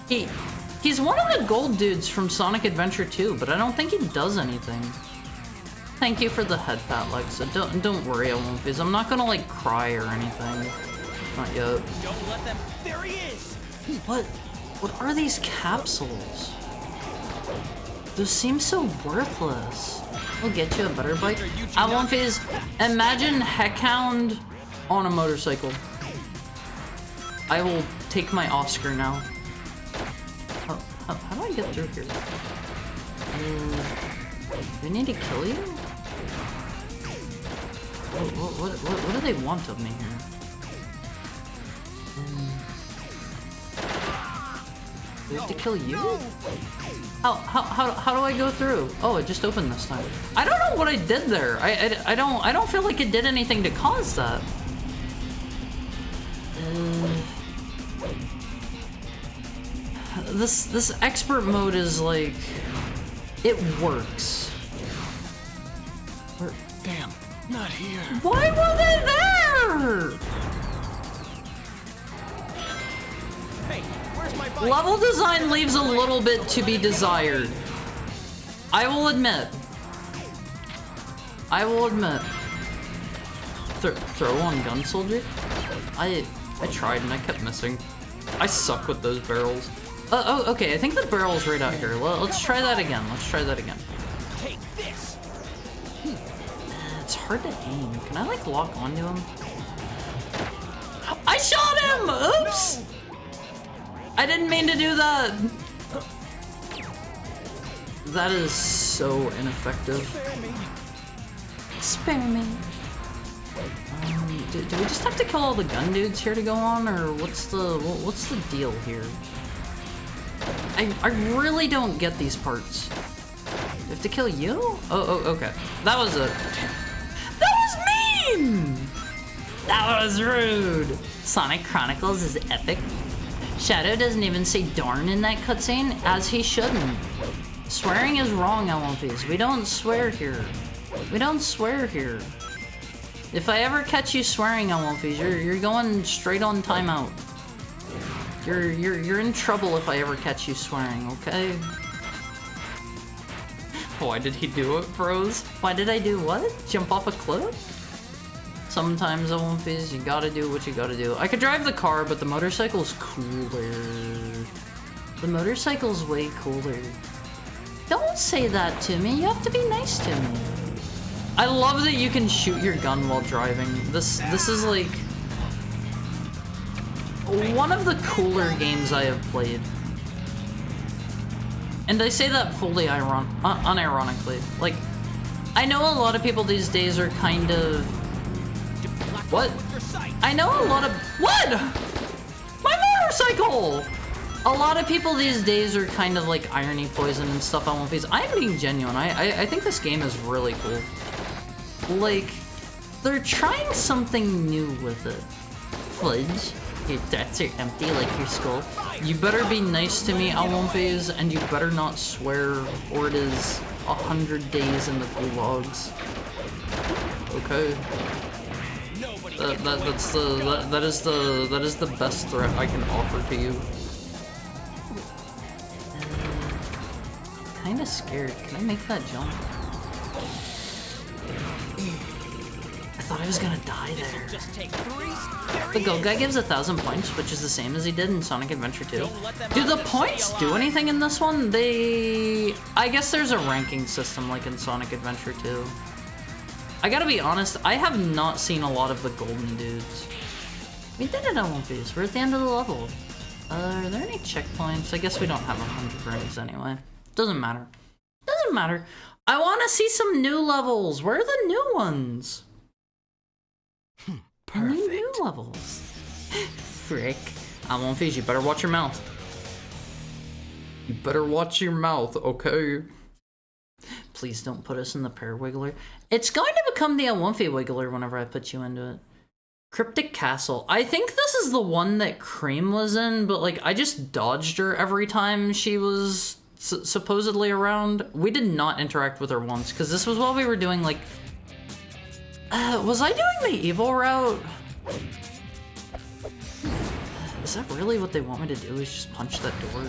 He's one of the gold dudes from Sonic Adventure 2, but I don't think he does anything. Thank you for the head pat, Lexa. Don't worry, I won't, because I'm not gonna like cry or anything. Not yet. Don't let them. There he is. What are these capsules? Those seem so worthless. We'll get you a better bike. I won't, because imagine Heckhound on a motorcycle. I will take my Oscar now. How do I get through here? They need to kill you? What do they want of me here? Do we have to kill you? How do I go through? Oh, it just opened this time. I don't know what I did there. I don't feel like it did anything to cause that. This expert mode is like, it works. Damn, not here. Why were they there? Hey, where's my bike? Level design leaves a little bit to be desired. I will admit. Throw on gun soldier? I tried and I kept missing. I suck with those barrels. Oh, okay, I think the barrel's right out here. Let's try that again. Take this. It's hard to aim. Can I like lock onto him? I shot him! Oops! I didn't mean to do that. That is so ineffective. Spare me. Do we just have to kill all the gun dudes here to go on, or what's the deal here? I really don't get these parts. We have to kill you? Oh, okay. That was mean! That was rude! Sonic Chronicles is epic. Shadow doesn't even say darn in that cutscene, as he shouldn't. Swearing is wrong, LMPs. We don't swear here. If I ever catch you swearing, LMPs, you're going straight on timeout. You're in trouble if I ever catch you swearing, okay? Why did he do it, bros? Why did I do what? Jump off a cliff? Sometimes, LMPs, you gotta do what you gotta do. I could drive the car, but the motorcycle's cooler. The motorcycle's way cooler. Don't say that to me. You have to be nice to me. I love that you can shoot your gun while driving. This is like one of the cooler games I have played. And I say that fully unironically. Like, I know a lot of people these days are kind of... What? I know a lot of... What? My motorcycle! A lot of people these days are kind of like irony poison and stuff on One Piece. I'm being genuine. I think this game is really cool. Like, they're trying something new with it. Fudge, your threats are empty like your skull. You better be nice to me, Alwonphase, and you better not swear, or it is 100 days in the gulags. Okay. That is the best threat I can offer to you. Kinda scared. Can I make that jump? I thought I was gonna die there. The Gold Guy gives 1,000 points, which is the same as he did in Sonic Adventure 2. Do the points do anything in this one? I guess there's a ranking system like in Sonic Adventure 2. I gotta be honest, I have not seen a lot of the golden dudes. We did it on One Piece. We're at the end of the level. Are there any checkpoints? I guess we don't have 100 rings anyway. Doesn't matter. Doesn't matter. I want to see some new levels. Where are the new ones? Perfect. New levels. Frick. I'm on Fiji. You better watch your mouth. You better watch your mouth, okay? Please don't put us in the Parawiggler. It's going to become the Awumphy Wiggler whenever I put you into it. Cryptic Castle. I think this is the one that Cream was in, but like I just dodged her every time she was supposedly around. We did not interact with her once, because this was while we were doing like Was I doing the evil route? Is that really what they want me to do, is just punch that door?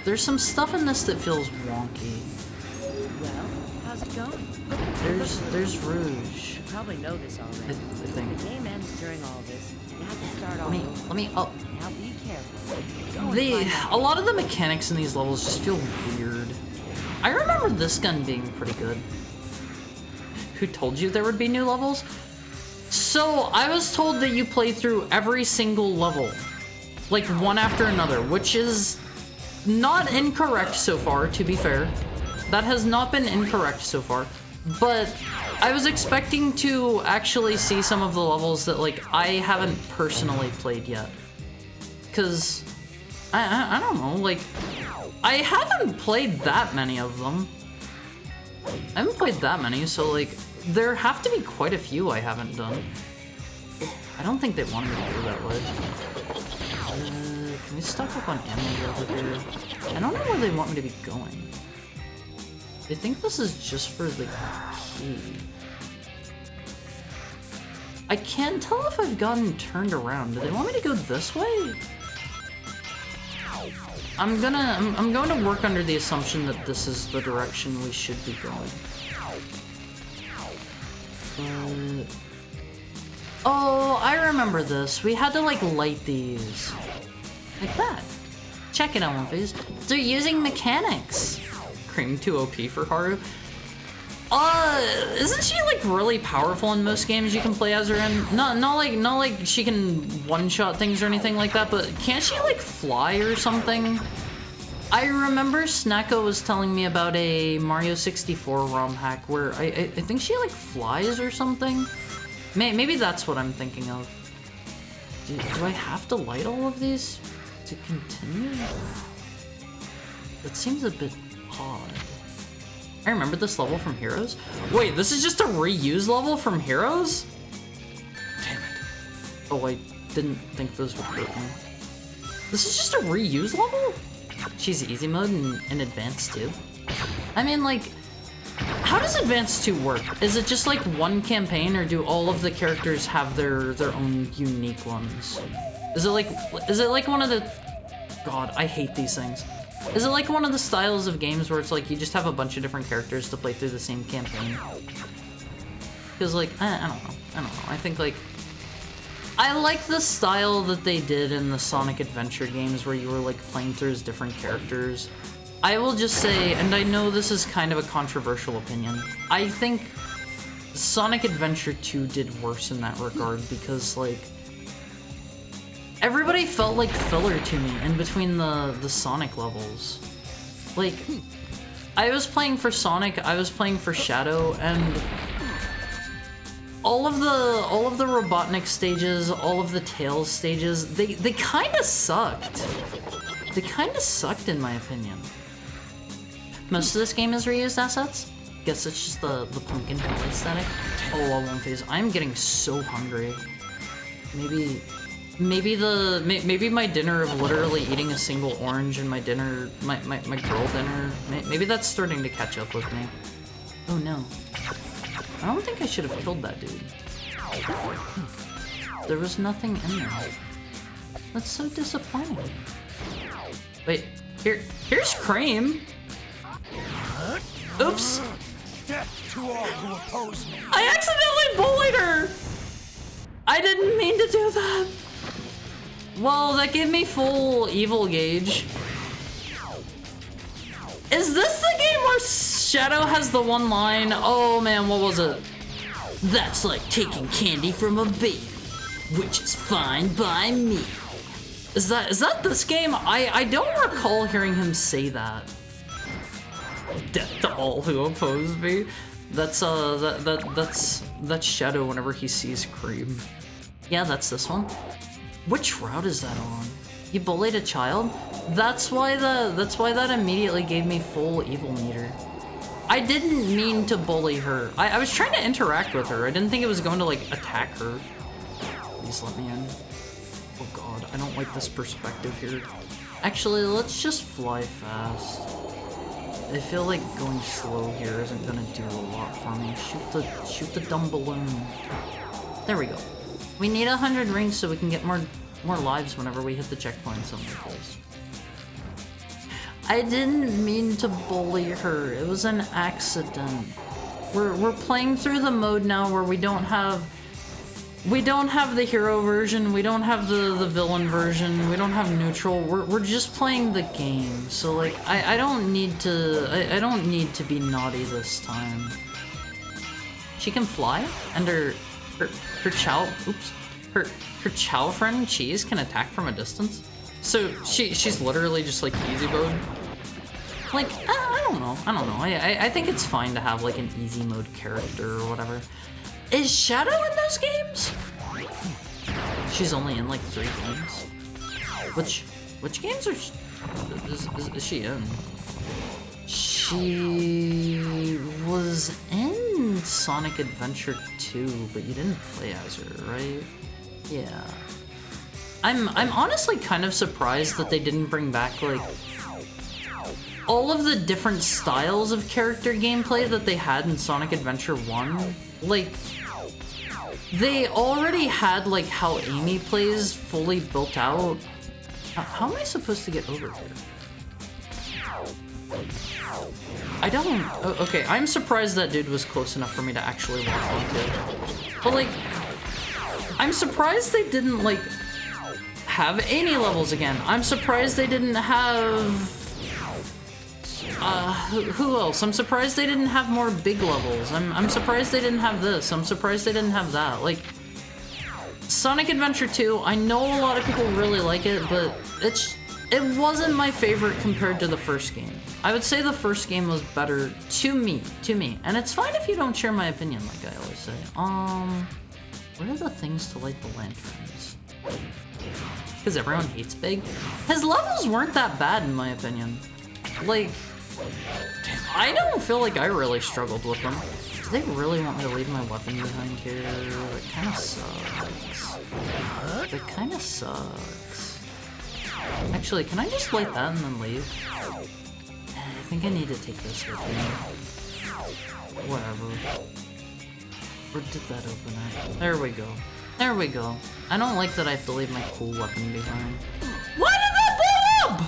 There's some stuff in this that feels wonky. Well, how's it going? There's Rouge. You probably know this already. I think. The game ends during all this. You have to start all over. Let me, oh. Now be careful. Go and find out. A lot of the mechanics in these levels just feel weird. I remember this gun being pretty good. Who told you there would be new levels? So, I was told that you play through every single level. Like, one after another, which is not incorrect so far, to be fair. That has not been incorrect so far. But I was expecting to actually see some of the levels that, like, I haven't personally played yet. Because, I don't know, like, I haven't played that many of them. I haven't played that many, so, like, there have to be quite a few I haven't done. I don't think they wanted me to go that way. Can we stock up on ammo over here? I don't know where they want me to be going. I think this is just for the key. I can't tell if I've gotten turned around. Do they want me to go this way? I'm going to work under the assumption that this is the direction we should be going. Oh, I remember this. We had to, like, light these. Like that. Check it out, One Phase. They're using mechanics. Cream too OP for Haru. Isn't she, like, really powerful in most games you can play as her in? Not like she can one-shot things or anything like that, but can't she, like, fly or something? I remember Snacko was telling me about a Mario 64 ROM hack where I think she, like, flies or something? Maybe that's what I'm thinking of. Do I have to light all of these to continue? That seems a bit odd. I remember this level from Heroes. Wait, this is just a reuse level from Heroes? Damn it. Oh, I didn't think those would hurt me. This is just a reuse level? She's easy mode and advanced too. I mean, like, how does advanced 2 work? Is it just like one campaign, or do all of the characters have their own unique ones? Is it like one of the... God, I hate these things. Is it like one of the styles of games where it's like you just have a bunch of different characters to play through the same campaign? Because, like, I don't know. I think, like, I like the style that they did in the Sonic Adventure games where you were, like, playing through as different characters. I will just say, and I know this is kind of a controversial opinion, I think Sonic Adventure 2 did worse in that regard because, like, everybody felt like filler to me in between the Sonic levels. Like, I was playing for Sonic, I was playing for Shadow, and all of the Robotnik stages, all of the Tails stages, they kind of sucked. They kind of sucked in my opinion. Most of this game is reused assets. Guess it's just the pumpkin pie aesthetic. Oh, One Phase, I'm getting so hungry. Maybe my dinner of literally eating a single orange and my dinner, my girl dinner, maybe that's starting to catch up with me. Oh no. I don't think I should have killed that dude. There was nothing in there. That's so disappointing. Wait, here's Cream. Oops. Death to all who oppose me. I accidentally bullied her. I didn't mean to do that. Well, that gave me full evil gauge. Is this the game where Shadow has the one line? Oh man, what was it? That's like taking candy from a baby, which is fine by me. Is that this game? I don't recall hearing him say that. Death to all who oppose me. That's that's Shadow whenever he sees Cream. Yeah, that's this one. Which route is that on? You bullied a child? That's why that immediately gave me full evil meter. I didn't mean to bully her. I was trying to interact with her. I didn't think it was going to, like, attack her. Please let me in. Oh god, I don't like this perspective here. Actually, let's just fly fast. I feel like going slow here isn't gonna do a lot for me. Shoot the dumb balloon. There we go. We need 100 rings so we can get more lives whenever we hit the checkpoint someplace. I didn't mean to bully her. It was an accident. We're playing through the mode now where we don't have the hero version, we don't have the villain version, we don't have neutral. We're just playing the game. So like I don't need to be naughty this time. She can fly, and her chow friend Cheese can attack from a distance. So she's literally just like easy mode. Like I don't know. I think it's fine to have like an easy mode character or whatever. Is Shadow in those games? She's only in like 3 games. Which games is she in? She was in Sonic Adventure 2, but you didn't play as her, right? Yeah. I'm honestly kind of surprised that they didn't bring back like all of the different styles of character gameplay that they had in Sonic Adventure 1. Like, they already had like how Amy plays fully built out. How am I supposed to get over here? I don't... Oh, okay, I'm surprised that dude was close enough for me to actually walk onto. But like, I'm surprised they didn't like have any levels again. I'm surprised they didn't have... who else? I'm surprised they didn't have more big levels. I'm surprised they didn't have this. I'm surprised they didn't have that. Like, Sonic Adventure 2, I know a lot of people really like it, but it wasn't my favorite compared to the first game. I would say the first game was better to me. And it's fine if you don't share my opinion, like I always say. What are the things to light the lanterns? Because everyone hates Big. His levels weren't that bad in my opinion. Like, I don't feel like I really struggled with them. Do they really want me to leave my weapon behind here? That kind of sucks. That kind of sucks. Actually, can I just light that and then leave? I think I need to take this with me. Whatever. Or did that open it? There we go. There we go. I don't like that I have to leave my cool weapon behind. Why did that blow up?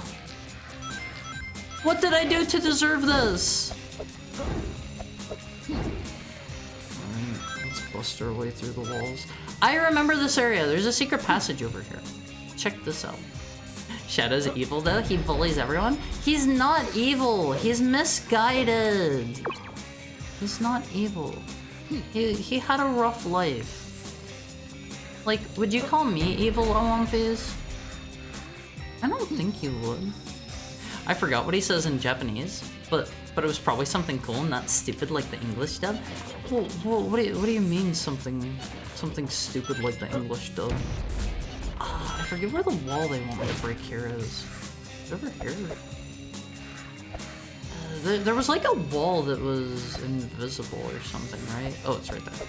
What did I do to deserve this? Alright, let's bust our way through the walls. I remember this area. There's a secret passage over here. Check this out. Shadow's evil though. He bullies everyone. He's not evil. He's misguided. He's not evil. He had a rough life. Like, would you call me evil, Omphis? I don't think you would. I forgot what he says in Japanese, but it was probably something cool and not stupid like the English dub. Well, what do you mean something stupid like the English dub? I forget where the wall they want me to break here is. It's over here. There was like a wall that was invisible or something, right? Oh, it's right there.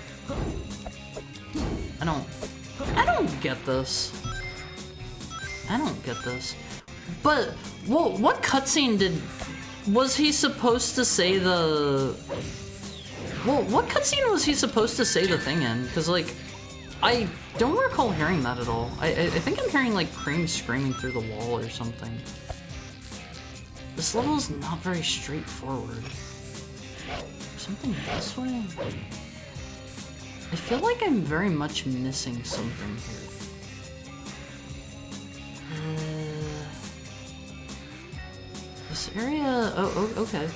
I don't get this. I don't get this. But what cutscene was he supposed to say the? Well, what cutscene was he supposed to say the thing in? Because like, I don't recall hearing that at all. I think I'm hearing like Cream screaming through the wall or something. This level is not very straightforward. Something this way? I feel like I'm very much missing something here. This area... Oh, okay.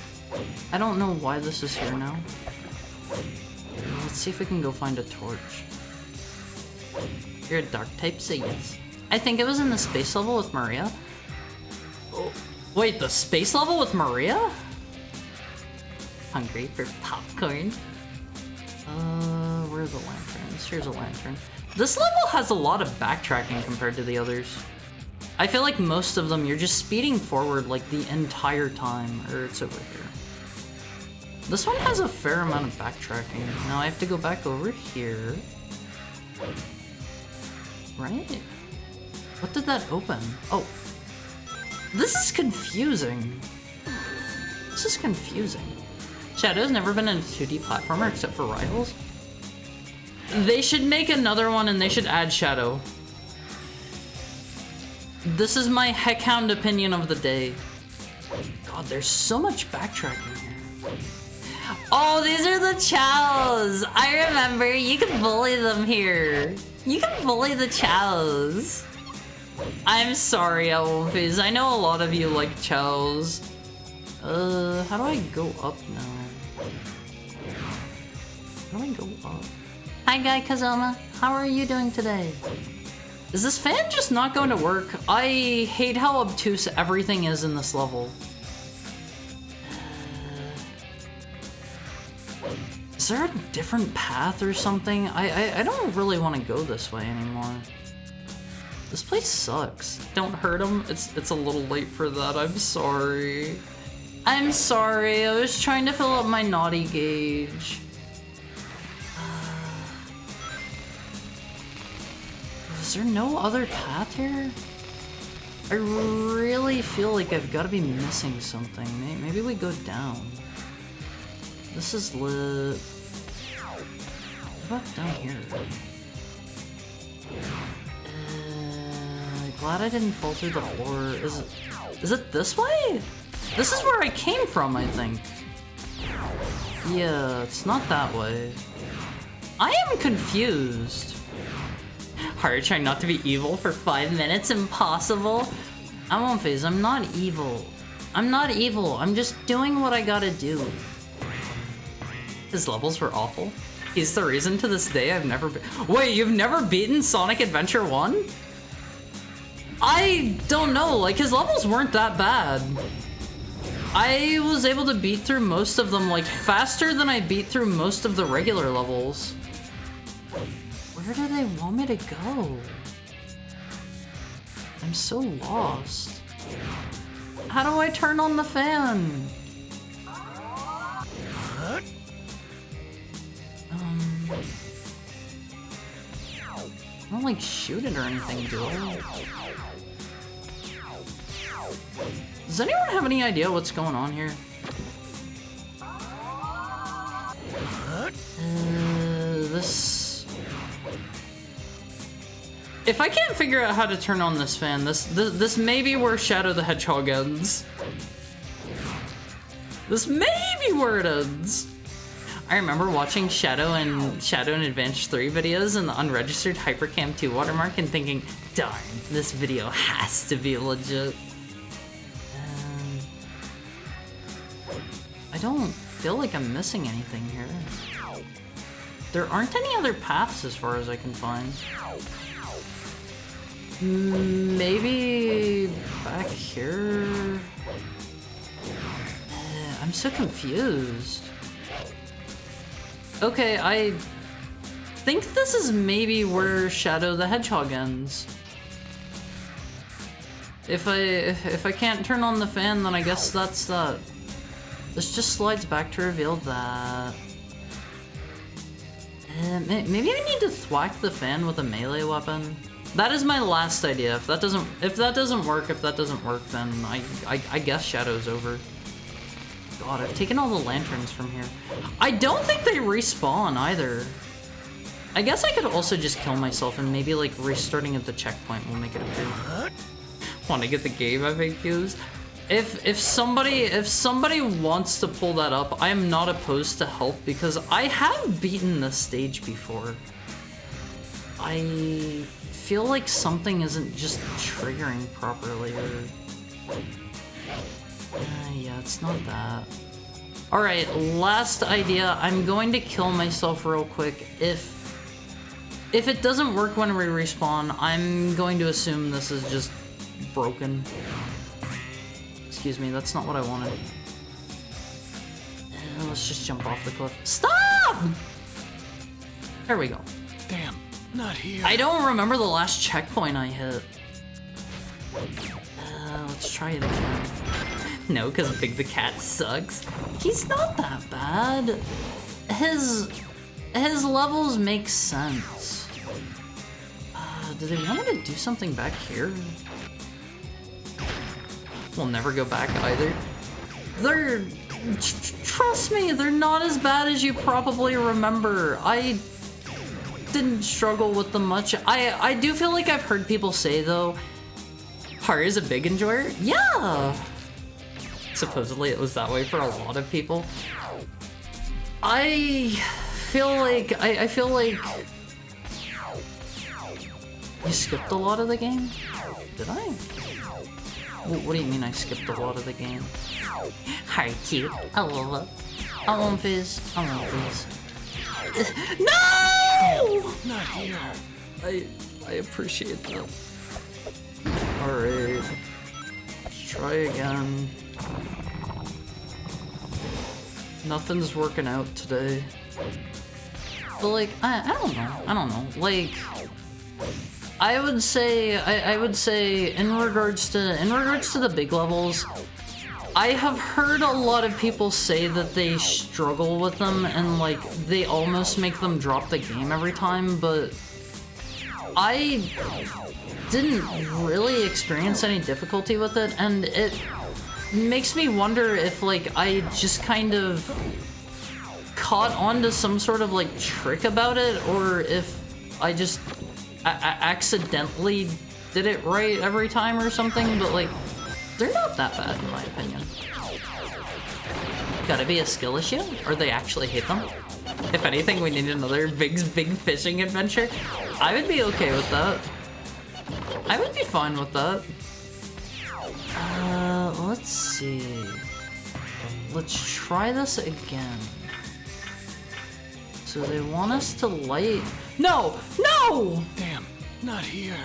I don't know why this is here now. Let's see if we can go find a torch. You're a dark type, so yes. I think it was in the space level with Maria. Oh, wait, the space level with Maria? Hungry for popcorn? Where are the lanterns? Here's a lantern. This level has a lot of backtracking compared to the others. I feel like most of them, you're just speeding forward like the entire time, or it's over here. This one has a fair amount of backtracking. Now I have to go back over here. Right? What did that open? Oh. This is confusing. This is confusing. Shadow's never been in a 2D platformer except for Rivals. They should make another one and they should add Shadow. This is my heckhound opinion of the day. God, there's so much backtracking here. Oh, these are the chows! I remember, you can bully them here. You can bully the chows. I'm sorry, Elvis. I know a lot of you like chows. How do I go up now? How do I go up? Hi, Guy Kazama. How are you doing today? Is this fan just not going to work? I hate how obtuse everything is in this level. Is there a different path or something? I don't really want to go this way anymore. This place sucks. Don't hurt him. It's a little late for that. I'm sorry. I'm sorry. I was trying to fill up my naughty gauge. Is there no other path here? I really feel like I've got to be missing something. Maybe we go down. This is lit. What about down here? Glad I didn't fall through the floor. Is it this way? This is where I came from, I think. Yeah, it's not that way. I am confused. Hard trying not to be evil for 5 minutes, impossible. I won't phase, I'm not evil. I'm not evil, I'm just doing what I gotta do. His levels were awful. He's the reason to this day I've never been— Wait, you've never beaten Sonic Adventure 1? I don't know, like his levels weren't that bad. I was able to beat through most of them like faster than I beat through most of the regular levels. Where do they want me to go? I'm so lost. How do I turn on the fan? I don't like shoot it or anything, do I? Does anyone have any idea what's going on here? This... If I can't figure out how to turn on this fan, this may be where Shadow the Hedgehog ends. This may be where it ends. I remember watching Shadow and Advance 3 videos and the unregistered Hypercam 2 watermark and thinking, darn, this video has to be legit. I don't feel like I'm missing anything here. There aren't any other paths as far as I can find. Maybe back here? I'm so confused. Okay, I think this is maybe where Shadow the Hedgehog ends. If I can't turn on the fan, then I guess that's that. This just slides back to reveal that. Maybe I need to thwack the fan with a melee weapon. That is my last idea. If that doesn't work, then I guess Shadow's over. God, I've taken all the lanterns from here. I don't think they respawn either. I guess I could also just kill myself and maybe like restarting at the checkpoint will make it appear. Want to get the game FAQs? If somebody wants to pull that up, I am not opposed to help because I have beaten this stage before. I feel like something isn't just triggering properly or... yeah, it's not that. Alright, last idea. I'm going to kill myself real quick. If it doesn't work when we respawn, I'm going to assume this is just broken. Excuse me, that's not what I wanted. Let's just jump off the cliff. Stop! There we go. Damn, not here. I don't remember the last checkpoint I hit. Let's try it again. No, because Big the Cat sucks. He's not that bad. His levels make sense. Do they want me to do something back here? We'll never go back either. Trust me, they're not as bad as you probably remember. I didn't struggle with them much. I do feel like I've heard people say, though, Hari is a big enjoyer. Yeah! Supposedly it was that way for a lot of people. I feel like you skipped a lot of the game? Did I? What do you mean I skipped a lot of the game? Hi, cute. I love it. I want fizz. I want fizz. No! Not here. I appreciate that. Alright. Let's try again. Nothing's working out today. But like, I don't know. Like, I would say in regards to the big levels, I have heard a lot of people say that they struggle with them and like they almost make them drop the game every time, but I didn't really experience any difficulty with it, and it makes me wonder if like I just kind of caught on to some sort of like trick about it, or if I just accidentally did it right every time or something, but like they're not that bad in my opinion. Gotta be a skill issue? Or they actually hate them? If anything, we need another big fishing adventure. I would be okay with that. I would be fine with that. Let's see. Let's try this again. So they want us to light... No! No! Damn, not here.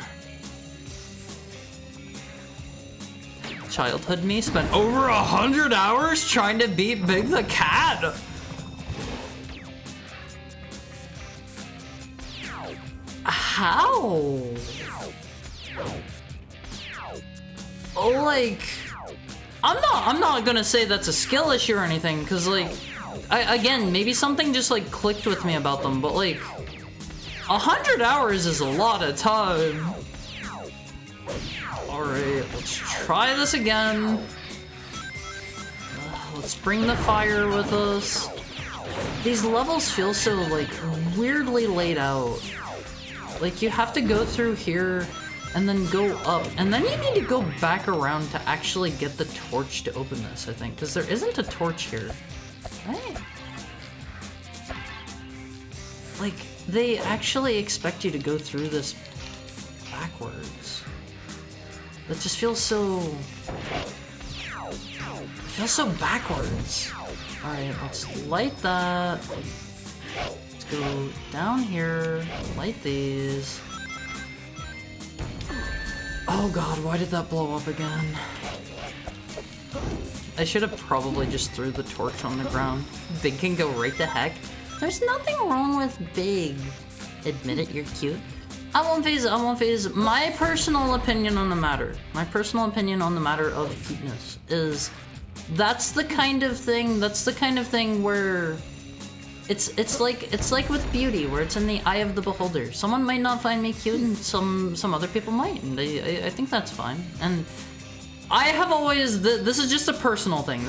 Childhood me spent over 100 hours trying to beat Big the Cat. How? Oh, like, I'm not gonna say that's a skill issue or anything, because like, again, maybe something just like clicked with me about them, but like, 100 hours is a lot of time. Alright, let's try this again. Let's bring the fire with us. These levels feel so, like, weirdly laid out. Like, you have to go through here and then go up, and then you need to go back around to actually get the torch to open this, I think, because there isn't a torch here. Right? Like, they actually expect you to go through this backwards. That just feels so... backwards. Alright, let's light that. Let's go down here, light these. Oh god, why did that blow up again? I should have probably just threw the torch on the ground. Big can go right to heck. There's nothing wrong with Big. Admit it, you're cute. I won't phase. My personal opinion on the matter of cuteness is that's the kind of thing where it's like with beauty, where it's in the eye of the beholder. Someone might not find me cute and some other people might, and I think that's fine. And I have always, this is just a personal thing.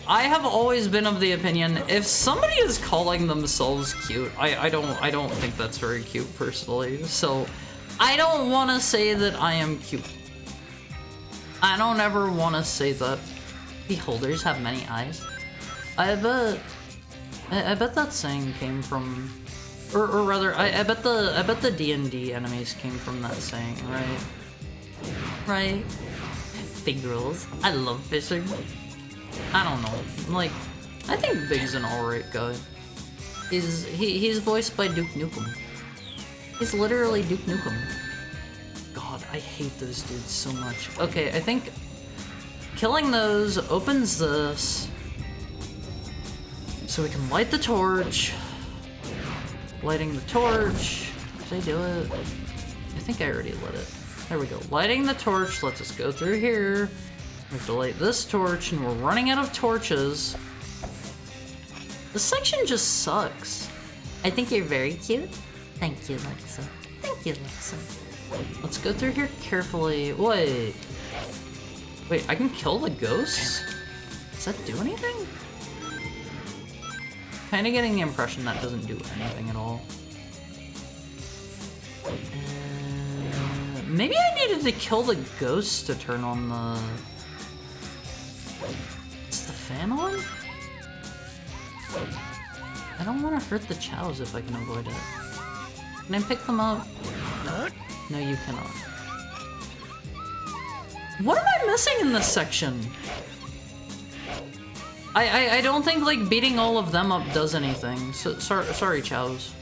I have always been of the opinion, if somebody is calling themselves cute, I don't think that's very cute personally. So I don't want to say that I am cute. I don't ever want to say that. Beholders have many eyes. I bet that saying came from, or rather, I bet the D&D enemies came from that saying, right? Right? Big rules. I love fishing. I don't know. Like, I think Big's an alright guy. He's voiced by Duke Nukem. He's literally Duke Nukem. God, I hate those dudes so much. Okay, I think killing those opens this. So we can light the torch. Lighting the torch. Did I do it? I think I already lit it. There we go. Lighting the torch lets us go through here. We have to light this torch, and we're running out of torches. This section just sucks. I think you're very cute. Thank you, Lexa. Thank you, Lexa. Let's go through here carefully. Wait, I can kill the ghosts? Does that do anything? Kind of getting the impression that doesn't do anything at all. Maybe I needed to kill the ghost to turn on the... Is the fan on? I don't want to hurt the chows if I can avoid it. Can I pick them up? No. No, you cannot. What am I missing in this section? I don't think like beating all of them up does anything. So, sorry, chows.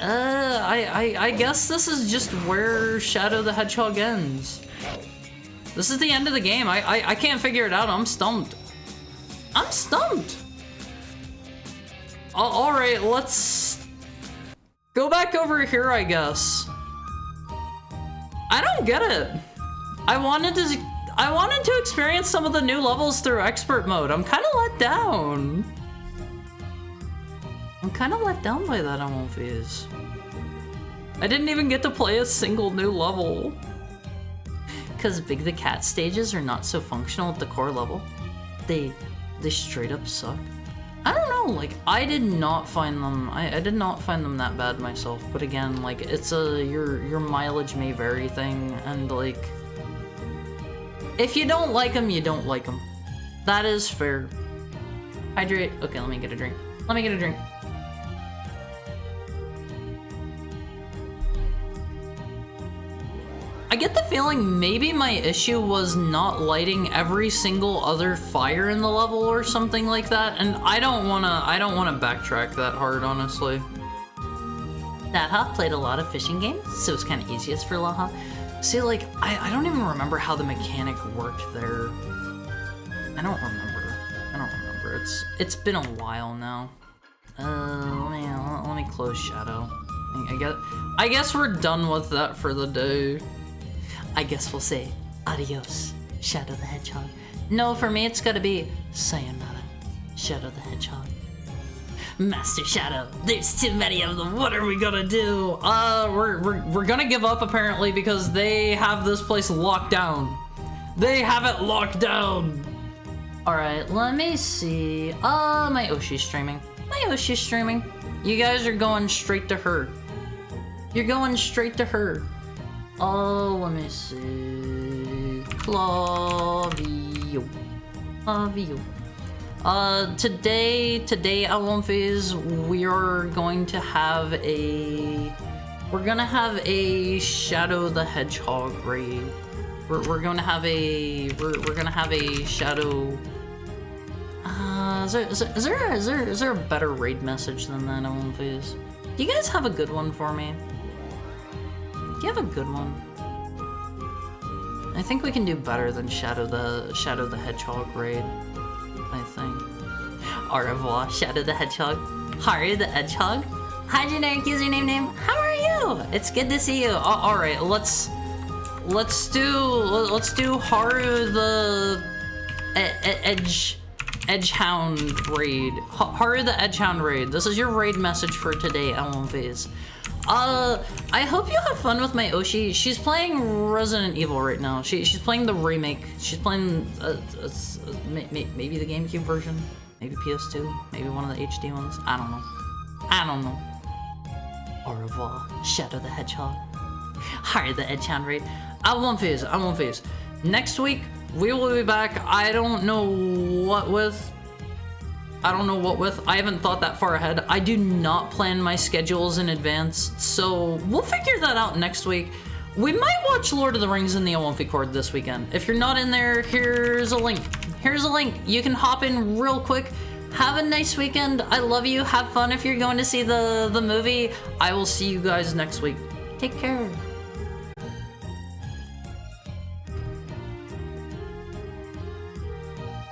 I guess this is just where Shadow the Hedgehog ends. This is the end of the game. I can't figure it out. I'm stumped. I'm stumped. All right, let's go back over here, I guess. I don't get it. I wanted to experience some of the new levels through expert mode. I'm kind of let down. I'm kind of let down by that, Amonfis. I didn't even get to play a single new level. Because Big the Cat stages are not so functional at the core level. They straight up suck. I don't know, like, I did not find them, I did not find them that bad myself, but again, like, it's a, your mileage may vary thing, and like, if you don't like them, you don't like them. That is fair. Hydrate, okay, let me get a drink. Let me get a drink. I get the feeling maybe my issue was not lighting every single other fire in the level or something like that, and I don't wanna backtrack that hard, honestly. Laha played a lot of fishing games, so it's kind of easiest for Laha. See, like, I don't even remember how the mechanic worked there. I don't remember. It's been a while now. Let me close Shadow. I guess we're done with that for the day. I guess we'll say adios, Shadow the Hedgehog. No, for me it's gotta be sayonara, Shadow the Hedgehog. Master Shadow, there's too many of them. What are we gonna do? We're gonna give up apparently because they have this place locked down. They have it locked down. All right, let me see. My Oshi's streaming. You guys are going straight to her. You're going straight to her. Oh, let me see. Clavio. Today, Amonfis, we're going to have a Shadow the Hedgehog raid. We're gonna have a Shadow. Is there a better raid message than that, Amonfis? Do you guys have a good one for me? Do you have a good one? I think we can do better than Shadow the Hedgehog raid. I think. Au revoir, Shadow the Hedgehog. Haru the Hedgehog. Hi, generic username name. How are you? It's good to see you. All right, let's do Haru the Edgehound raid. Haru the Edgehound raid. This is your raid message for today, Amonfis. I hope you have fun with my Oshi. She's playing Resident Evil right now. She's playing the remake. She's playing maybe the GameCube version, maybe PS2, maybe one of the HD ones. I don't know. Au revoir, Shadow the Hedgehog. Haru the Edgehound raid. Amonfis. Next week we will be back. I don't know what with. I haven't thought that far ahead. I do not plan my schedules in advance, so we'll figure that out next week. We might watch Lord of the Rings in the Amonfi Court this weekend. If you're not in there, here's a link. You can hop in real quick. Have a nice weekend. I love you. Have fun if you're going to see the movie. I will see you guys next week. Take care.